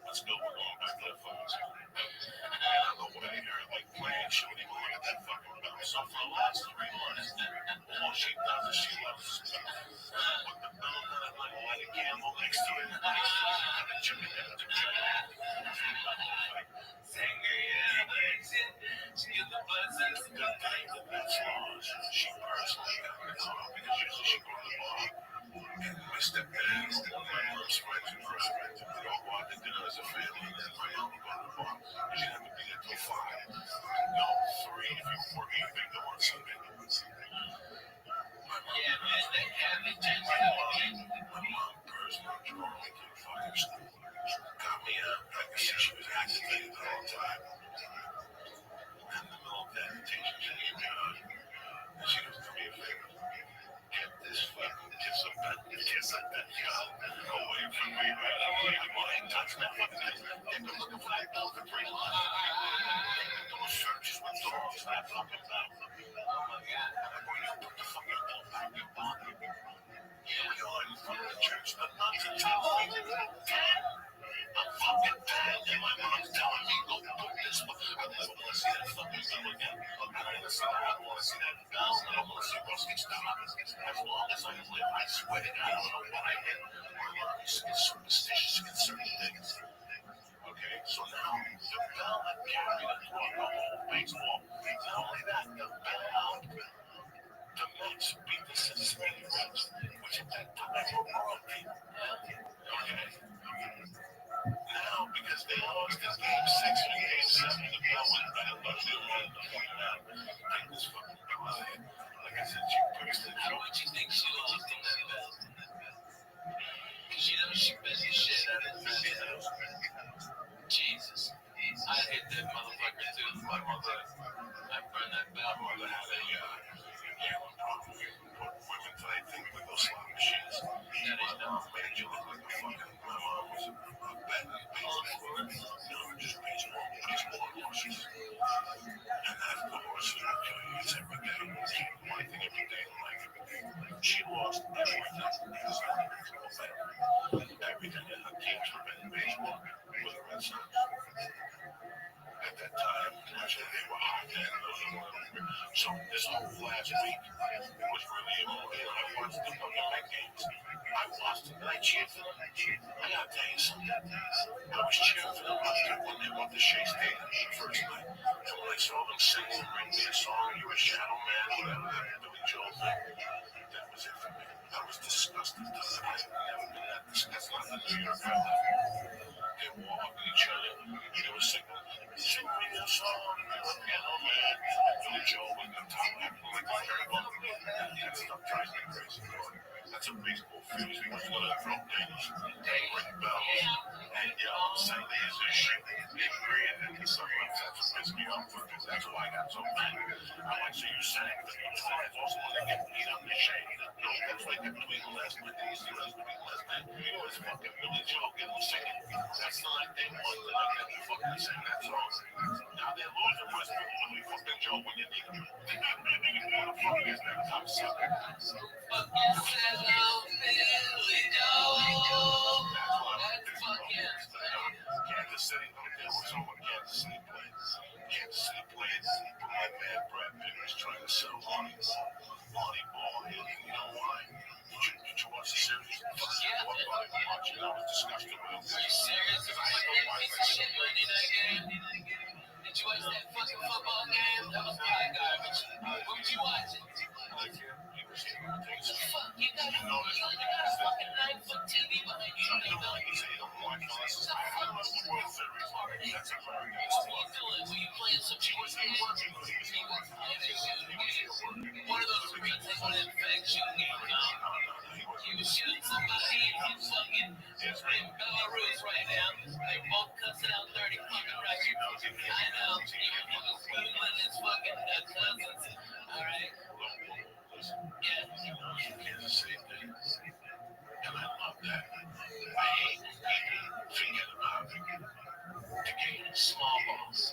let's still going back to that fucking school. And I go back here, like, playing, she would even look at that fucking belt. So for the last 3 months, all she does is she loves to put the belt on it, like, light a candle next to it. And the chicken and the good thing that that's laws. She personally got me caught up because usually she go to the bar and Mr. Ben, my mom's friends and friends, we all go out to dinner as a family, and then my mom would go to the bar. She had to be there till 5. No, 3 if you were working a big door on Sunday. Yeah, man, that Catholic church. My mom personally drove me to the fucking school. Got me out. I could see she was agitated the whole time. In the middle of that, the teacher came down, and she goes, "Do me a favor. Get this fucking kiss of that girl away from me, right? I'm going to touch that fucking thing. They've been looking for that belt for 3 months. They're doing searches with dogs for that fucking belt. Oh my God. And I'm going to put the fucking belt back in bond. Here we are in front of the church, but not to tell me. I'm fucking dead, and my mom's telling me, go put this one. I never want to see that fucking bell again. I don't want to see that. I don't want to see that bell. I don't want to see Rusty stop. As long as I live, I swear to God, I don't know what I hit. My mom is superstitious in certain things. Okay, so now the bell that carried us through the whole baseball. Not only that, the bell, the Mets beat the Cincinnati Reds, which at that time were royalty. Okay. Now, because they lost this game 6 and game 7, the bell went back up to the point out. Take this fucking bell out of here. Like I said, she pushed it. How would you think she lost on that belt? Because you know she bet the shit out of that. Jesus. I hit that motherfucker too. My mother, I burned that belt. My mother had a gambling problem with women today think with those slot machines. My mom made you look like a fucking. My mom was a betting baseball. No, just baseball horses. And that horse will kill you. It's every day. One thing every day in life. She lost everything. Everything in her teams were betting baseball with the Red Sox. At that time, actually, they were hot then. So this whole last week, it was really emotional. I watched the fucking night games. I watched the night shift. I gotta tell you something. I was cheering for them when they went to Shea Stadium the first night. And when I saw them singing, bring me a song, you a shadow man, whatever that Billy Joel thing, that was it for me. I was disgusted. I've never been that disgusted in New York. They were all hugging each other. They were singing, sing me a song, you're a piano man. Billy Joel was the top actor like a fairy book. That stuff drives me crazy. That's a baseball fuse. He was one of the throat games. Ring bells. And yell, say there's a shit. They breathe and something like that. That's what pissed me off. That's why I got so mad. I like to you sang, but you fans also want to get beat up the shade. No, that's like in between the last night. You see what's between the last night. You know, it's fucking Billy Joel getting singing. That's the night they won. The night that you fucking sing that song. Now they're losing West Billy fucking Joe when you need him. What the fuck is that? I'm sucker. Fucking hello, Billy Joel. That's fucking. Kansas City, there was someone Kansas City played. Kansas City played. My man Brad Pitt was trying to sell Lonnie Ball. You know why? Did you watch the series? Yeah. What about it? Watching it, I was disgusted with it. Are you serious? Did you watch that piece of shit Monday night game? Did you watch that fucking football game? That was pie garbage. What was you watching? Fuck, you got a fucking 9-foot TV behind you. You know, it's a fucking sport. That's a very What were you doing? Were you playing some sports game? One of those reasons would infect you. He was shooting somebody in fucking in Belarus right now. They both cussing out 30 fucking Russians. I know. You were fucking Googling his fucking cousins. Alright? Yeah. Kansas City thing. And I love that. I hate forget about the game. Small ball. They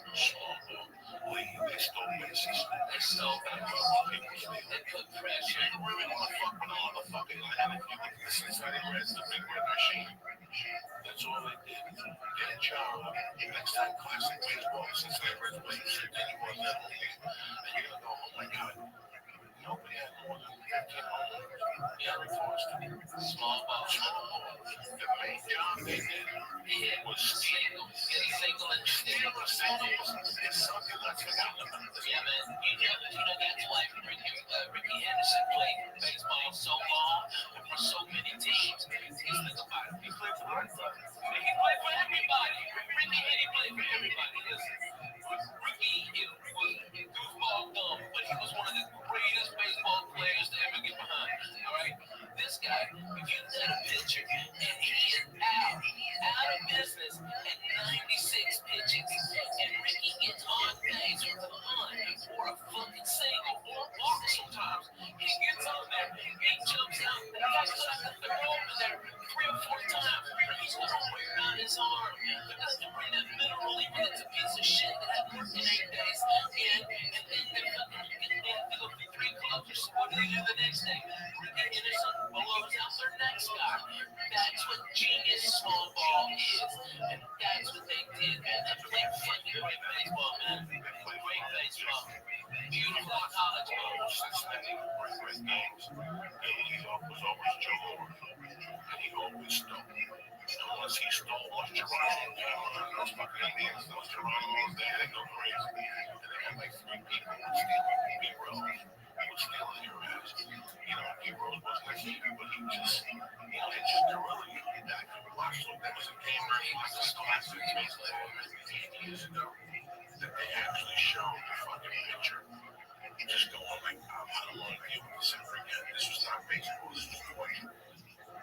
stole bases. They stole bases. They put pressure. They really want to fuck with the motherfucking man. If you look at the Cincinnati Reds, the big red machine. That's all they did. Get a job. Next time classic baseball, Cincinnati Reds play shit, then you want that movie. And you're gonna go, oh my god, nobody had more than 15 home runs. Gary Foster. Small ball. The main job they did was steal. Get a single and Steal the singles. It's something that's forgotten about this. yeah, man. You know that's why Ricky Henderson played baseball so long and for so many teams. Because think about it. He played for the Red Sox. He played for everybody. Ricky played for everybody. Ricky was goofball dumb, but he was one of the greatest baseball players to ever get behind. All right, this guy, if you let a pitcher and he is out of business at 96 pitches, and Ricky gets on base with a bunt or a fucking single or a walk sometimes, he gets on there, he jumps out, and he got to throw over there 3 or 4 times. He's gonna wear out his arm, but doesn't bring that mineral, even it's a piece of shit that had worked in 8 days, and then they go through 3 clubs or so. What do they do the next day? Ricky Henderson blows out their next guy. That's what genius small ball is, and that's what they did, man. They played fucking great baseball, man. Great baseball. Beautiful college ball. Cincinnati great games. The leadoff was always Joe Moore. And he always stole. Unless he stole was Geronimo. Those fucking Indians, those Geronimos, they go crazy. And they had like 3 people stealing B-rolls. He was stealing your ass. B-rolls wasn't a secret, but he just, it's just guerrilla. That Rothschild, that was a game where he was just classic baseball 8 years ago. That they actually showed the fucking picture. Just going like, I don't want to be able to say again. This was not baseball, this was torture.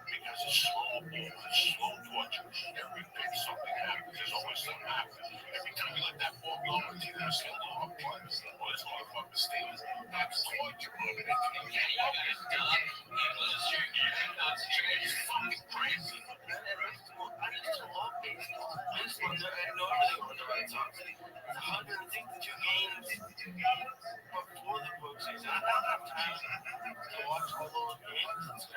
Because it's slow ball, it's slow torture. Every pitch something happens, there's always something happens. Every time you let that ball go, it's either a single or a bunt, or this motherfucker steals. That's torture. Yeah, you got a dub, you lose your concentration. It's fucking crazy. I used to love baseball. Baseball, I normally on the Red Sox. 162 games before the postseason. I don't have time to watch all those games.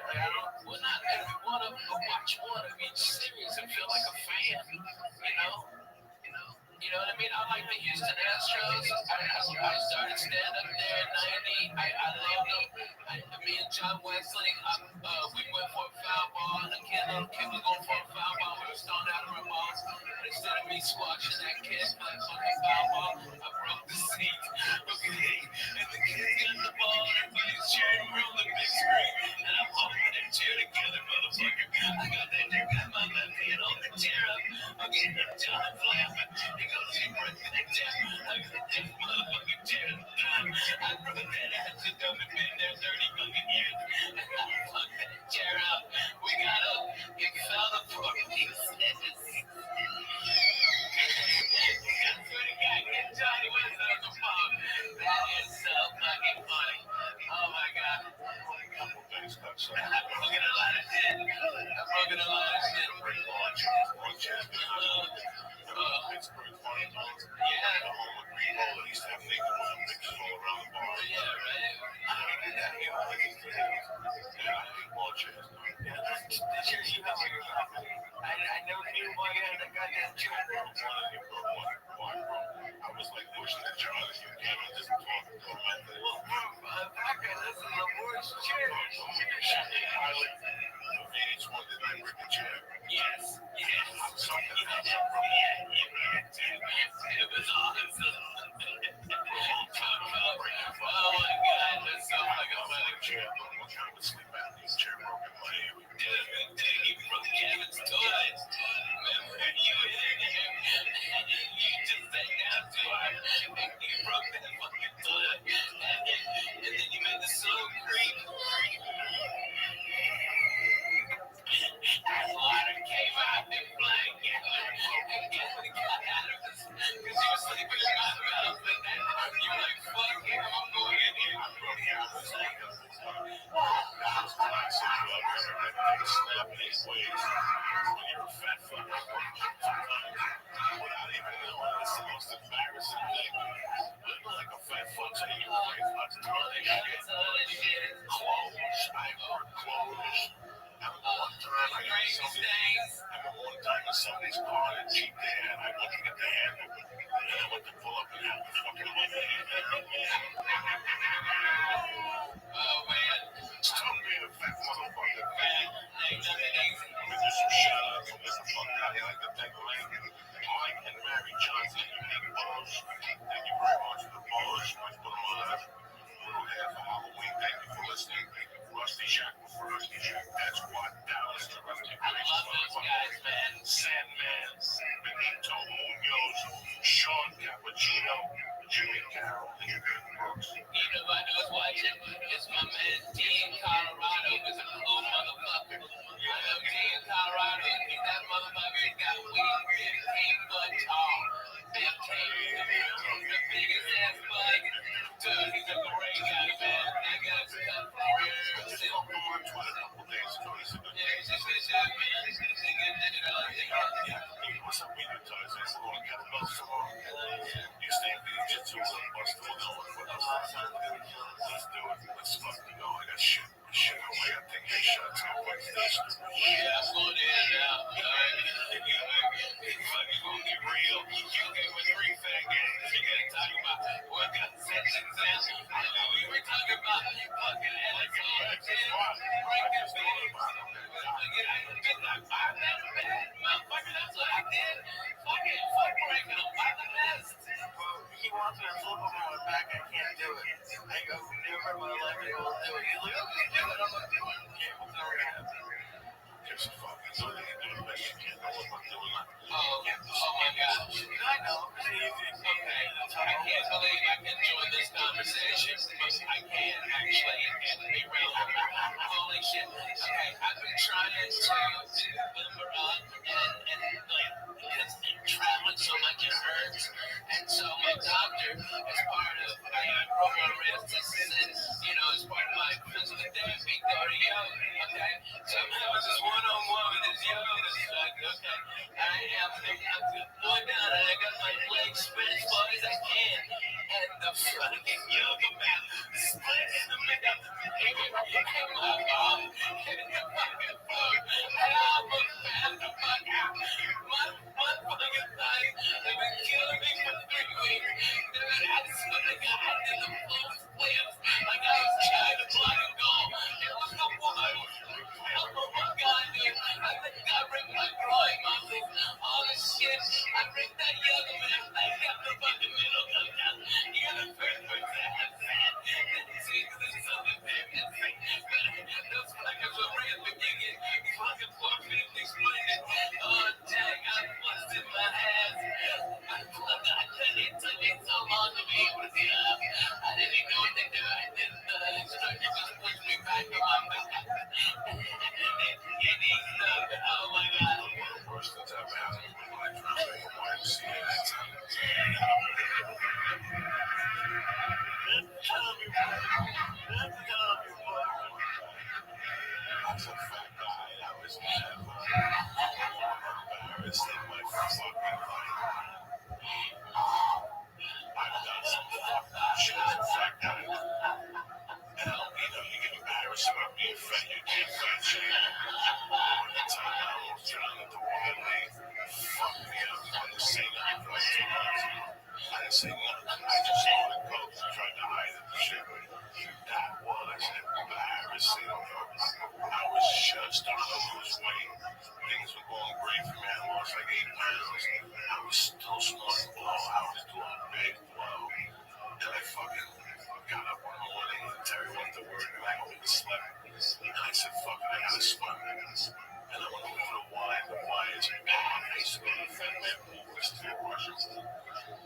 Well, not every one of them, but watch one of each series and feel like a fan. You know what I mean? I like the Houston Astros. I started stand-up there in 90. I loved them. Me and John Wesley, we went for a foul ball, and the kid was going for a foul ball. We were stoned out of our balls. And instead of me squashing that kid for that fucking foul ball, I broke the seat. Okay? And the kid got the ball, and everybody's cheering. We're on the big screen. And I'm holding that chair together, motherfucker. I got my left hand on the chair up. Okay, and John's laughing. He goes, you broke that chair. I got this motherfucking chair. I broke that ass and done been there 30 fucking years. And I fucked that chair up. We got up. It fell apart. He said this. That's what he got. Get Johnny Wesley on the phone. That is so fucking funny. Oh my god. I'm broken a lot of shit. Great launch. Pittsburgh funny bones. The home with Green Ball. They used to have naked women pictures all around the bar. Yeah, right. I did that, like it's the days. Yeah, I hate ball chairs. Yeah, this year you have like I never knew why you had that goddamn chair. I was like pushing the jar as you came and just talking to him. Well, Packer, this is the worst chair. Each one did I break the chair? Yes. Something else. It was awesome. Oh my god, that's so like a funny chair. One time I sleep out in this chair broken my hip. Dude, you broke Kevin's toilet. Remember you in there? You just sat down to her and you broke that fucking toilet. And then you made the slow creep. As water came out and flying out. And Kevin got out of this because you were sleeping in my mouth. And you were like, fuck him, I'm going in here. I'm going here. I was like, Snap these ways. When you're a fat fuck, without even knowing, it's the most embarrassing thing. Living like a fat fuck, so you like a ton of shit. Clothes. I wore clothes. And one time remember one time I saw this car in a Jeep there, and I went to get the handle, and I went to pull up and have the fucking money. Oh man, Stop being a fat motherfucker. Let me do some shout outs from this fucker out here. I'd like to thank Mike and Mary Johnson, Unique Balls. Thank you very much for the balls. Much put them on us. We're here for Halloween. Thank you for listening. Rusty Shack for Rusty Shack. That's what Dallas to Rusty I love those guys, man. Sandman, Benito Munoz, Sean Cappuccino, Jimmy Carroll, David Brooks. Even if I know it's watching, it's my man D in Colorado. Is a cool motherfucker. I know D in Colorado. He's that motherfucker. He's got wings 15 foot tall. 15. The biggest ass bug. Dude, he's a great guy, man. That guy's cut for real. Just talked to him on Twitter a couple days ago. He's a good Yeah, he's just a good man. He's a good nigga. Hey, what's up, Peter Toys? Let's go and get a bus tomorrow. You stay in Jiu-Jitsu with a bus tomorrow. Let's do it. Let's fucking go. I got shit. Shit, I'm like, I think they shot to the PlayStation. Yeah, I'm going in now. It's fucking gonna get real. You came with 3 fat games. You gotta talk about what got sections in. I know we were talking about fucking Alexander. Break this thing. I get like 5 minutes of bed. Motherfucker, that's what I did. Fuck breaking them. Why the best? He wants me to flip him on my back. I can't do it. I go, never in my life I will do it. He's like, okay, do it. I'm like, do it. Okay, well, it's never gonna happen. Just fucking do it. Do the best you can. Know what I'm doing. Oh my gosh. I know. It's easy. Okay, I can't believe I can join this conversation, but I can actually, and be real. Holy shit. Okay, I've been trying to limber up and like, because traveling so much it hurts. And so my doctor, as part of, I broke my wrist, and, you know, as part of my physical therapy, go to yoga, okay? So I'm having this one-on-one with this yoga instructor, okay? I am going down and I got my legs spread as far as I can. And the fucking yoga mat split in the middle. And my arm hit the fucking floor. And I almost passed the fuck out. My fucking thighs have been killing me for 3 weeks. Dude, I swear to God, I did the full splits. Like I was trying to block a goal. It was the one. Oh my God, dude. I think I ripped my groin muscles. All this shit. I ripped that yoga mat. I got the fucking middle cut down. You got the first person that has that. Jesus, this is something big. Those fuckers were real beginning. Fucking 450 splendid. Oh, dang, I busted my ass. It took me so long to be able to get up. I didn't even know what to do. I didn't. The instructor just pushed me back on my back. It needs stuff. Oh my God. One of the worst things I've happened in my life. I think I'm going to see that time. As a fat guy, I was never embarrassed in my fucking life. I've done some fucking shit as a fat guy. Hell, you get embarrassed about being fat, you can't fat shame. One time I almost drowned at the water lake. Fuck me up. I didn't say nothing for like 2 months. I didn't say nothing. I just saw the coach and tried to hide it and shit. That was embarrassing. I was just starting to lose weight. Things were going great for me. I lost like 8 pounds. I was still snorting blow. I was doing a big blow. And I fucking got up one morning and Terry went to work and I overslept. And I said, fuck it, I gotta swim. And I went over to the Y. The Y is bad. I used to go to the Fenway pool. It's to the Russian pool.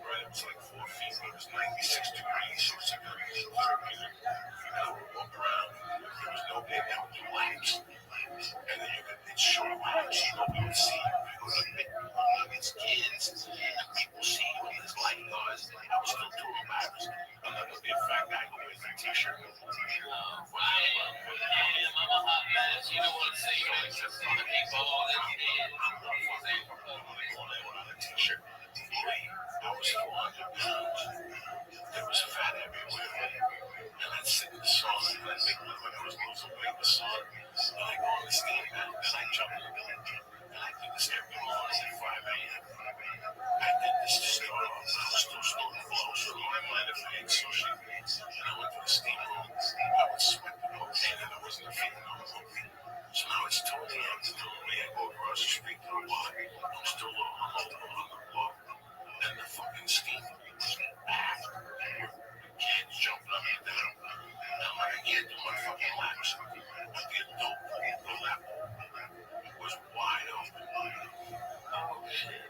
Right, it was like 4 feet, but it was 96 degrees. It was like therapeutic. And I would walk around. There was nobody there with the lights. And then you could, it's short lights. Nobody would see you. It was like it's kids. And people see you in this light noise. I was still too embarrassed. I'm not gonna be a fat guy who wears a t-shirt. I am. I'm a hot mess. You don't want to say that except for the people that did. On a t-shirt. I was 400 pounds. There was fat everywhere. And I'd sit in the sun and I'd make when I was losing weight in the sun. And I go on the steam mat and I jump It's 2 a.m. I go across the street to the bar. I'm still a little hungover on the block. And the fucking steam was back. Kids jumping up and down. I'm like, I can't do my fucking laps. But the lap was wide open. Oh, shit.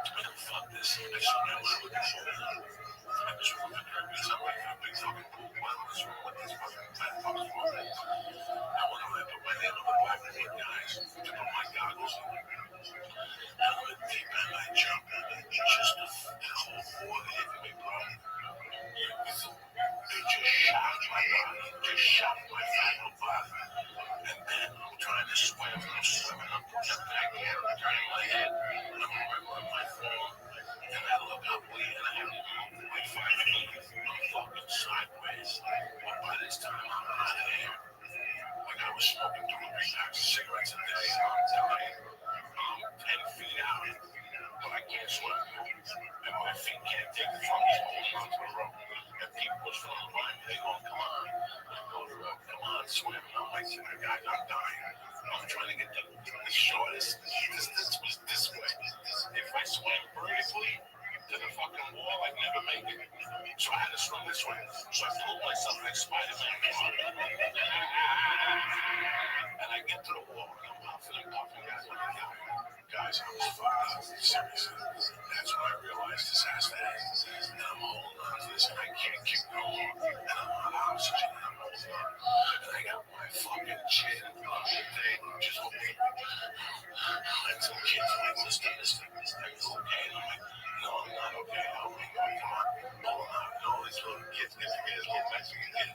I said, fuck this. I just went with this shit. I just went with Kirby's. I'm like, a big fucking pool. Why was wrong with this fucking fat fucking woman? I went over there, put my hand on the back of the guys, took off my goggles, and I went deep and I jumped. Just the whole water hit me, bro. They just shot my body. Just shot my fat little body. And then I'm trying to swim, and I'm swimming, I'm putting back here, I'm turning my head, and I'm remembering my phone, and I look up, and I have like 5 feet, I'm fucking sideways, but by this time I'm out of there, like I was smoking 2 or 3 packs of cigarettes a day, I'm telling you, I'm 10 feet out, but I can't swim, and my feet can't take the from me, holding onto the rope, and people was swimming by me, they going, come on, come on, swim, and I'm like, guys, I'm dying. I'm trying to get the shortest distance was this way. If I swam vertically to the fucking wall, I'd never make it. So I had to swim this way. So I pulled myself like Spider-Man. And I get to the wall, and I'm puffing, guys, I'm like, guys, I was fucked up. Seriously. That's when I realized this has to end. And I'm holding on to this, and I can't keep going. And I'm on oxygen, and I'm holding on. And I got my fucking chin all day, just hoping. And some kids are like, Mister, are you okay? And I'm like, no, I'm not okay. Help me, come on. Pull them out. And all these little kids, these little Mexican kids,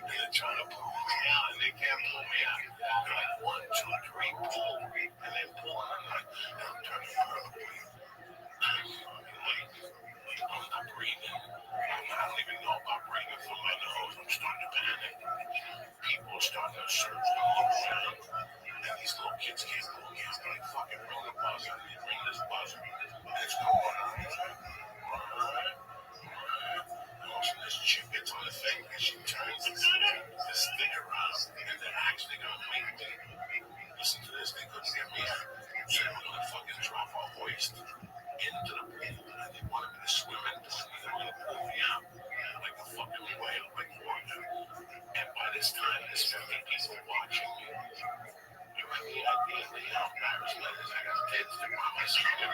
they're trying to pull me out, and they can't pull me out. They're like, 1, 2, 3, pull. And they pull, and I'm turning purple. I'm not breathing. I don't even know if I'm breathing through my nose. I'm starting to panic. People are starting to search and look around. And these little kids can't pull me out. They're like, fucking ring the buzzer. Ring this buzzer. And it's going on. And this chick gets on the thing and she turns this thing around. And they're actually going to make me. Listen to this. They couldn't get me out. So they were going to fucking drop a hoist into the pool, and they wanted me to swim into it, and they were going to pull me out like a fucking whale, like water. And by this time, there's 50 people watching me. You have the idea that how embarrassment is. I got kids that want my stomach. I'm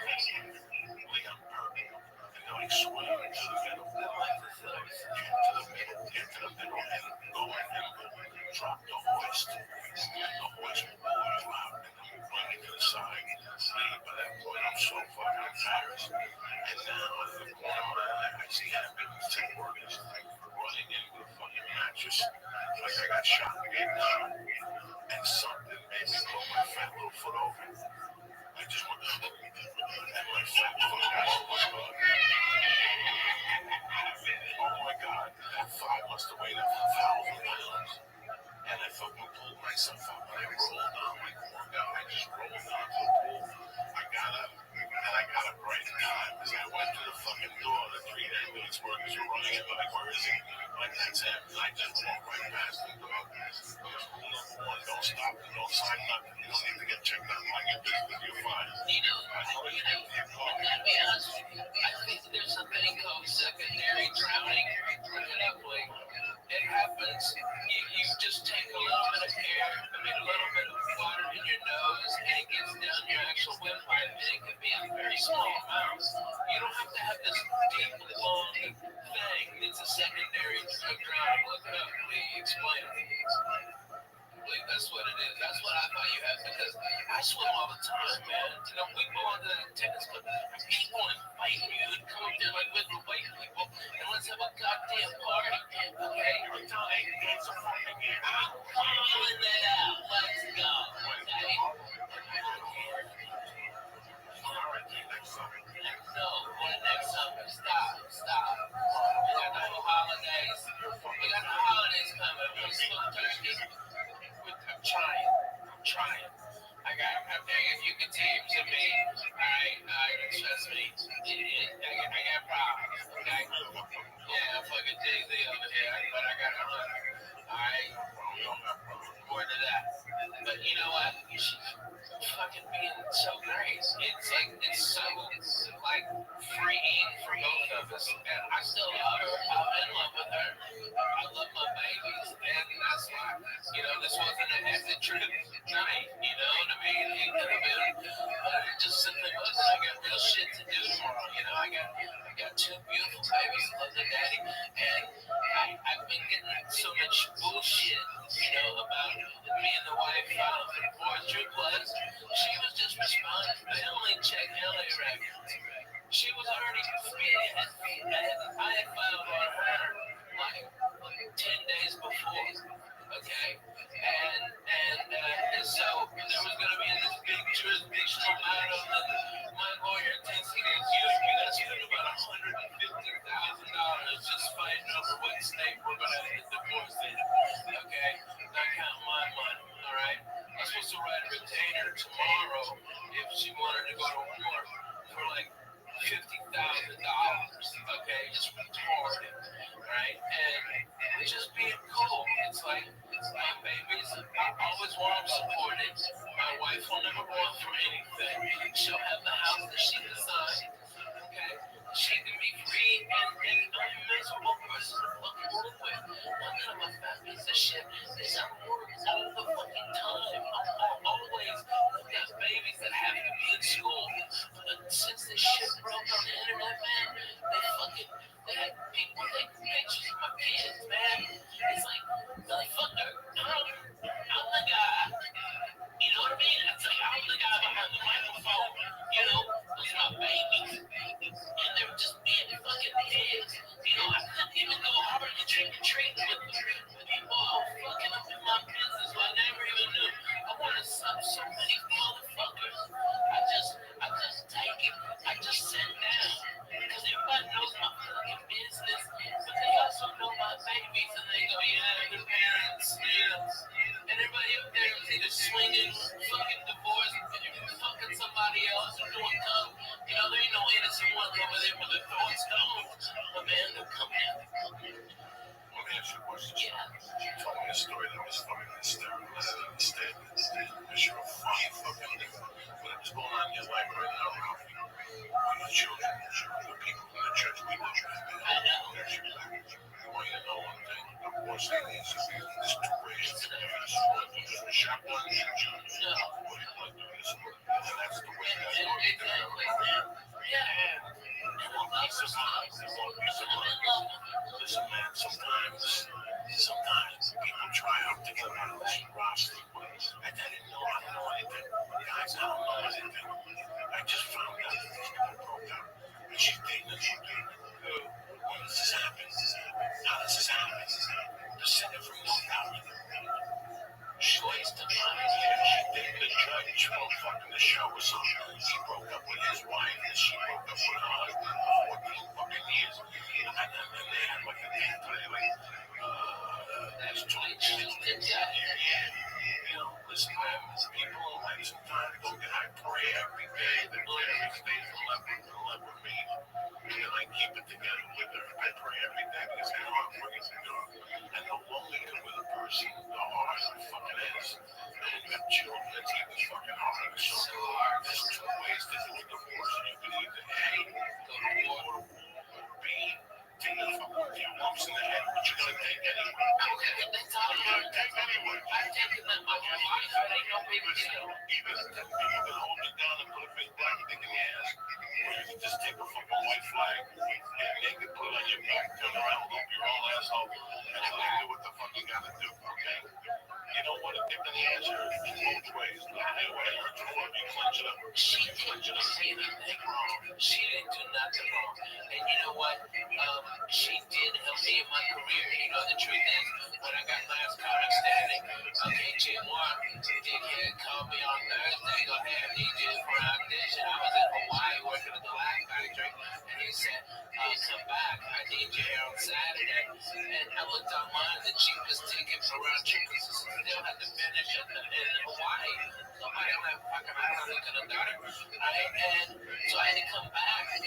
purple. And they're like swimming into the middle. Into the middle, and go and drop the hoist. The hoist will pull you out, and then we'll bring you to the side. By that point, I'm so fucking embarrassed. And now, out of the corner of my eye, I see ambulance tech workers running in with a fucking mattress. Like I got shot again now. And something made me pull my fat little foot over. I just went, and my fat foot got over. Oh my God, that thigh must have weighed 1,000 pounds. And I fucking pulled myself up, and I rolled on my poor guy. I just rolled onto the pool. I got up, and I got up right in time as I went to the fucking door. The 3 ambulance workers were running in, like, where is he? Like, that's him. And I just walked right past him. Don't stop and don't sign nothing. You don't need to get checked out. Like, you're fine. I gotta be honest with you. I think there's a thing called secondary drowning. Look it up, like, it happens. You just take a little bit of air, a little bit of water in your nose, and it gets down your actual windpipe, and it can be in very small amounts. You don't have to have this deep, long thing. It's a secondary drowning. Look it up. Lee, explain it. Like, that's what it is. That's what I thought you had, because I swim all the time, man. You know, we go on to the tennis club. People invite me to come up there like with the white people, and let's have a goddamn party. Okay, every time I get some fucking gear, I'm calling it out. Let's go. Okay. No, what next summer? Stop. We got the holidays. Coming. We're still turkey. I'm trying. If you can team to me, alright, trust me, I got problems, okay? Yeah, I'm fucking Jay-Z over here, but I got to run. Alright? More to that. She was just responding. They only check LA records. She was already speeding. I had filed on her like 10 days before. Okay, and so there was gonna be this big jurisdictional battle, and my lawyer thinks he goes, you gotta spend about $150,000 just fighting over what state we're gonna hit divorce in. Okay, not count my money. All right, I'm supposed to write a retainer tomorrow if she wanted to go to war for like $50,000. Okay, it's retarded, right? And just being cool. It's like my babies, I always want them supported. My wife will never want for anything. She'll have the house that she designed. Okay, she can be free, and I'm a miserable person to fucking work with. One kind of a fat piece of shit is I'm working all the fucking time. I'm always got babies that have to be in school. But since this shit broke on the internet, man, they had people take pictures of my kids, man. It's like fuck, I'm the guy. You know what I mean? It's like I'm the guy behind the microphone. You know, those are my babies. And they were just being fucking kids. You know, I couldn't even go hard and trick or treat with people all fucking up in my business who I never even knew. I want to sub so many motherfuckers. I just take it. I just sit down. Because everybody knows my fucking business. But they also know my babies. And they go, yeah, their parents, yeah. And everybody up there is either swinging, fucking divorced, fucking somebody else, or doing coke. You know, there ain't no innocent ones over there with their throwing stones. But man, they'll come in. Let me ask you a question. Yeah. You told me a story that was fucking hysterical. I didn't understand it. Because you're a funny fucking nigga. Whatever's going on in your life right now, Ralphie. With your children, the people in the church, we want you to be. I know. I want you to know one thing. Divorce ain't easy. There's two ways to do this. One, you just shotgun shoot you. No. Or you want to do this one. And that's the way that's going to be done. Yeah. And I love her songs. I'm in love with her. Listen, man, sometimes people try out to get out of this roster. I didn't know anything. Guys, I don't know anything. I just found out that this girl broke up. And she's dating a new dude. When does this happen? How does this happen? The senator from Long Island. She dated the judge while fucking the show or something. He broke up with his wife and she broke up with her husband for 14 fucking years. And then they had like a date today, like, that's 22. Yeah. You know, listen, man, people like sometimes go get I pray every day. They pray every day to love with me. And I keep it together with her. I pray every day because I know I'm working to do it. And the lonelier with a person, the harder it fucking is. And you have children, it's even fucking harder. So there's two ways to do a divorce. You can either A, go to war, B, take the fucking lumps in the head, but you're gonna take anyway. That's all I'm gonna take anyway. I'm taking them my life. It ain't no big deal. Even you can hold it down and put a big black dick in the ass. Or you can just take a fucking white flag, get naked, put it on your back, turn around, look your old asshole, and do what the fuck you gotta do, okay? You don't want to dick in the ass hurts both ways. The way it hurts more, you clench it up. She didn't do anything wrong. She didn't do nothing wrong. And you know what? She did help me in my career. You know, the truth is, when I got last comic standing, okay, Jim Moore, he called me on Thursday, go, hey, I need you for an audition. I was in Hawaii working at the Black Factory, and he said, come back, I need you here on Saturday. And I looked online, the cheapest ticket for round trip, because I still had to finish in Hawaii. So I don't have fucking, I don't know, could have done it. And so I had to come back, and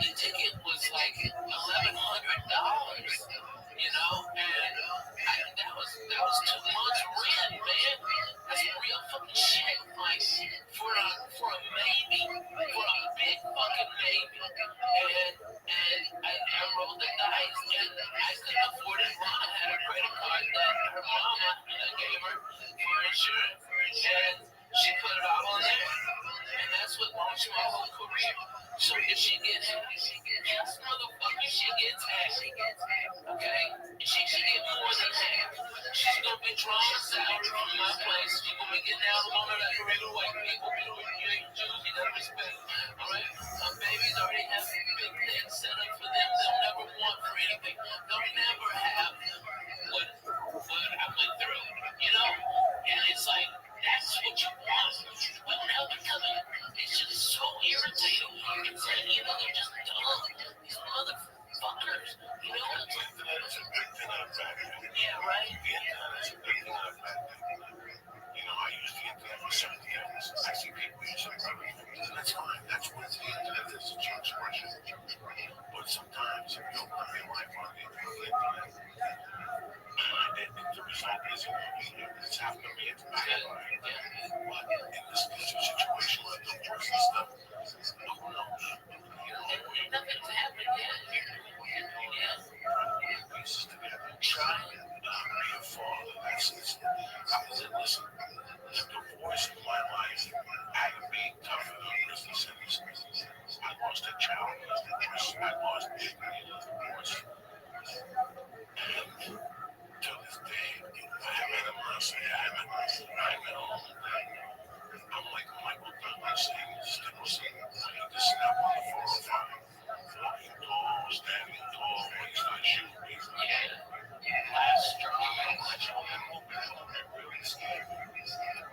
the ticket was like $1,100, you know, and that was 2 months rent, man. That's real fucking shit, like for a maybe, for a big fucking maybe, and I rolled the dice, and I couldn't afford it. Mama had a credit card that her mama gave her for insurance, and she put it all on there. And that's what launched my whole career. So if she gets hacked, yes, motherfucker, she gets hacked. Okay? She should get more than half. She's gonna be drawing salary from my place. She's gonna be getting out on her like regular white people. You ain't Jews, you gotta respect. Alright? Her babies already have big things set up for them. They'll never want for anything. They'll never have what I went through. You know? And it's like, that's what you want. But now they're coming. It's just so irritating. It's like, you know, they're just dumb. These motherfuckers. You know? The internet is a good thing and a bad thing. Yeah, right? The internet is a good thing and a bad thing. You know, I use the internet for certain things. I see people use it for other things, and that's fine. That's what the internet is, it's your expression. But sometimes, if you open up your life on the internet, the result isn't going to be here. It's happened to me, it's bad. But in this situation where the worst stuff, no one knows. Nothing's happened yet. Yeah. Pieces together. Try be a father. That's it. Listen, the divorce in my life had to be tougher than prison sentence. I lost a child in the divorce. I lost dignity in the divorce. And to this day, I haven't had a mercy. I haven't all of that. I'm like Michael Douglas saying, Stevenson, I need to snap on the 405. Walking tall, standing tall, when he's not shooting. Yeah. Last straw. It really scared me.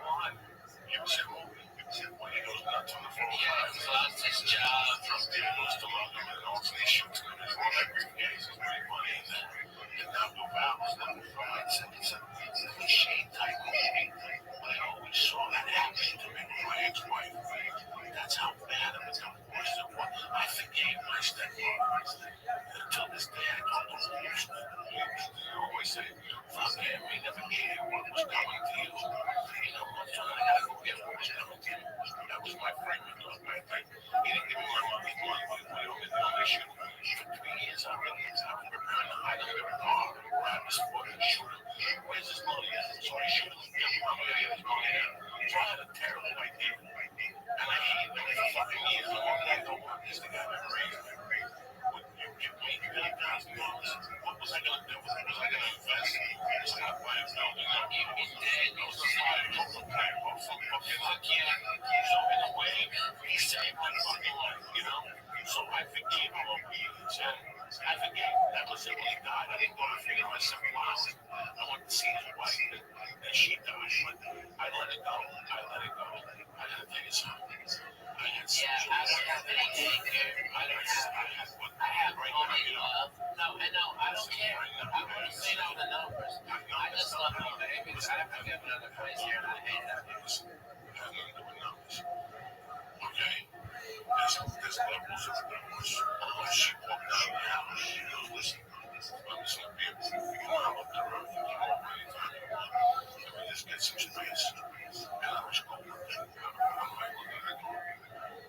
Why? You ever see a movie? When he goes nuts on the 405. Yeah, he lost his job. From there, he goes to London, and also he shoots him. His role every day is pretty funny. And now the vows, number 5, it's a cliche type movie. But I always saw that happening to me with my ex-wife. That's how bad of a divorce it was. I forgave my stepfather. Until this day, I don't know who used to. I always say, fuck him, he never cared what was coming to you. You know, one time I gotta go get what was coming to you. That was my friend who thought back then. He didn't give me my money. We don't get no issue. For 3 years, I was preparing to hide under the car and grab his foot and shoot him. Where's his money at? So I shoot him. I'm gonna get his money out. So I had a terrible idea. And I hated him for fucking years. I don't want this to get raised. Would you give me $30,000? What was I gonna do with it? Was I gonna invest? Was I gonna buy a building? He's dead. He was a fire. Fuck yeah. So in a way, he saved my fucking life, you know? So I forgave him over years. And I forgave him. That was it when he died. I didn't go to figure myself out. I went to see his wife, and she died. But I let it go. I didn't think it's hard. I don't have any anger. I have only love. No, I don't care. I wouldn't say all the numbers. I just love my babies. I have forgiven other place here, and I hate that. Okay? There's levels of divorce. She walked down the house. She goes, listen, I'm just going to be able to come up to her. You know, anytime you want. Let me just get some space. And I was going with it. I'm like, look at it.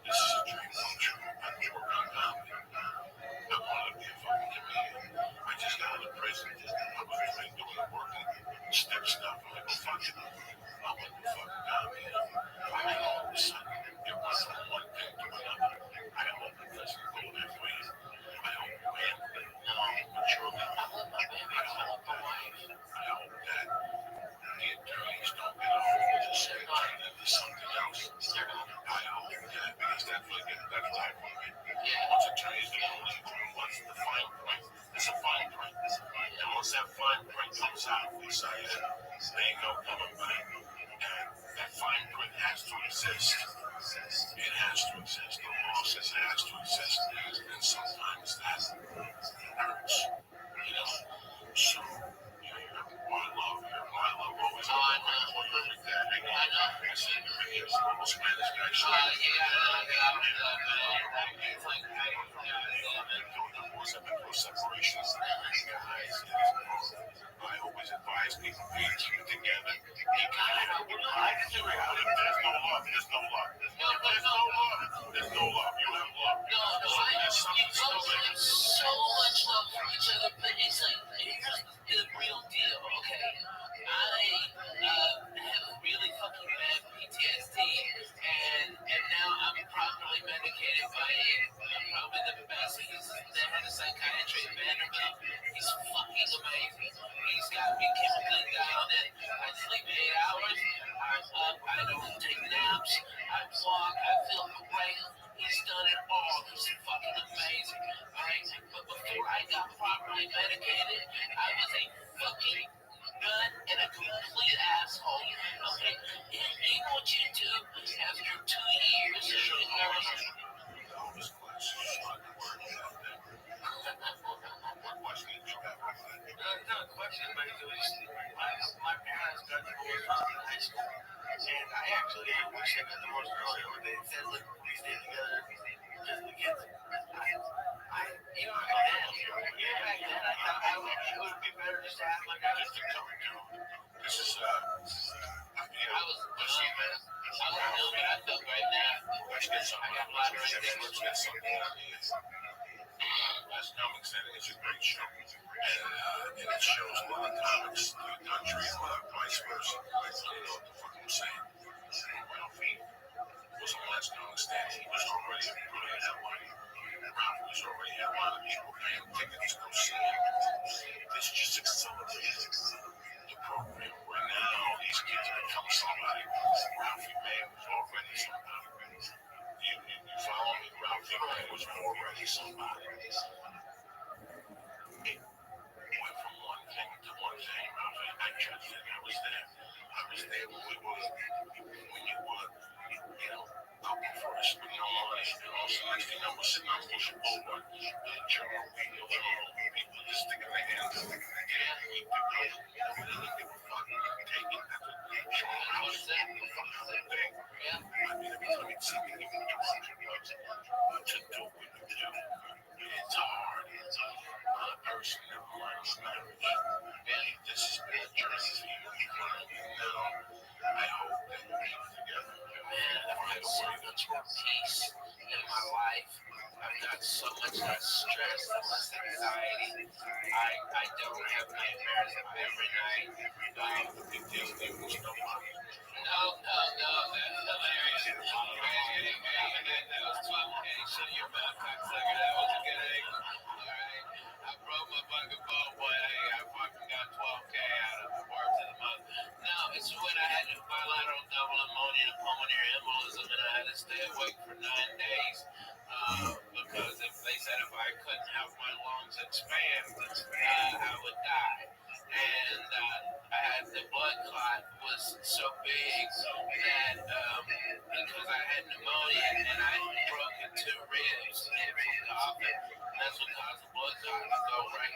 This is a dream come true. I can work on comedy. I want to be a fucking comedian. I just got out of prison. I was doing the work and step stuff. I'm like, well, fuck it. I want to fucking comedy. And then all of a sudden, it went from one thing to another. I hope it doesn't go that way. I hope you handle it maturely. I love my baby. I love my wife. I hope that the attorneys don't get a hold of this and turn it into something else. I hope that, because that's what I want. Once attorneys get a hold of it, once the fine print, it's a fine print. And once that fine print comes out, we say, there ain't no coming back. And that fine print has to exist. It has to exist. The law says it has to exist. And sometimes that hurts. You know? So, my love always perfect that. I know. I said, you're a little Spanish guy. It's like, I've been through separations. I always advise people to keep it together. There's no love. There's no love. There's no love. You have love. There's something still there. So much love for each other, but it's like, here's the real deal, okay? I have really fucking bad PTSD, and now I'm up. I don't take naps. I walk. I feel great. He's done it all. He's fucking amazing. Right? But before I got properly medicated, I was a fucking nut and a complete asshole. Okay? And you know what you do after 2 years of ignorance? Not a question, but it was my parents got divorced in high school, and I actually wish I got divorced earlier. They said, "Look, we stay together because the kids." You know, back then, I thought it would be better just to have like a. This is I was young, man. I was young, but I felt great now. let's get some. I got bladder everything. Let's get something out of this. As Comic Center is a great show, and it shows a lot of comics in the country and vice versa. I don't know what the fuck I'm saying. Ralphie was on last Comic Stand. He was already putting that money. Ralphie was already had a lot of people paying tickets to go see him. This just accelerated the program. Right now, these kids become somebody. Ralphie May was already somebody. You follow me? Ralphie May was already somebody. Went from one thing to one thing, Ralphie. I judged it. I was there. When you were, cooking for us with no money. And also, next thing I was sitting on pushing over. German people, people just sticking their hands in the air. We didn't give a fuck. Taking that to house that the fucking thing. I mean, every time it's something, you can do $100 to do what you do. It's hard. My person never learns marriage. And this has been a journey for you. Now, I hope that we live together. Man, I've got so much more peace in my life. I've got so much less stress and less anxiety. I don't have nightmares every night. The big deal was no money. No, that's hilarious. That was 12K, so your mouth cocksucker, that was a good angle. Alright, I broke my fucking ball, boy. I fucking got 12K out of it, worth of the month. No, it's when I had bilateral double pneumonia and pulmonary embolism, and I had to stay awake for 9 days. Because if they said if I couldn't have my lungs expand, I would die. And I had the blood clot was so big that because I had pneumonia and I broken 2 ribs from coughing, that's what caused the blood clot to go right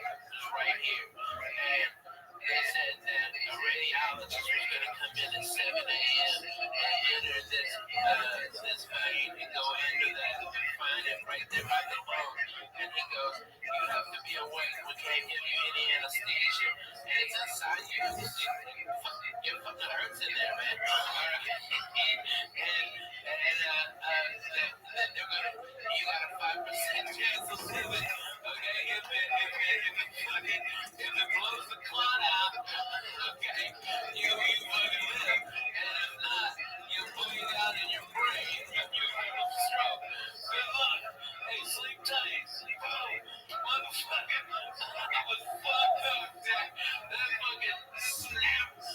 here. And they said that a radiologist was going to come in at 7 a.m. and enter this vein and go into that and find it right there by the bone. And he goes, you have to be awake. We can't give you any anesthesia. And it's inside you. Your fucking hurts in there, man. And they're going to, you got a 5% chance of living. Okay, if it blows the clot out, okay, you fucking live. And if not, you bleed out in your brain and you have a stroke. Good luck. Hey, sleep tight. Motherfucker, I was fucked up, dude. That fucking snaps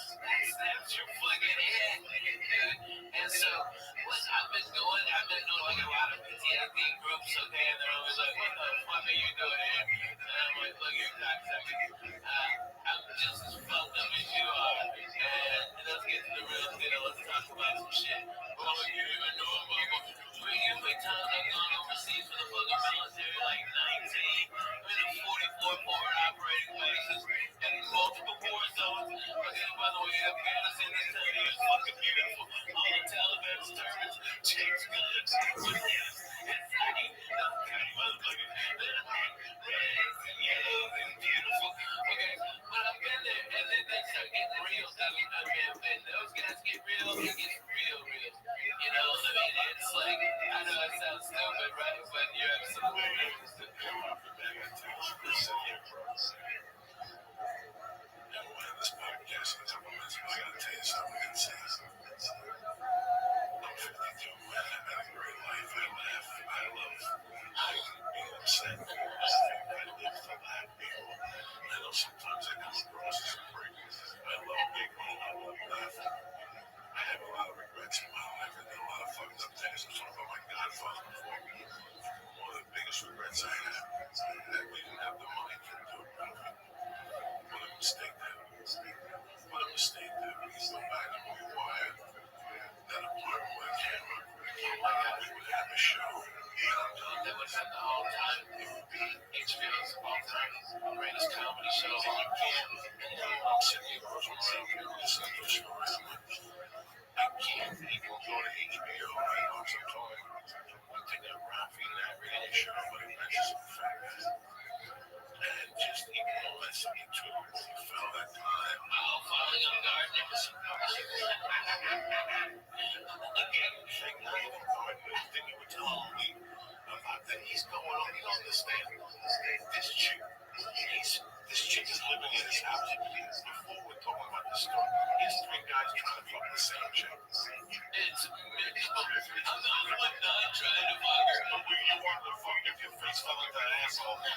your fucking head, dude. And so, what I've been doing like a lot of PTSD groups, okay, and they're always like, what the fuck are you doing here? And I'm like, look, you're cocksucker. I'm just as fucked up as you are. And let's get to the real deal. Let's talk about some shit. Oh, you didn't even know about what. You many times I've gone overseas for the fucking military, like 19, been in 44 forward operating bases, and multiple war zones. Okay, by the way, Afghanistan this time is fucking beautiful. All the Taliban's turrets, changed guns, yes, it's like, okay, motherfucker, reds and yellows and beautiful. Okay, but I've been there, and then they start getting real, when those guys get real, it gets real. You know, I mean, it's like, I know it sounds stupid, right? But you're absolutely right. Now, we'll end this podcast in a couple minutes, but I gotta tell you something insane. I'm 52, man. I've had a great life. I laugh. I love being upset. I live to laugh people. I know sometimes I come across as a prick. I love giggling. I love laughing. I have a Now you can go into the thing you were telling me about that he's going on. You don't understand. This chick is living in his house. Before we're talking about the story, here's three guys trying to fuck the same chick. It's I'm the only one not trying to fuck her. You want to fuck if your face fell like that asshole. It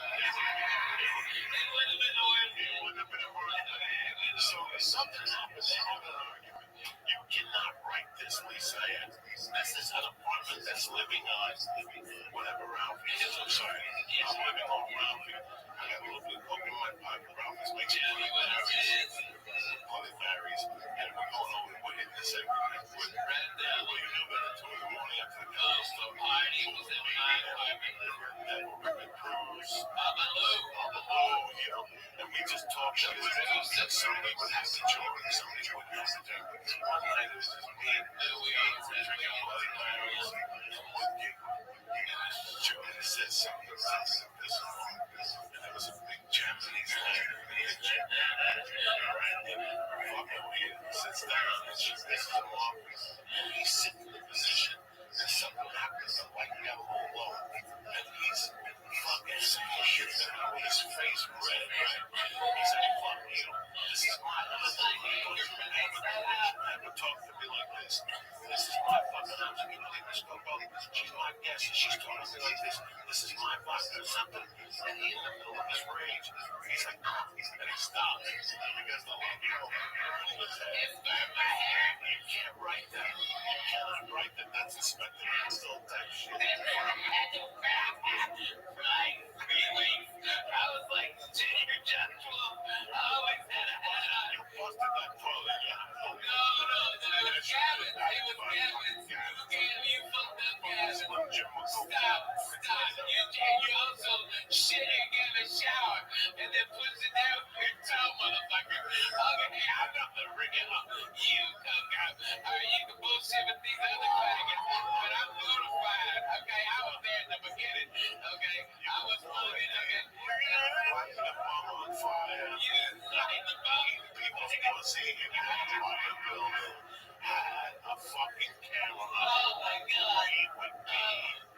would have been worth it. It wouldn't have been worth it. So something happens in an argument. You cannot write this, Lisa. This is an apartment that's living on whatever Ralphie is. I'm sorry. I'm living on Ralphie. I got a little bit of coke in my pocket. Ralphie's making Tell me what it is. well, it varies. And we all know we're hitting this every night. Right there. Well, you knew better 2 in the morning after the Oh, the party was in my apartment. Ribbon Cruise. Hello. You know, and we just talked. Somebody would have to join. Somebody would have to do. One night it was just me and Louie drinking Bloody Marys. And one giggle. And it said something about this. And there was a big Japanese lady. Fucking weird. Sits down and she pisses him off. And he's sitting in the position. And something happens. The light got a little low. And he's fucking saying shit down with his face red. He's like, fuck you. This is my house. Never talk to me like this. This is my fucking house. You know, this girl, she's my guest. She's talking to me like this. This is my fucking something. And he in the middle of his rage. He's like, and he stops. Because the light girl running his head. It's burnt my hair. You can't write that. You cannot write that. That's Inspector Rothschild type shit. Right. Really? I was like junior judge. I always had a hat on. You busted that toilet. No, it was Gavin. It was Gavin. Gavin, you fucked up, Gavin. Stop. You also shit in Gavin's shower and then puts it down your toe, motherfucker. Okay, I'm not the ringing up. You come out. Alright, you can bullshit with these other faggots, but I'm bona fide. Okay, I was there at the beginning. Okay, I was fucking, okay. Lighting the bomb on fire. You lighting the bomb. People's pussy in the apartment building had a fucking camera. Oh my god. He would be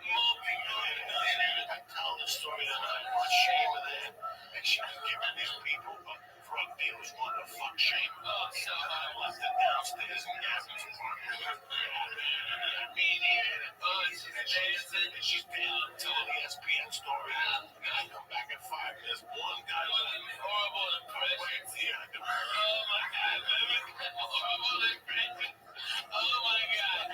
multi-millionaire. I tell the story tonight on Shame of that. And she was giving these people drug dealers wanted to fuck Shame. Oh, so I left it downstairs in Gavin's apartment. And she's down telling the ESPN story. And I come back at 5 minutes. One guy what a horrible impression. yeah, Oh my god, horrible impression. Oh my god.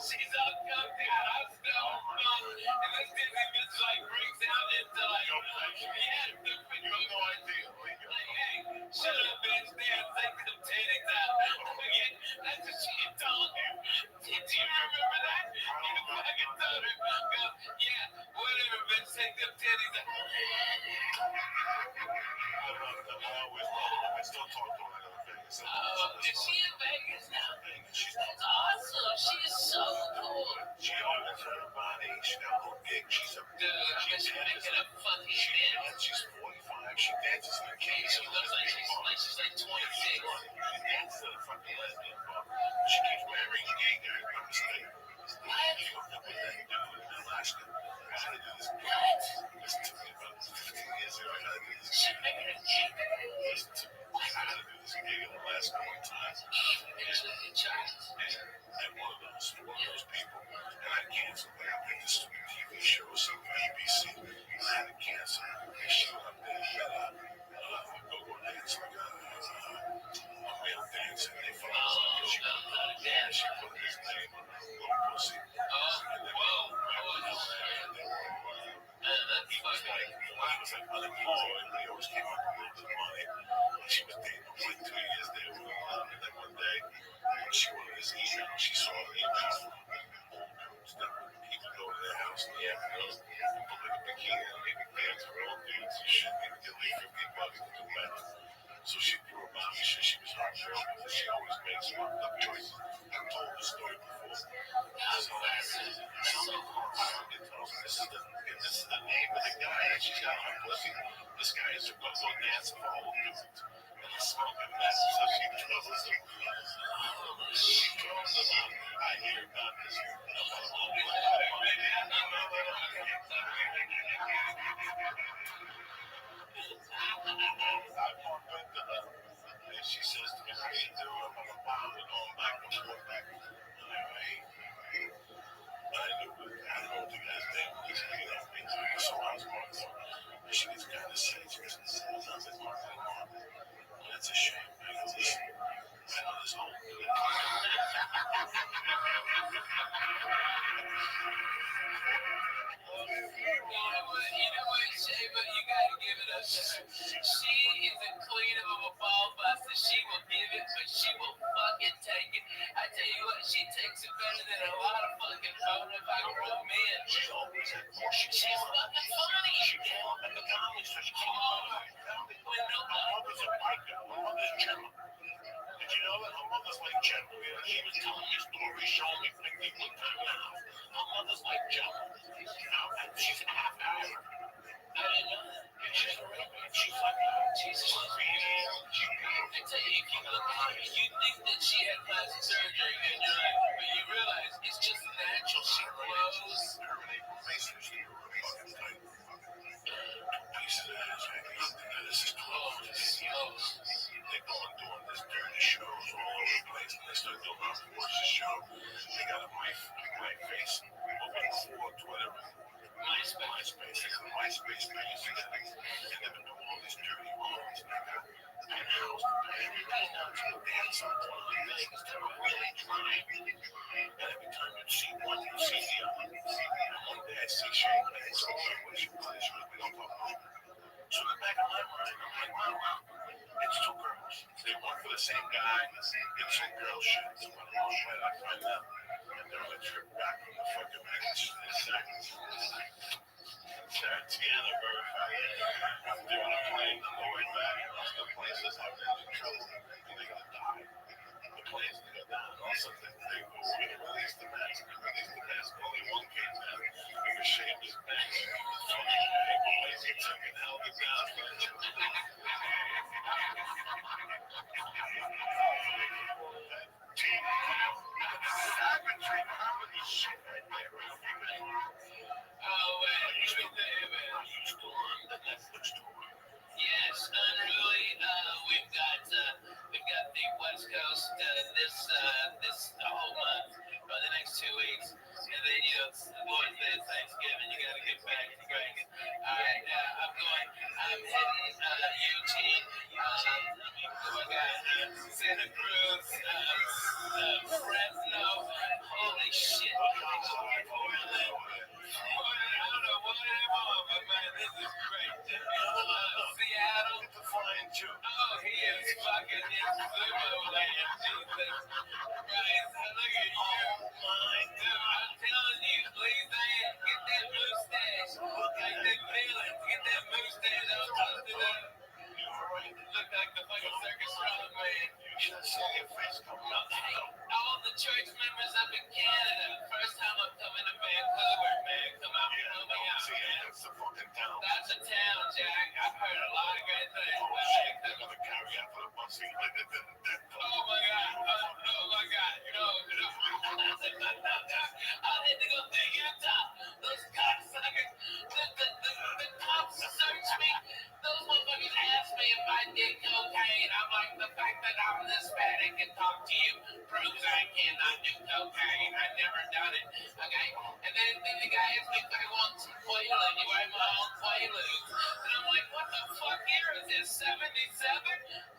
She's all cooked out. I'm still and this Disney bitch like breaks down into like, yeah, you have no idea. Like, hey, shut up, bitch. Damn, take them titties out. Yeah, that's what she told him. Do you remember that? You fucking told her, go, yeah, whatever, bitch, take them titties out. I still talk to her in Vegas. Is she in Vegas now? She's That's awesome. She is so cool. she owns her body. She got a little gig. She's a Dude, I bet she's making a fucking dance. she's 45. She dances in a cage. She looks like she's like 26. She dances at a fucking lesbian bar. She keeps marrying gay guys by mistake. What? She hooked up with that dude in Alaska. I had to do this. What? This took me about 15 years ago. I had to do this. She's making a cake. I had to do this gig in Alaska one time. And one of those people, and I canceled. I got this TV show, some BBC, and I had to cancel. And she went up there and go dance like a male dancer. And they found out that she put his name on her little pussy. And then he was like, I was like unemployed, but he always came up with a little bit of money. And she was dating him for like 2 years there with him. And then one day, she wanted his email. She saw the email from old dudes that he would go to their house in the afternoon and put like a bikini and maybe pants for old dudes and shit. Maybe get like $50 to do math. So she threw her mom. She was heartbroken because she always makes fucked up choices. I've told the story before. So this is the name of the guy that she's got on her pussy. this guy is a go dancer for old music. And he's smoking mess, so she closes him. She closes him. I hear about this. And she says to me, how you doing? I'm on the bottom and going back and forth back. And I'm like, I don't think that's damn easy. So I was going for it. She just kind of said, nothing more than more. That's a shame. I know this whole You know what, Shay, but you gotta give it up to her. She is a queen of a ball buster. She will give it, but she will fucking take it. I tell you what, she takes it better than a lot of fucking bona fide grown men. She's always had bullshit. She's fucking funny. She came up in the comedy, so she came up. When My nobody. mother's a biker. My mother's Gemma. Did you know that? My mother's like Gemma. She was telling me stories, showing me things one time in the house. My mother's like Gemma. You know, and she's half Arab. I didn't know that. She's a Arabian. She's like Jesus. I tell you, if you look at her, you think that she had plastic surgery, and you're like, but you realize it's just natural. She glows. Pieces of ass, this is close. They go on doing this dirty shows all over the place, and they start doing my voice show. They got a my face over before Twitter. MySpace. They got a MySpace page. And they've been doing all these dirty homes. They got penthouse. Everybody's down to the dance on one of the things that are really dry. And every time you see one, you see the other. And one day I see Shane, and it's all I wish you play shows. We don't talk about it. So in the back of my mind, I'm like, wow, it's two girls. They work for the same guy. It's some girl shit. So when I'm on I find out. And they're on a trip back from the fucking Tatiana, bro. They're on a plane on the way back. The plane says how they're in trouble. They're gonna die. The plane's gonna go down. All of a sudden, they go, we're gonna release the mask. Only one came down. We were shaved his back. He took it, held it down. Shit right there. Oh, man, you should be there, man. Are you still on the Netflix tour? Yes, unruly. We've got the West Coast this whole month for the next 2 weeks, and then it's the Lord's Day, it's Thanksgiving. You got to get back to Greg. All right, I'm hitting Eugene. We got Santa Cruz, Fresno. Holy shit! Portland. I don't know what I'm on, but man, this is great. Seattle. Oh, he is fucking in Zululand. Jesus Christ. Look at you. Dude, I'm telling you, please, get that mustache. Like that feeling. Get that mustache. I'm busted up. Look like the fucking circus strong man. You should see your face coming up. Hey, all the church members up in Canada. First time I'm coming to Vancouver, man. Come out and help me out. See, that's the fucking town. That's a town, Jack. I've heard a lot of great things. Oh, shit, they're gonna carry out for the busing like they did in Denver. Oh my God. Oh my God. No. I need to go to Utah. Those cocksuckers. The cops searched me. Those motherfuckers asked me if I did cocaine. I'm like, the fact that I'm this fat and can talk to you proves I cannot do cocaine. I've never done it. Okay? And then the guy asked me if I want some Quaalude. You want my own Quaalude? And I'm like, what the fuck year is this? 77?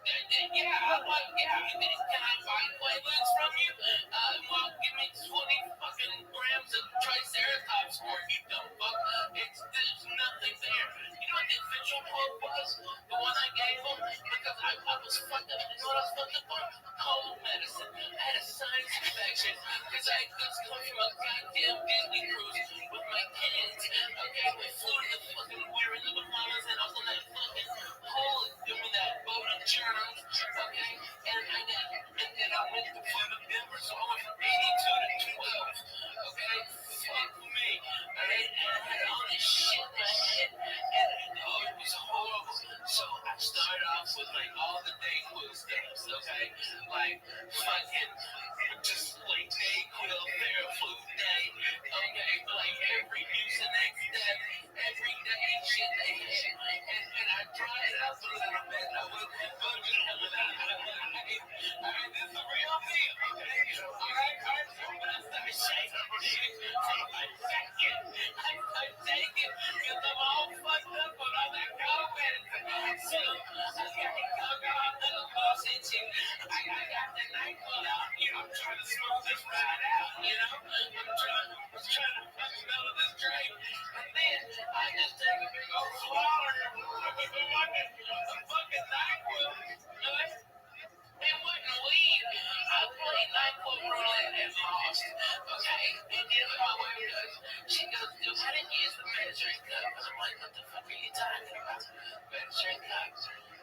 Yeah. I'm like, yeah. Can I buy Quaaludes from you? Well, give me 20 fucking grams of Triceratops for it, you dumb fuck. There's nothing there. You know what the official quote was? The one I gave him? Because I was fucked up. You know what I was fucked up on? Cold medicine. I had a sinus infection. Because I just come from a goddamn Disney cruise with my kids. Okay, we flew to the fucking, we were in the Bahamas and I was on that fucking hole doing that boat of germs. Okay, and I went to Denver, so I went from 82 to 12. Okay, fuck me. Alright, and I had all this shit in my head. And it was horrible. with like all the Dayquil steps, okay? Like fucking just like Dayquil Theraflu day, okay? Like every Mucinex step, every day shit they had. And I dried it up a little bit. I wasn't bugging him. Alright, this is a real deal, okay? Alright, so when I start shaking, I take it because I'm all fucked up on all that cold medicine. So I got a little bullshit shit. I got the NyQuil out, you know, I'm trying to smooth this ride out, you know? I'm trying to fucking mellow this drink. And then I just take a big old swallow of the fucking NyQuil. It wasn't weed. I played NyQuil roulette and lost. Okay? And then what my wife does, she goes, dude, I didn't use the measuring cup. And I'm like, what the fuck are you talking about? Measuring cup.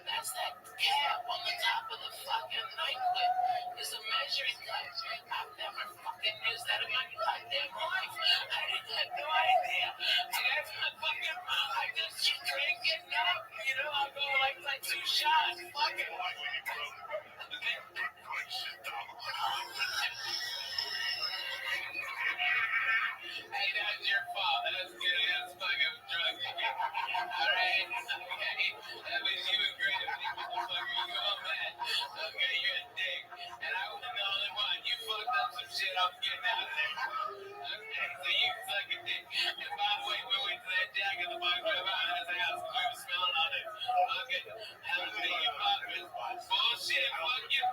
That's that cap on the top of the fucking NyQuil. It's a measuring cup. I've never fucking used that in my goddamn life. I didn't have no idea. I just drink it up. You know, I'll go like 2 shots. Fuck it. Hey, that's your fault. That's good ass fucking drug. Alright? Okay? That means you agree with me, motherfucker. You all mad. Okay, you're a dick. And I wasn't the only one. You fucked up some shit. I'm getting out of there. Okay, so you suck a dick. And by the way, we went to that jack in the box right behind his house. We were smelling on it. Okay? How many of you fuckers? Bullshit. Fuck you.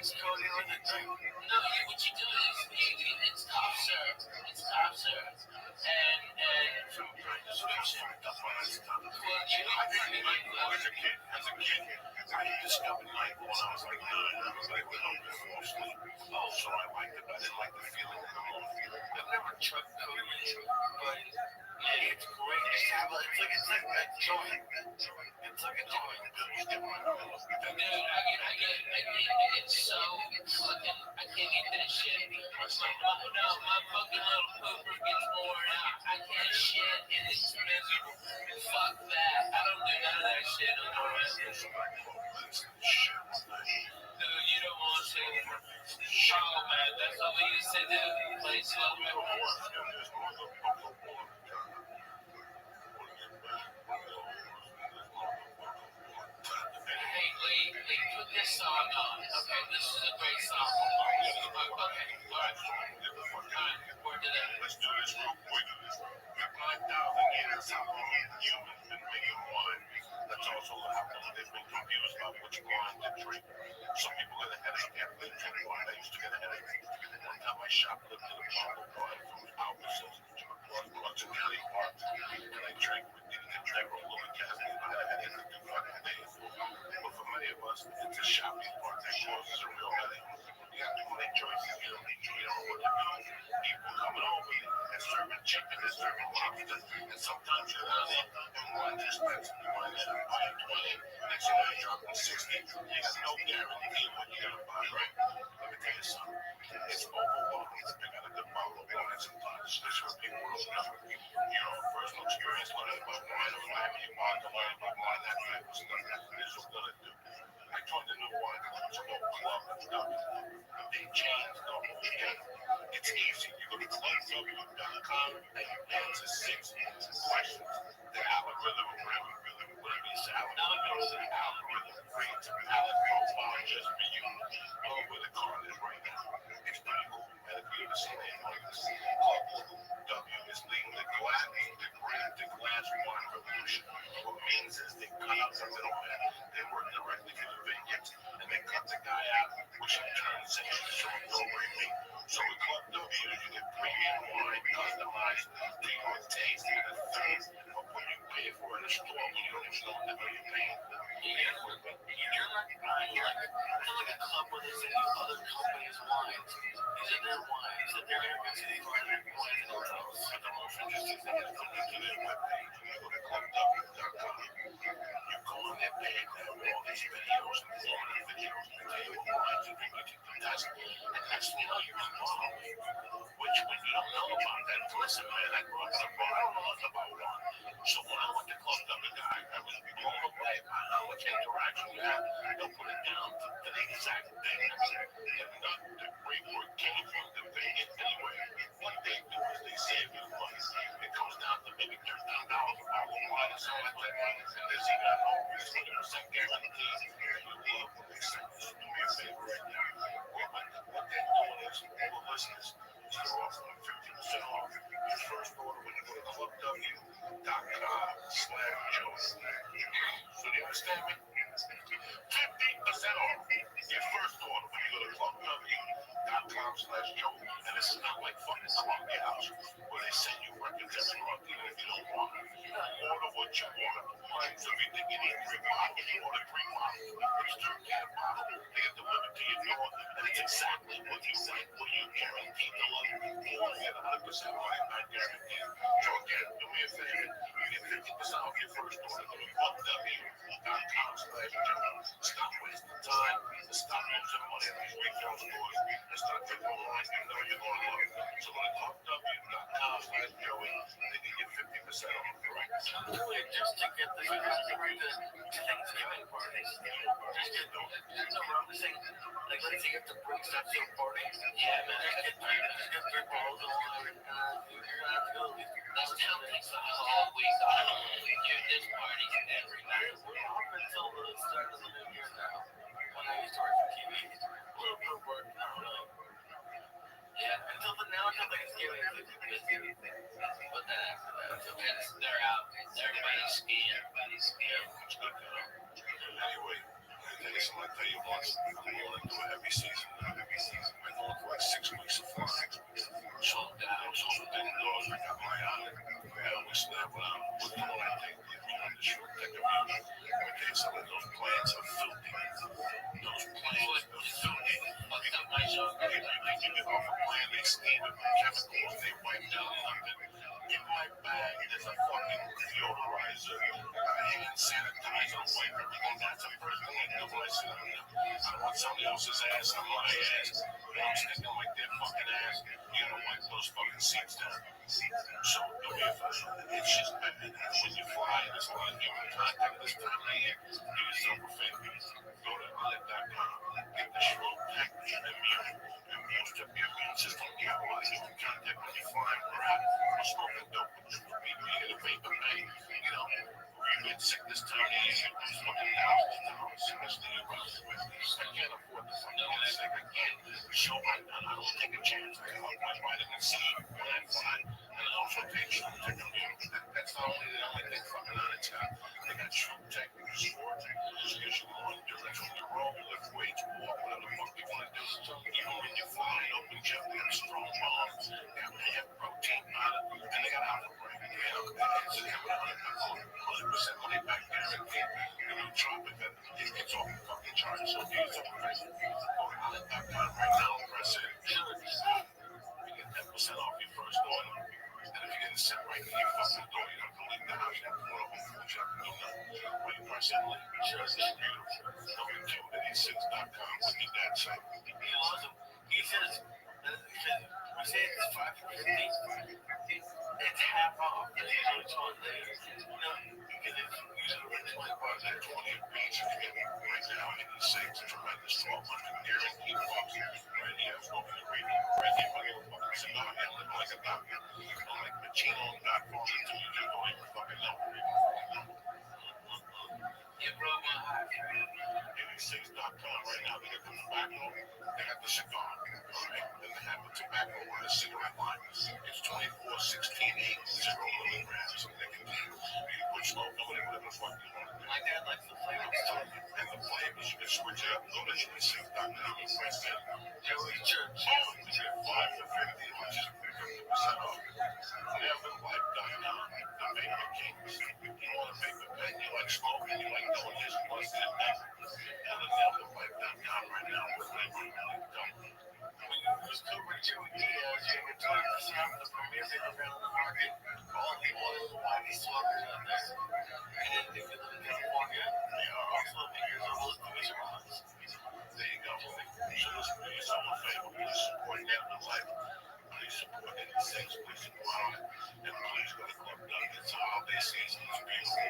mix Cody with a drink. No, what you do is it's top serve. It's top serve. And From my description, that's why I stopped. well, you I think like as a kid, I discovered like when I was like 9, I was like, well, I'm gonna fall asleep. Oh, so I liked it, but I didn't like the feeling of the whole feeling. I've never tried Cody, but it's great. It's like a joint. It's like a joint. dude, I get it. It's so fucking. I can't get that shit. My fucking little pooper gets worn out. I can't shit, and it's miserable. Fuck that. I don't do none of that shit no more. Dude, you don't want to. Oh man, that's what we used to do. Play slow Hey, Lee, put this song on. Okay, this is a great song. Okay, alright. Where did that? Let's do this real quick. For 5,000 years, how long humans been making wine? That's also how long they've been confused about which wine to drink. Some people get a headache after they drink wine. I used to get a headache. One time I shoplifted a bottle of wine from Albertsons across Hudson County Park, and I drank it. I rolled over Cassie, and I had a headache for 2 fucking days. But for many of us, it's a shopping part that causes a real headache. You have to make choices. You don't know what to do. People coming over and serving chicken and serving lobster, and sometimes you're not in. And one just lets you want to buy 20. Next thing you drop 60. You got no guarantee what you're gonna buy, right? Let me tell you something. It's overwhelming to pick out a good bottle of wine sometimes, especially when people don't know. You know, personal experience learning about wine or Miami Market, learning about wine, that type of stuff. This is what I do. I joined a new wine called Club. They changed the whole game. It's easy. You go to clubw.com and you answer 6 questions. The algorithm, whatever you say, algorithm creates a palette profile just for you. Oh, where the card is right now. It's pretty cool. And if you ever see that, Club W is leading the glass wine revolution. What it means is they cut out the middleman. They work directly for the vineyards, and they cut the guy out, which in turn sends you to a great meat. So with Club W, you get premium wine customized to your taste and the thirst of what you pay for in a store when you don't even know what the hell you're paying for. You're not buying like a club where they send you other companies' wines. These are their wines that they're going to these wines in their house. But the most interesting thing is go to their webpage. When you go to clubw.com, you go on their page, they have all these videos and informative videos. They tell you what wines to drink, you can test. And next thing you know, you're involved. Which when you don't know about that, listen, man, I grew up in a bar. I don't know nothing about wine. So when I went to Club W, I was blown away by how much interaction you have. They'll put it down to the exact thing. And the great word came from the vineyard anyway. What they do is they save you money. It comes down to maybe $13 a bottle of wine or something like that. And there's even a home 20% guarantee. And you love what they say. Just do me a favor right now. What they're doing is, all the listeners, they're offering 50% off your first order when you go to clubw.com/Joe. So do you understand me? 50% off your first order when you go to clubw.com/Joe. And this is not like fucking around your house where they send you records every month even if you don't want it. Order what you want. So if you think you need 3 bottles, you order 3 bottles. It's $13 a bottle. They get delivered to your door, and it's exactly what you like, what you guaranteed to love. You want to get 100% right, I guarantee it. So again, do me a favor. You get 50% off your first order. Go to clubw.com/Joe. Stop wasting time. Stop losing money at these retail stores. And start drinking wine you know you're going to love. So go to clubw.com/Joey. They can get 50% off. Right? Really, just to get the Thanksgiving parties. Just get no, I'm just saying, like, let's say you have to bring stuff to a party. Yeah, man. Just get 3 bottles of wine, and you're gonna have to go at least. This town takes the whole week off. We do this party every night. We're off until the start of the new year now. When I used to work for TV, a little bit of work, not really. Yeah, Until Thanksgiving, but then after that, they're out. Everybody's skiing. It's good to know. Anyway, I tell you something, I tell you once, I'm willing to do it every season. force his ass on my ass. I'm sticking like their fucking ass. You gotta wipe those fucking seats down. So, do me a favor. It's just bad. When you fly, there's a lot of human contact this time of year. Do yourself a favor. Go to olive.com. Get the Shroom package immune. And boost up your immune system. Get a lot of human contact when you fly around. Or smoking dope. Maybe you get a vapor bag. You know, you get sick this time of year. You lose fucking thousands of dollars. Especially your brother. I can't afford to fucking get sick. I can't. So I don't take a chance. I love my vitamin C when I fly. And I also take Shroom Tech immune. That's the only thing fucking on its got. They got Shroom Tech Sport. Just gives you more endurance when you roll, you lift weights, walk, whatever the fuck you want to do. Even when you fly, it opens you up. They got strong bombs. They have protein powder. And they got alpha brain. You know, it's 100% money back guaranteed. You know, drop it, then it's off the fucking charts. So do yourself a favor. Go to olive.com right now and press it. You get 10% off your first order. And if you're getting sent right to your fucking door, you don't have to leave the house. You have to go to Home Foods. You have to do nothing. When you press that link, it's beautiful. W286.com. What did that say? He loves him. He says, we say it's 550. It's half off. It's on there. No, because it's usually $20 at 20 Beach, if you get right now, I can say it's a tremendous 1,200 guaranteed bucks. Right here, smoking the radio. Right here, like a fucking cigar. I live like a doctor. I'm like Pacino and Godfather until you just don't even fucking know. You broke my heart. 86.com right now. They got the tobacco. They got the cigar. Alright? Then they have the tobacco on the cigarette line. It's 24, 16, 0 milligrams. They can do. You can put smoke on it, whatever the fuck you want. My dad likes the flavor. And the flavors, you can switch it up. Go to 86.com and press it. Joey Church. We get 5 to 50, which is 50% off. Never Life.com. The Vapor Kings. You want to make the pen, you like smoking, you like doing this, you want to sit back. And the Life.com right now. We're really don't. Just cover Joey Diaz. You can tell you the premier vapor pen on the market. All people in the whitey smokers out there. And if you live in California, they are also makers of those commission ones. There you go. So let's do yourself a favor. Please support Never Life. Please support it. Please support it. And please go to Club Dunk. It's a holiday season. It's beautiful.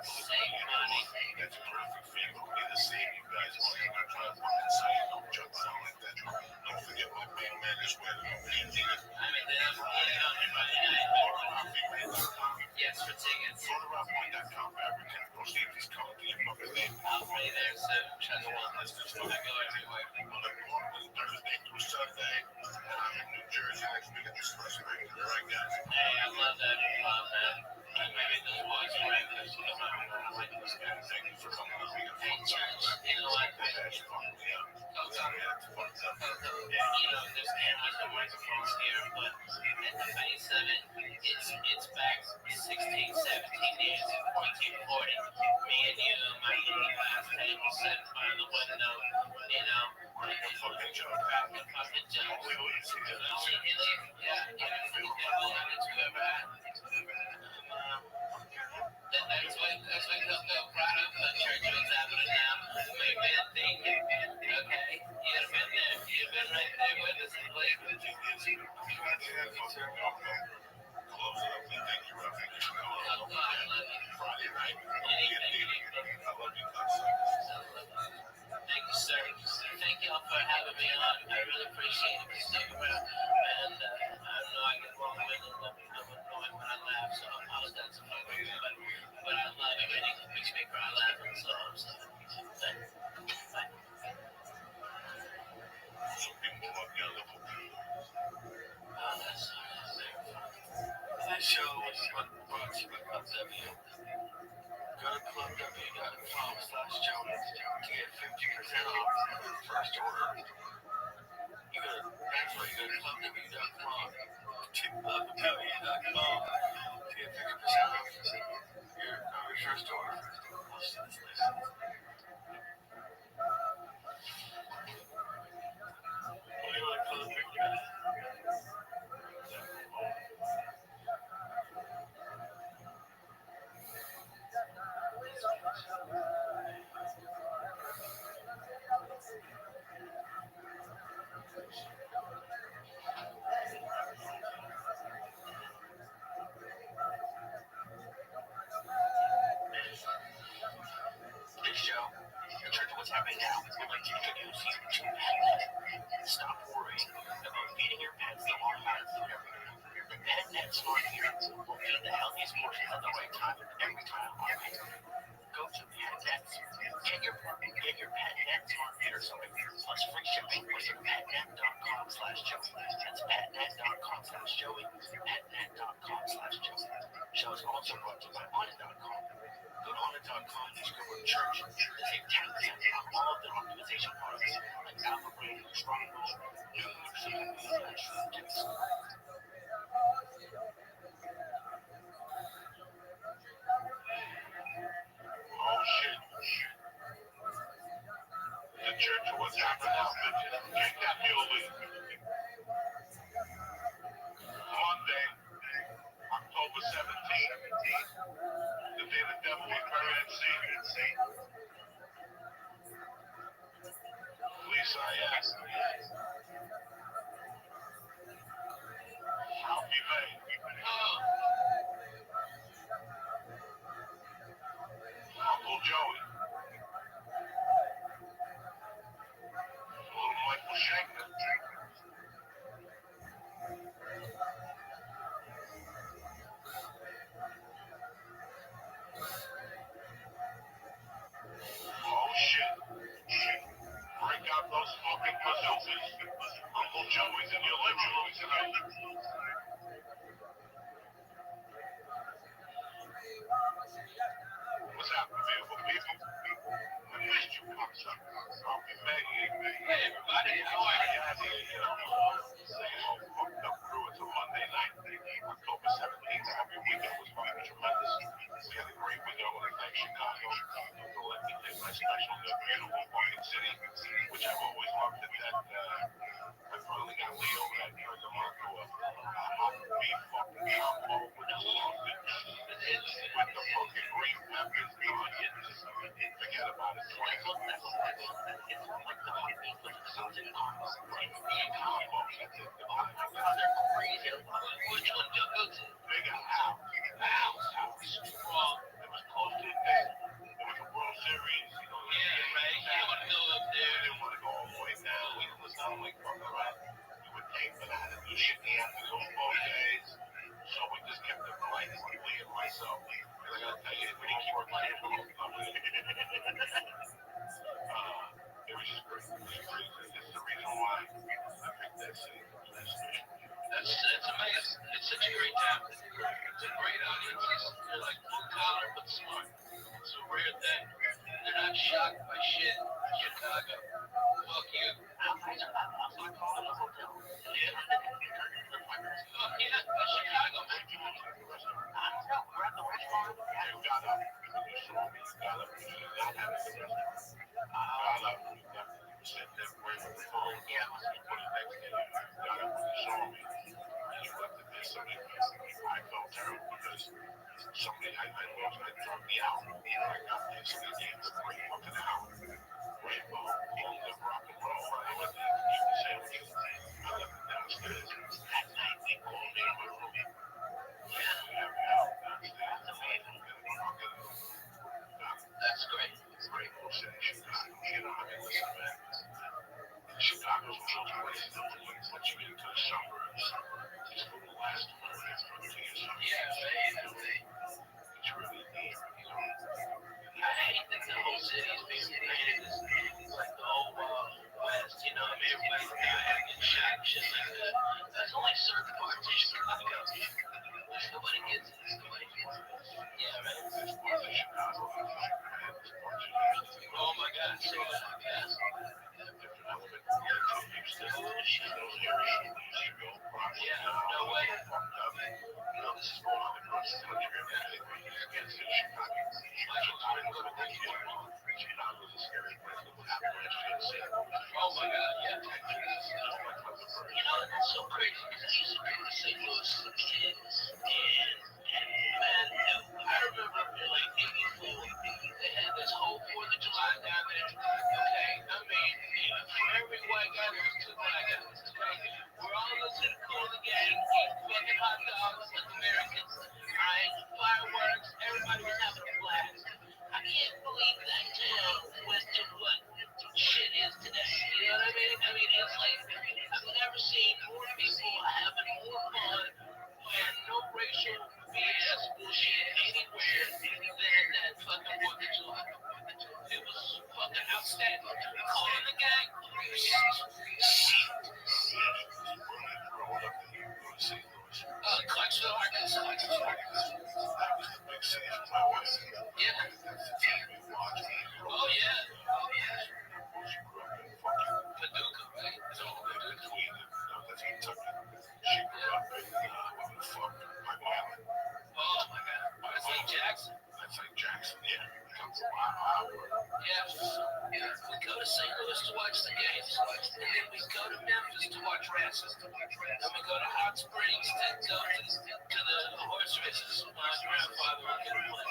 Save money. That's perfect for you. We're going to save you guys. I'm not trying to fucking say it. Don't jump around like that. Don't forget my big man is where the Indian. I mean, that's yes, for tickets. Go to Rabbi.com. Go see if he's coming to your fucking name. I'll be there, so trust me. I go everywhere. Thursday through Sunday. And I'm in New Jersey next week at the Express Bank. All right, guys. Hey, I love that club, man. Maybe this was right. This was I like this guy. Thank you for coming on. Hey, Church, you know what? That's fun. Yeah. You know, there's cameras and microphones here, but at the base of it, it's back 16, 17 years, 14, 40. Me and you, my little glass table sitting by the window, you know, Fucking joke. cracking fucking jokes. Yeah, you know, it's good, right? That's what Coco brought up the church was happening now. Maybe a thing. Okay, you'd have been there. You'd have been right there with us. Close it up. Thank you, Rob. Thank you for coming on. I love you. Friday night. I love you, Thank you, sir. Thank y'all for having me on. I really appreciate it. Stick around. And I know I get long-winded. I'm annoying when I laugh, so I apologize if I do. But I love it when it makes me cry laughing. So I'm sorry. Bye. Some people love yellow. This show was brought to you by Club W. Go to clubw.com/Jonas to get 50% off your first order. You go to clubw.com to get 50% off your first order. What do you want to Club W? patnet.com/Joey. That's patnet.com/Joey. Patnet.com/Joey. Show is also brought to you by Onnit.com. Go to Onnit.com and discover a church to save 10% on all of their optimization products like Alpha Brain, Stronghold, News, and Tips. Oh shit. The church was happening now, bitches. Get that building. Monday, October 17th. The day the devil was buried at sea. Lisa, yes. Alfie May. Uncle Joey. Little Michael Shanker. Oh shit. Break out those fucking bazookas. Uncle Joey's in your living room tonight. What's happening, beautiful people? I missed you, cocksucker. Alfie May. Hey everybody, how are you? Same old fucked up crew. It's a Monday night. October 17th. Happy weekend was fucking tremendous. We had a great weekend when I thank Chicago for letting me take my special to a beautiful fucking city, which I've always loved it. That I finally got laid over that Turn them on to a hot beef fucking combo with the sausage, with the fucking green peppers, the onions. Forget about it. It's like the hot beef with the sausage combo. Right. Combo. That's it. They're crazy. Which one do you go to? They got house. Strong. It was close to the day. It was a World Series. You know, Yeah, right. You don't want to go up we there. didn't want to go all the way down. It was not like fucking around. We would take, but I had to do shit in the afternoon both days. So we just kept it polite and Lee and myself. And I gotta tell you, we didn't keep our plan for long. It was just great. It was great. This is the reason why I picked that city. That's amazing. It's such a great town. It's a great audience. They're like blue collar but smart. It's a rare thing. They're not shocked by shit. Chicago. Fuck you. I called it a hotel. Oh yeah, Chicago. I don't know. We're at the restaurant. You got up. You saw me. You got up. You should not have it. Got up. You said that word on the phone. Yeah, I was going to put it next to you. You got up. You saw me. You left it there. Somebody, I felt terrible because somebody, I dropped me out. I got there. Somebody gave me 3 fucking hours. Rainbow, all the rock and roll. I went there to eat the sandwiches. I left it downstairs. That night, they called me in my room. Yeah, we have it out downstairs. That's amazing. That's great. Great little city, Chicago. You know, I mean, listen, man. Chicago's one of those places that once you get into the suburbs, it's for the last 30 years. Yeah, right. It's really neat, you know. I hate that the whole city is being painted as like the whole West, you know, I mean, everybody's dying and shot and shit like that. That's only certain parts of Chicago. Nobody gets it. Yeah, right. There's parts of Chicago I like, man. There's parts of Houston. Oh my God, so yes. Different element. Houston, those areas you see real problems. Yeah, no way. Fucked up. You know, this is going on across the country. Everything when you get to Chicago. Chicago's a big deal. Chicago's a scary place. Look what happened last year in St. Louis. Oh my God, yeah. Texas. You know, it's so crazy because I used to go to St. Louis as a kid, and man, I remember in like '84, they had this whole 4th of July down there. Okay, I mean, for every white guy, there was 2 black guys. Okay, we're all listening to Cool the Gang, eating fucking hot dogs like Americans. Alright, fireworks, everybody was having a blast. I can't believe that town went to what shit is today. You know what I mean? I mean, it's like I've never seen more people having more fun and no racial BS bullshit anywhere than that fucking 4th of July. It was fucking outstanding. Calling the gang, Clarksville, Arkansas. That was the big city for my wife. Yeah. Oh, yeah. She grew up in fucking Paducah, right? no, in Queen, that's Kentucky. She grew up in fuck, my island. Oh, my God. That's like Jackson. That's like Jackson, yeah. Comes from Iowa. Yeah. We go to St. Louis to watch the games, and then we go to Memphis to watch wrestling. Then we go to Hot Springs to go to the horse races. My grandfather would get a play.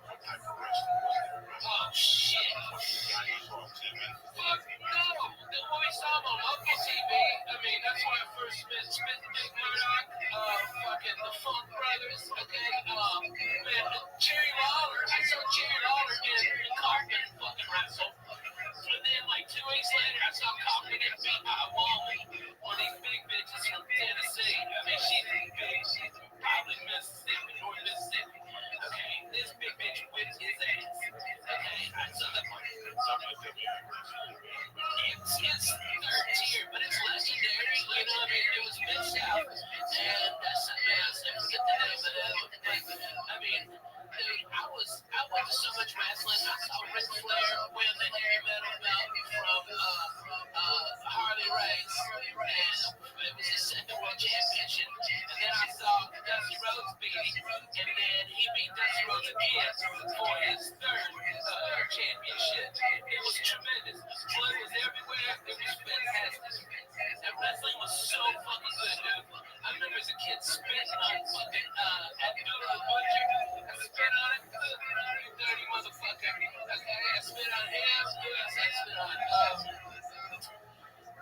What type of wrestling was there? Oh, shit. Guy you saw on TV. Fuck no. What we saw on local TV, I mean, that's where I first met Smith and Dick Murdoch, fucking the Funk Brothers, okay? Man, Jerry Lawler, I saw Jerry Lawler in Carpet fucking wrestle. And then, like, 2 weeks later, I saw Carpet get beat by a woman. One of these big bitches from Tennessee. I mean, she's big. She's probably Mississippi, North Mississippi. Okay, this big bitch whipped his ass. Okay, so it's third tier, but it's legendary. You know what I mean? It was Mid-South. And that's a mess. I forget the name of that. I mean, dude, I watched so much wrestling. I saw Ric Flair win the heavy metal belt from Harley Race. And it was his second world championship. And then I saw Dusty Rhodes beat him. And then he beat Dusty Rhodes again for his third championship. It was tremendous. Blood was everywhere. It was fantastic. And wrestling was so fucking good, dude. I remember as a kid spitting on fucking Abdullah the Butcher. I spit on it. You dirty motherfucker. Okay, I spit on him. I spit on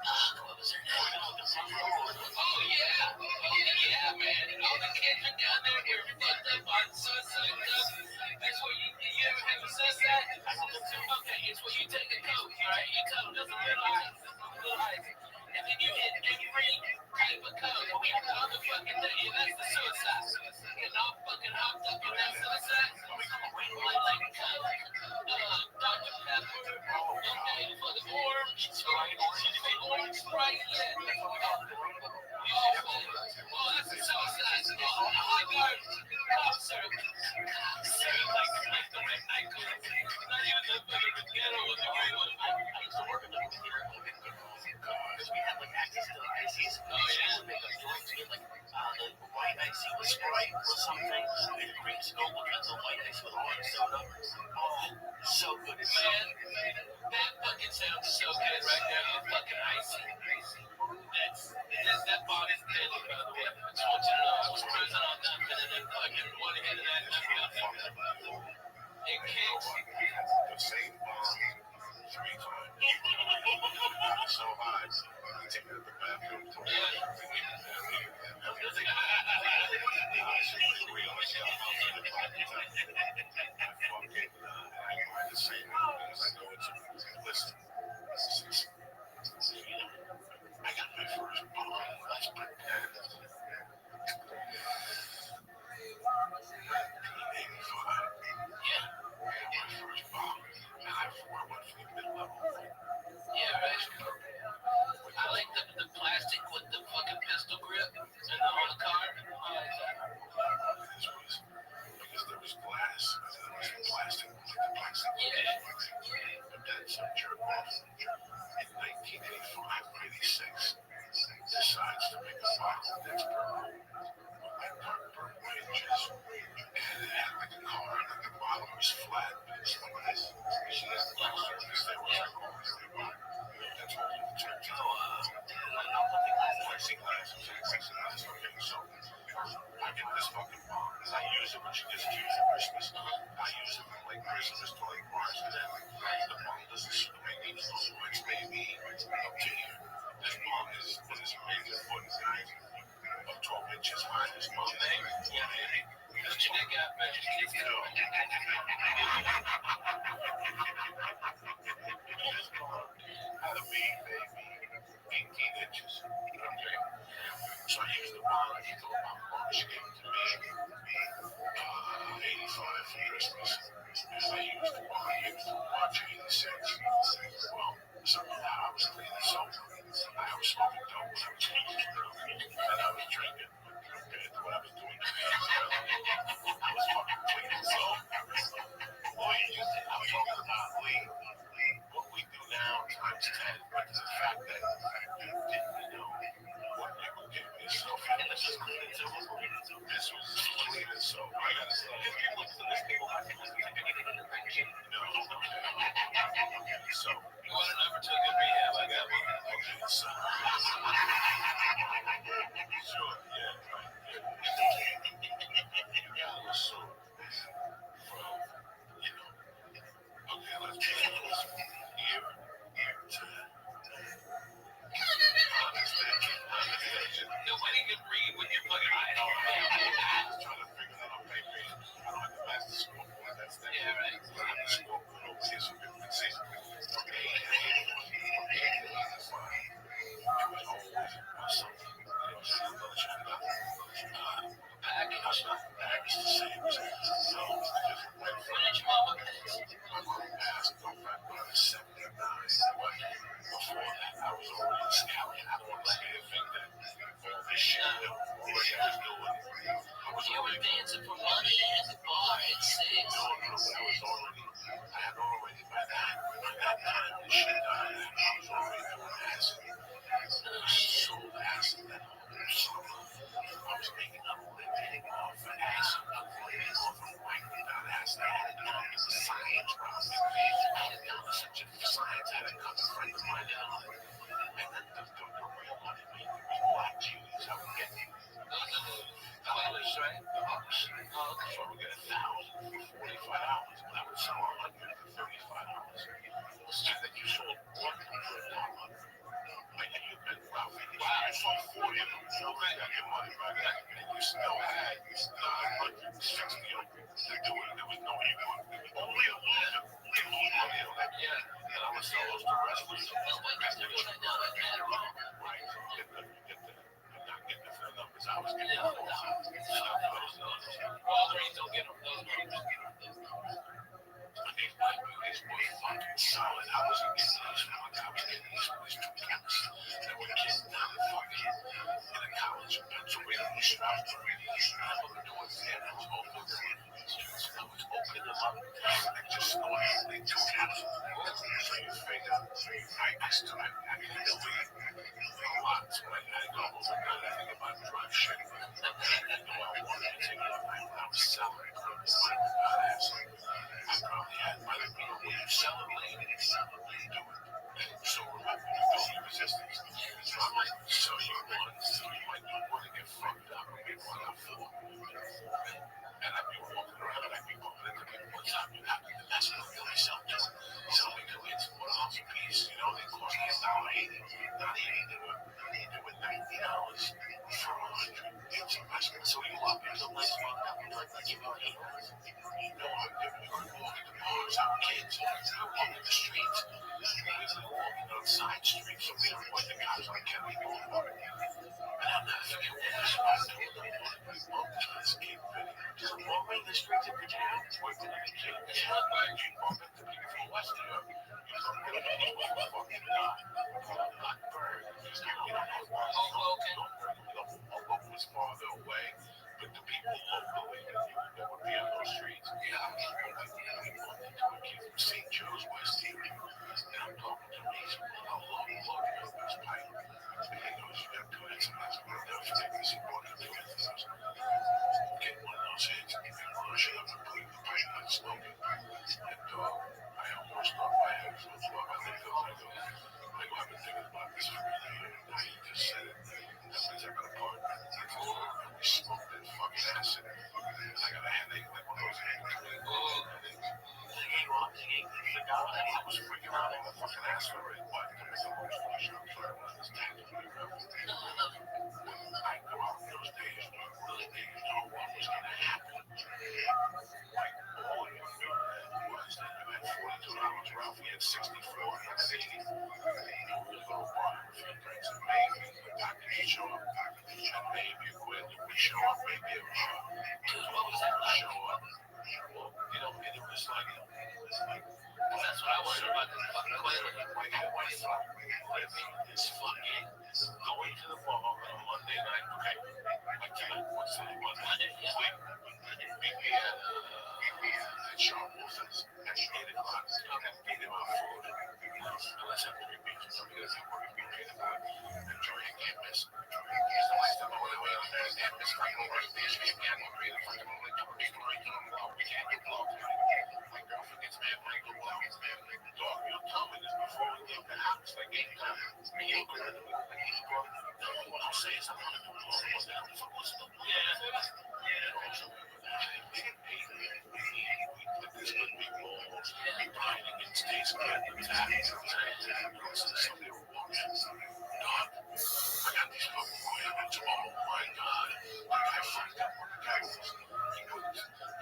what was her name? Oh yeah, man. And all the kids are down there. We're fucked up on suicide cup. That's where you ever have a suicide? Okay, it's where you take a coat, right? You tell them there's a little ice. And then you hit every type of code. We have the other fucking thing, and that's the suicide. Getting all fucking hopped up on that suicide. Like Coke, Dr. Pepper, okay, for the orange Sprite, yeah. Oh, that's a suicide. Oh, hot guard, cough syrup. Like the red night coat. Not even the fucking ghetto with the green one. I used to work in the movie theater because we had like access to the ices. Oh, yeah. So we make a joint to get like the white icy with Sprite or something, and the green skull with the white ice with orange soda. Oh, so good. It's so Man, good. that fucking sounds so good right there. I'm fucking icy. That body's deadly, by the way. I just want you to know I was cruising on nothing and then fucking one hit of that nothing. It kicks. The same bomb 3 times. So high. I take it to the bathroom. I got my first bomb. That's pretty good. Yeah. My first bomb. And I went for the mid-level. Yeah, right. I like the plastic with the fucking pistol grip and on the car. Because there was glass, there was plastic, Yeah. but then some jerk off. And I don't want to see it think that all this shit that Russia was doing. You were dancing for money at the bar at 6. No, I had already by that time the shit died. I was already doing acid. I sold acid that whole summer. I was making a living off of acid. I was living off of white without acid. I had it done as a science problem. I had it done as such a science. I had a couple friends of mine that on it. And then the real money made me black cheese. I would get Polish, right? the ups. So I would get $1,000 for $45, but I would sell $100 for $35. And then you sold $100. And you've been roughing. Wow, you sold 40 of them. So you got your money back. And you still had 160 of them to do it. There was no even only a loser. Money on that. Yeah. And I would sell those to wrestlers. That's why you're still doing that now, like Adderall. Right. Get the full numbers. I was getting those numbers. Walgreens don't get them. Those numbers. But these black movies were fucking solid. I wasn't getting these ones. I was getting these ones two chemists that were getting down the fucking in a college in Pennsylvania. I was doing that. I was opening them up and just going only two chemists. So you figure, I still have to leave a lot. So I go over and I think about drive shit. I know I wanted to take it. I was selling it. I probably had my little when you sell a lane, do it. So remember, you don't resistance. So you might not want to get fucked up and get run out for. And I'd be walking around and I'd be bumping into people. What's happening? That's what really selling to. So we do it for $1 a piece. You know, they cost me $1.80. Not $80. They were $90 for 100. It's a mess. So you walk into the place fucked up and like you know, no, I'm giving you a walk in the bars. Our kids are walking the streets. We're walking on side streets, so we don't want the cops on Kelly going on. And I'm not forgetting what this was doing. Let's keep it. Just walking the streets of Virginia. Working at the gym. It's not like you bump into people from West Europe. You don't get a people from fucking Blackbird. You don't know where Hoboken was farther away. But the people locally that would be on those streets, yeah, I came from St. Joe's, West Erie, and I'm talking to these people, I'm loading up this pipe. And he goes, you got donuts, and that's what I'm doing. He bought the donuts. Get one of those hits, and crush it up and put it in the pipe and smoke it. And I almost got my head so far. I think I've been thinking about this for a year. Now you just said it. That means I got a partner. We smoked that fucking acid. I got a headache like one of those headaches. I was freaking out on the fucking acid already. Why? Because I was flushing up for this tactically. I go out those days, really didn't know what was going to happen. Like, all you knew was that you had $42 Ralphie had 64 and 60. You really go to a bar with your friends and maybe the doctor would show up. And maybe when we show up, maybe it what was that like? Show up. Well, you know, and it was like, That's what I wanted about this fucking toilet. like I thought, it's fucking going to the bar on a Monday night. Okay, what's that? Monday, yeah. Meet me at Sharp Wolf's at 8 o'clock. And feed him our food. Unless I'm going to be because I'm going to be paid about and Joey can't miss. He's the last time I went away. There's that miss right over there. She can't get paid. If I can only do it, we can't get blocked. My girlfriend gets mad when I go block. Dog, you'll tell me this before we get the house. Like, ain't time. Me ain't going to do it. What I'll say is I'm going to do it. What's that? This could be balls. Be buying against these kids. Somebody will walk in. Dog, I got these fucking vitamins. Oh my god. Like I fucked up on the chemicals.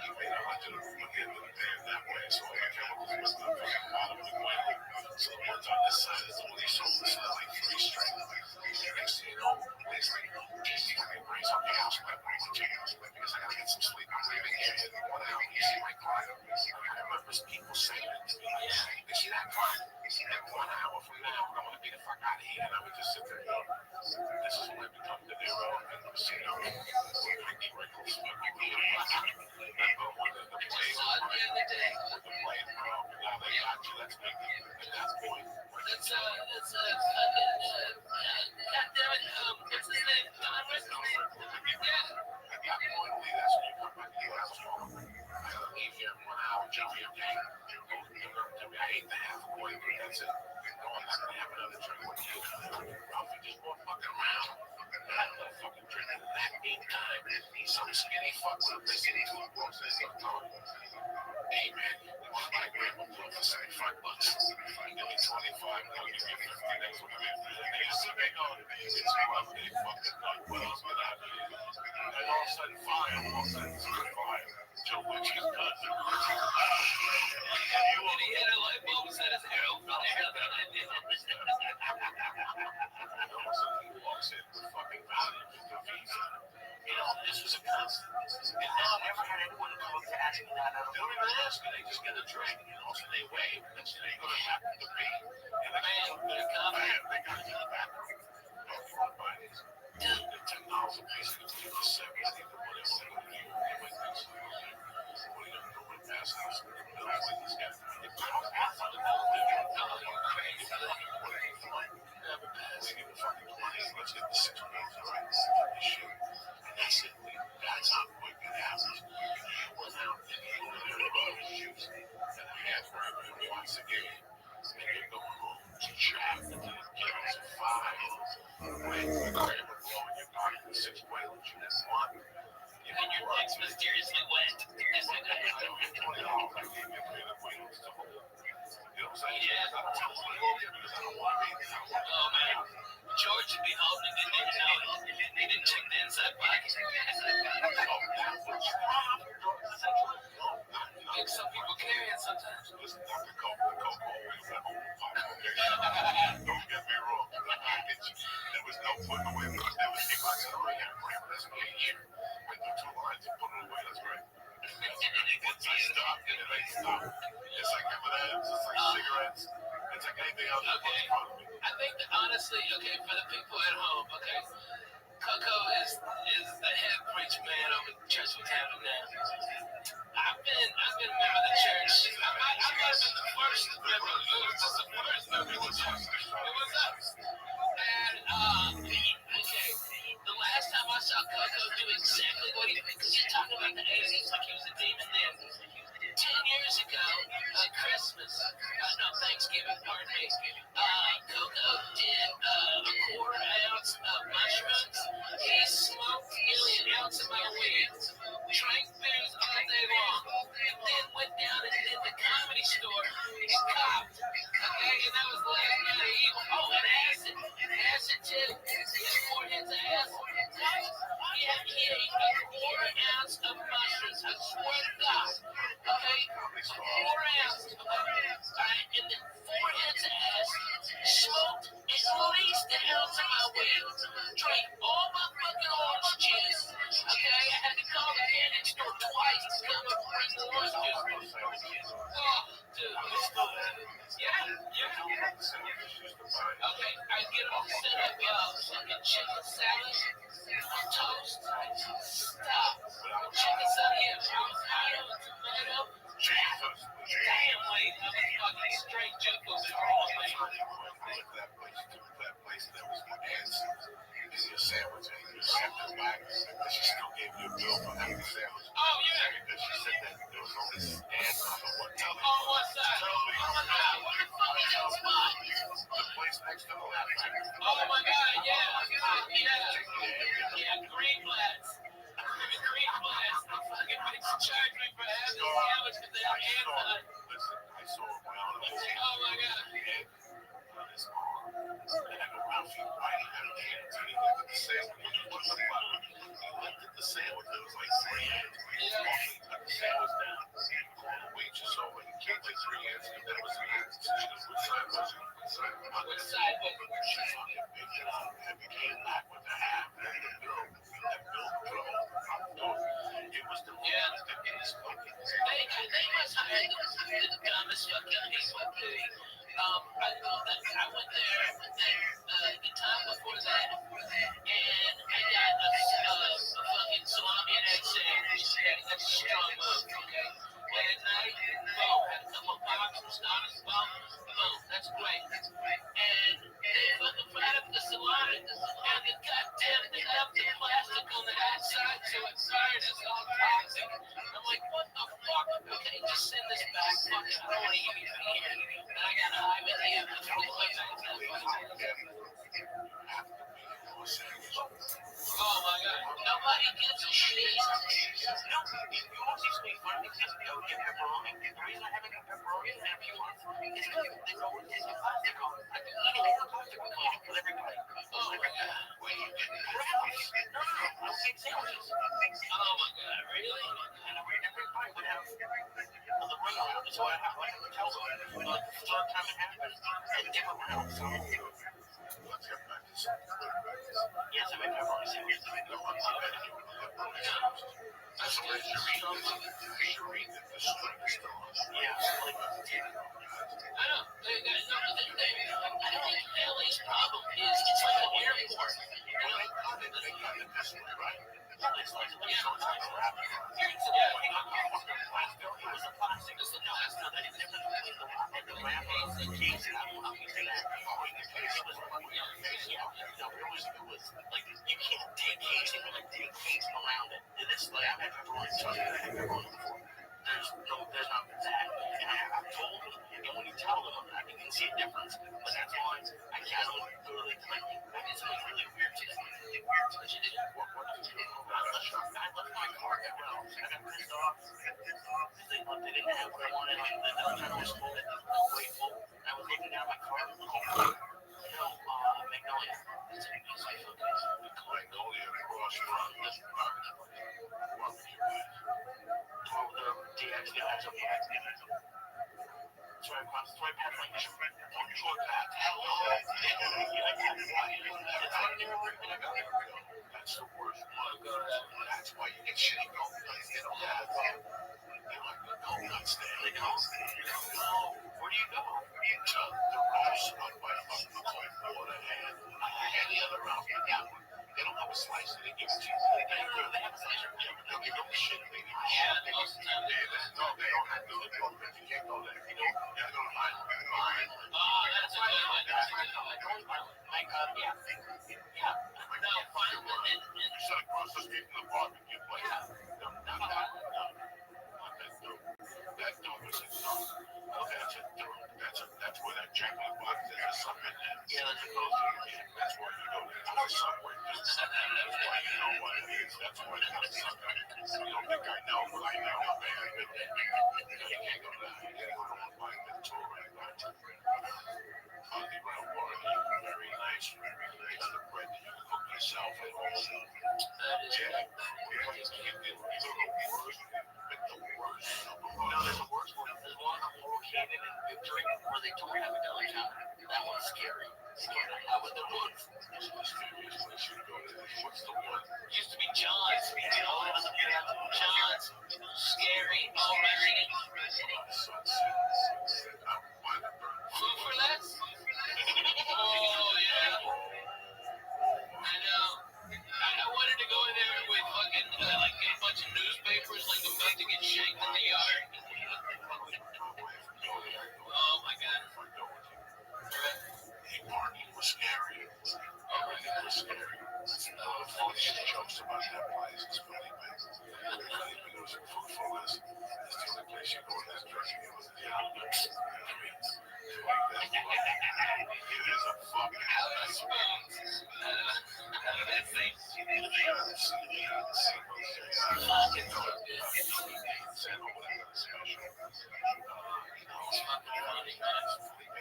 He made 100 of them at the end of the day that way. So all the chemicals was the fucking bottom of the oil. So the ones on this side is only sold this is like 3 straight. Next thing you know, it's like, you got me brains on the house, my brains on the house, because I gotta get some sleep. I'm leaving here in 1 hour. You see my car? I remember people saying it to me. You see that car? In 1 hour from now, I'm gonna be the fuck out of here. And I would just sit there, fuck with him. They see these two books. They say, hey man, my grandma bought for $75. Give me 25. I'll give you 50 next week. They just sit there going, it's my day fucking night. What else can I do? And all of a sudden, fire. All of a sudden, fire. Joe Lynch is done. And he had a light bulb and said his hair over there. So he walks in with fucking value to Visa. You know, this was a constant. And now I never had anyone come up to ask me that. They don't even ask me. They just get a drink. You know, so they wave. And so they go to happen to be. And the man, they got to get back. Don't you want to buy this? Dude, the $10 basically the 70 or whatever. Like this. What are you going to do with that house? These guys. Let's get the 6 pounds right. And that's it. That's how quick it happens. You went out and you were in the shoes and a half hour once again. And you're going home to jack until the kids are 5. When you're blowing your body with 6 whalers, you have 1. And your legs mysteriously wet. I don't have $20. I gave you a whalers to hold. You know what I'm saying? Yeah. I don't want to hold you because I don't want to be. Oh man, George should be home and didn't even know it. He didn't check the inside pocket. Like some people carry it sometimes. Listen, Dr. Coco, don't get me wrong. There was no putting away. There was people I said, oh yeah, that's me here. I do 2 lines and put it away. That's great. I stopped and I stopped. It's like M&M's, it's like cigarettes, it's like anything else that puts in front of me. I think that honestly, okay, for the people at home, okay, Coco is the head preacher man over the church we have now. I've been a member of the church. I might have been the first member. It was just the first member of the church. It was us. And okay, the last time I saw Coco do exactly what he did, because you're talking about the 80s like he was a demon then. 10 years ago, Christmas, no, Thanksgiving, pardon me, Coco did a quarter ounce of mushrooms. He smoked nearly an ounce of my weed, drank beers all day long, and then went down and did the Comedy Store and copped. Okay, and that was the last night of evil. Oh, and acid too. He had 4 hits of acid. He ate a quarter ounce of mushrooms. I swear to God. Okay, 4 ounces of right, and then 4 hits of acid, smoked at least an ounce of my weed, drank all my fucking orange juice. Okay, I had to call the candy store twice to come and bring the orange juice. Oh, dude. Yeah. Okay, I get them set up fucking chicken salad, toast, stop, chicken salad, avocado, tomato. Damn, wait, I'm a fucking straight joke was wrong, man. That place that was my answer. Is your sandwich and you sent it back, but she still gave you a bill for having the sandwich. Oh, yeah. Because she said that there was only stand on the one On what side? Oh my God, what the fuck is that spot? The place next to the left. Oh my God, yeah, Greenblatt's. Greenblatt's. The fucking bitch charged me for having the sandwich because they have anti. Listen, I saw a brown. Oh my God. On his arm. And I go, Ralphie, why do you have a hand? And he looked at the sandwich. He looked at the sandwich. It was like 3 hands. He took the sandwich down. The waitress over. He can't take 3 hands. And that was 3 hands. She goes, which side was it? Which side was it? She fucking picked it up and began back with the half. And the bill. That bill drove. It was the most ridiculous fucking thing. They must hire Wait, you didn't breakfast? No, I'll take sandwiches. Oh my god, really? And everybody would have the runaround. So I have to tell them the third time it happened, and different rounds. Let's get back to something. Yes, I made pepperoni sandwiches. No, I'm not ready to do pepperoni sandwiches. That's the way Shereen did the string still on. Yeah, like, I know. I don't think LA's problem is it's like an airport. They got it this way, right? It's like, yeah, it's like rapid. Yeah, it was a plastic. This is no, that's not any different between the wrap and the wrap and the case. And I don't know how you say that. Oh, the case was it was like you can't take casing and like take casing around it. And this like I've had pepperoni sauce and I've had pepperoni before. There's not that. And I've told them, and when you tell them, I think you can see a difference. But that's why I can't literally like I did something really weird today. What you did? I left my car at Ralph's. I got pissed off. They didn't have what I wanted. The downtown was full. Grateful. I was looking down my car. No, Magnolia. It's a nice place. Magnolia across from this barbecue. Oh, the DX guys. It's right across. It's right past like Detroit. Hello. That's the worst one. That's why you get shitty donuts. You know that. They like the donuts there. They come. Oh, where do you go? To the Ross up by water and any other round. They don't have a slice. They give it to you. They have a slicer. They'll give you shit. Yeah, most of the time. No, they don't have to. You can't go there. You gotta go to mine. Oh, that's why yeah. No, fine. You sit across the street from the barbecue place. That dog is a dog. That's where that chocolate box is. There's something in there. Yeah, that's supposed to be. That's why you go to the subway. That's why you know what it is. That's why you have to suck it. You don't think I know, but I know. You can't go there. You can't go to one by Victoria. Underground water, very nice. The bread that you can cook yourself at home. That is The worst. No, there's a worse one. There's one located in Victory where they don't have a downtown. That one's scary. How about the one? What's the one? Used to be John's. John's. Scary. Oh, Food for less? Oh, yeah. I know. I wanted to go in there with fucking, like, get a bunch of newspapers, like, about to get shanked in the yard. Oh, my God. Parking was scary. Everything was scary. All these jokes about that place is funny, man. Everybody knows food for less. It's the only place you go in this dressing room with the outlet. It is a fucking house. That thing.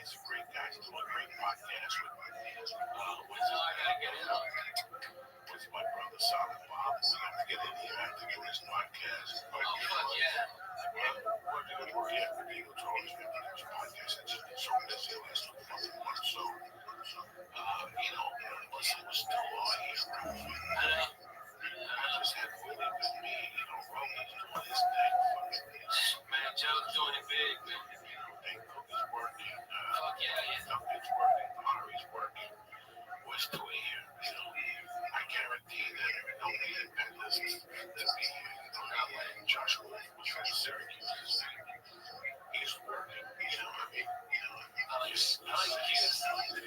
It's a great guy. He's doing a great podcast with my brother Solid Bob. We have to get in here after doing this podcast. Oh, fuck yeah. Yeah, Eagle told us that this podcast has just been so busy the last 2 fucking months. So, listen, we're still on here. I just had to live with me. Roman's doing his thing. Man, Joe's doing it big, man. Cook is working. Fuck yeah. Something's working. Ari's working. We're still here. I guarantee that nobody at that list that be here. Joshua was from Syracuse. He's working. I like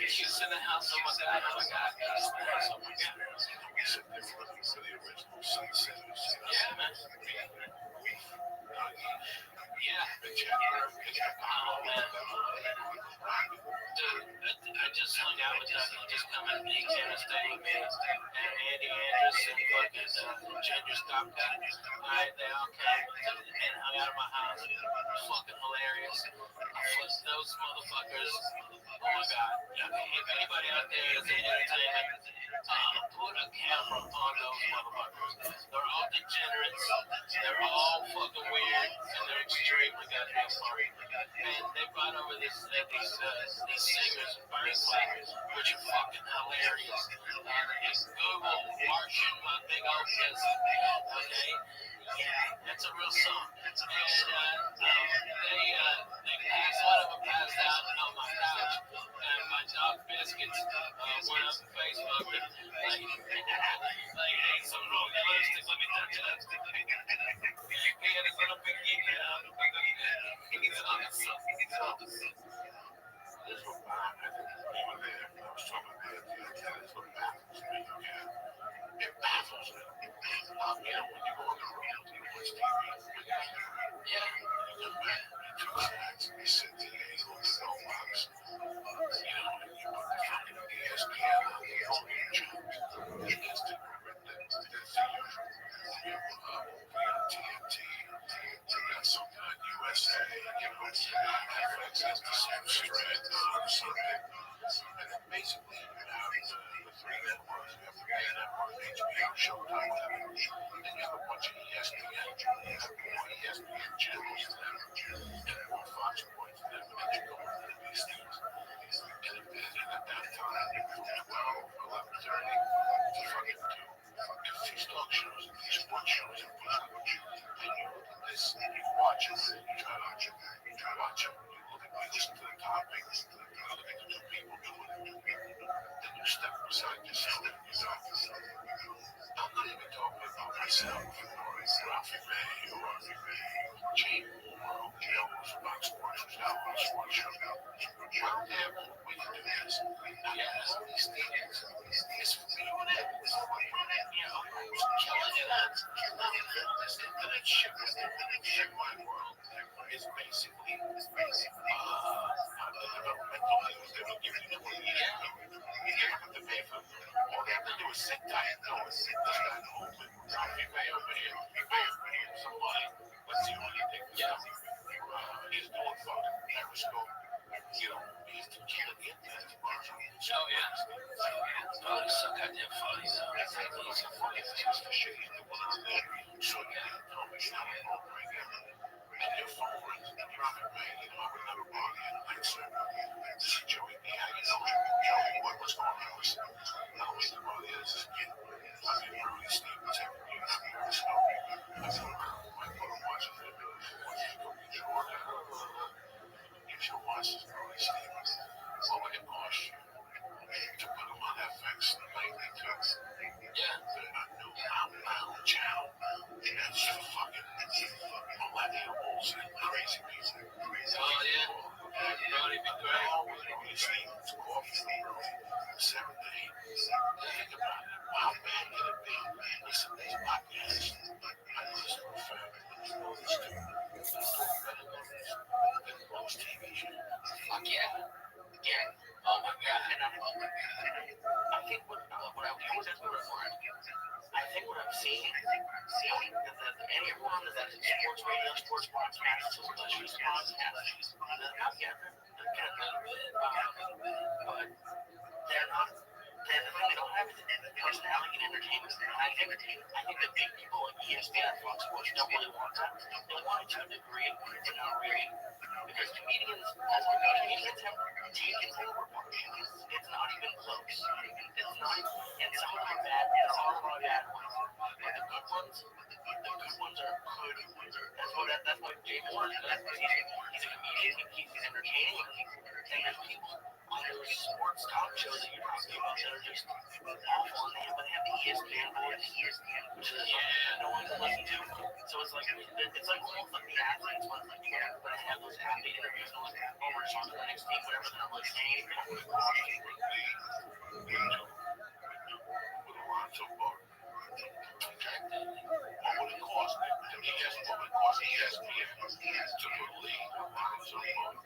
Q's in the house. Oh my God. Oh my God. We sit there looking for the original Sunset. Yeah, man. Yeah. Oh, man. Dude, I just hung out with them. He just come and he came and stayed with me. And Andy Andrus and fucking Ginger stopped by. They all came and hung out at my house. It was fucking hilarious. Those motherfuckers. Oh my God. If anybody out there is in entertainment, big old kiss. Okay, yeah, that's a real song. And they passed one of them passed out on my couch, and my dog Biscuits went up to Facebook and hey, something wrong with your lipstick. Let me touch it. He had his little pinky out. He's awesome. This was mine. We were there. I was talking about it. That's what baffles me. Okay. It baffles me. When you go on the road, you watch TV. Yeah. You come back, you took snacks, you sit there, you look at the box. And you put the fucking ESPN on there, all your channels. That's the usual. You have TNT, you got something on USA, FX has the same strength on Sunday. And then basically, you have the three networks. You have the main network, HBO, Showtime, whatever. Then you have a bunch of ESPN, more ESPN channels to them, and more Fox points to them, and then you go over to these things. And at that time, from 12, 11:30 to fucking 2, these talk shows, these sports shows, and you look at this, and you watch it, you try to watch it, you listen to the topics, you look at the two people doing it, then you step beside yourself, I'm not even talking about myself, or Rafi May, or Jane Moore, or Joe, who's about sports, who's out on sports show. Well, damn, we can do this. Now, yes, these things, it's viewing it, it's killing it. This internet shit, my world, is basically, the governmental news. They don't give you the money. You don't have to pay for them. All they have to do is sit tight. This guy open. You pay over here. Some money. Let's see what you think. He's doing fucking Periscope. He's killing the internet tomorrow. Oh, yeah. Oh, he's so goddamn funny, though. He's a fucking just for shit. He's the one that's there. So, tell me, you're not a phone right now. And your phone rings. You're not a man. I would never bother you. Like, sir, this is Joey. Yeah, how you know? Joey, what's going on? Not only the brother is this kid. I mean, really, Steve was having you to be honest. I said, I put him watching the video. You should watch this, really, Steve. What would it cost you to put him on FX lately, too? Yeah. A new outbound channel. That's fucking millennials and crazy people. Oh, yeah. Everybody be great. Really, Steve, it's coffee, bro. 7 to 8. Think about it. How bad can it be? Listen, these podcasts, I know this for a fact. It's better than most TV shows. Fuck yeah. Yeah. Oh, my God. I think what I was always asking for, I think what I'm seeing is that everyone is at sports radio, sports podcasts, television podcasts, they're kind of good, but they're not. The thing they don't have is personality and entertainment. I think the big people like ESPN and Fox Sports don't really want that. They want it to a degree, but not really. Because comedians have taken over podcasts. It's not even close. It's not, and some of them are bad, and all of our bad ones. But the good ones are good. That's what Jay Moore is. He's a comedian. He's entertaining. And there's people on those sports talk shows that you're talking about that are just awful, and they have the ESPN voice, which is no one can listen to. So it's like almost like the athletes, but I have those athlete interviews and like, oh, we're just on to the next team, whatever. Then I'm like, hey, What would it cost? To me, yes, what would it cost ESPN to put a league around softball?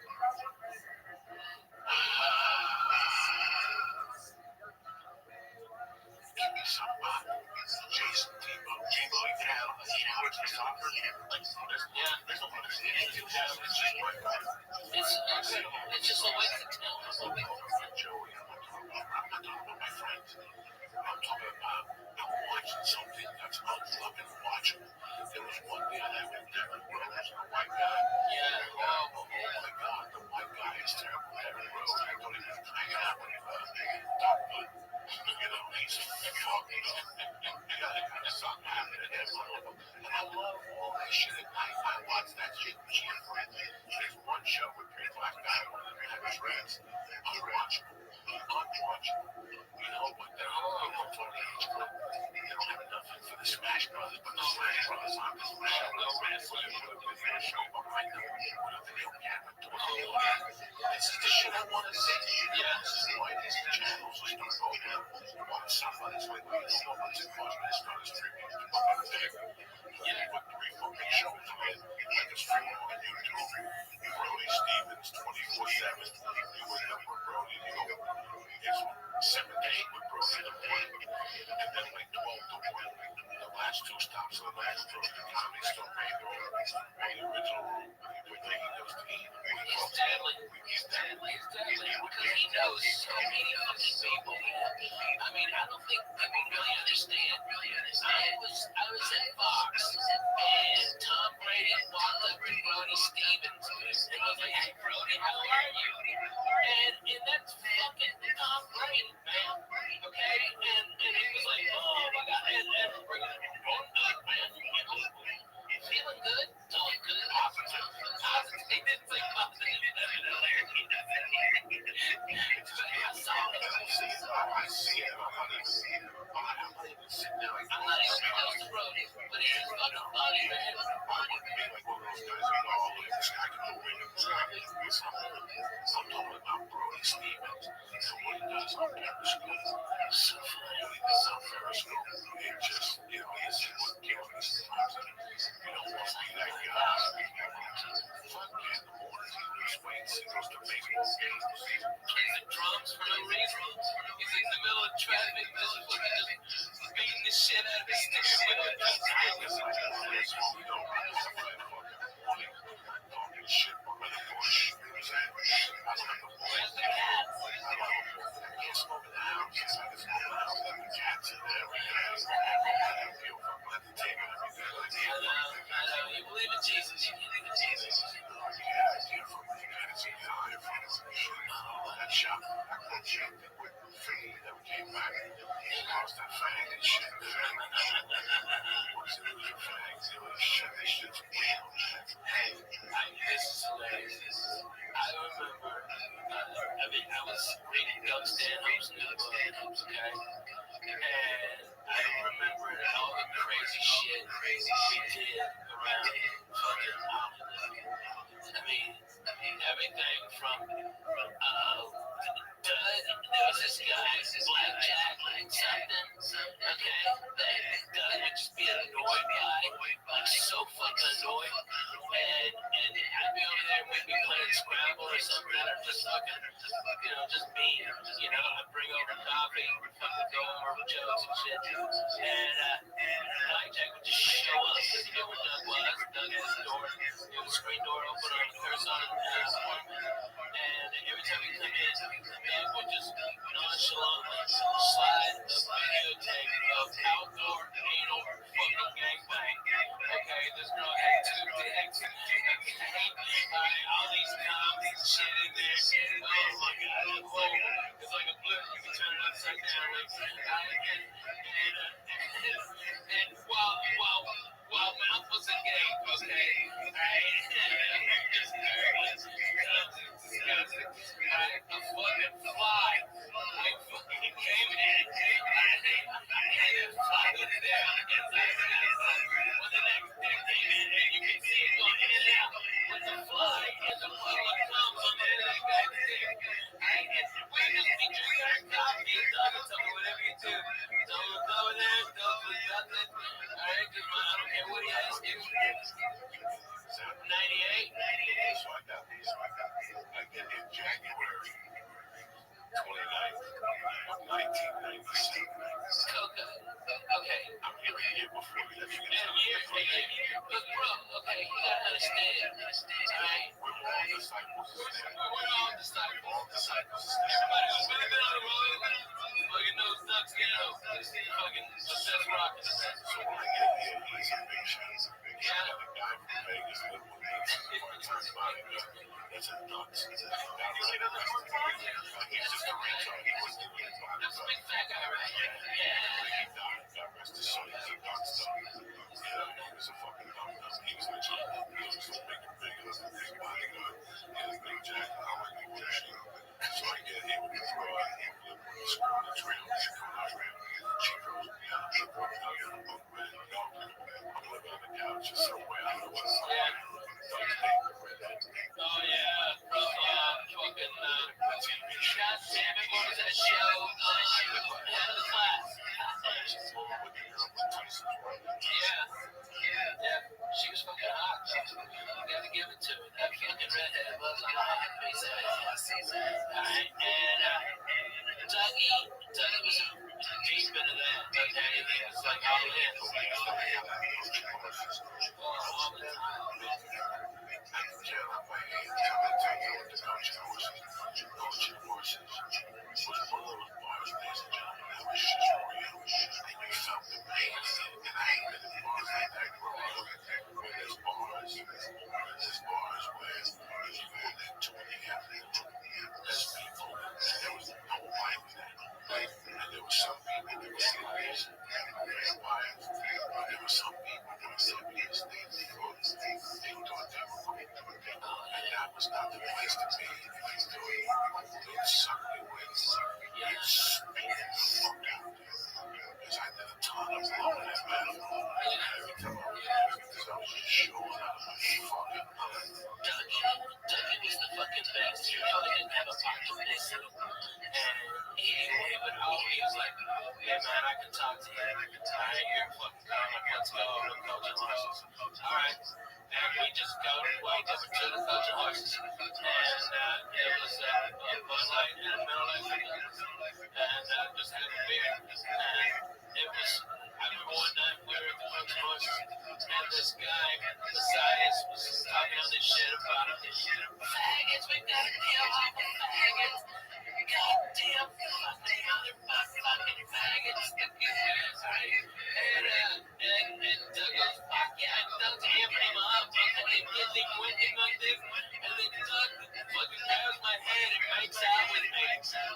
Give me somebody. Jason Tebow. You can have 8 hours of soccer. There's a lot of things to have. It's just a way to tell. Joey, I'm not talking about my friends. I'm talking about I'm watching something that's unloving watching. There was one guy that was Devin Rose, the white guy. Yeah. Oh my God, the white guy is terrible. Devin Rose, I don't even hang out with him. He's fucked up. You gotta kind of something happening in every one of them. And I love all that shit at night. I watch that shit different. There's one show with three black guys that have dreads. Unwatchable. Unwatchable. You know, but they're all up for the age group. They don't have nothing for the Smash Brothers, but the Smash Brothers on this show. No wrestling. With their show behind them. With a video camera doing all that. This is the shit I want to see. Yeah, this is why these channels are starting opening up. On somebody's way, we don't know what's in front of this start streaming. Yeah, but three fucking shows in. Like a stream on YouTube. Brody Stevens, 24/7. You wake up with Brody, you go, it's 7 to 8 with Brody. And then like 12 to 1. The last two stops of the last room, the comedy store made the original room. With taking those to eat. He's deadly. Because he knows so many fucking people. I mean, I don't think people really understand. I was at Fox, and Tom Brady walked up to Brody Stevens and was like, "Hey, Brody, how are you?" And that's fucking Tom Brady, man. Okay, and he was like, "Oh my God," and we're going good, man. You know, feeling good, doing good, positive. He didn't say positive. I saw it. I see it. I'm not even sitting there like, I'm not even close to Brody, but he's fucking funny, man. I wouldn't be like one of those guys who go, oh, look, this guy can move in and drive it. I'm talking about Brody Stevens. So what he does on Periscope, Periscope, it just, you know, it's just killing me sometimes. You don't want to be that guy. Fuck man, in the morning, he loses weight, he goes to baseball games. Plays the drums for no reason. He's in the middle of traffic, just fucking just beating the shit out of the steering wheel. Talking shit behind the bush. Where's the cat? Can't smoke in the house. The cat's in there. I know. You believe in Jesus. You believe in Jesus. That shop with Fade that came back. He lost that fang and shit. Hey, this is hilarious. I remember, I was reading Doug Stanhope's new book, okay? And I remember all the crazy shit we did around fucking I mean, everything from, there was this guy, Black Jack, something, okay, that Doug would just be annoyed by, like so fucking annoyed, and I'd be over there, we'd be playing Scrabble or something, or just fucking, just being, I'd bring over coffee, fucking go over jokes and shit, and Black Jack would just show up, because he knew where Doug was. Doug had his door, the screen door open on the first on his apartment, and every time he come in, Doug would just nonchalantly slide a videotape of outdoor anal fucking gangbang. Okay, this girl had 2 dicks. Okay, all these coms and shit in there. Oh my God, it's like a blip. You can turn it upside down. And while mouth was a game, okay, a fucking fly, fucking came in, and it followed it down inside the house. When the next day came in, and you can see it going in and out with the fly and the puddle of comes on the end of that guy's dick. We just be drinking our coffee and talking to me, whatever you do. Don't look over there, don't do nothing. Alright, I don't care what he asks you. 98? So I got these. I get in January 29th, 1997. Coca. Okay. I'm here a year before you. And look, bro, okay, you gotta understand. Alright? We're all disciples. We're all disciples. All disciples. Everybody who's really been on the road, fucking knows Doug Stanhope, fucking Obsessed Rock. So when I get here, he's a big shot. Yeah. The guy from Vegas lived with me. Turns about it. It's a nuts. He's just a retard. He was That's a big fat guy, right? Okay, he was like all in. All the time. That was not the place to be. Don't suck me with. Spin the fuck out. Because I did a ton of blowing that metal. Because I was just showing out my fucking mind. Dougie was the fucking best. He didn't have a pocket listen. And he would always like, hey man, I can talk to you. Alright, you're a fucking comic. Let's go to coaching horses. Alright. And we just go walk over to the coaching horses. And it was a Bud Light and a Miller Lite. And just had a beer. And it was, I remember one night we were at the coaching horses. And this guy beside us was talking all this shit about him. Faggots, we gotta kill all the faggots. Goddamn fucking motherfucking faggots. Right? And Doug goes, fuck yeah, and Doug's amping him up. And they really winning like this. And then Doug fucking grabs my hand and makes out with me.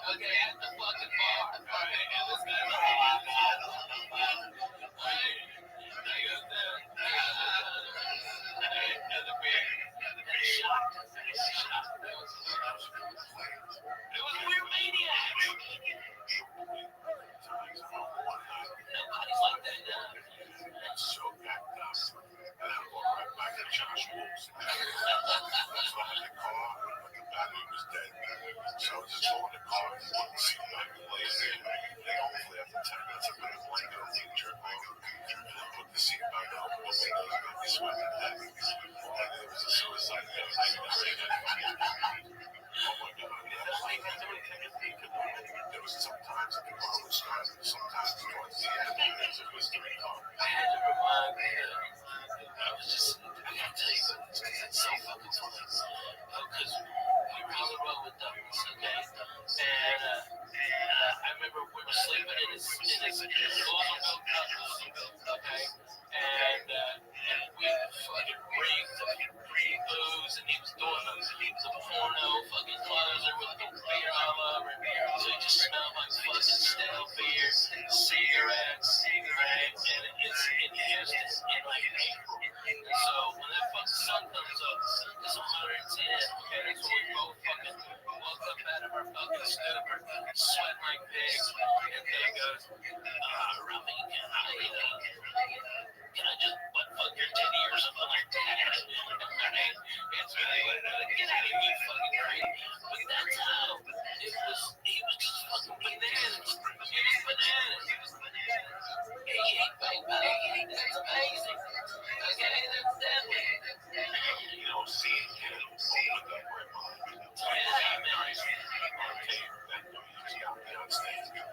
Okay, at the fucking bar. Alright, and this guy's like, alright. I go there. Another beer. And a shot. It was weird maniac. Nobody's like that now. So backed up. And I walked right back to Josh Wolf's. I had the car, but the battery was dead. So I was just going to the car and put the seat back in place. They hopefully after 10 minutes I put a blanket on the jerk off. And I put the seat back on. The seat was going to be sweating to death. And it was a suicide note. Oh my God. There was sometimes the car was starting, sometimes towards the end, it was 3 cars. I had to remind me I was just, I gotta tell you something, it's so fucking funny. Because we were on the road with Douglas, okay? And I remember we were sleeping in his Louisville Douglas, okay? And we fucking breathed booze, and he was doing the porno fucking closer with the beer all over him. So he just smelled like fucking stale beer, cigarettes, right? And it's in Houston in like April. And so when that fucking sun comes up, it's 110. Okay, that's when we both fucking woke up out of our fucking stupor, sweating like pigs. And then goes, Rabbi, can I just fuck your titty or something like that? Right? It's really, get out of here, you fucking creep. But that's how it was. He was just fucking bananas. He was bananas. He ate baby. That's amazing. Okay, that's deadly. You don't see it, you don't see it. Yeah, man. Okay, that you just got me on stage. But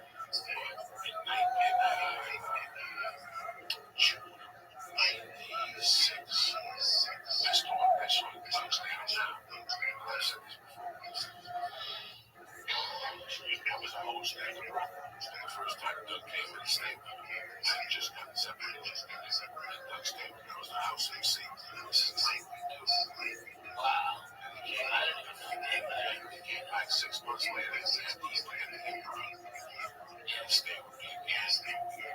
in June of 96, that's the one that's on touchdown now. I've said this before. That was a whole stand of rock. The first time Doug came to the state, I had just gotten separated. And Doug stayed with me. I was the house MC. This is like, Wow. he came back 6 months later and said, he's like, and stay with me again.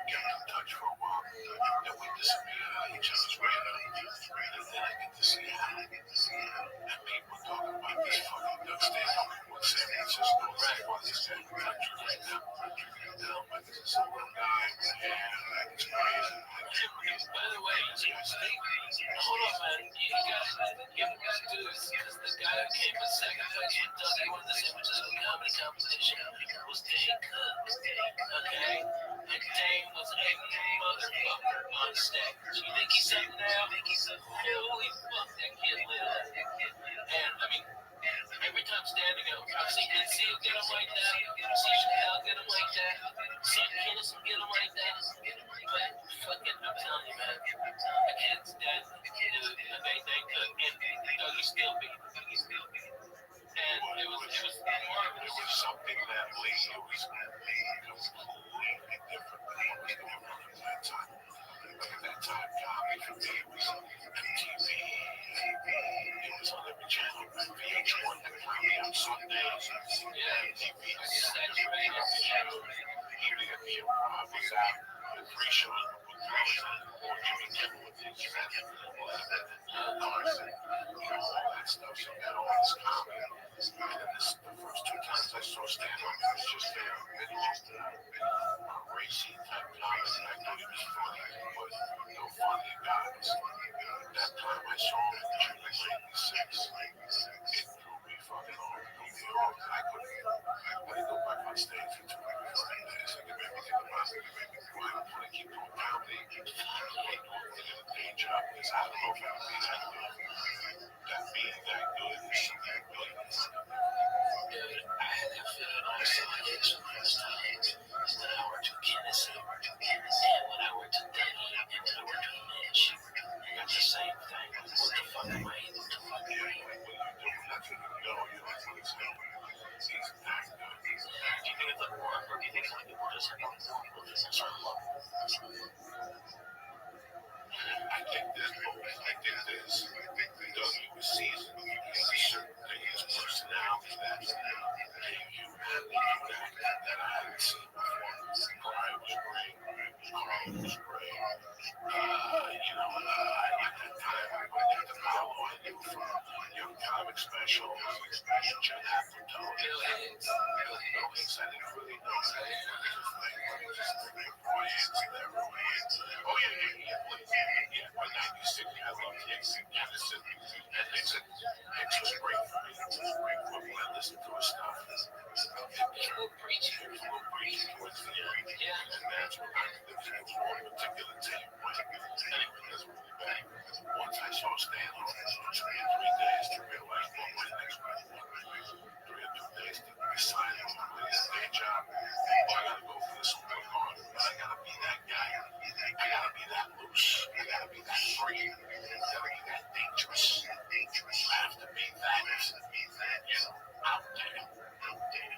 Got in touch for a while. Then we disappeared. Each other's radar. And then I get to see him. And people talking about this fucking Doug Stanhope in San Francisco. Right. What's his name? Country right now. And I'm like, this is a little guy with hair. And it's crazy. By the way, hold on, man. You gotta give him his dues, because the guy who came in second place with Dougie won the San Francisco comedy competition was Dane Cook. Okay? And Dane was a motherfucker on stage. You think he's something now? Holy fuck, that kid lit up. And I mean, every time standing up, I've seen Seal get him like that. I've seen Chappelle get him like that. I've seen Kinnison get him like that. was out the pre-show with Jimmy Kimmel with his Carson, all that stuff. So you got all this comedy. And then the first two times I saw stand-up, it was just there. Racy type comedy. I thought he was funny, but no funny guys. That time I saw him in June of '96, it threw me fucking off. I couldn't go back on stage for 2 days. It made me think about why I want to keep doing comedy. I don't get a day job because I don't know if I'm that being that good is something good. Dude, I had that feeling on Sundays for the first time. When I worked with Kenneth, and when I worked with Danny, and then I worked with Mitch, got the same thing. What the fuck am I? What the fuck am I? He's not good. Do you think it's like work, or do you think some people just have a certain level? I think there's both. I think Dougie was seasoned. He has a certain thing in his personality that you that I hadn't seen before. Brian was great. Carl was great. I like that time. I like the Paolo I knew from Young Comic Special. Jen Appleton. Bill Hicks. I didn't really know that. Oh, yeah. By 96, I loved Hicks and Anderson. And Hicks was great for me. When I listened to his stuff, He was preaching. towards the end. And that's when there was one particular tape. Anyway, that's really bad. Once I saw stand-up, it took me 3 days to realize what my next one was. 3 or 2 days to decide on my day job. I gotta go for this one hard. I gotta be that guy. I gotta be that loose. I gotta be that free. I gotta be that dangerous. I have to be that. Out there.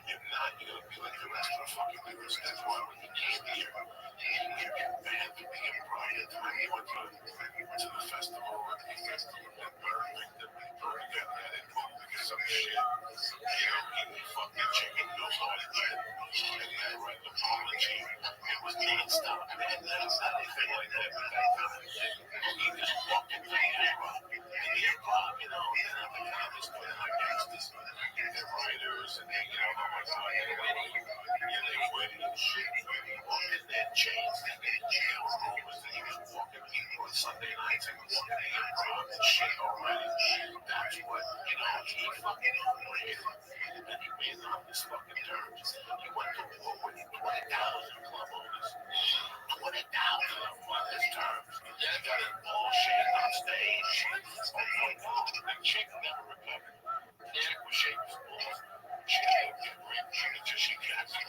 If not, you're gonna be like the rest of the fucking members. That's why when you came here, you get banned from the improv. The time you went to the festival, and Bird got that involved because of shit. He fucking chicken no hard shit. And he had to write an apology. It was non-stop. And that's not anything like that at that time. He just walked in the improv. And the comics put out gangsters. They're writers and they, how much they're witty and shit. Walked in there, changed it. There were rumors that he was walking people on Sunday nights and walking the improv and shit already. That's what, he fucking ran. And he made it on his fucking terms. He went to war with 20,000 club owners. 20,000 on his terms. He got it all shaved on stage. Oh my God, the chick never recovered. The chick was shaved his balls. She can't get ripped until she gets it.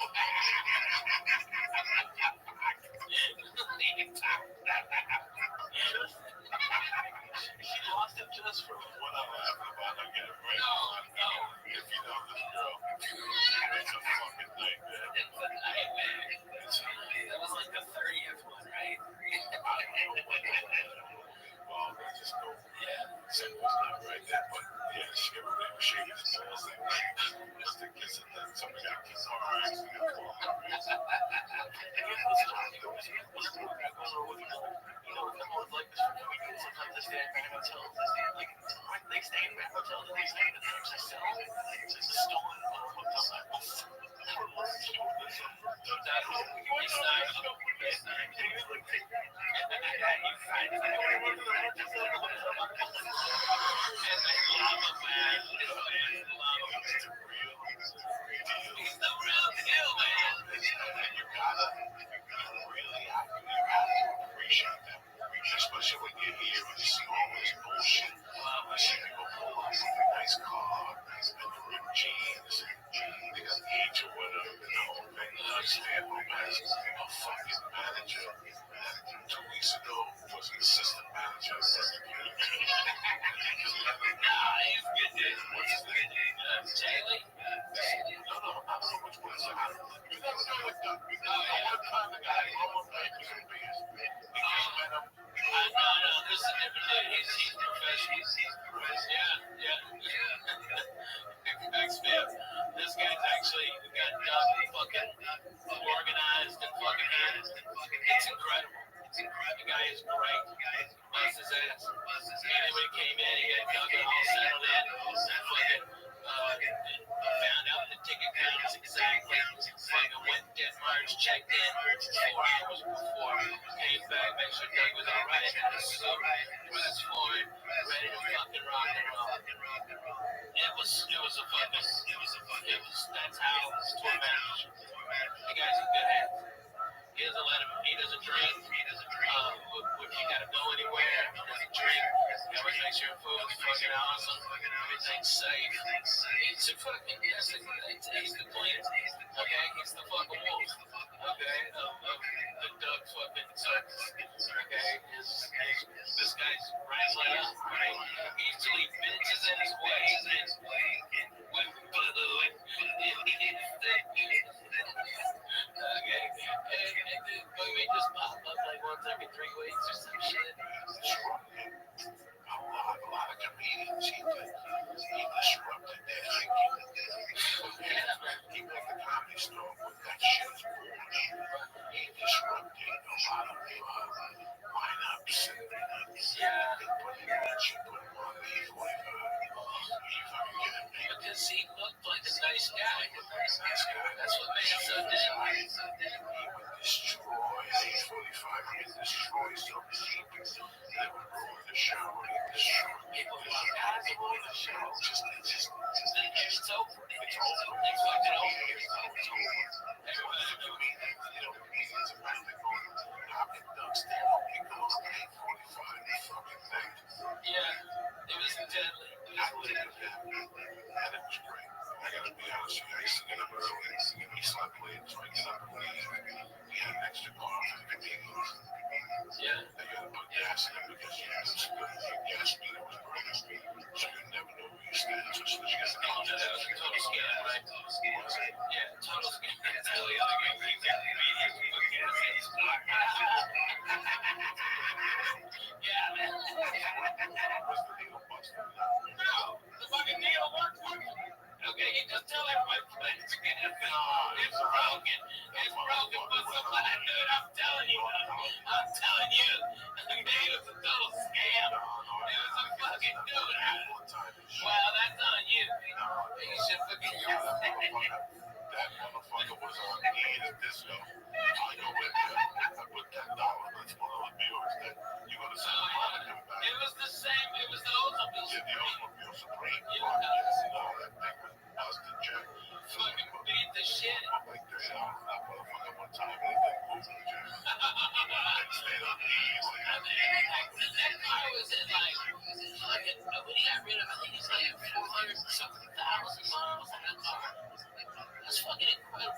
She lost him just for What I'm laughing about, I get it right. No. If you know this girl, it's a fucking nightmare. It's a nightmare. That was like the 30th one, right? I don't know what well, I just go. It was not right there, but yeah, she was shaving his balls and just to kiss it. Then somebody got kissed on her ass and got called. And here's what's funny, though, is whenever I go with someone like this, sometimes they stay at hotels, they stay in hotels, and they stay in the next cell. It's a stolen hotel. He's the real deal, man. You gotta really appreciate that. Especially when you're here and you see all this bullshit. I see people pull off a nice car and the ripped jeans. They got the age or whatever, and the whole thing. I stand home as a fucking manager. 2 weeks ago was an assistant manager. He's good, dude. What's his name? Taylor? No, I don't know which one is it. You never know what the kind of guy almost like was in beers. You just met him. No, this is a different dude. He's professional. Yeah. Ex-Fib. This guy's actually got fucking organized and fucking It's incredible. The guy is great. Busts his ass. And when he came in, he had Douglas all settled in. Fucking found out the ticket counters exactly. Fucking went to Denmark, checked in 4 hours before. Came back, make sure Doug was all right. Had a suit, dress for him, ready to fucking rock and roll. That's how tour managers. The guy's in good hands. He doesn't drink. If you gotta go anywhere, he doesn't drink. He always makes sure food's fucking awesome. Everything's safe. He's the clean. Okay, he's the fucking wolf. Okay, the Doug fucking circus. Okay, this guy's wrestling up, right? He used to leave bitches in his way. With blue and okay, and we just pop up like once every 3 weeks or some shit. A lot of comedians, he disrupted their thinking. He went to the comedy store with that shit. He disrupted a lot of lineups and they put him on these because he looked like a nice guy. That's what made him so damn. He would destroy these 45 minutes, destroy some people. They would go in the shower and destroy people. It's over. It's fucking over. Yeah, it was deadly. And it was great. I gotta be honest with you, I used to get up early. He slept late, so I get up and he had an extra car for 15 minutes. Yeah. They gotta put gas in it because the gas meter was broken. So you never know where you stand. So as soon as you get the car, That was a total scam, right? was it? Yeah, total scam. That's how the other guy thinks that comedians put gas in his car. Yeah, man. Was the needle busted? No, the fucking needle worked for me. Okay, you just tell everybody it's broken. It's broken. But somebody, dude, I'm telling you. It was a total scam. It was a fucking dude. Well, that's on you. You should fucking That motherfucker was on E at disco. I go in there, I put $10. That's one of the viewers that you're gonna send a lot of them back. It was the same. It was the Oldsmobile Yeah, the Oldsmobile Supreme. Yeah. Yes, no, that thing was busted, Jack. fucking beat the shit. Like $30 that motherfucker one time and it didn't move, Jack. It stayed on E. That car was in like fucking when he got rid of it, I think it's like 400-something thousand miles on that car. That's fucking incredible.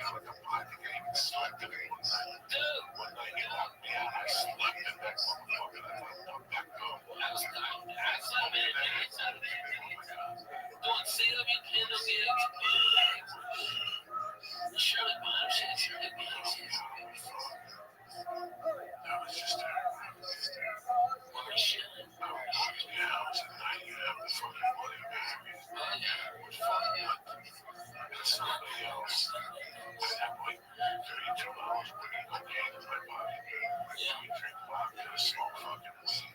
Got like a pocket game and slept in it one night. Dude. One night he locked me out. I slept in that motherfucker. That's like I'm back home. I was tired. I slept in it inside of it. Doing CW Kindle gigs. Shirley Bottom shit. Shirley Bottom shit. That was just terrible. Holy shit. Yeah, I was at night. You have the fucking money, man. Oh, yeah. It was fucking up. And somebody else. I had like $32 worth of cocaine in my pocket. Yeah. We drink vodka and smoke fucking weed.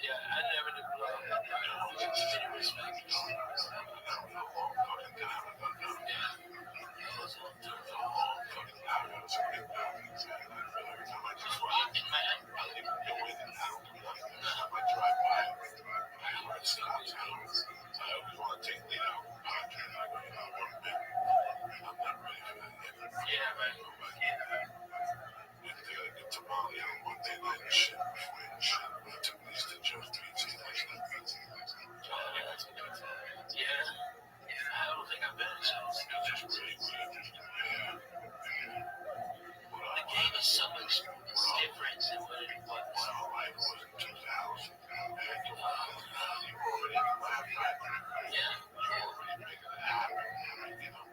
Yeah, I never did blow. Any respect. That was a long fucking time ago. Yeah. That was a long fucking time. That was a big time. Every time I just Rockin', man. I don't even go in and out. Every time I drive by, I hear it stops. I always want to take lead out. I go, you know, one bit. I'm not ready for that yet. Yeah, man. If they got a good tamale on Monday night and shit, and shit, I took these to Joe's Pizza. Yeah. I don't think I've been to Joe's. It's just really weird. Yeah. The game is so much different than what it was. Well, I was in 2000. And you were already in the lab, right? Yeah. You were already making it happen. You know,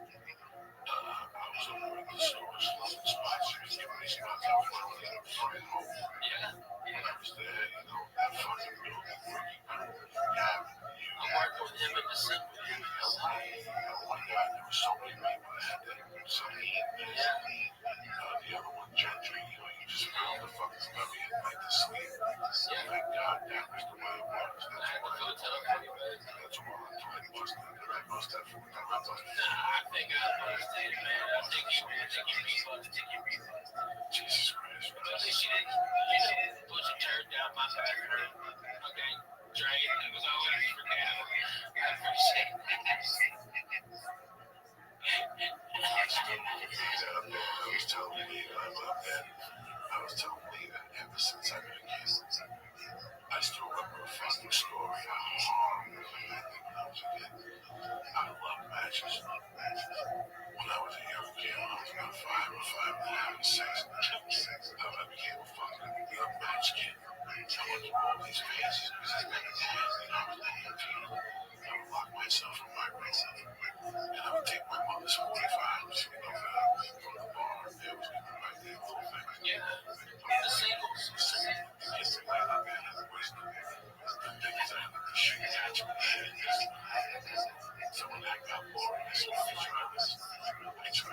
I was over at the store, selling spots. He was giving me spots. I was running in a fucking hole. Yeah. When I was there, you know, that fucking building working. Yeah. I'm working with him in December. Oh my God, there were so many people that had that. So he and the other one, got me at night to sleep. Thank God that was the way it was. That's why I'm trying to bust that. I bust that from the top. I think I understand, man. I think you read. Jesus Christ. But at least you didn't push a turd down my back. Okay. Dre, it was always forgettable. I appreciate I was telling me that ever since I've been a kid, I still remember a fucking story how hard I was a kid. I love matches. When I was a young kid, when I was about 5 or 5 and a half and 6, I became a fucking match kid. I went through all these phases because I never had, I was 18. I would lock myself in my room and I would take my mother's 45s, from the bar. It was right there, little things. Yeah. The singles. Just to lay up in the wisdom. The things I had to shoot at you. So when that got boring, I tried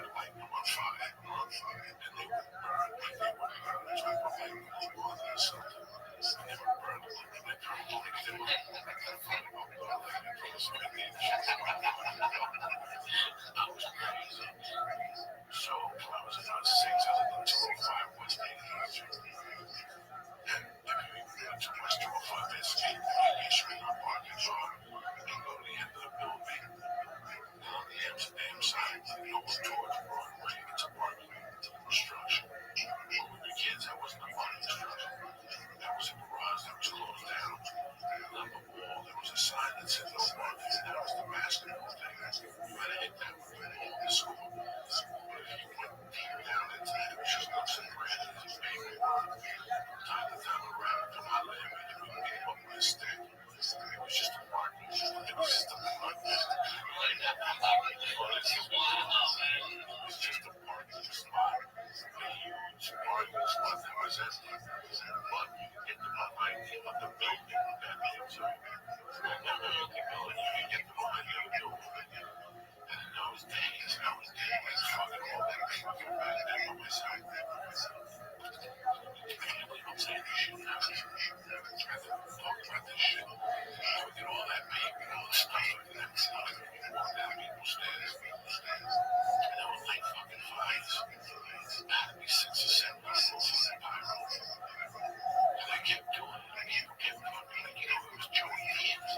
to light them on fire. And they would burn like they were burn. I tried to light them on water or something. And they would burn them like they were like they were I was crazy. So when I was about 6, I lived in 205 West 88th Street. And if you even go to West 205, that's 88th Street, our parking lot, and go to the end of the building. And on the Amsterdam side, you go towards Broadway, it's a parking structure. When we were kids, that wasn't a parking structure. That was a garage that was closed down. And on the wall, there was a sign that said no parking, and that was the basketball thing. You had to hit that with the ball to score. But if you went deep down into it, it was just nooks and crannies and paperwork. Time to time around to my limb, and you would beat him up with a stick. It was just a parking. It was just a parking. It was just a parking spot. A huge parking spot that was empty. But you could get them behind the building that was you could get them behind the building. And in those days, I was fucking all that paper back then on my side. You can't believe I'm saying this shit now. I talk about this shit. I would get all that paper and all the stuff like that. Walk down people's stairs. And there were like fucking flies. It had to be 6 or 7 people fucking pyro. And I kept doing it. I kept fucking, it was Joey Hands.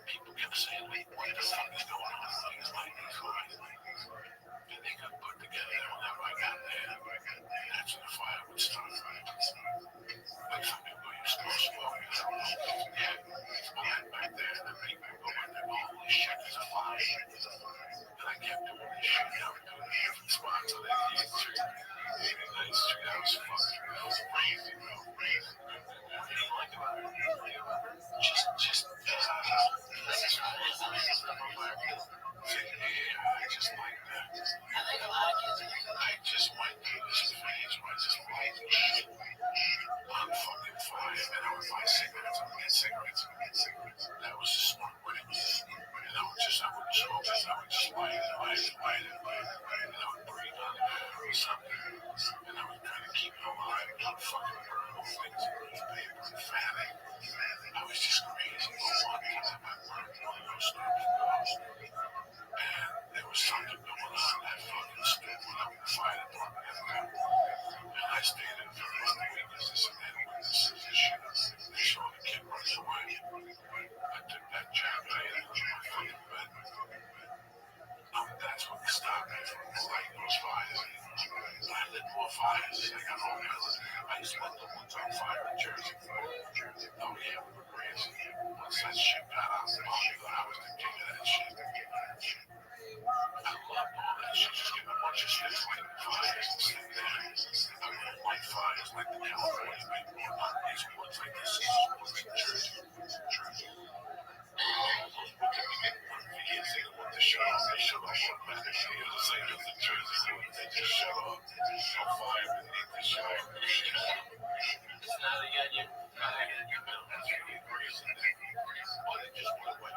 People kept saying, wait, what the fuck is going on? Things like these flies. And they got put together whenever I got there. That's when the fire would start. Like some people used to smoke. Yeah, it's black back there. And the people go in there, holy shit, there's a fire. And I kept doing this shit. I would do it in different spots on 88th Street. 89th Street, I was fucking, it was crazy, bro. What do you like about it? Just, I just like that. I think a lot of kids are I just went through this phase where I just like shit. I'm fucking fire, and I would buy cigarettes. I would get cigarettes. That was the smart way. And I wouldn't smoke this. I would just light it. And I would breathe on it or something. And I would try to keep it alive and keep fucking burning those things in paper and fanning. I was just crazy. One time I burned one of those stupid dogs. And there was something going on that fucking stupid up in the fire department. And I stayed in for witnesses and then witnesses and shit. They saw the kid running away. I took that jab and I hit it with my fucking bed. That's what stopped me from lighting those fires. I lit more fires. I got home and I used to let the ones on fire in Jersey. Oh yeah, we were crazy. Once that shit got out, I was the king of that shit. I loved all that shit. Just getting a bunch of shit lighting fires and sitting there. I would light fires like the California people on these woods like this is woods in Jersey. They shut off one back. They say it's in Jersey. They just shut off. No fire beneath the shower. It's not a onion. That's really crazy. But it just went away.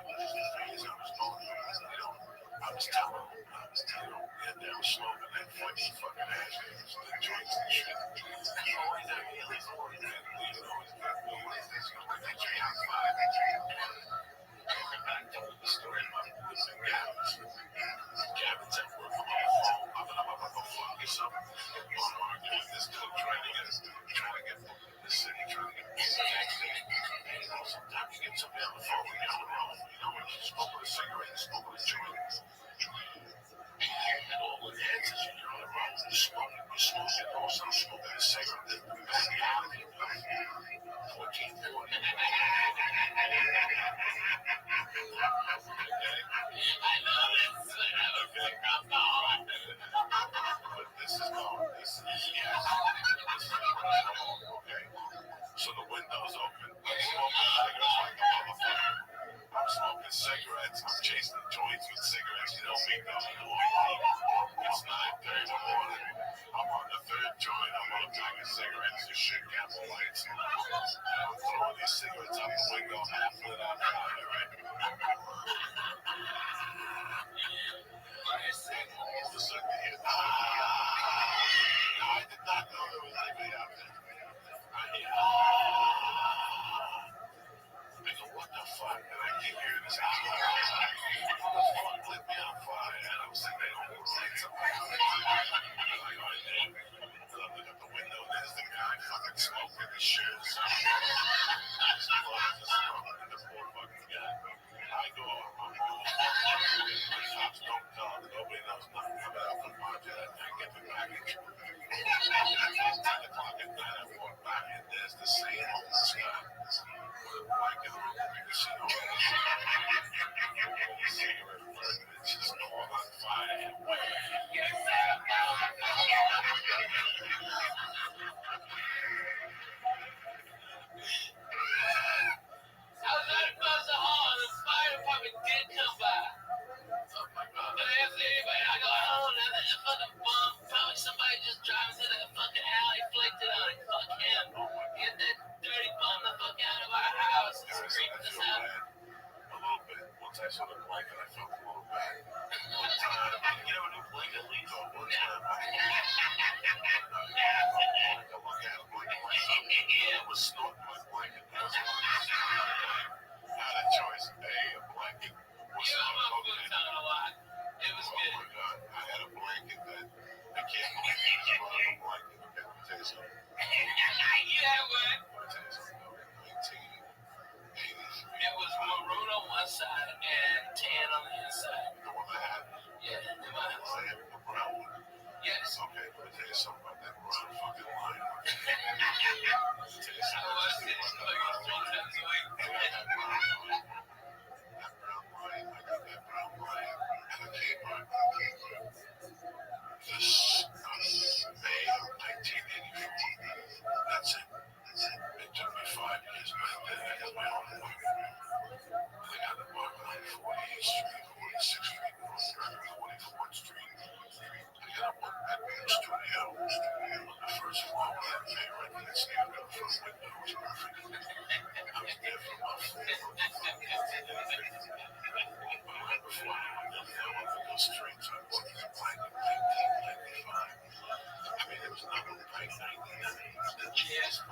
a pack of cigarettes and shit, Camel lights. I'm throwing these cigarettes out the window, half lit on fire, right? All of a sudden, you hear, I did not know there was anybody out there. I hear, I go, what the fuck? And I keep hearing this, what the fuck lit me on fire? And I'm sitting there, oh, lights up. I'm like, oh, yeah. And I look out the window, there's the guy fucking smoking his shoes. He's smoking the poor fucking guy. I go, the cops don't talk, nobody knows nothing about the project. I get the package. 10 o'clock at night, I walk back, and there's the same homeless guy with a blanket on the casino. Cigarette burning, it's just all on fire. I was right across the hall and the fire department did come by. Oh my God. But I asked anybody, I go, oh, now that fucking bum, probably somebody just driving through the fucking alley, flicked it on it. Fuck him. Get that dirty bum the fuck out of our house and screaming us out. A little bit. Once I saw the blanket, I felt a little bad. One time, you know, a new blanket leads on one time. I was snorting my blanket. I had a choice. A blanket was You know, my not food on a lot. It was Oh good. my God. I had a blanket that I can't believe it was on a blanket. Okay, let me tell you something. You had one. Let me tell you something. 1983. It was maroon on one side and tan on the inside. The one I had. Yeah, in my house. I had the brown one. Yes. Okay, let me tell you something about that brown fucking line. Let me tell you I was something. sitting like 3 times a week. That brown line. I got that brown line at a Kmart. This May of 1984. That's it. It took me 5 years, but I did. I got my own apartment. I got an apartment on 48th Street, 46th Street, North Drive, 44th Street. I got a one-bedroom studio on the first floor with that mirror and that stand up front window. It was perfect. I was there for about 4 months. Before I lived there on those streets, I bought this blanket in 1995. I mean, it was not like 99. Yes.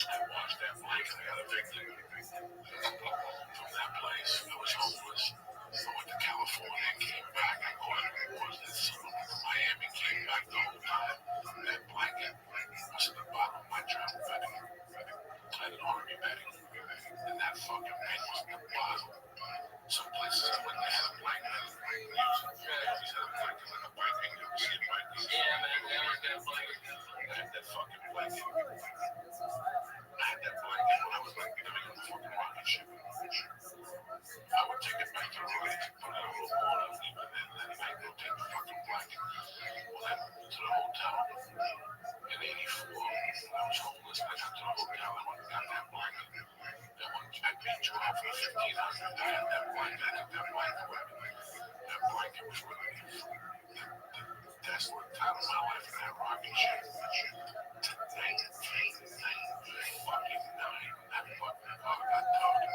I watched that blanket. I got evicted from that place. I was homeless. I went to California, came back. I was in Miami, came back the whole time. That blanket was at the bottom of my travel bag. I had an army bag, and that fucking thing was at the bottom. Some places I went, they had a blanket. I didn't use it. They always had a blanket like a blanket. You ever see a blanket? Yeah, man, they always got a blanket. I had that fucking blanket. I had that blanket when I was like living on the fucking rocket ship. I would take it back to the village, put it in a little corner, leave it in, and then I'd go take the fucking blanket. Well, then to the hotel. In 84, when I was homeless, I got to the hotel, I went and got that blanket. That one, I paid $12 for 15 hours. I had that blanket, I took that blanket with me. That blanket was really the desolate time of my life in that rocket ship. To 1999, that fucking car got towed.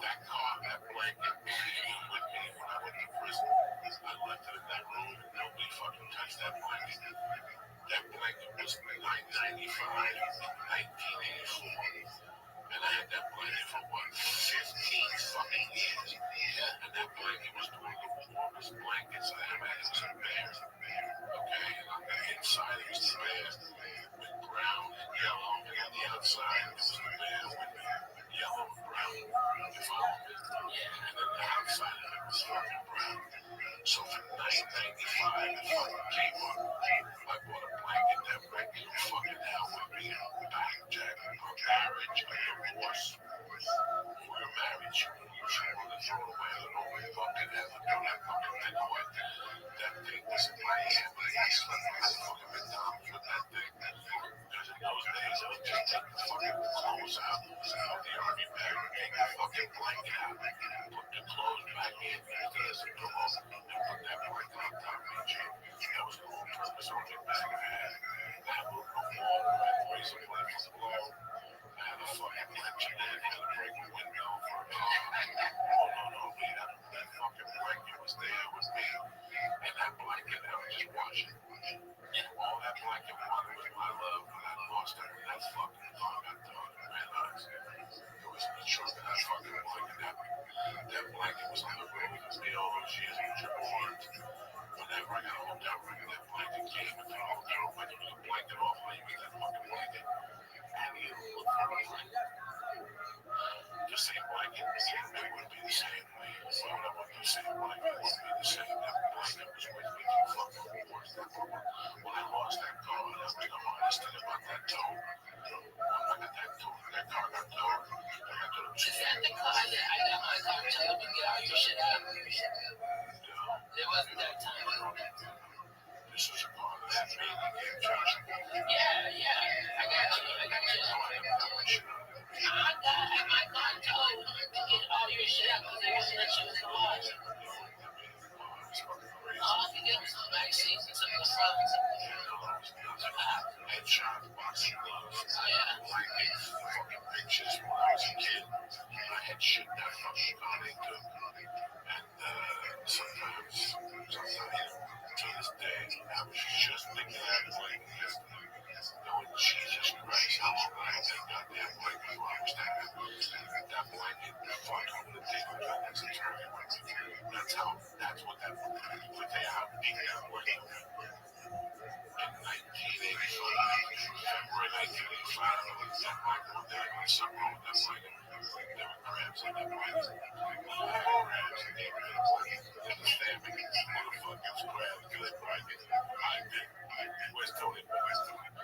That car, that blanket, came with me when I went to prison. I left it in that room and nobody fucking touched that blanket. That blanket was 1995 1984. And I had that blanket for what, 15 fucking years. And that blanket was one of the warmest blankets I ever had. It was a bear. Okay, and on the inside it was the bear with brown and yellow. And on the outside it was the bear with yellow and brown. You follow me? Yeah. And then the outside of it was fucking brown. So for 1995, it fucking came up. I bought a blanket that blanket would fucking hell with me. Back, Jack, a marriage, a divorce. Or a marriage. You should want to throw away the old fucking ever do that fucking thing. What? That thing was in my hand. I slept in my fucking McDonald's with that thing. Because in those days, I would just take the fucking clothes out of the army bag and take the fucking blanket out. Put the clothes back in as a pillow. vaccines and stuff as well? Headshots, boxing gloves, Yeah. like fucking pictures when I was a kid. I had shit that fucking on it too. And sometimes, to this day, I was just thinking that way. Knowing Jesus Christ, how long I had that goddamn blanket before I was standing. That blanket, fuck, I would have taken that next to that's what that would say how big that was. In 1985, February 1985, I was that blanket one day. I was something wrong with that blanket. There were crabs in that blanket. Crabs in that blanket. There's a family. Motherfuckers, crabs, good blanket. I did. Where's Tony? Where's Tony?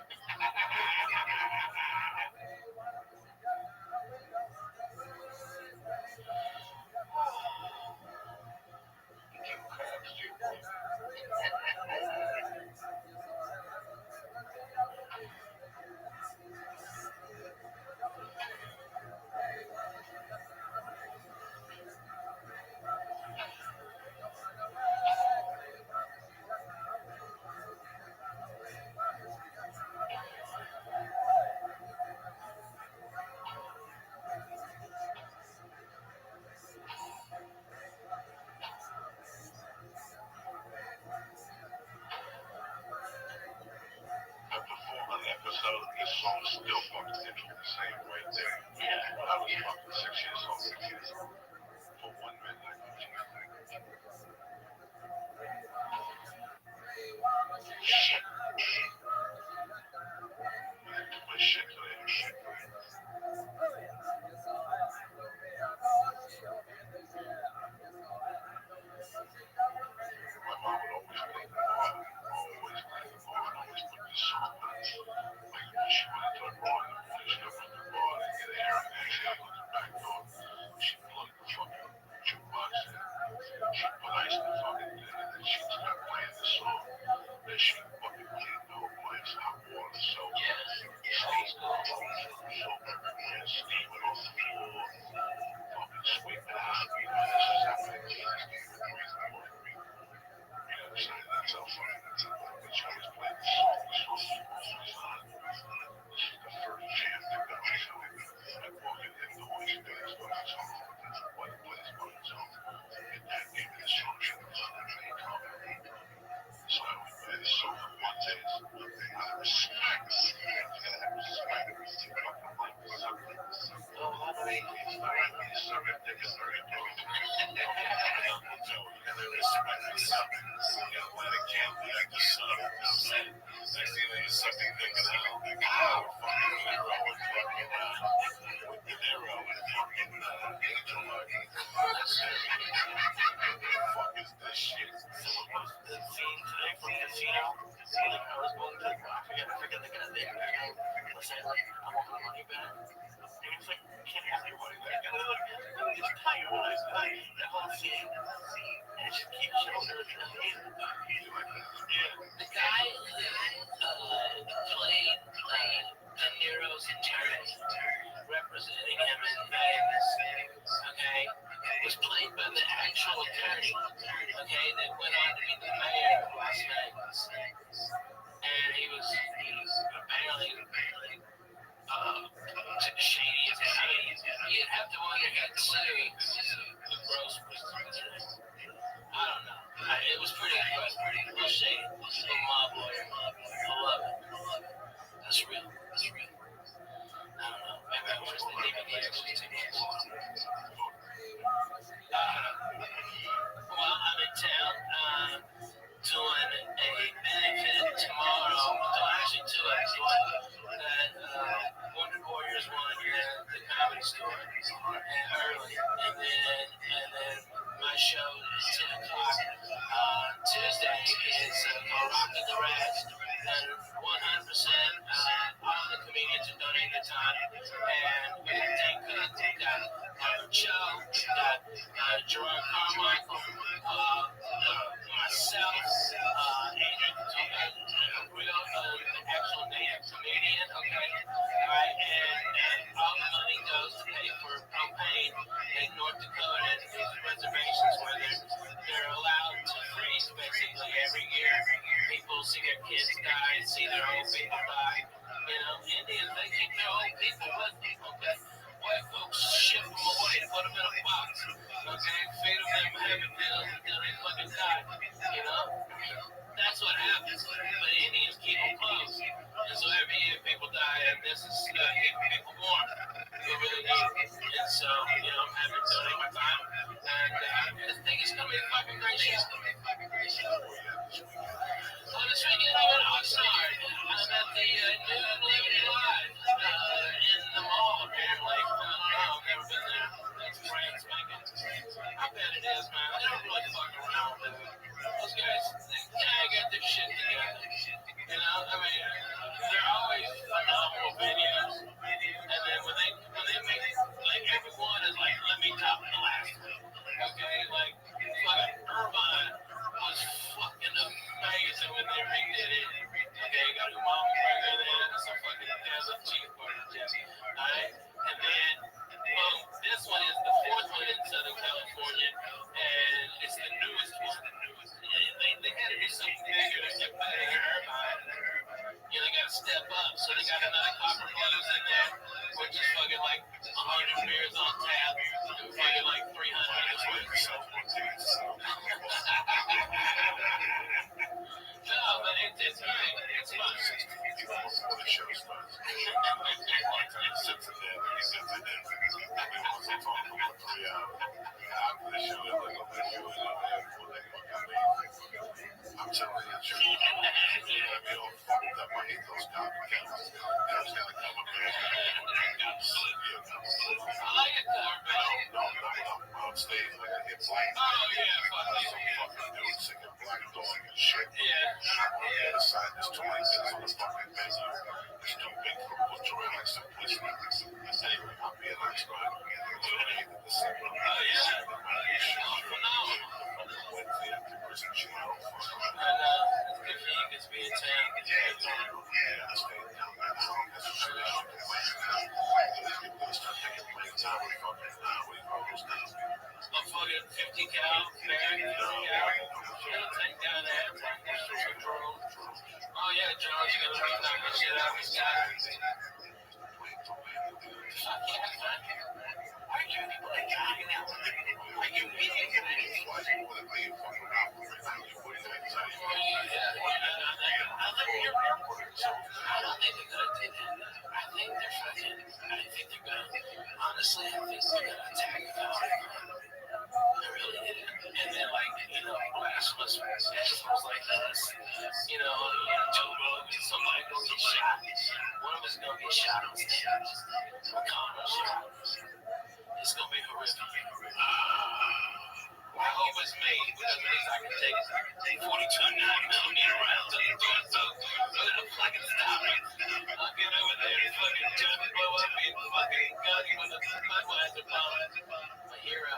Episode, this song still fucking hits me the same way there. Yeah. When I was fucking 6 years old. For 1 minute, I thought you shit. My shit today. My mom would always play the bar. Always play the bar and always put this song on. Like when she went into a bar and finished up with the bar and get air and exit out the back door, she plugged the fucking jukebox in. She put ice in the fucking thing and then she started playing the song. Then she fucking cleaned the whole place, hot water, soap. Steam the soap everywhere, steam it off the floor. Fucking sweep it out. This is happening. That's how funny that's how funny. She always played the song. This is the first jam that got me so I walked in the Holy Spirit started song. What he plays by himself. And that gave me the song. She was on the main comment. So I would play the song for 1 day. Out of respect. Respect. Fucking like the subject. Oh, how do they start the subject? They just started doing it. And then respect the subject. Let it count like the sun. Next thing there's something that can help. Fucking Nero and fucking with the Nero and fucking Angel Lucky. Fuck is this shit? The scene today from Casino. Like I was going to, I forget the guy's name. I was saying like, I want my money back. And he was like, you can't have your money back. And I was like, let me just tell you what I said. The whole scene. And it just keeps showing her in the hand. The guy who played De Niro's attorney, representing him in Vegas, okay, was played by the actual attorney, okay, that went on to be the mayor of Las Vegas. And he was apparently shady as shady. You'd have to wonder if he'd sue the gross president. I don't know. It was pretty real shady. Little mob lawyer. I love it. That's real. I don't know. Maybe I wish the DVD actually took it. Well, I'm in town doing a benefit tomorrow. Actually, two at Wounded Warriors one at the Comedy Store and early, and then basically every year people see their kids die, see their old people die. You know, Indians, they keep their old people with them, okay? White folks ship them away, put them in a box, okay? Feed them them heavy pills until they fucking die, you know? That's what happens. But Indians keep them close. And so every year people die, and this is keeping people warm. It really do. And so, you know, I'm happy to donate my time. And I think it's going to be a fucking great show. Well, this weekend I'm in Oxnard. I'm at the new Liberty Live in the mall, apparently. I don't know. I've never been there. That's brand spanking. I bet it is, man. They don't really fuck around with it. Those guys, they kind of got their shit together. You know, I mean, they're always phenomenal videos. And then when they make, like, everyone is like, let me top the last one. Okay? Like, fucking Irvine was fucking amazing when they redid it. Okay, got a mom burger there and some fucking desert cheeseburger. Alright? And then, well, this one is the fourth one in Southern California, and it's the newest one. They had to do something bigger to get better than Irvine. You know, they got to step up, so they got another copper blues in there, which is fucking like 100 beers on tap, and fucking like 300 this week. No, but it's great. It's fun. Before the show starts, one time sits in there, he sits in there, and we want to talk for 3 hours. After the show, they're like, okay, show is over there. I'm telling you, it's true. I mean, all fucked up. I hate those copycats. I just gotta come up here. I like it, No, on stage, like I hit black. Oh, yeah, fuck Some yeah. fucking dude singing Black Dog and shit. Yeah. On the other side, there's 20 minutes on the fucking venue. It's too big for Butcher and like some policemen. Anyway, I'll be an extra. Oh, yeah. Phenomenal. Wednesday after Christmas, you know. And it's good for you to be in town. Yeah, I stayed down there. That's for sure. Start taking playing time with fucking what do you call those guys? I'm fucking 50 cal, man. 50 cal. It'll take down that. Control. Oh, yeah, John's gonna be knocking shit out of his guys. Fuck yeah, man. Why are you people like dying now? Are you meeting him? Honestly, I think they're gonna attack him. I really did. And then, like, you know, blasphemous assholes like us, you know, somebody gonna get shot. One of us gonna get shot on stage. A common shot. It's gonna be horrific. I hope it's me, because at least I can take 42 9mm rounds and do it so fucking stop it. I'll get over there and fucking jump and blow up and fucking gun with a Budweiser bomb. A hero.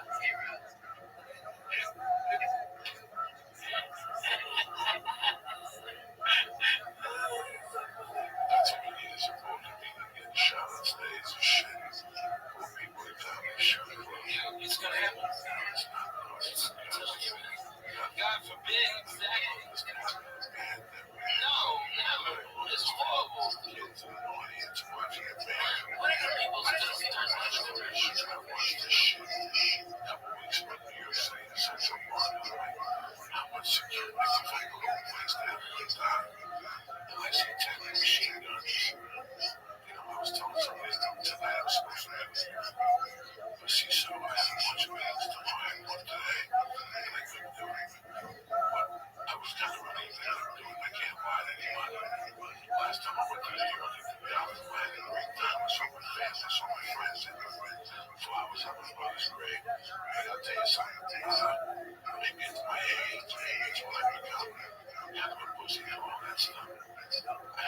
That's what we need is supposed to be getting shot on stage and shit. Poor people are dying and shit. It's gonna happen. It's not. I'm telling you, man. God forbid, exactly. No, never. It's horrible. Kids in the audience watching it, man. What are the people still doing? I watched this shit a couple weeks ago in New York City in Central Park. How much security if I go to a place that everyone's out? And I see 10 machine guns. You know, I was telling somebody tonight I was supposed to have a CISO. I had a bunch of meetings to find one today, and I couldn't do it. But I was kind of relieved that I'm doing. I can't lie to anybody. Last time I went to New York, Dallas, I had a great time. I saw my family, I saw my friends, and flowers on my brother's grave. I gotta tell you something. Maybe it's my age, maybe it's what I become. Having a pussy and all that stuff. I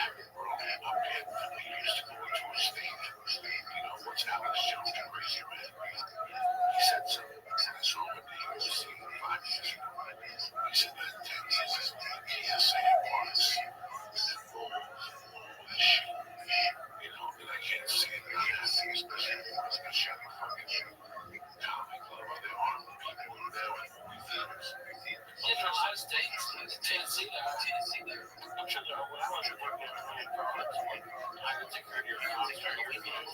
Ohio State, Tennessee guy. I'm sure they're when I was working in college, I could take care of your house during the weekend.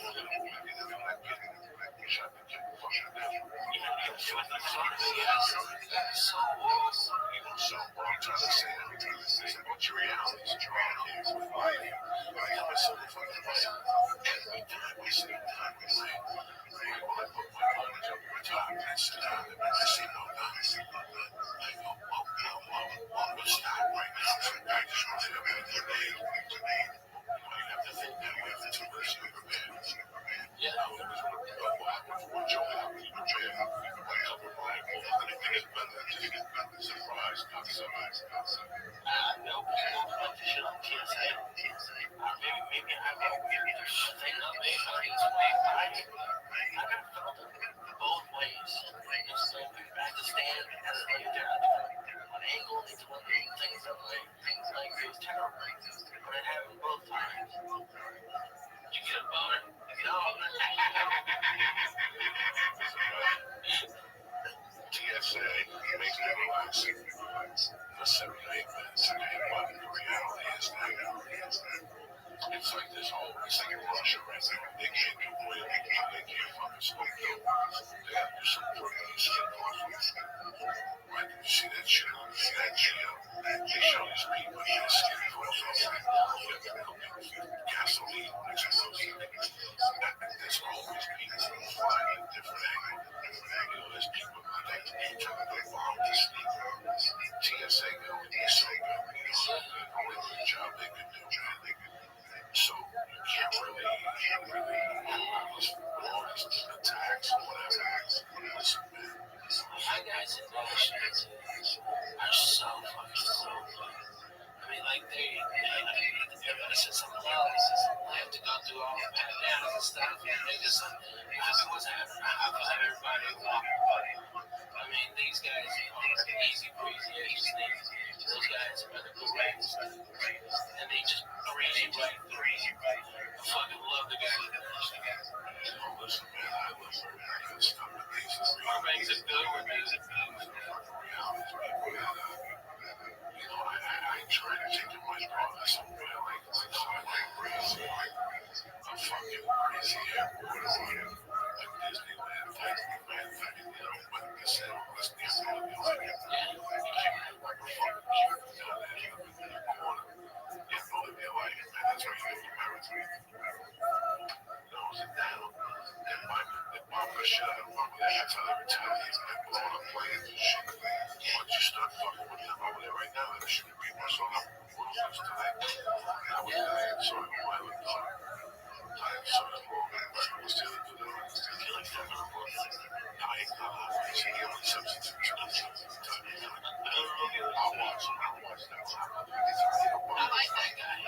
So what I'm trying to say is what's your reality? Is your reality with life? Tell us so fucking right. Every time we sit down, we say, well, I put my knowledge up my time, and I sit down and I say, no, I go, let's stop right now. I just want to have a good day. You have to think that you have to do this, you prepare. yeah. What happened for Joe happened, you prepare. Anything is better than just surprise, not surprise. No, like the shit on TSA. Maybe I will thing up I got felt both ways. So I had to stand at one angle, it's one thing, so like it was terrible. But it happened both times. You get a boner? No. TSA makes me relax for 7 to 8 minutes a day, but the reality is that it's like this whole thing in Russia right now. They can't do oil, they can't fucking smoke dope. They have to do some pretty skin problems. Right? You see that shit on that video? They show these people in their skin problems. Gasoline, explosive. There's always people flying in different angles. There's people like trying to bomb to sleep. TSA going to be so good. Only good job they can do. So you can't really all these attacks or whatever. Listen, man. My guys in Russia are so fucking cool. I mean, like everybody says something else. They have to go through all the pat downs and stuff. And they just, I thought everybody walk. I mean, these guys are easy breezy. Those guys are the greatest. And they just breeze you right through. I fucking love the guy. Listen, man, I love very good stuff. Our banks are good. We're music. I try to take it much farther somewhere like crazy. I'm fucking crazy airport like Disneyland, but they said, let's get all of these again. Like a fucking cute down there in the corner. Yeah, Bolivia, like, man, that's where you get married to. Nose it down. And they bomb the shit out of them. That's how they retaliate. They blow up planes and shit. Once you start fucking with them over there right now, there shouldn't be much on them. Wilson's tonight. And I was there, so I'm violent. I am so cool, man. But I was still into the feeling from the book. I ain't gonna see you on substitute. I'll watch that. I like that guy.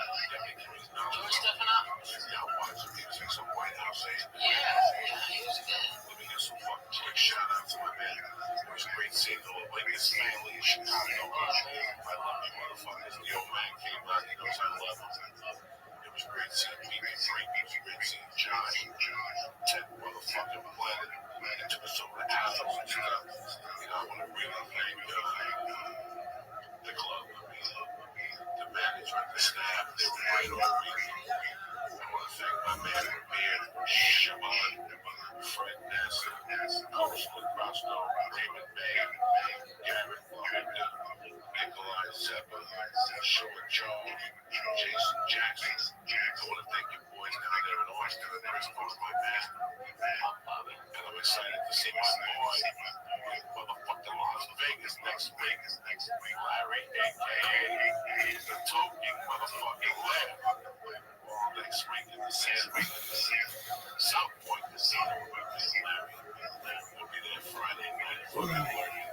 George Stephanopoulos. Yeah, I'll watch him. He was in some White House aid. Yeah, he was good. Let me give some fucking quick shout out to my man. It was great seeing like his family in Chicago. I love you motherfuckers. The old man came out, he knows I love him. It was great seeing Pete Frank. It was great seeing Josh. Ted motherfucking Planet. It took us some of the assholes and stuff. I want to really thank the club. The management, the staff, they were right on me. I want to thank my man, Rabbi, Shaman, Fred Nasser, Coachman Roscoe, Raymond Bay, Garrett Wagner, Nikolai Zeppa, Sean Jones, Jason Jackson. I want to thank you boys down there in Austin. Chris was my man. And I'm excited to see my boy in motherfucking Las Vegas next week. Larry, a.k.a. the Token motherfucking Lab. Next week in the South Point Casino. Larry, we'll be there Friday night. Fucking working.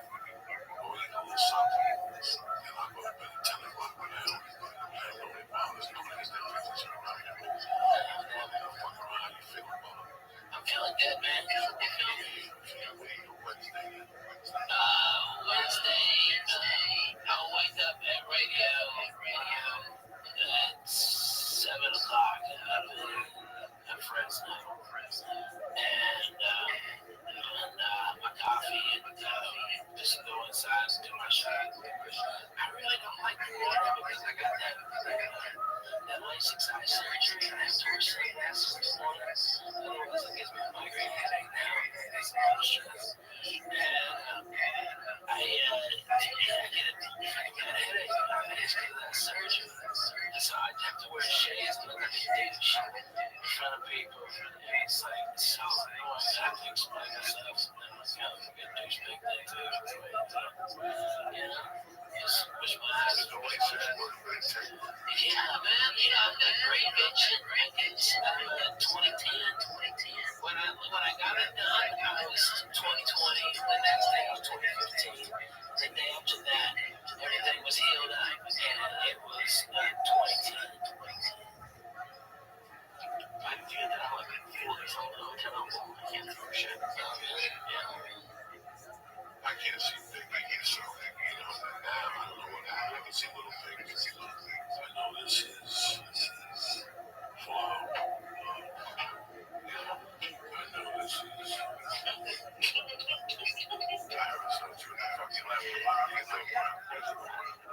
We'll eat a little something. And I'm going to tell you what I know. I know it bothers nobody's that business around here. Fuck around, you feeling, mother? I'm feeling good, man. Wednesday, I'll wake up at radio at I really don't like the water because I got that license surgery and afterwards saying that's what I want. Otherwise, it gives me a migraine headache now. It's all the stress. And I get a headache nowadays because of that surgery. So I have to wear shades and look like a douche in front of people. And it's like, it's so annoying. I have to explain myself. You know, a douchebag thing too. You know, just wish my eyes would work. Yeah, man. You know, I've got great vision. 2010. When I got it done, I was 2020. The next day was 2015. The day after that, everything was healed up, and it was 2010. I feel that I would feel this on the hotel wall. I can't throw shit. Yeah. I can't see big things, so you know, now I don't know what happened. I can see little things. I know this is flow. I know this is Paris. I'm too fucking left.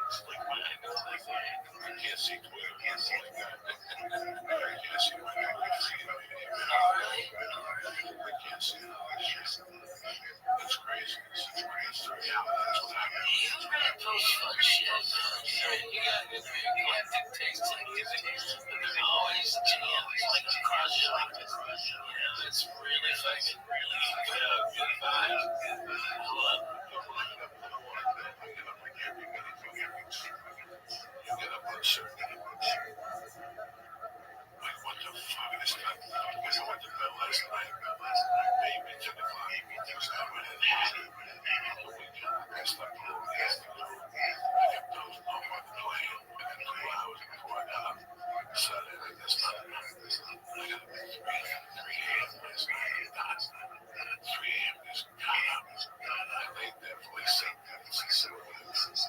It's like my I can't see Twitter. I can't see like that. I can't see my feed. I can't see It's crazy. It's the reality. That's what happened. You really post fun shit. You got good eclectic taste in music, but there's always jams like a cross genre. You know, it's really fucking good vibe. I love it. I get up like every minute for every You get up on certain like what the fuck is that? Because I went to bed last night. Maybe 10 o'clock. Because I went and had it. On the weekend, I slept a little afternoon. I kept dozing off on the plane. And then 2 hours before I got up. Saturday night, that's not enough. I got up at 3 a.m. last night. Not 3 a.m. just got up. I laid there for like 7 minutes and 7 minutes.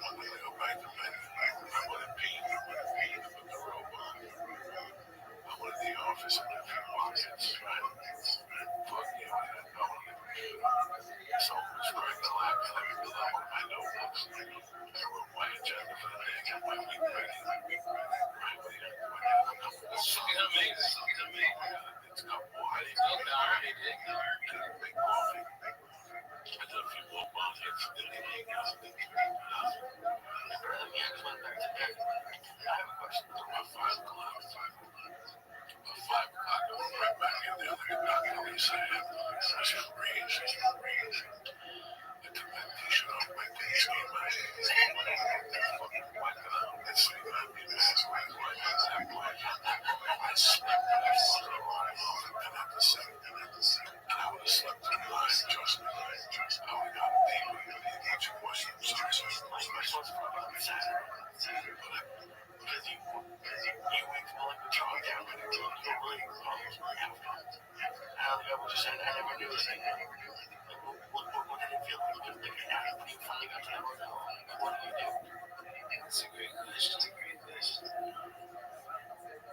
I'm going to go back to bed. I want to pee. To put the robe on. I went to the office and I had pockets. Fuck you, I didn't know. So I was writing a lot. I filled out one of my notebooks. I wrote my agenda for the day. I got my week ready. It's fucking amazing. It's got water. I already did. Make coffee. I did a few more bomb hits. Didn't anything else. Let me ask one back to back. I have a question. About 5 o'clock. About 5 o'clock, I went right back in there. Like a doctor, they said, I should raise. I took that t-shirt off my face, gave my fucking wiped it out. Let's see what I mean. This is like what I slept when I fucked her line off and then at the same. And I would have slept through the line, trust me. I would have got a deep with each question. My first one's probably on Saturday. Because you wait till like the dog down and it's on your ring. I was just saying, I never knew this thing. What did it feel like? What did it happen when you finally got to the hotel? What did you do? That's a great question.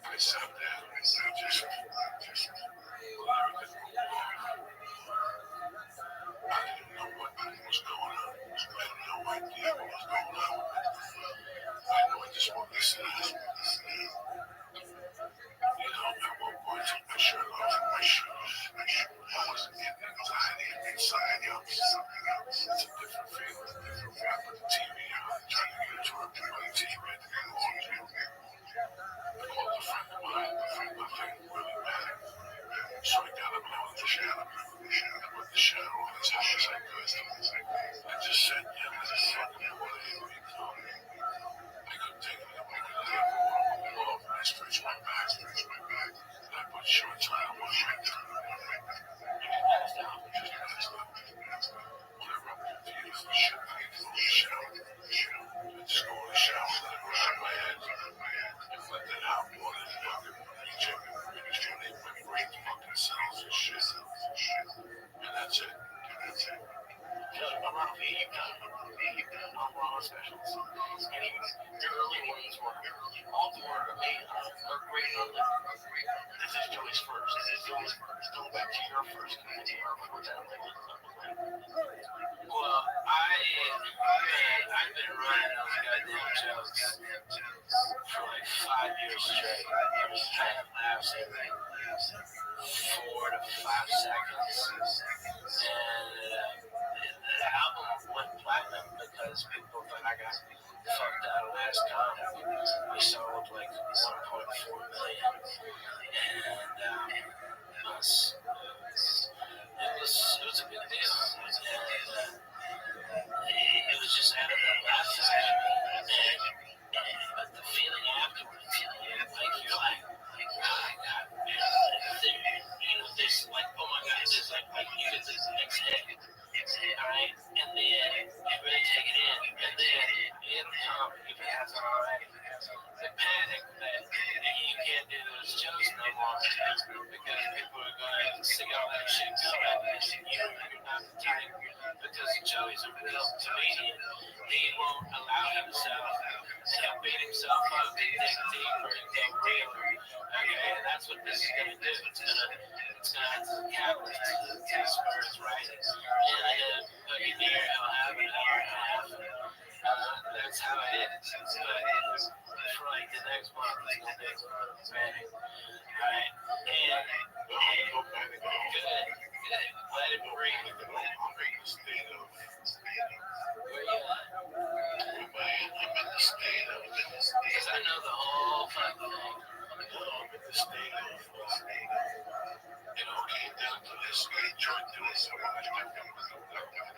I sat there and I just everything I didn't know what was going on. I had no idea what was going on. I know I just wanted to sit down. You know, at one point, I took my shirt off and my shoes. I wasn't getting anxiety. It's a different feeling. I put the TV on, trying to get interrupted by the TV at the morning. I called a friend of mine. My friend really bad. So I got up and I went to the shower. I put the shadow on as high as I could. I just sat down and I fucking water hit me. I couldn't take it. I went off and I stretched my back. And I put shorts on. I went right down. Just passed out. When I rubbed my feet on the shit, I get to go in the shower. I just go in the shower and I rub my head. And let that hot water fucking reach up and reach down in my brain fucking cells and shit. And that's it. A lot of you've done a lot of specials. And even your early ones were, all of them were great early. This is Joey's first. Going back to your first community, or was that like Well, I've been running those goddamn jokes for like 5 years straight. I have laughs every 4 to 5 seconds, and the album went platinum because people thought I got fucked out last time. We sold like 1.4 million, and it was a big deal, and it was just out of that laugh factory, but the feeling afterwards, like you're like, oh my god, there's like, oh my god, there's like you get this next hit, alright, and then you really take it in, and then it'll come, you pass it already. The panic that you can't do those jokes no more because people are going to see all that shit coming, and you're not the type, because Joey's a real comedian. He won't allow himself to beat himself up, to dig deeper, and go realer. Okay, and that's what this is going to do. It's going to catalyst to spur his writing. And put you near, he'll have it, hour and a half. That's how it is. But for like the next month, it's going to be bang. Alright? And good. Let it breathe. Where you at? Because I know the whole fucking thing. I'm in the state of, it all came down to this. I enjoyed doing so much. I know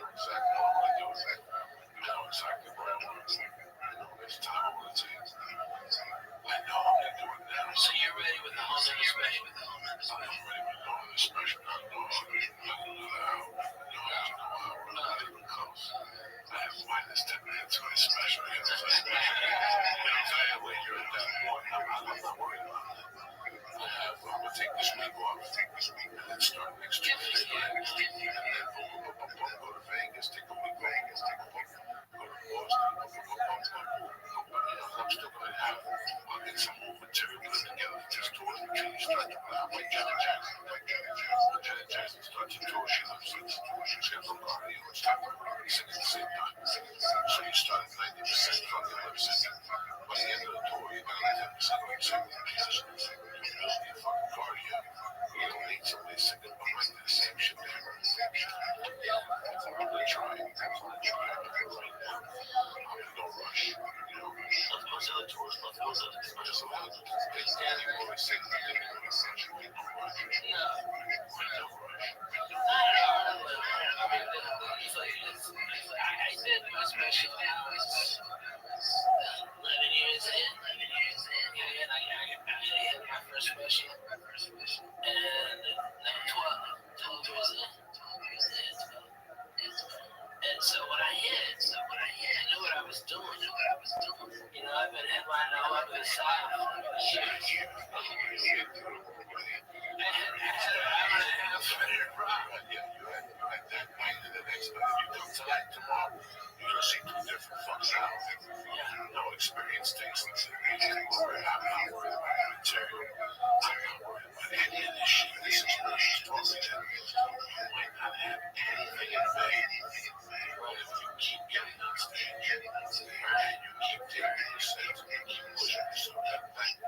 exactly what I want to do. I know exactly where I want to go. I know this time I want to take. I know I'm going to do it now. So you're ready with the whole new special? I'm ready with the whole new special. I know how. We're not even close. I have minus 10 minutes to this special. You know what I'm saying? When you're at that point, I'm not worried about it. I'm going to take this week off, and then start next Tuesday, and then go to Vegas, take a week Vegas, go to Boston, I'm still going to have, I'll get some more material put together for this tour until you start to play. I'm like Janet Jackson starts to tour, she loves it. She has no cardio, it's time for her to sing at the same time. So you start at 90% fucking lip syncing. By the end of the tour, you're going to 10% lip syncing because you build your fucking cardio. You don't need somebody singing behind the same shit there. I'm going to try. But right now, I'm in no rush. Most of the tours, most of the specials, they stand there always saying that they don't rush. No rush. I did my special when I was 11 years in. And I hit my first special. And no, 12 years in. And so when I hit, I knew what I was doing. You know, I've been headlining all over the South. I had an hour and a half ready to rock. Yeah, you had that night and the next night. You come tonight, tomorrow, you're going to see two different fucks out. No experience takes this. I'm not worried about the material. I'm not worried about any of this shit. This is what she's talking to. You might not have anything in vain. But if you keep getting on stage, and you keep taking your sets, and you keep pushing yourself that thing,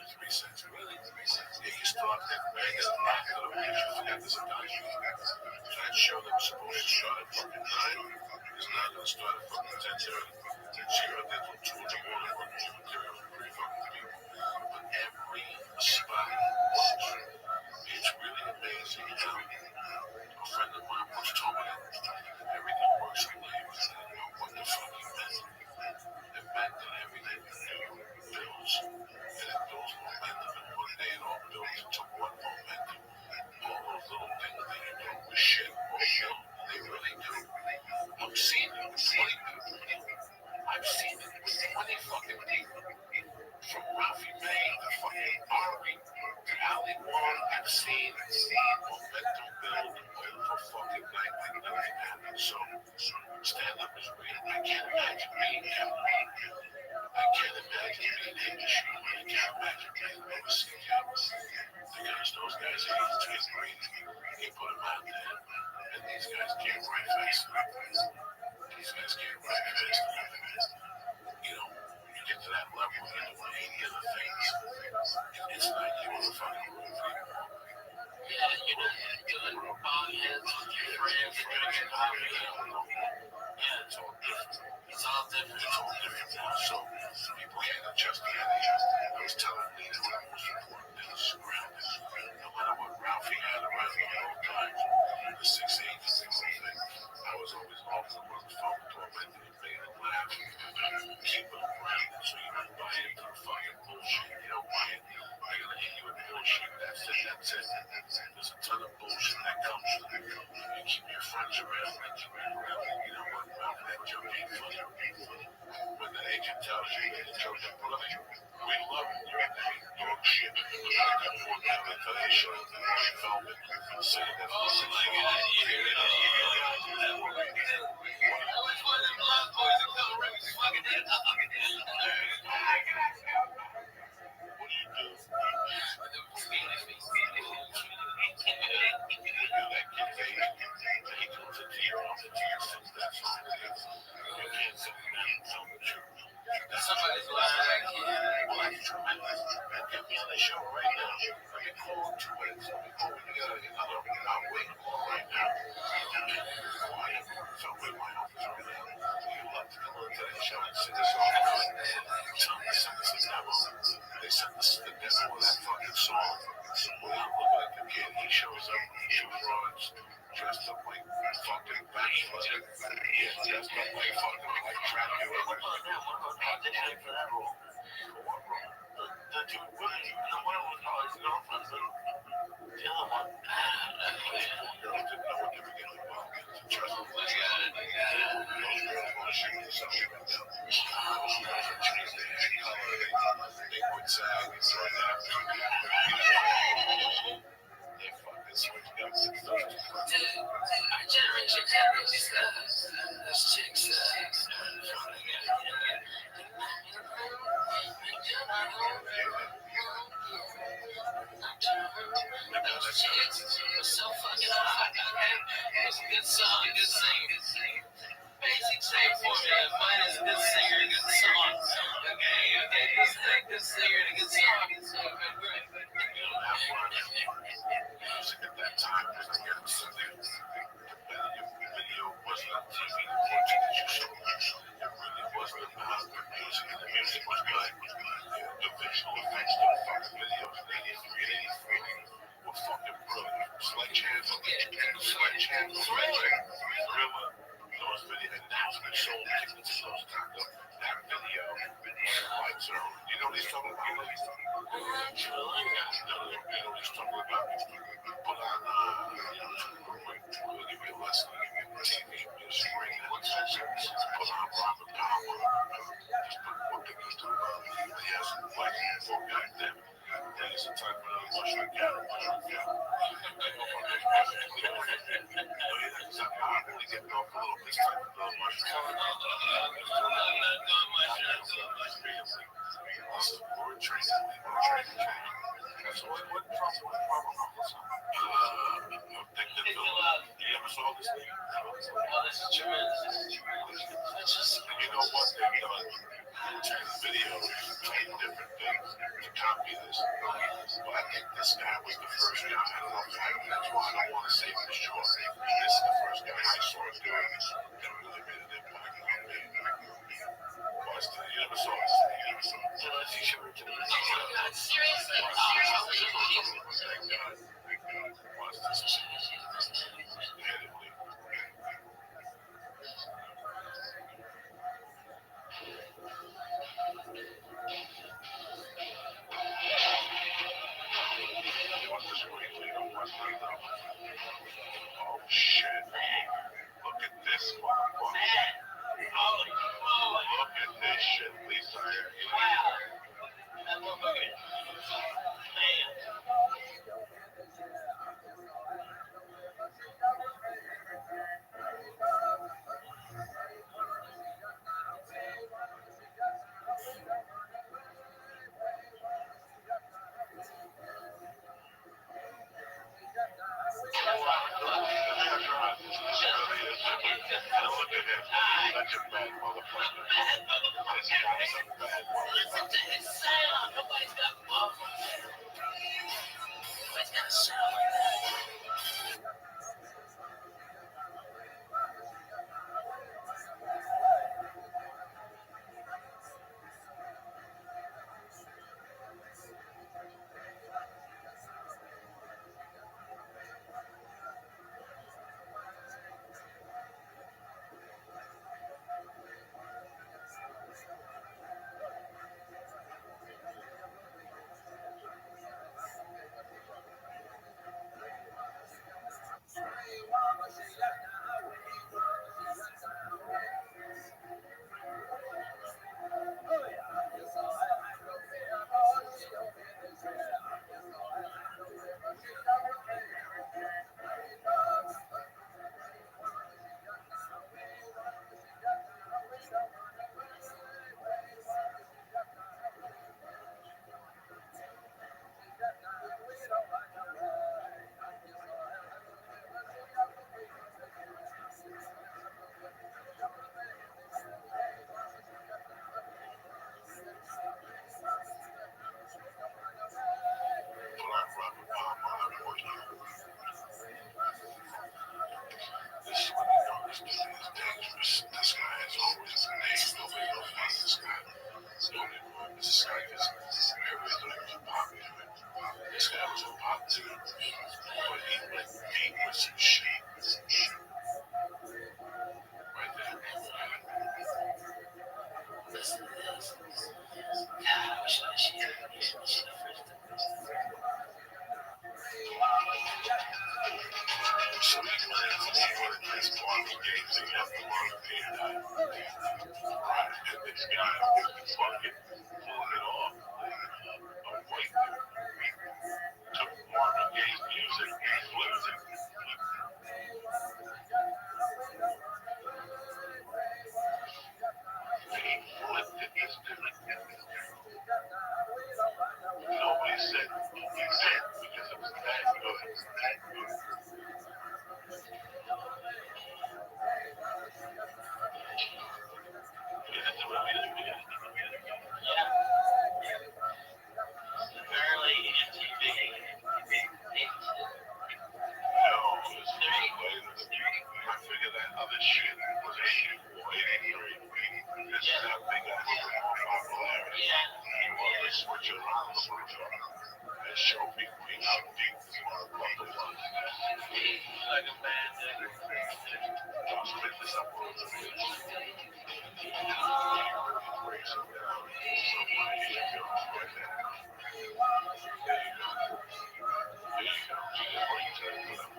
3 cents, really 3 cents. Yeah, you still have to bang it a lot. You forget this about you. That show that was supposed to start at fucking 9 is not going to start at fucking 10:30. So you're out there till 2 in the morning running your material for 3 fucking people. But every spot works. It's really amazing how a friend of mine once told me that everything works for you. I didn't know what the fuck he meant. It meant that everything you do builds. And it builds momentum. And one day it all builds into one momentum. All those little things that you do with shit will build. They really do. I've seen it with 20 people. I've seen it with 20 fucking people. From Ralphie May to fucking Ari to Ali Wong, I've seen momentum build over fucking night like nothing happened. So stand-up is real. I can't imagine being him. I can't imagine being Hamish. I can't imagine being overseas. Because those guys are easy to breathe. You put them out there, and all different. It's all different now. So people can't adjust the energy. I was telling Lee that the most important thing is grounding. No matter what Ralphie had around me at all times, the 6'8", the thing, I was always off the phone tormenting and making him laugh. Keep it grounded so you don't buy into the fucking bullshit. You don't buy it. They're gonna hit you with bullshit. That's it. There's a ton of bullshit that comes with it. You keep your friends around. You know what? Ralph, that joke ain't funny. When the agent tells you that the joke is funny, we love it. You ain't dog shit. Like that poor guy that tell you shit on the Velvet saying that. Oh my God, you hear it all. What I was one of them lost boys that come rip his fucking head off. do you do? He comes into your office to your six that's all it is. You can't sit down and tell the truth. Somebody's lying. Well, that's tremendous. Get me on the show right now. I can call in 2 minutes. Oh, we got another outwit right now. Quiet. So with my office right now. You love to come into the show and sit us on the phone. Tell me, send us a demo. They sent us the demo of that fucking song. Without looking at the kid, he shows up, shoe rods, dressed up like fucking Batman. Yeah, dressed up like fucking like Dracula. What about that? What about auditioning for that role? What role? The two women, the one was called his girlfriend, but the other one, Girls didn't know what they were getting involved in. Trust me. I got it. Those girls want to shoot themselves right now. Those girls are change their hair color. They quit SAG. They throw it out. They fucking switched up. Dude, our generation carries those chicks. Those chicks were so fucking hot. It was a good song, good singer. Basic same formula. Mine is a good singer, a good song. Okay, good singer, and a good song. So great. Music at that time was like something. The video wasn't on TV. The portrait that you saw, it really wasn't about the music. The music was good. The visual effects, the fucking videos in 83 and 84 were fucking brilliant. Sledgehammer, Thriller, those videos, and that's been sold tickets to those times. That video, lights are on. You know what he's talking about? You know what he's talking about? Put on, we'll give you a lesson. TV, music, radio. Put on Robert Power. Just put what they used to do. He has a black for back then. And it's a type of mushroom cattle. I'm only getting off a little this type of mushroom. This is word training. So what problem was Addicted to love. You ever saw this thing? Oh, this is tremendous. You know what they've done? Turn the video, played different things to copy this. But I think this guy was the first guy. I don't know if that's why I don't want to say for sure. This is the first guy I saw doing this that really made an impact on me. You never saw this. You never saw it. Unless you show it to me. Oh my God, seriously? Thank God. Watch this. Oh shit. Look at this motherfucker. Look at this shit, Lisa. Wow. That motherfucker. Man. Listen to his sound. Nobody's got Nobody's got a sound like that. fucking pulling it off. A white dude took Marvin Gaye's music and flipped it. He flipped it, this dude. Nobody said because it was that good. Apparently, MTV. No, this was later. I figured that other shit was 84, 83. This is how big I was more popularity. Well, they switch around, and show people how deep this motherfucker was. Like a band. I'll split this up a little bit. Break some down. Somebody here goes right there. There you go. There you go. Just like you said.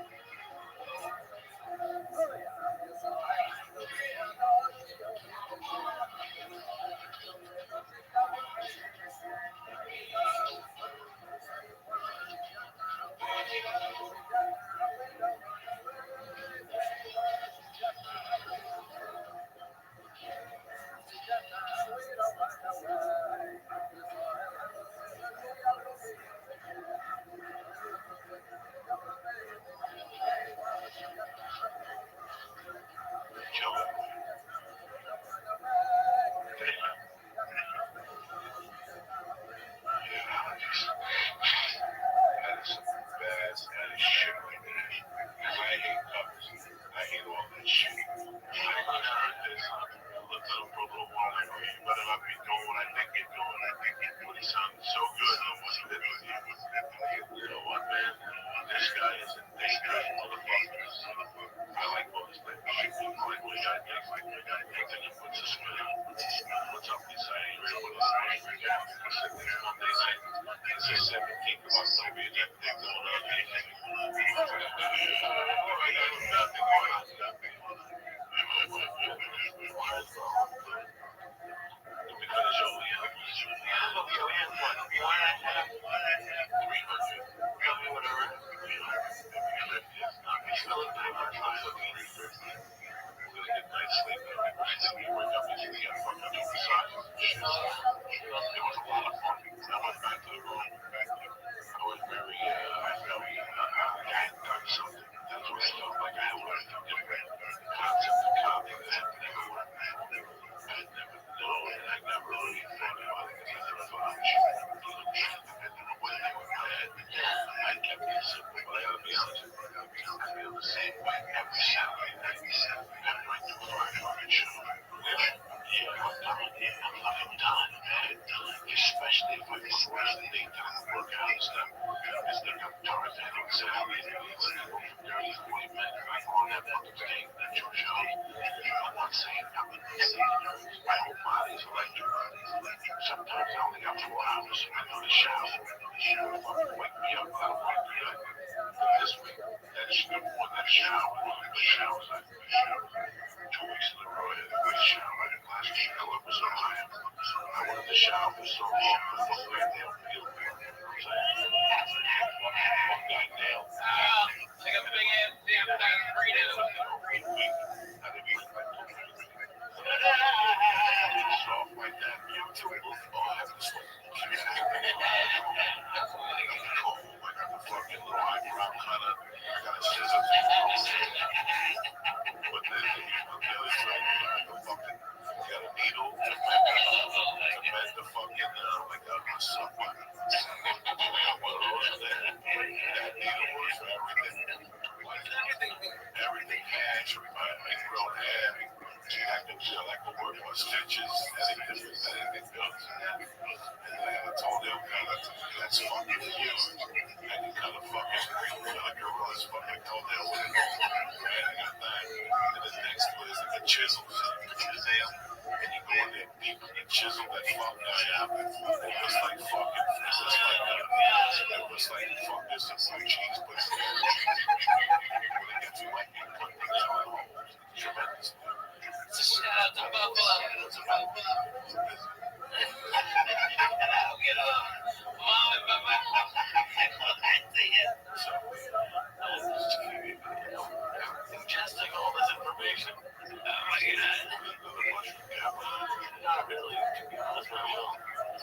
really, to be honest with you.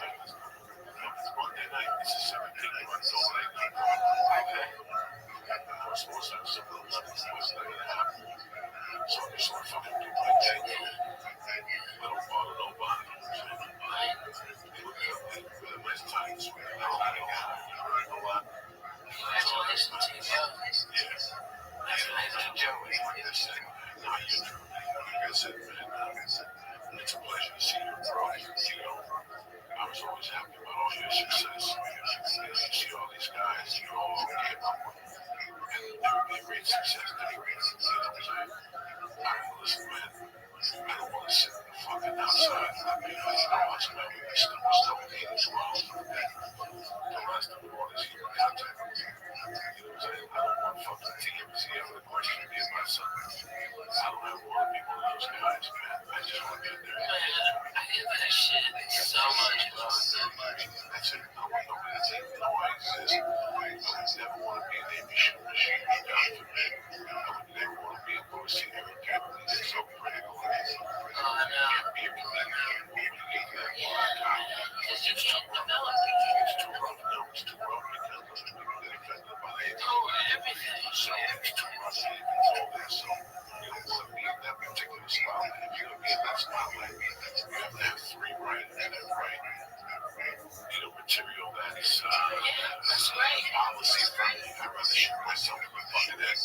It's Monday night. This is 17 months old. Okay. We're supposed to have something 11 months later happen. So I'm just like fucking do my thing. I don't bother nobody. With a nice time. A lot. Congratulations to you. Yeah. That's amazing, Joey. Like I said, now you know. Like I said, man, it's a pleasure to see you grow. You know, I was always happy about all your success. You see all these guys, you know, all get up and they're being great success. They're great success. You know what I'm saying? All right, listen, man. I don't want to sit in the fucking outside. You know, watch my movie stuff being wrong. The rest of it all is human contact. You know what I'm saying? I don't want fucking TMZ ever to question me and my son. I don't ever want to be one of those guys, man. I just want to be there. Man, I get that shit so much, bro. That's it. I want nobody to think know I exist. I would never want to be an ambition machine. God forbid. I would never want to be a Louis C. Capitalist. It's so critical. Oh, I know. Be a comedian. Because you can't develop it. It's too rough. No, it's too rough because most people get affected by it. Oh, everything. So it's too rough. It's all that. So you don't want to be in that particular spot. If you're going to be in that spotlight, you have to have three right and that right. You know, material that is That's great. policy friendly. I'd rather shoot myself in the fucking head.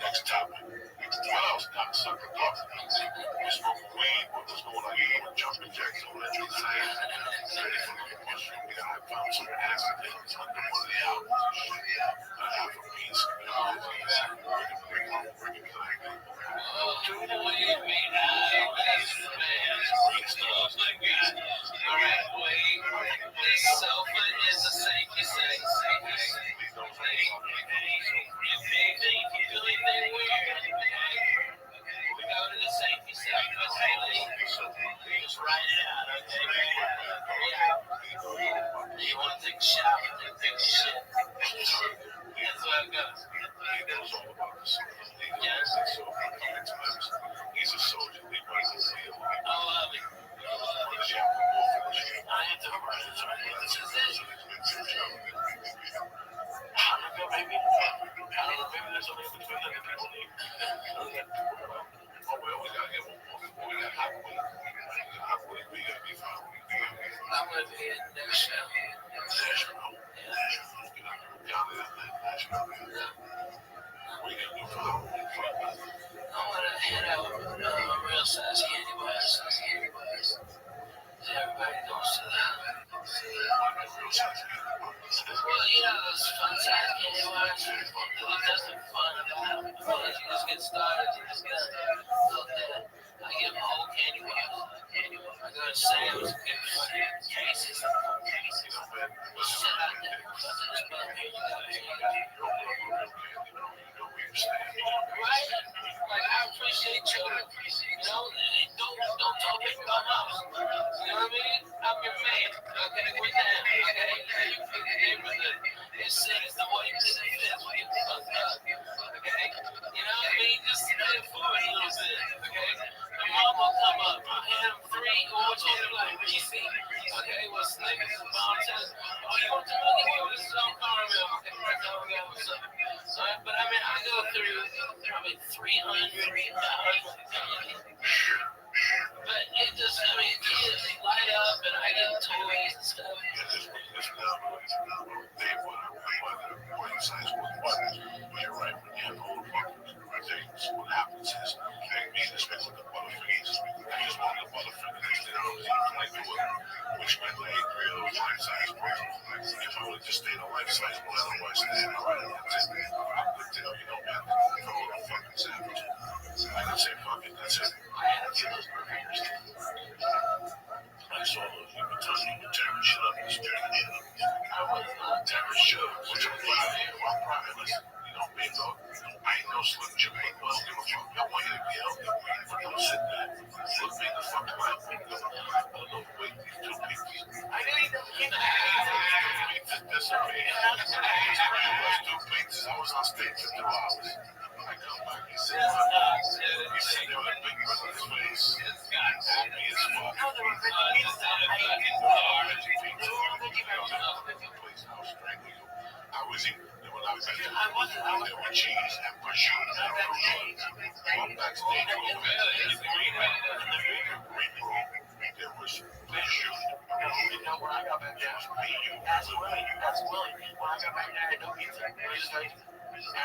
Next topic. What else? Not sucking up. We smoke weed. What was going on? You know, jumping jacks on that you're saying. Ready for the mushroom. I found some acid in it under one of the albums and shit. I have a piece. You know, bring it back. Oh, believe me, that's man, great stuff like that. All right, wait. This sofa is a safety set. If anything, you do anything weird, we go to the safety set. But hey, just write it out, okay? Yeah. You want to take a shower, take a shit. That's what it goes. He's a soldier. I love it. I have to remember this right here. This is it. Maybe there's something between the people. Oh, well, we gotta get one more. We got hot week. We gotta be fine. I'm going to be in Nashville. Nashville. Down there in Nashville. We gotta do for I want to head out real size candy bars. Everybody goes to that. Well, you know those fun size candy bars? There's nothing fun about it. You just get started, you just get okay. I get my whole candy bars. I go to Sam's and get fucking cases. Sit out there. Just put them here, you go. Right? Like, I appreciate you. You know, don't talk big about us. You know what I mean? I'm your fan. Okay, we're down. Okay, you pick the neighborhood. It sings the way it fits. We get fucked up. Okay? You know what I mean? Just let it forward a little bit. Okay? The mom will come up. I have 3 or 2 like Reese. Okay, well, Snickers and Mom says, oh, you want the money? Well, this is on caramel. Okay, right now we got what's up. But I mean, I go through probably 300 but it just, I mean, kids light up and I get toys and stuff. You're right. When you have all the fucking things, what happens is, me especially the Butterfingers, I just want the Butterfingers that I was eating like the one, which meant like 8 of those life-size ones. If I would have just stayed a life-size one, otherwise then I would have just, I would tell you, man, if I would have fucking savage. I could say, fuck it, that's it. I had to kill those burgers. I saw those, you were telling me, tearing shit up, I was tearing shit up, which I'm glad I am. I'm proud of this. You know, big dog. I ain't no Slim Jim, I don't give a fuck. I want you to be healthy. But don't sit there. Look me in the fucking eye. I don't know the way these 2 people. I didn't even this okay. I was on stage for 2 hours. I come back, he said, there with a big brother's face. Old me as fuck. I was eating. I wasn't. There were cheese and prosciutto and prosciutto. Well, backstage over there, in the green room, there was prosciutto. You know, when I got back there, ask Willie. When I got back there, I had no pizza.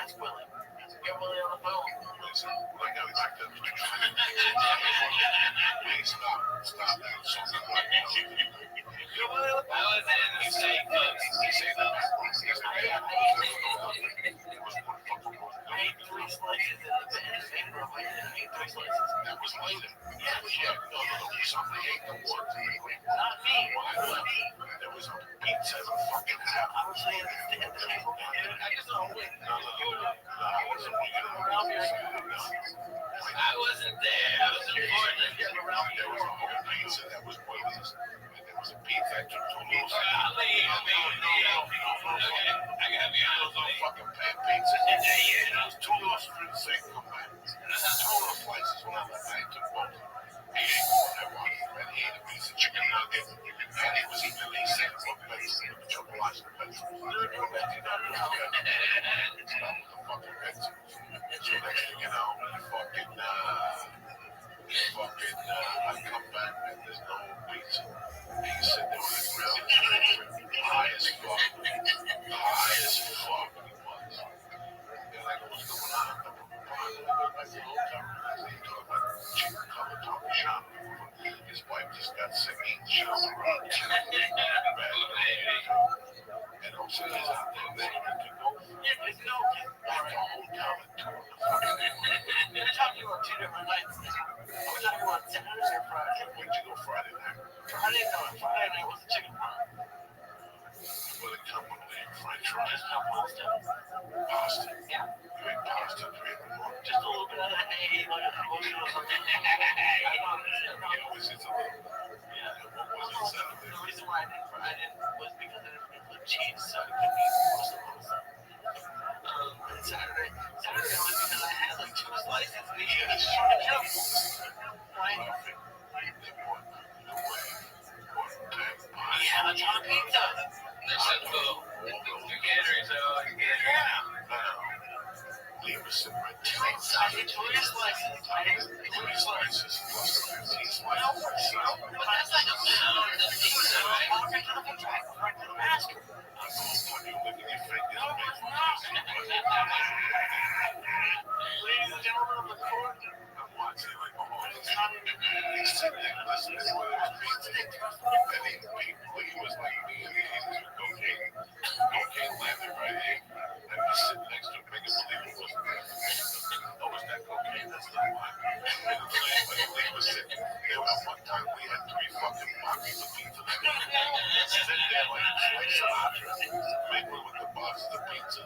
Ask Willie. Get Willie on the phone. Listen, when I got back there, hey, stop that. Something like that. Get Willie on the phone. I was in the same book. He said that. I ate 3 slices in the bed. I ate 3 slices. That was later. Yeah, no, something ate the one. Not me. There was a pizza and a fucking half. I was saying at the table. I just don't wait. I wasn't I wasn't there. I was in Portland. There was a whole pizza that was pointless. There was a pizza that took 2 little seconds. Okay, I gotta be honest. No fucking pan pizza. It was 2 little strings saying come back. 2 little slices when I went back to both. He ate one that one. And he ate a piece of chicken nugget. And he was eating these same fucking vegetables. The chocolate vegetables. It's not with the fucking vegetables. So next thing you know, I come back and there's no pizza. He's sitting there with his grill, high as fuck he was. And I go, what's going on? Chicken color taco shop. His wife just got sick eating shop. And also he's out there begging her to go. There's no hometown and tour the fucking They're talking about 2 different nights. We're talking about Saturday or Friday. Where'd you go Friday night? Friday night was the chicken pie. With a cup of French fries. Just no pasta. Pasta. Yeah. You ate pasta at 3 in the morning. Just a little bit of that hay, like a emotional something. Yeah, was it a little? Yeah. What was it Saturday? The reason why I didn't was because I didn't include cheese, so I couldn't eat most of the stuff. And Saturday was because I had like 2 slices and he had a chicken jump. Right? Yeah, a ton of pizza. That's so cool. You're getting so Lee was sitting right I did 3 slices. I did 3 slices. plus the 15 slices. But that's like a pound of pizza, right? Right to the master. I'm going to look at your fingers. No, it's not. Ladies and gentlemen of the court, I'm watching like, oh, it's not even. he's sitting there listening to whether it's pizza. And Lee was like me, and he was cocaine landed right here. And he's sitting next to him, making believe it wasn't there. Oh, was that cocaine? That's not mine. And Lee was sitting there. At one time, we had 3 fucking boxes of pizza. Sitting there like Sinatra, mingling with the boxes of pizza.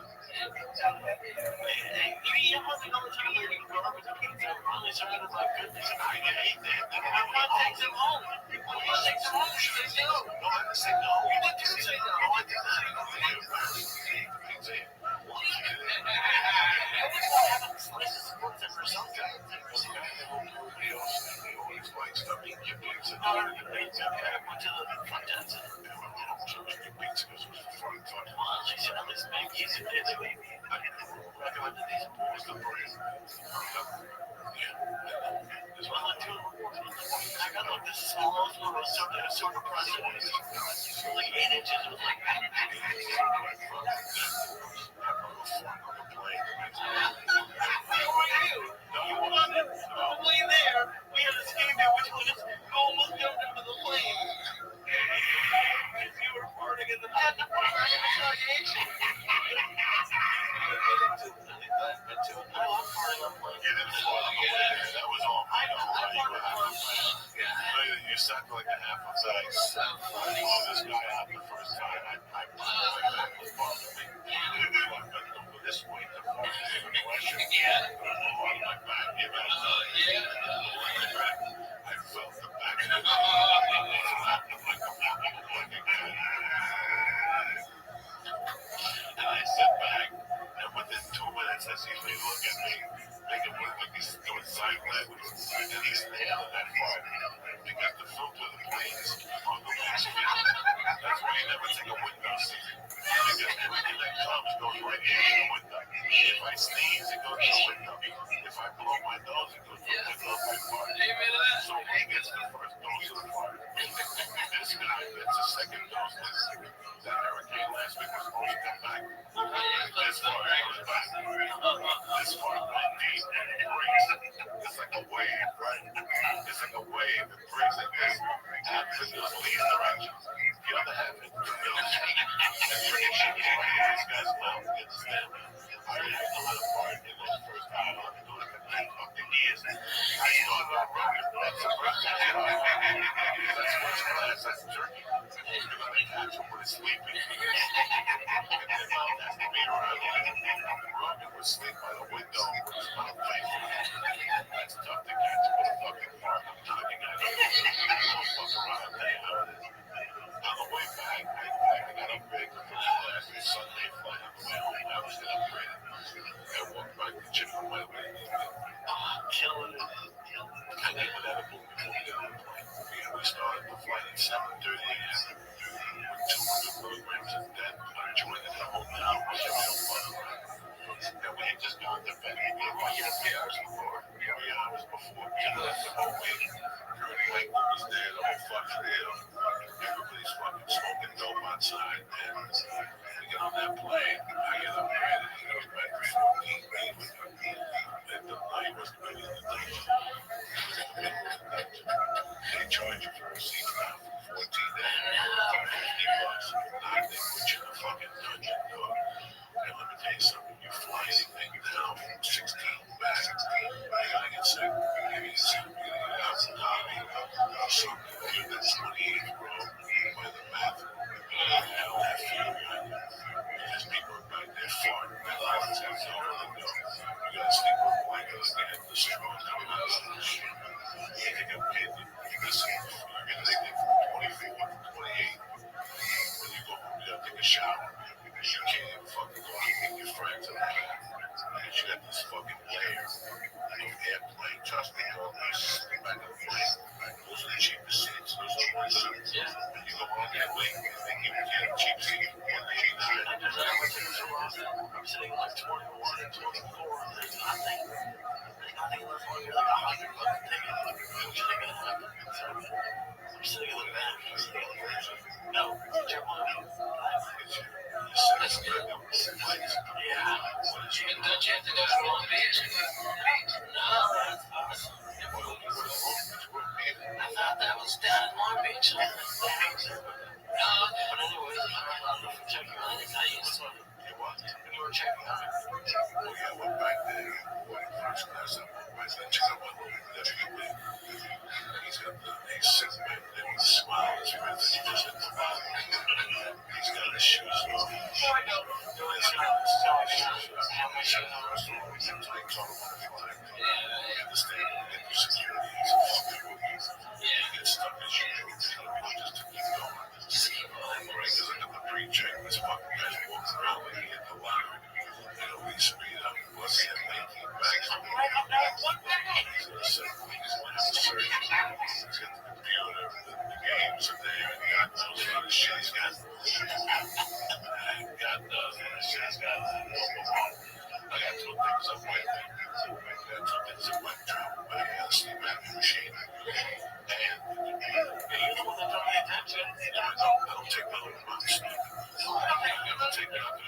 You have another time where you go up with the pizza and finally surrounded by goodness. I hate that. I want to take them home. I want to take them home. Should I say no? No, I didn't say no. You did too say no. No, I didn't say no. They ate the pizza. I just want to have a slice of sports or something. Everybody else, they always like stuff eating your pizza. No, I went to the front desk. So your pizza goes with the front door. Well, at least make easy. I recommended these. What's the brand? This one like 2 in the morning. I got like the smallest little sort of processor. It was like 8 inches. It was like. Where were you? You wanted the way there. We had a scheme there which was just almost jumped into the plane. If you were farting in the back, I retaliation. I love farting on planes. You didn't fall on the way there. That was all. I know. I farted on You sat like a half a size. I saw this guy out the first time. I this way to fall in the question. On my back, I felt the back of the and I sit back, and within 2 minutes, I see Lee look at me, make it look like he's doing sign language, and he's nailing that part. They got the filter of the planes on the never take a window seat. Because everything that comes goes right into the window. If I sneeze, it goes to the window. If I blow my nose, it goes to the window of my fart. So he gets the first dose of the fart. This guy gets the second dose. That hurricane last week was supposed to come back. This fart goes back. This fart went deep and it breaks. It's like a wave, right? It's like a wave. It breaks like this. Happens in those least directions. You ever have it? These guys mouth gets stabbed. I didn't know how to fart in those first time. I've been doing it for 10 fucking years. I started on running. That's the first thing I did. That's first class. That's jerky. You're gonna catch him when he's sleeping. And then mouth has to be around. Robin was asleep by the window with his mouth facing. That's tough to catch with a fucking fart. I'm tugging at him. Don't fuck around. Tell you how it is. On the way back, I got upgraded to first class. It's Sunday flight on the way home. I was gonna upgrade it. I walked by the gym on my way. Killing it. I never had a book before we got on the plane. We started the flight at 7:30 a.m. with 200 milligrams of death. I joined in the hotel with a real fun around. And we had just gone to bed. We were like 3 hours before. 3 hours before. We had left the whole week. Kurt Michael was there. The whole fucking deal. Everybody's fucking smoking dope outside. And we get on that plane. I get upgraded. I go back to 14 days. And the night was the middle of the night. They charge you for a seat now for 14 days. $50. Now they put you in a fucking dungeon, dog. And let me tell you something, you fly anything down from 16 back, you gotta get sick. You get sick, you gotta get out of the hobby. So you're the 28th row by the bathroom. Hell, that feeling, there's people back there farting. Their lives have nowhere to go. You gotta sleep with blankets, they have the straw coming out of the shit. You think I'm kidding? Listen, you're gonna take it from 24 to 28. When you go home, you gotta take a shower. You can't even fucking go out and meet your friends in the car. Because you got this fucking layer of airplane. Trust me, all these back in the plane. Those are the cheapest seats. Those are the seats. When you go on that way, they give you a cheap seat. I'm sitting like 21 and 24. There's nothing. There's nothing left on here. Like $100 ticket. I'm sitting in the back. No, your money. Yeah. Don't you have to go to Long Beach? No, that's awesome. I thought that was down in Long Beach. No, but anyway, I'm not checking on it. I used to. When you were checking on it. Oh, yeah, I went back there. First class, I went back there. Check out what he's got he's sitting back there. He smiles. He just hit the bottom. He's got his shoes on. I know. God knows what this shit's got. I got two things up with me. I got two things up my job. I got a sleep apnea machine. And you know what I don't pay attention? I don't take my own money. I never take it out.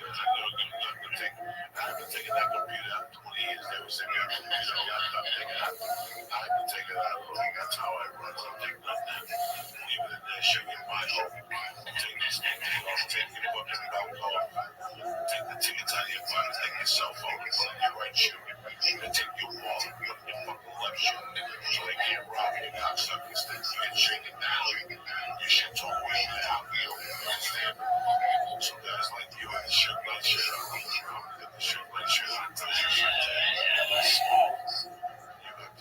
I haven't taken that computer out in 20 years. They were saying, I'm taking it out. I haven't taken it out. That's how I run. So I'm taking nothing. Leave it in there, shake your mind off. Take this thing off. Take your fucking belt off. Take the tickets out of your pocket. Take your cell phone and put in your right shoe. And take your wallet and put in your fucking left shoe. So they can't rob you. Cocksuckers. You get shaken down. You should talk way out. You don't understand. So guys like you and the shirt like shit on. The shirt like shit on. Small. You got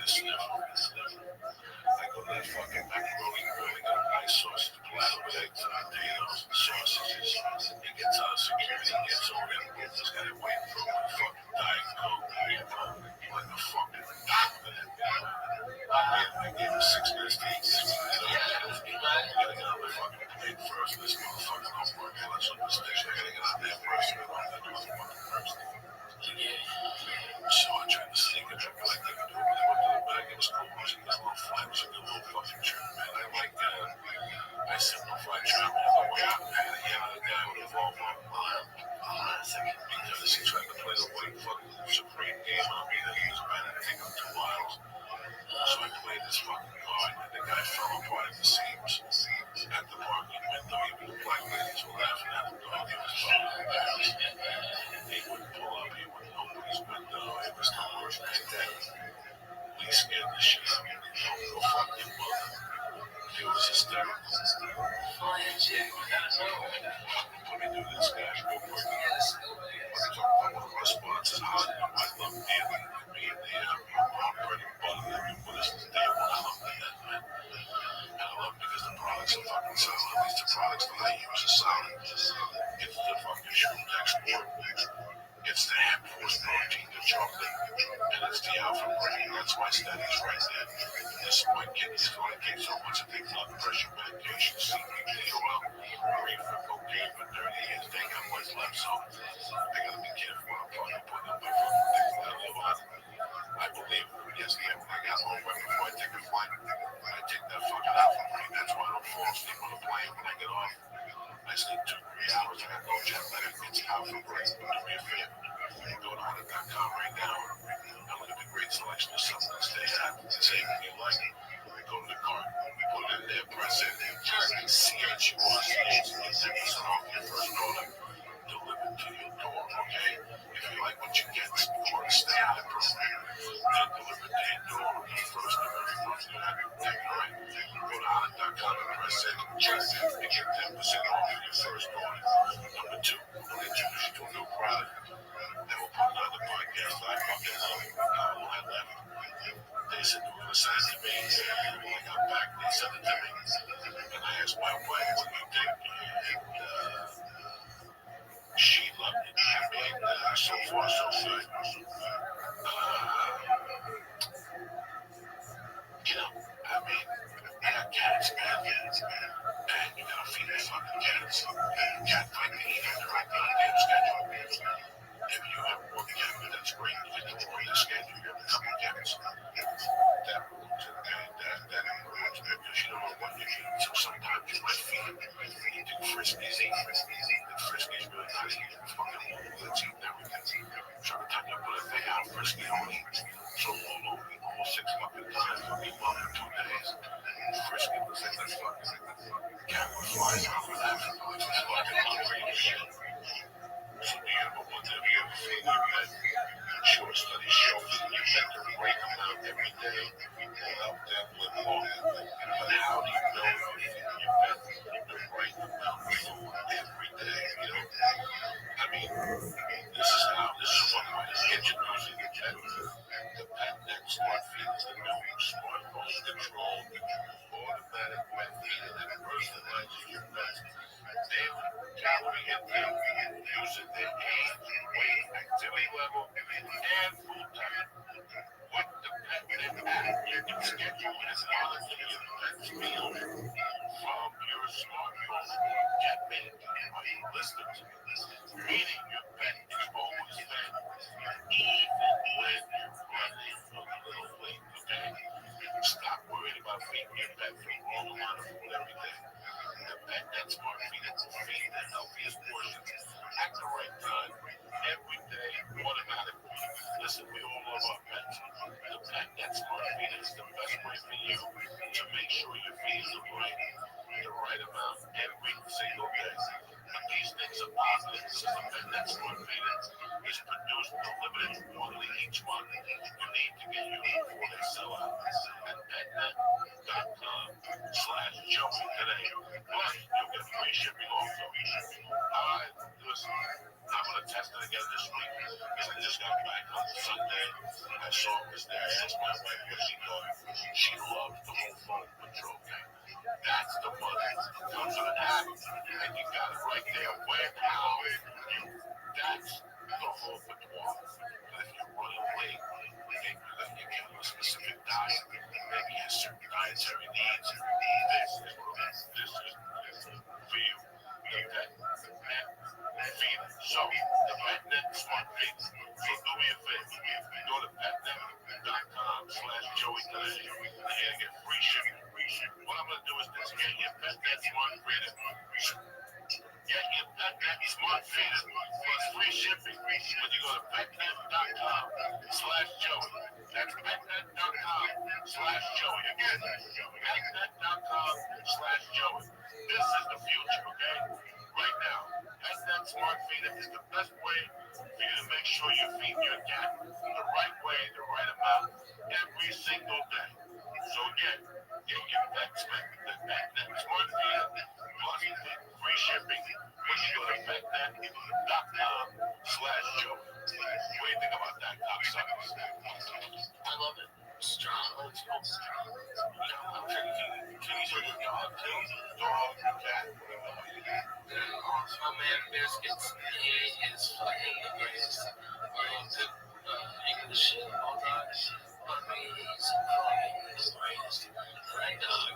a sniff. I go to that fucking macaroni boy, they got a nice sausage platter with eggs and potatoes and sausages. He gets out of security, he gets over there, this guy waiting for him with fucking Diet Coke, like a fucking I gave him 6 minutes to eat. 6 minutes to eat. I gotta get on the fucking plane first. This motherfucker don't work. Let's up the station. I gotta get on there first. I gotta get on the motherfucking first. So I tried to sneak a trip like they could do, but I went to the back of the school watching this little flight. It was a good little fucking trip, man. I simplified travel all the way out, man. He had a guy with a Volvo. Because he tried to play the white fucking supreme game on me that he was mad at. I think I'm 2 miles. So I played this fucking card, and the guy fell apart at the seams. At the parking window, even the black ladies were laughing at him. Dog, he was fucking embarrassed. He wouldn't pull up, he wouldn't open his window. It was the worst thing. We scared the shit out of him. Go fuck your mother. It was hysterical. Let me do this, guys, real quick. We're talking about one of our sponsors, Hot. I love dealing with me and the bread and butter that we put us in the deal. I love that, man. And I love because the products are fucking solid. At least the products that I use are solid. It's the fucking shroom export. It's the hemp force protein, the chocolate, and it's the alpha brain. That's my studies right there. This is my kidneys going to take so much of the blood pressure medication, CBD oil, reefer cocaine for 30 years. They got what's left, so I gotta be careful what I'm fucking putting in my fucking things that I live on. I believe yesterday when I got home right before I take a flight, I take that fucking alpha brain. That's why I don't fall asleep on the plane when I get off. I sleep 2-3 hours. I got no jet lag. It's alpha brain. Do me a favor. Go to hunter.com right now and look at the great selection of supplements they have. Say when you like it. Go to the cart. Put it in there. Press it. CHURCH. 10% off your first order. Delivered to your door. Okay? If you like what you get, or stay on the program, then delivered to your door. First of every month, you have your thing. All right? Go to hunter.com and press it. And get 10% off your first order. Number 2, we'll introduce you to a new product. They will put another podcast that I fucking love. When I left, they said they were going to send it to me. When I got back, they sent it to me. And I asked my wife, what do you think? And she loved it. I mean, so far, so good. You know, I mean, I got cats, man. And you gotta feed the fucking cats. Cat fighting, you gotta write the damn schedule. If you have one cat, that's great. You can control your schedule. You have a couple cats. That rules it. That rules it because you don't know what you eat. So sometimes you might feed them. You do Friskies, eat Friskies. The Friskies really nice. You can fucking let's eat everything. So every time you put a thing out, Frisky on it. So almost 6 fucking times. I'll be one in 2 days. Frisky was like this fucking cat was flying out with that. It's fucking hungry and shit. So do you ever wonder if you ever feed your pet? Short studies show that you have to break them out every day will help them live longer. But how do you know if you're feeding your pet the right amount of food every day? You know? I mean, this is one way to introducing your pet. The PetNet Smart Feed is the new smart home control, automatic pet feeder that personalizes your pet's daily calorie intake using their age, weight, activity level, and food type. What the PetNet app, you can schedule and monitor your pet's meals from your smartphone. Get maintained by listeners, meaning your pet is always fed, even when you're running a little late, okay? Stop worrying about feeding your pet the wrong amount of food every day. The PetNet Smart Feeder will feed the healthiest portions at the right time, every day, automatically. Listen, we all love our pets. The PetNet Smart Feeder is the best way for you to make sure you're feeding them the right amount every single day. But these things are positive. This is the PetNet Smart Feeder. It's produced and delivered quarterly each month. You need to get yours before they sell out at petnet.com/Joey today. Plus, you'll get free shipping also. Listen, I'm going to test it again this week because I just got back on Sunday. I saw it was there. I asked my wife, She loves the whole phone patrol game. That's the money. Comes with an app, and you got it right there. When, how, you. That's the whole patrol. And if you're running late, maybe because you give them a specific diet, maybe you have certain dietary needs. This is for you. Okay? And feed it. So, the PetNet Smart Feed. So do me a favor. Go to petnet.com/Joey today. And you're going to get free shipping. What I'm going to do is this. Get your PetNet Smart Feeder. Get your PetNet Smart Feeder plus free shipping when you go to petnet.com/Joey. That's petnet.com/Joey. Again, petnet.com/Joey. This is the future, okay? Right now, PetNet Smart Feeder is the best way for you to make sure you're feeding your cat the right way, the right amount, every single day. So again, get your PetNet Smart Feeder plus free shipping when you go to petnet.com/Joey. What do you think about that, cocksuckers? I love it. Strong, old school. Now, I'm sure you can use your dog too. Dog, cat, My man Biscuits, he is fucking the greatest. Good English shit all time. I mean, he's fucking the greatest. That dog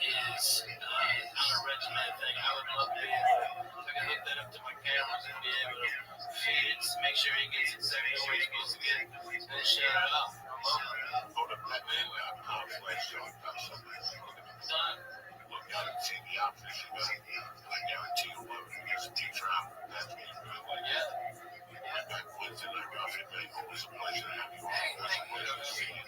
is on a regimented thing. I would love to be able to, if I could hook that up to my cameras and be able to feed it, make sure he gets exactly what he's supposed to get, and shut it off. I'm over it. go to petnet.com/Joey. Done. Look out and see the options you got. I guarantee you love it. It's a teacher out. That's what you're going to like. Yeah. Backwards and I got it. Always a pleasure to have you on. Always a pleasure to see you.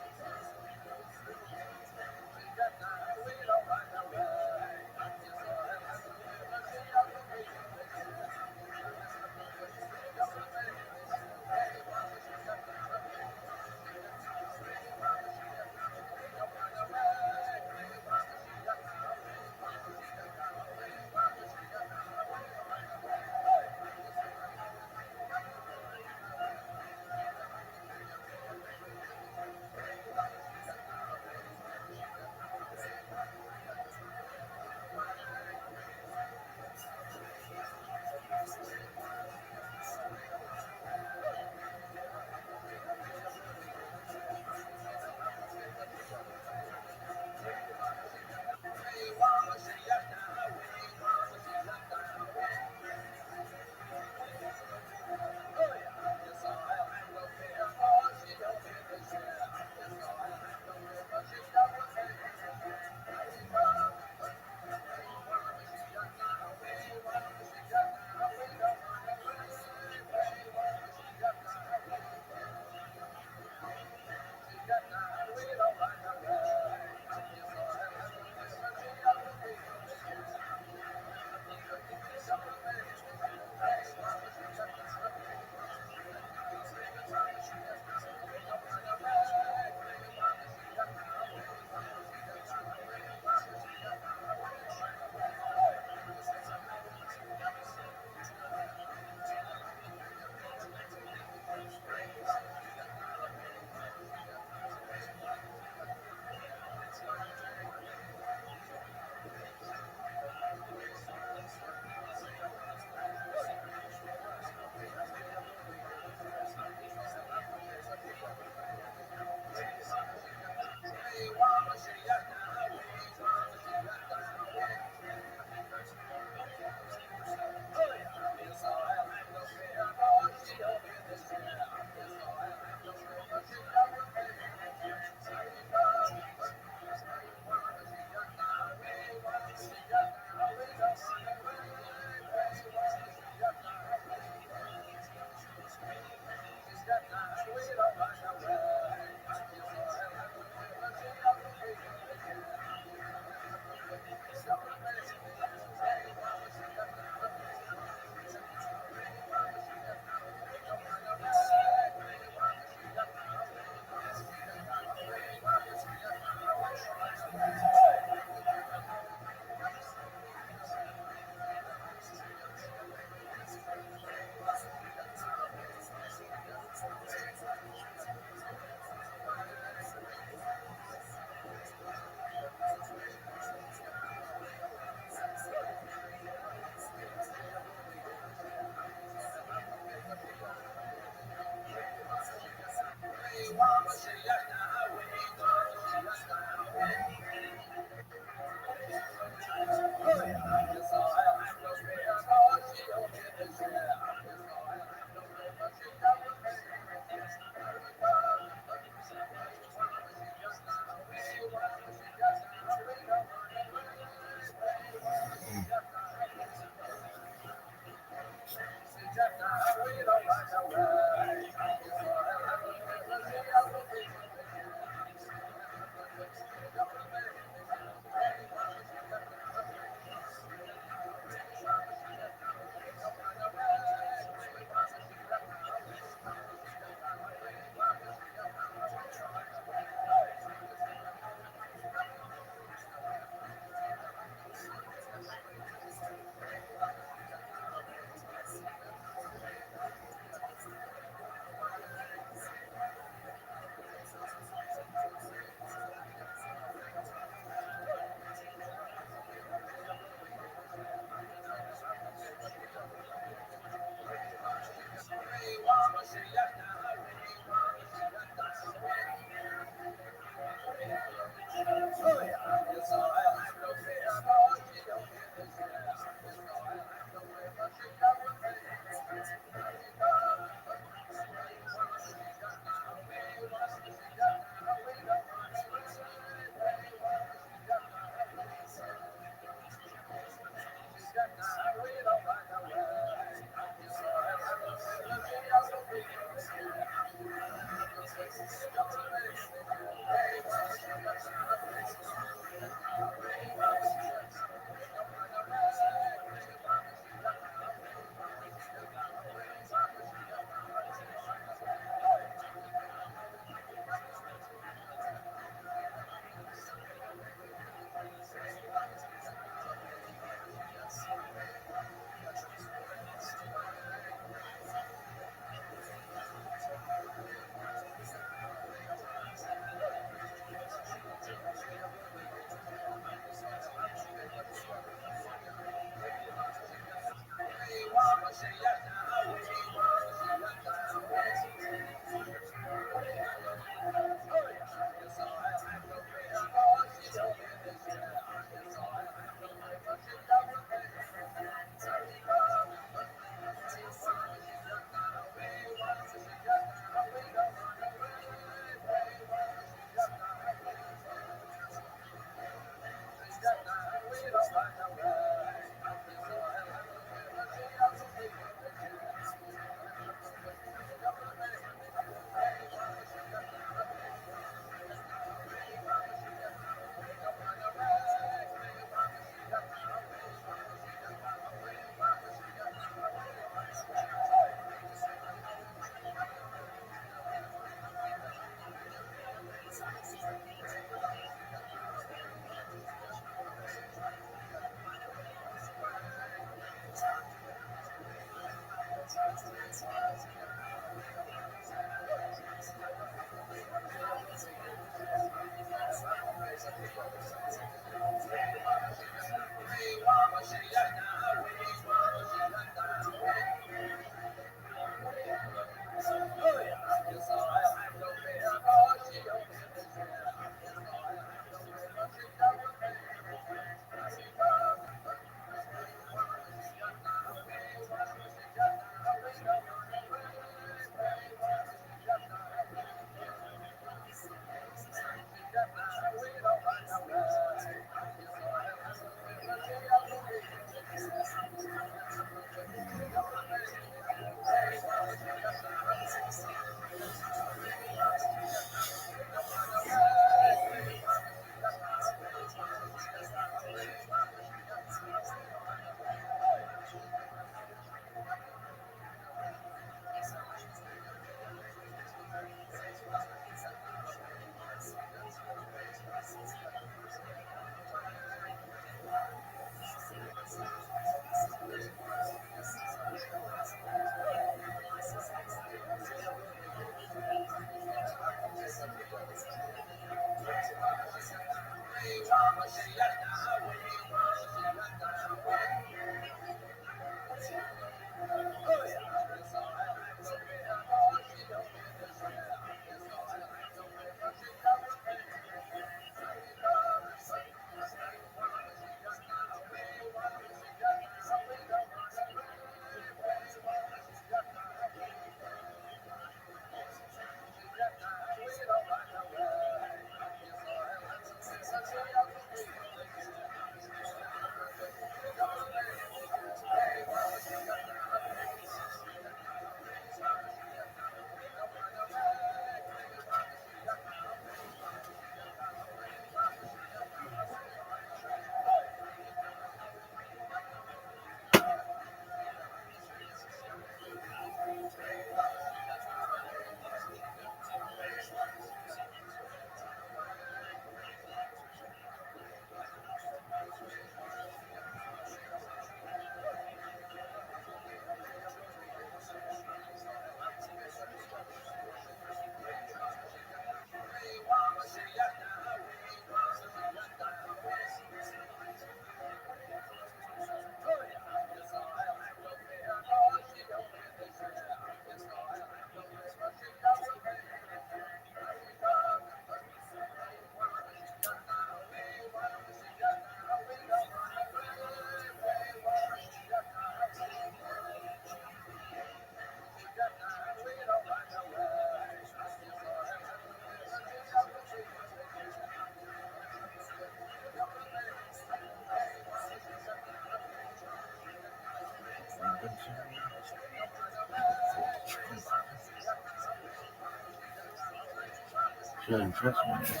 Shouldn't trust me.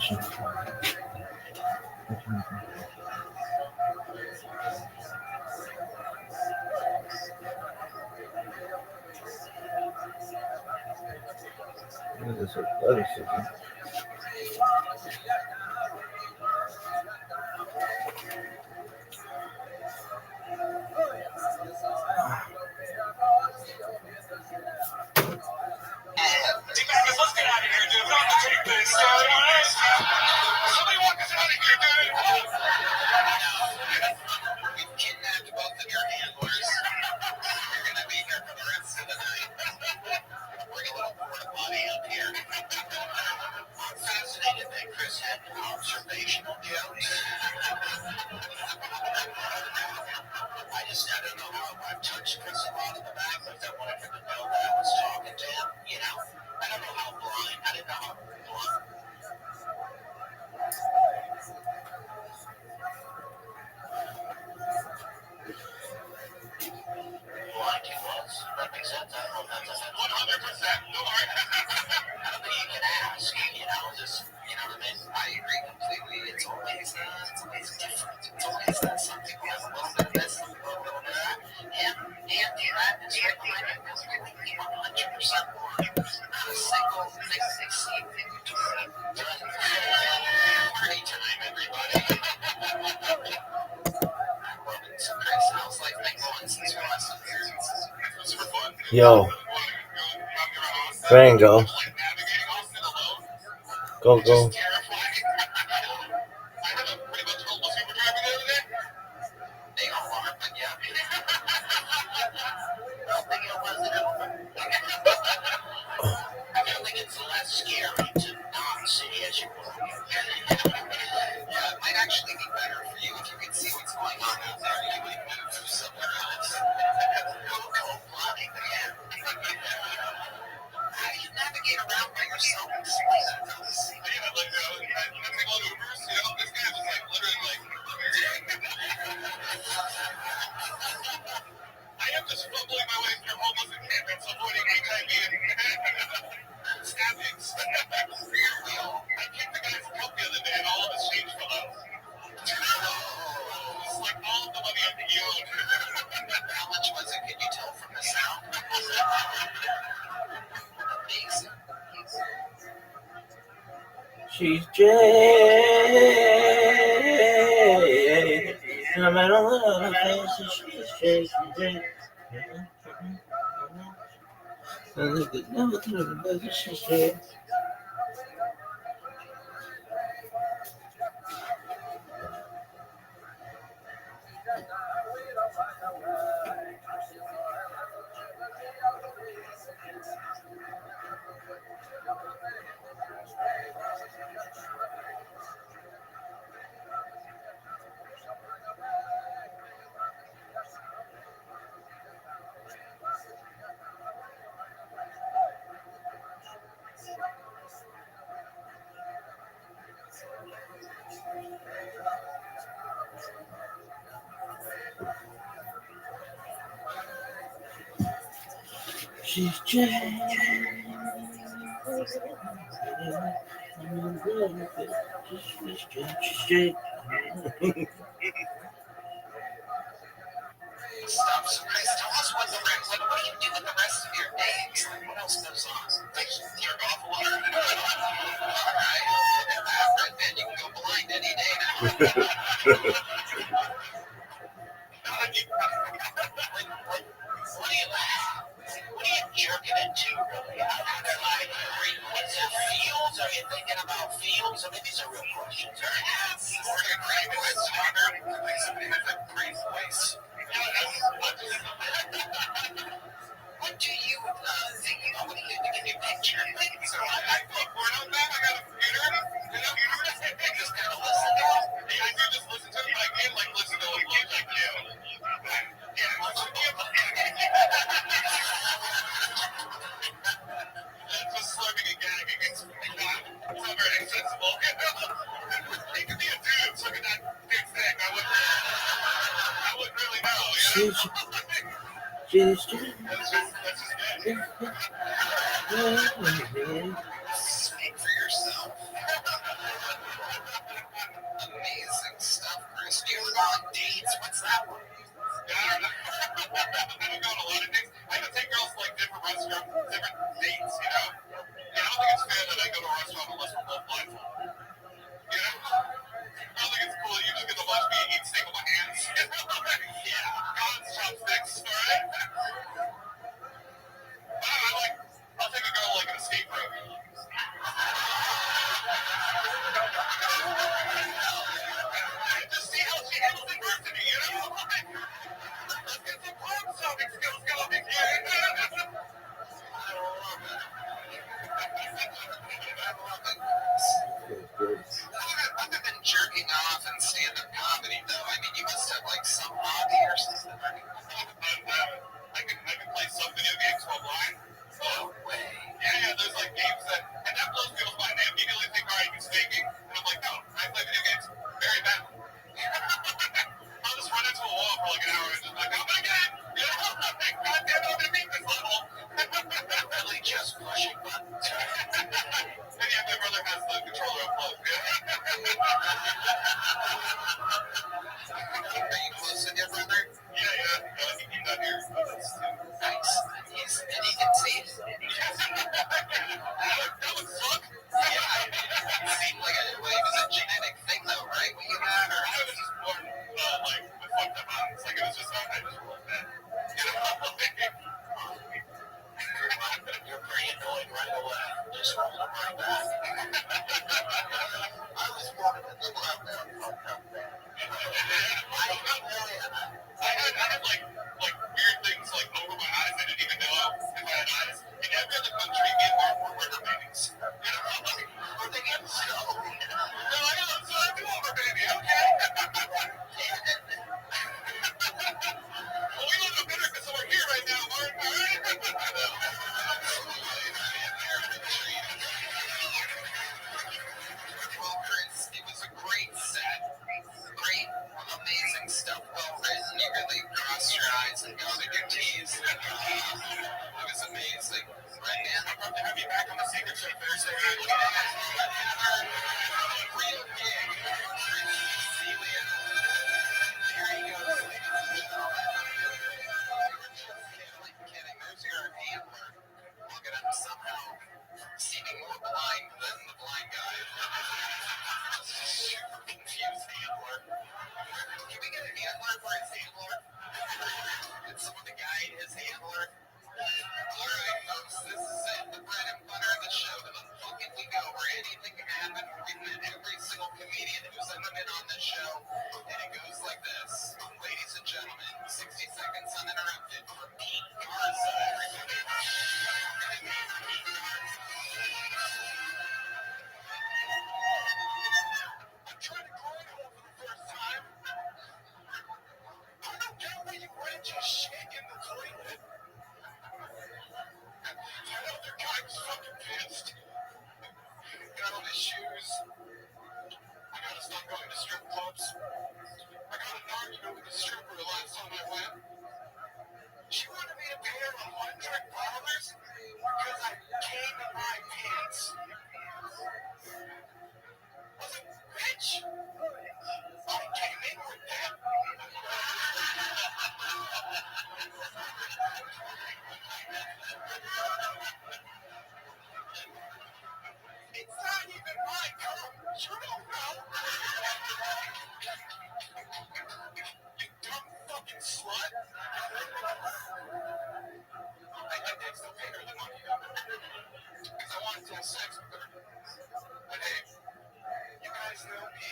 Let's get out of here, dude. We don't have to take this. Somebody walk us out of here, dude. We've kidnapped both of your handlers. You're going to be here for the rest of the night. Bring a little porta potty up here. I'm fascinated that Chris had observational jokes. I don't know how I've touched Chris a lot in the back, but I wanted him to know that I was talking to him, you know. I don't know how blind. I didn't know how blind. Blind he was. That makes sense. I don't know if that's 100%. No worry. I don't think you can ask, you know, just, you know what I mean? I agree completely. It's always different. It's always something we have a little bit of this, a little bit of that. And that is really 100% blind. Not a single thing they see done. Party time, everybody. So Chris, how's life been going since your last appearance? Super fun. Yo, Rango, go. I had a pretty much almost Uber driver the other day. They are hard, but yeah. I don't think it was an Uber. I don't think it's less scary to not see as you walk. Yeah, it might actually be better for you if you could see what's going on out there. You would move to somewhere else. Go cold-blooded again. How do you navigate around by yourself and explain that to us? I take a lot of Ubers, you know, this guy was like literally like, I am just fumbling my way through homeless encampments, avoiding HIV and stabbings. I kicked the guy's coat the other day and all of his change fell out. It's like all of the money I think he owed. How much was it? Can you tell from the sound? Amazing. She's Jay. No matter what I face, she's Jay. She's Jay. She's Jay. She's Jay. Stop, Chris. Tell us what do you do with the rest of your days? What else goes on? Jerk off a lot. All right. Right then, you can go blind any day now. What are you jerking into, really? What's it, fields? Are you thinking about fields? I mean, these are real questions. We're going to create a soccer. Somebody has a great voice. What do you think about? What do you think of your picture? So I put porn on that. I got a computer. You know, I just kind of listen to it. I do just listen to it, but I can't like listen to it like you. Yeah, listen to it. Just slugging and gagging. It's not very sensible. It could be a dude sucking that big thing. I wouldn't really know, you know? She's Jay. That's just it. Speak for yourself. Other than jerking off and stand-up comedy, though, I mean, you must have like some hobby or something. I can play some video games online. No way. Yeah, there's like games that, and that blows people's mind. They immediately think, all right, he's faking. And I'm like, no, I play video games very badly. I'll just run into a wall for like an hour and just like, oh my god, you know, god damn, I'm gonna beat this level. Really just pushing buttons. And yeah, my brother has the controller unplugged. Are you close to your brother? Yeah, he's not here. Nice. And he can see. That would suck. Yeah, it seemed like it was a genetic thing, though, right? What you had, or I was just born like with fucked up eyes. Like it was just I just rolled that. You know, you're pretty annoying right away. Just roll them right back. I was born in the middle out there. I had like weird things like over my eyes. I didn't even know if I had eyes. In every other country, in murder babies. You know, where they get so. No, I do over baby. Okay. Well, we live in America, so we're here right now, Martin. All right. Well, Chris, it was a great set. Great, amazing stuff. Well written. You really crossed your eyes and counted your T's. It was amazing. Right, man? I'm about to have you back on the Secret Show Thursday. Real gig. Celia. Here he goes, ladies and gentlemen. Kidding. There's your handler. Look at him somehow seeming more blind than the blind guy. Super confused handler. Can we get a handler for his handler? Did someone to guide his handler? Alright, folks, this is it. The bread and butter of the show. The fucking we go where anything can happen. We've met every single comedian who's ever been on this show. And it goes like this. Ladies and gentlemen, 60 seconds uninterrupted from Pete Garza. I'm trying to cornhole for the first time. I don't care where you went, just shaking the toilet. That other guy was fucking pissed. Got on his shoes. I gotta stop going to strip clubs. I got an argument with the stripper the last time I went. She wanted me to pay her $100 because I came in my pants. I was like, bitch, I came in with that. It's not even my cum. You don't know. You dumb fucking slut. I still paid her the money because I wanted to have sex with her. But hey, you guys know me.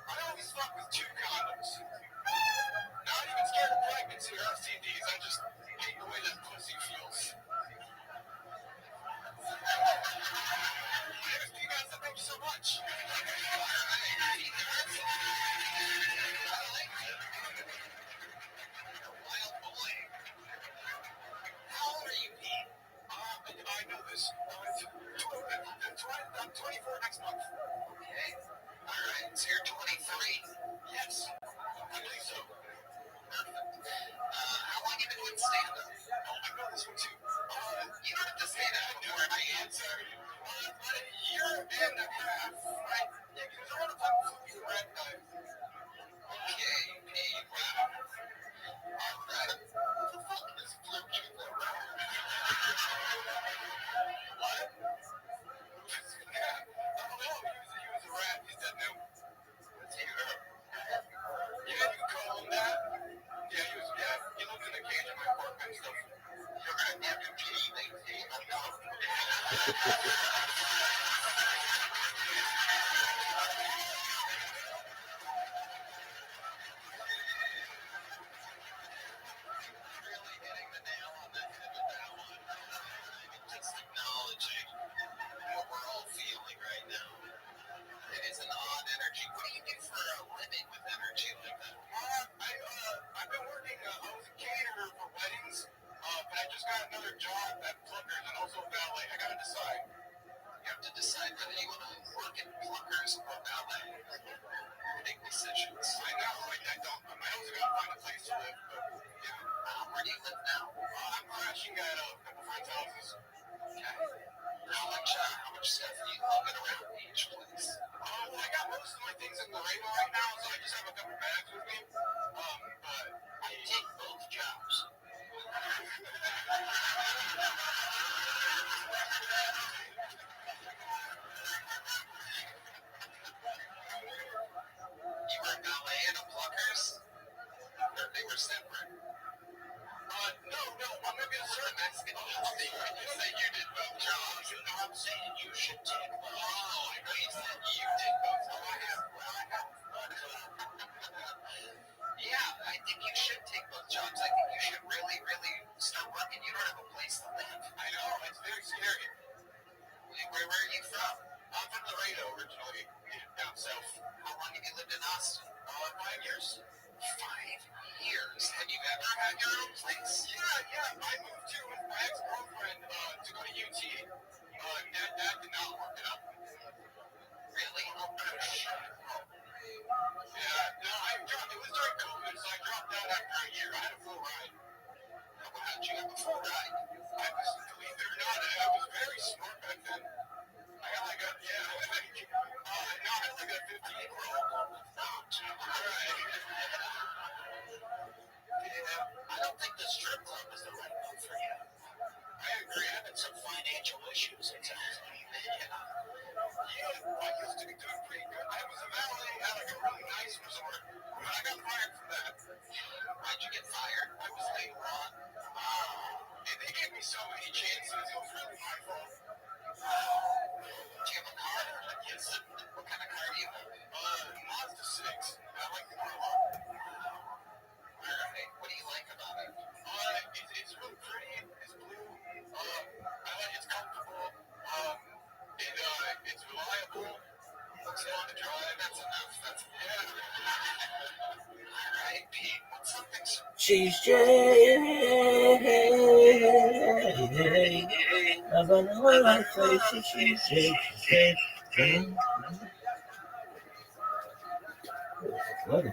I always fuck with 2 condoms. Not even scared of pregnancy or STDs. I just hate the way that pussy feels. Anyways, you guys, thank you so much. Wild boy. How old are you, Pete? I know this. I'm 24 next month. Okay. All right. So you're 23? Yes. I believe so. Perfect. How long do you do for a living with energy like that? I've been working. I was a caterer for weddings, but I just got another job at Pluckers and also ballet. I gotta decide. You have to decide whether you want to work at Pluckers or ballet. Big decisions. I know. I don't. I also gotta find a place to live. But yeah. Where do you live now? I'm crashing at a couple friends' houses. Okay. How much stuff are you lugging around each place? Well, I got most of my things in Laredo right now, so I just have a couple bags with me. But I take both jobs. You were ballet and a Pluckers? Or they were separate? No, I'm not going to start asking when you say you did both jobs. No, I'm saying you should take both. Oh, I know you said you did both. Oh, I have. Yeah, I think you should take both jobs. I think you should really, really start working. You don't have a place to live. I know, it's very scary. Where are you from? I'm from Laredo originally, down south. How long have you lived in Austin? 5 years. 5 years? Have you ever had your own place? Yeah. I moved here with my ex-girlfriend to go to UT. That did not work out. Really? Oh, shit. Yeah, no, it was during COVID, so I dropped out after a year. I had a full ride. How'd you have a full ride? Believe it or not, I was very smart back then. I had like a, no, I had like a 15-year-old. Right. I don't think the strip club is the right move for you. I agree. Having some financial issues, it sounds like. Yeah, I used to be doing pretty good. I was a valet at like a really nice resort, but I got fired from that. Why'd you get fired? I was laid on. They gave me so many chances. It was really my fault. Do you have a car? Yes. What kind of car do you have? Mazda 6. I like the car a lot. Alright. What do you like about it? It's really pretty. It's blue. I like it's comfortable. It's reliable. Looks fun to drive. That's enough. Alright, Pete. What's something so... She's Jay. I'm gonna hold my face. She's Jay. What?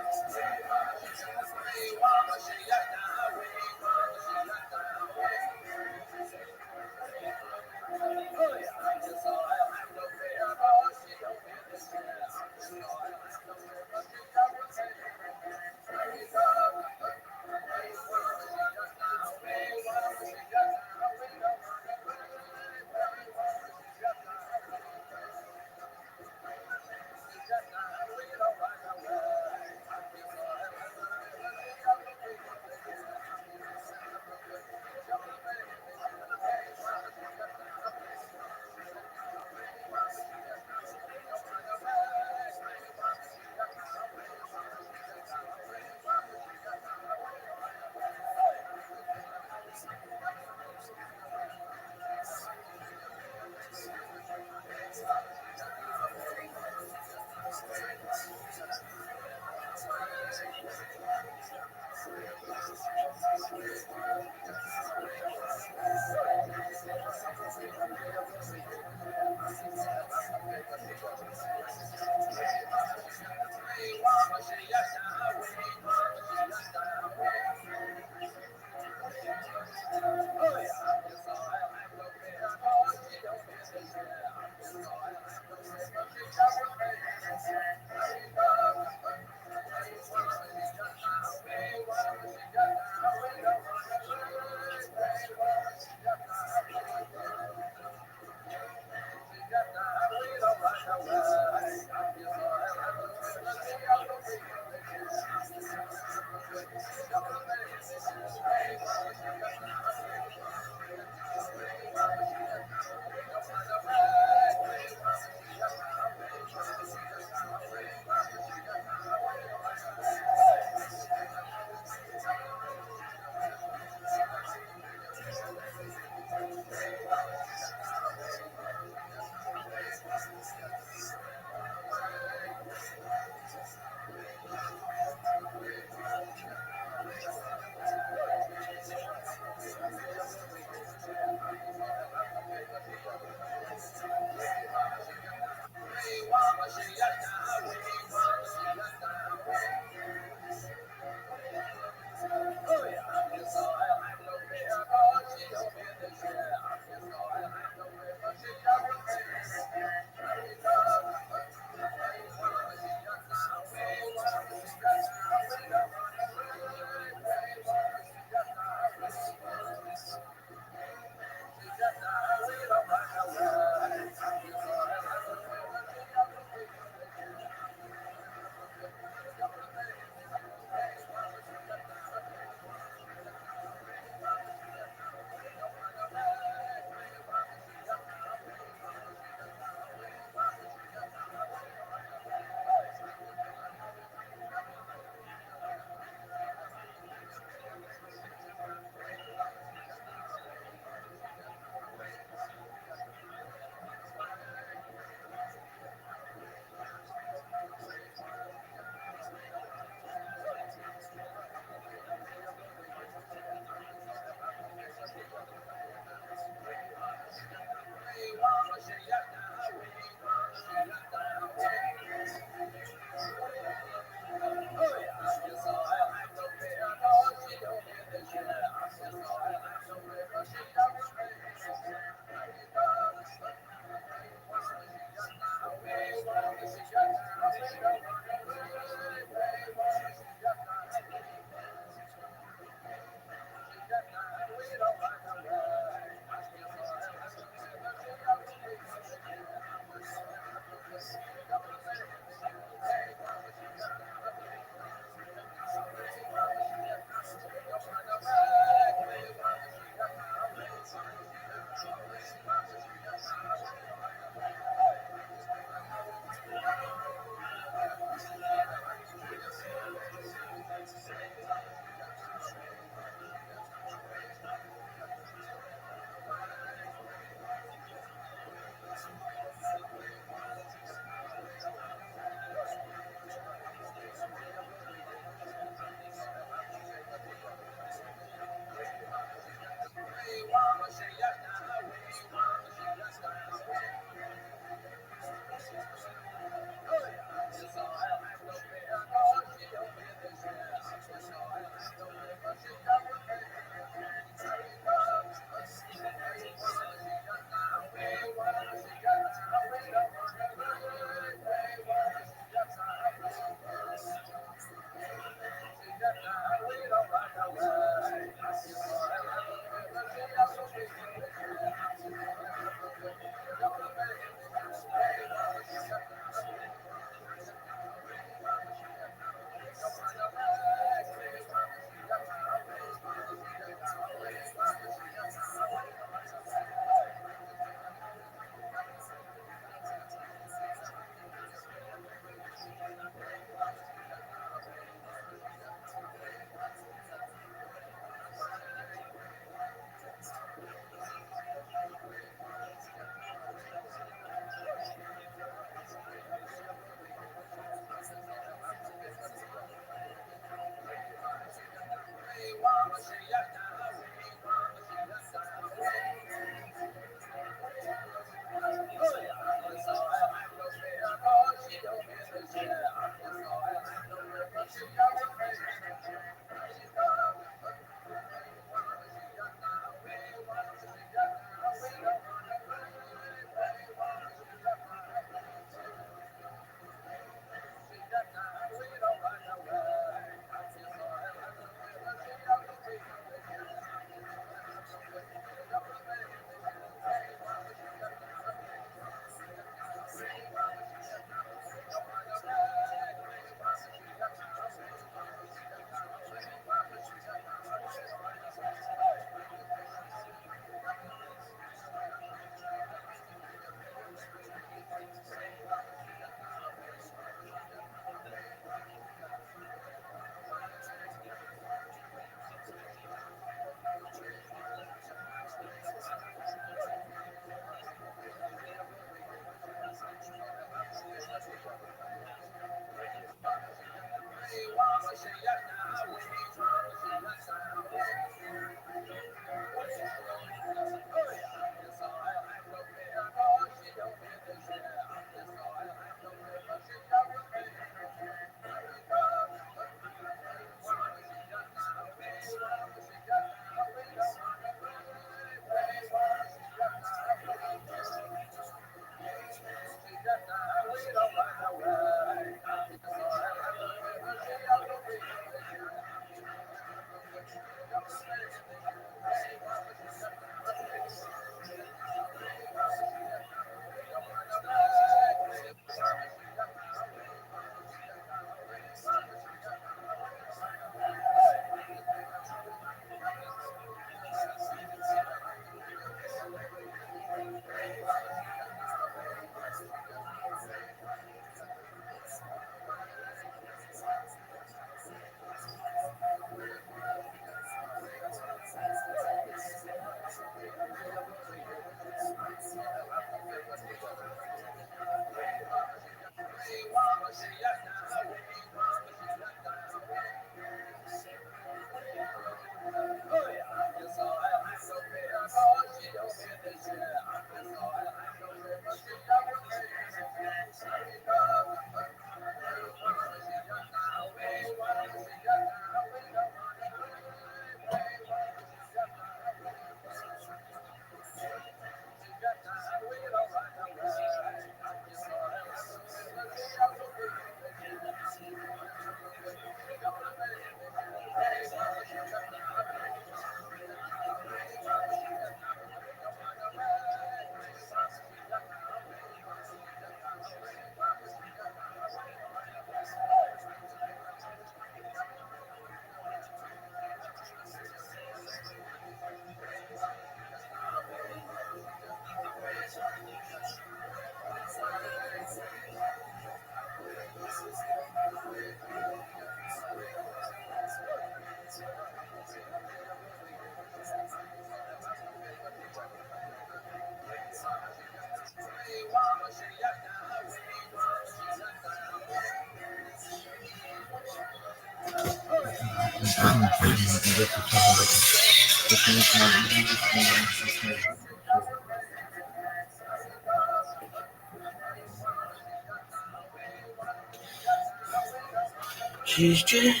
She's just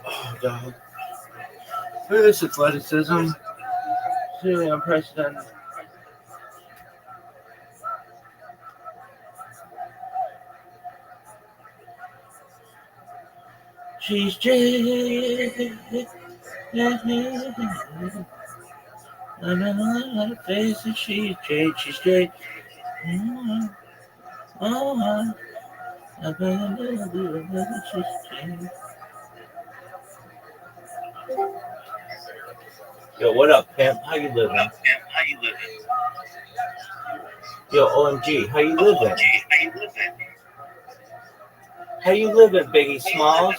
oh, dog. Look at this athleticism. Seriously, I'm pressed on. She's just. I'm in a lot of faces. She's straight. She's straight. Oh, I've been a little bit. She's straight. Yo, what up, pimp? How you living? Yo, OMG, how you living? How you living, Biggie Smalls?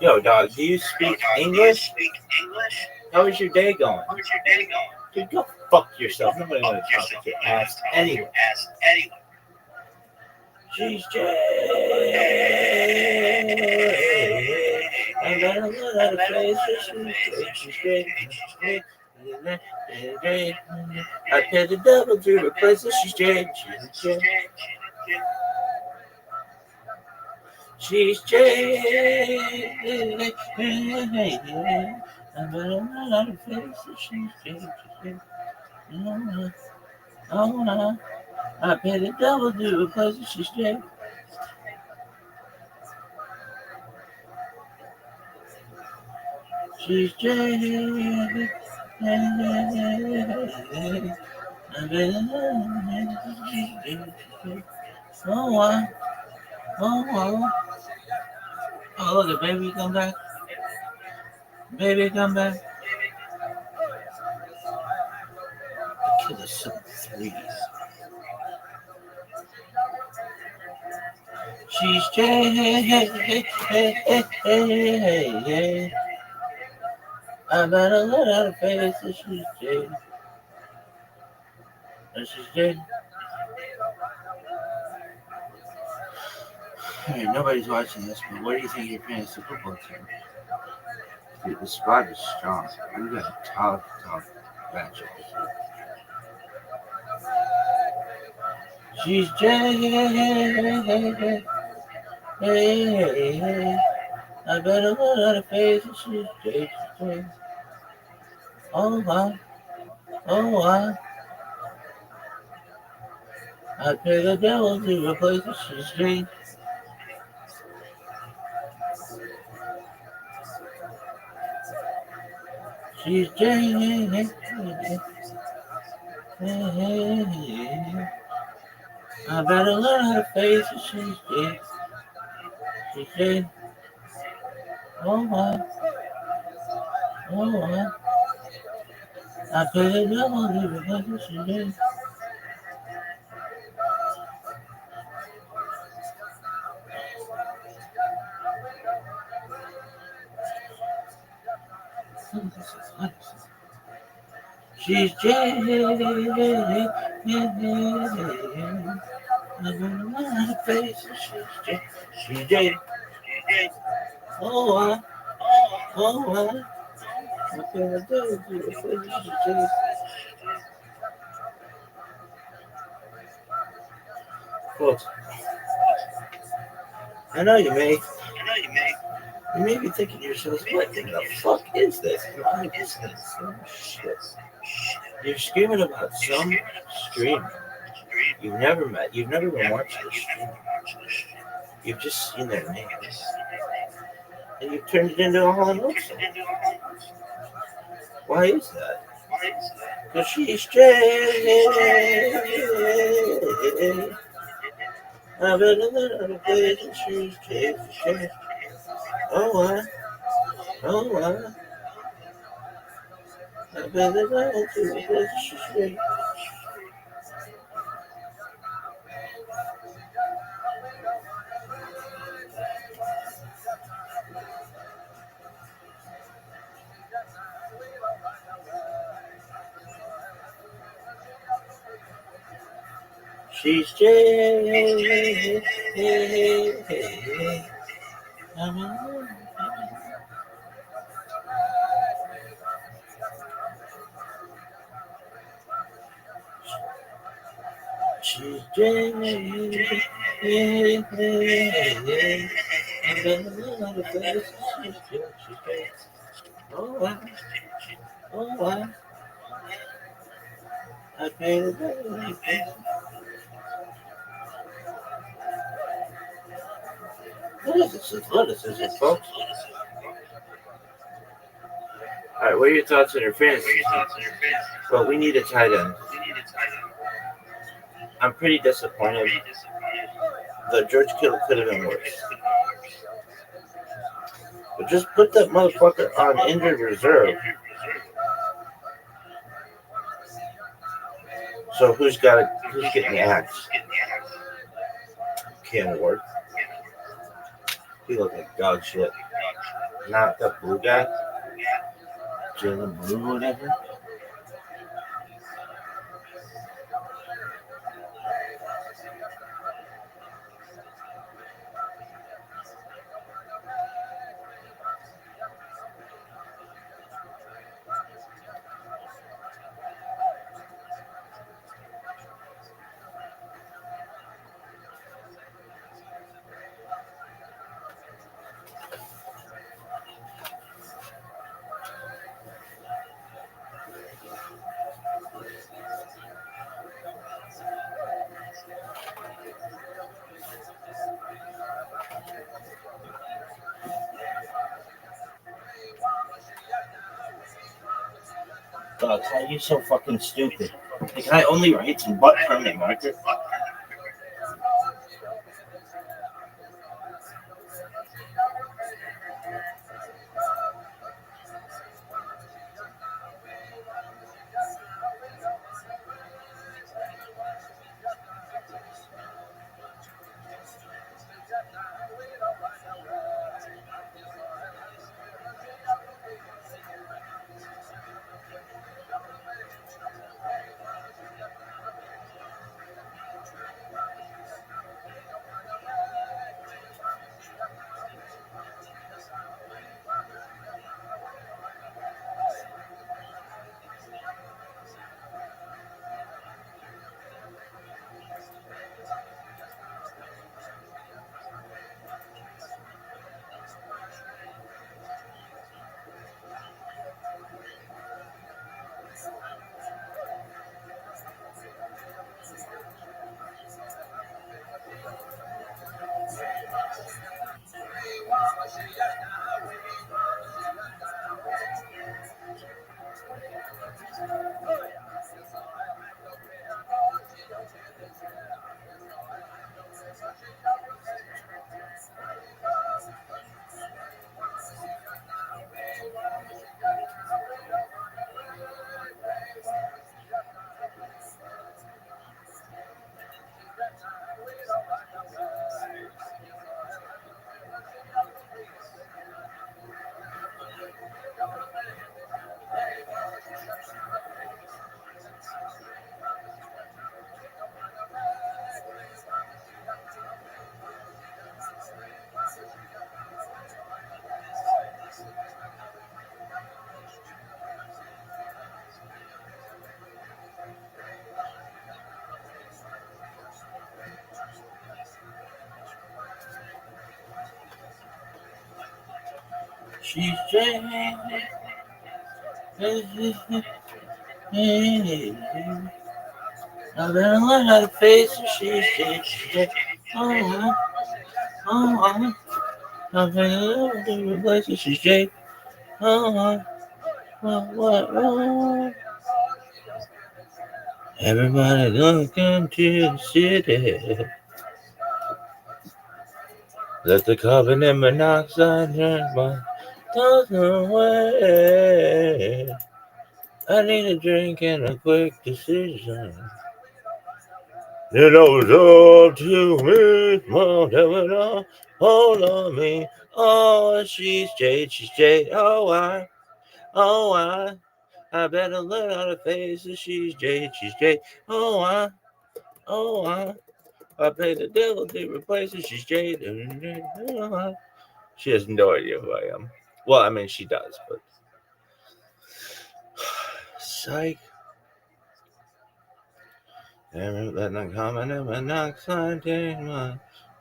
Yo, dog, do you speak English? How is your day going? Dude, go fuck yourself. Nobody want to talk to your ass anyway. She's Jay. I'm gonna let out of face. She's great. I paid the devil to replace her. She's Jay. She's Jay. I'm gonna let out of face. She's Jay. Oh, I paid the devil to replace her. She's Jay. She's Jay. Oh, look, baby, come back. Baby, come back. Kill us some threes. She's Jay. I got a lot of faces. She's Jay. She's Jay. Hey, nobody's watching this, but what do you think you're paying Super Bowl to? Dude, the squad is strong. We got a tough matchup. She's Jay. I got a lot of faces. She's Jay. Oh, I pay the devil to replace the She's Jay. She's Jay. I better learn how to face it. She's Jay. She's Jay. Oh, I pay the devil to replace the She's Jay. She's Jay. I better learn how to face it. She's Jay. She's Jay. Oh, I pay the devil to replace the She's Jay. Folks, I know you may be thinking to yourselves, what in the fuck is this? Why is this some shit? You're screaming about some streamer you've never met. You've never even watched this streamer. You've just seen their names. And you've turned it into a whole note song. Why is that? Because she's Jay. I better let her play. She's Jay. Oh, I better let her play. She's Jay. She's Jade. She's Jade. Oh, wow. Oh, wow. I painted it. What is this athleticism, folks? All right, what are your thoughts on your fantasy team? Well, we need a tight end. I'm pretty disappointed. The George Kittle could have been worse. But just put that motherfucker on injured reserve. So who's getting the axe? Can't work. He looked like dog shit. Not the blue guy. Jalen Blue, whatever. Dog, how are you so fucking stupid? Like, can I only write some butt permanent marker? She's Jane. I better learn how to face her. She's Jane. Oh, I better learn to replace her. She's Jane. What? Everybody looking to the city. Let the carbon and monoxide turn my thoughts away. I need a drink and a quick decision. It was up to me, whatever, hold on me. Oh, she's Jade. Oh, I better learn how to face it. She's Jade. Oh, Oh, I paid the devil to replace her. She's Jade. She has no idea who I am. Well, I mean, she does, but. Psych. Never let them come and never knock something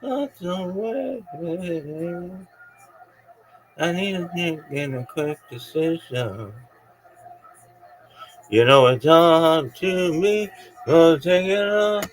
away. I need to make a quick decision. You know it's up to me. Go take it off.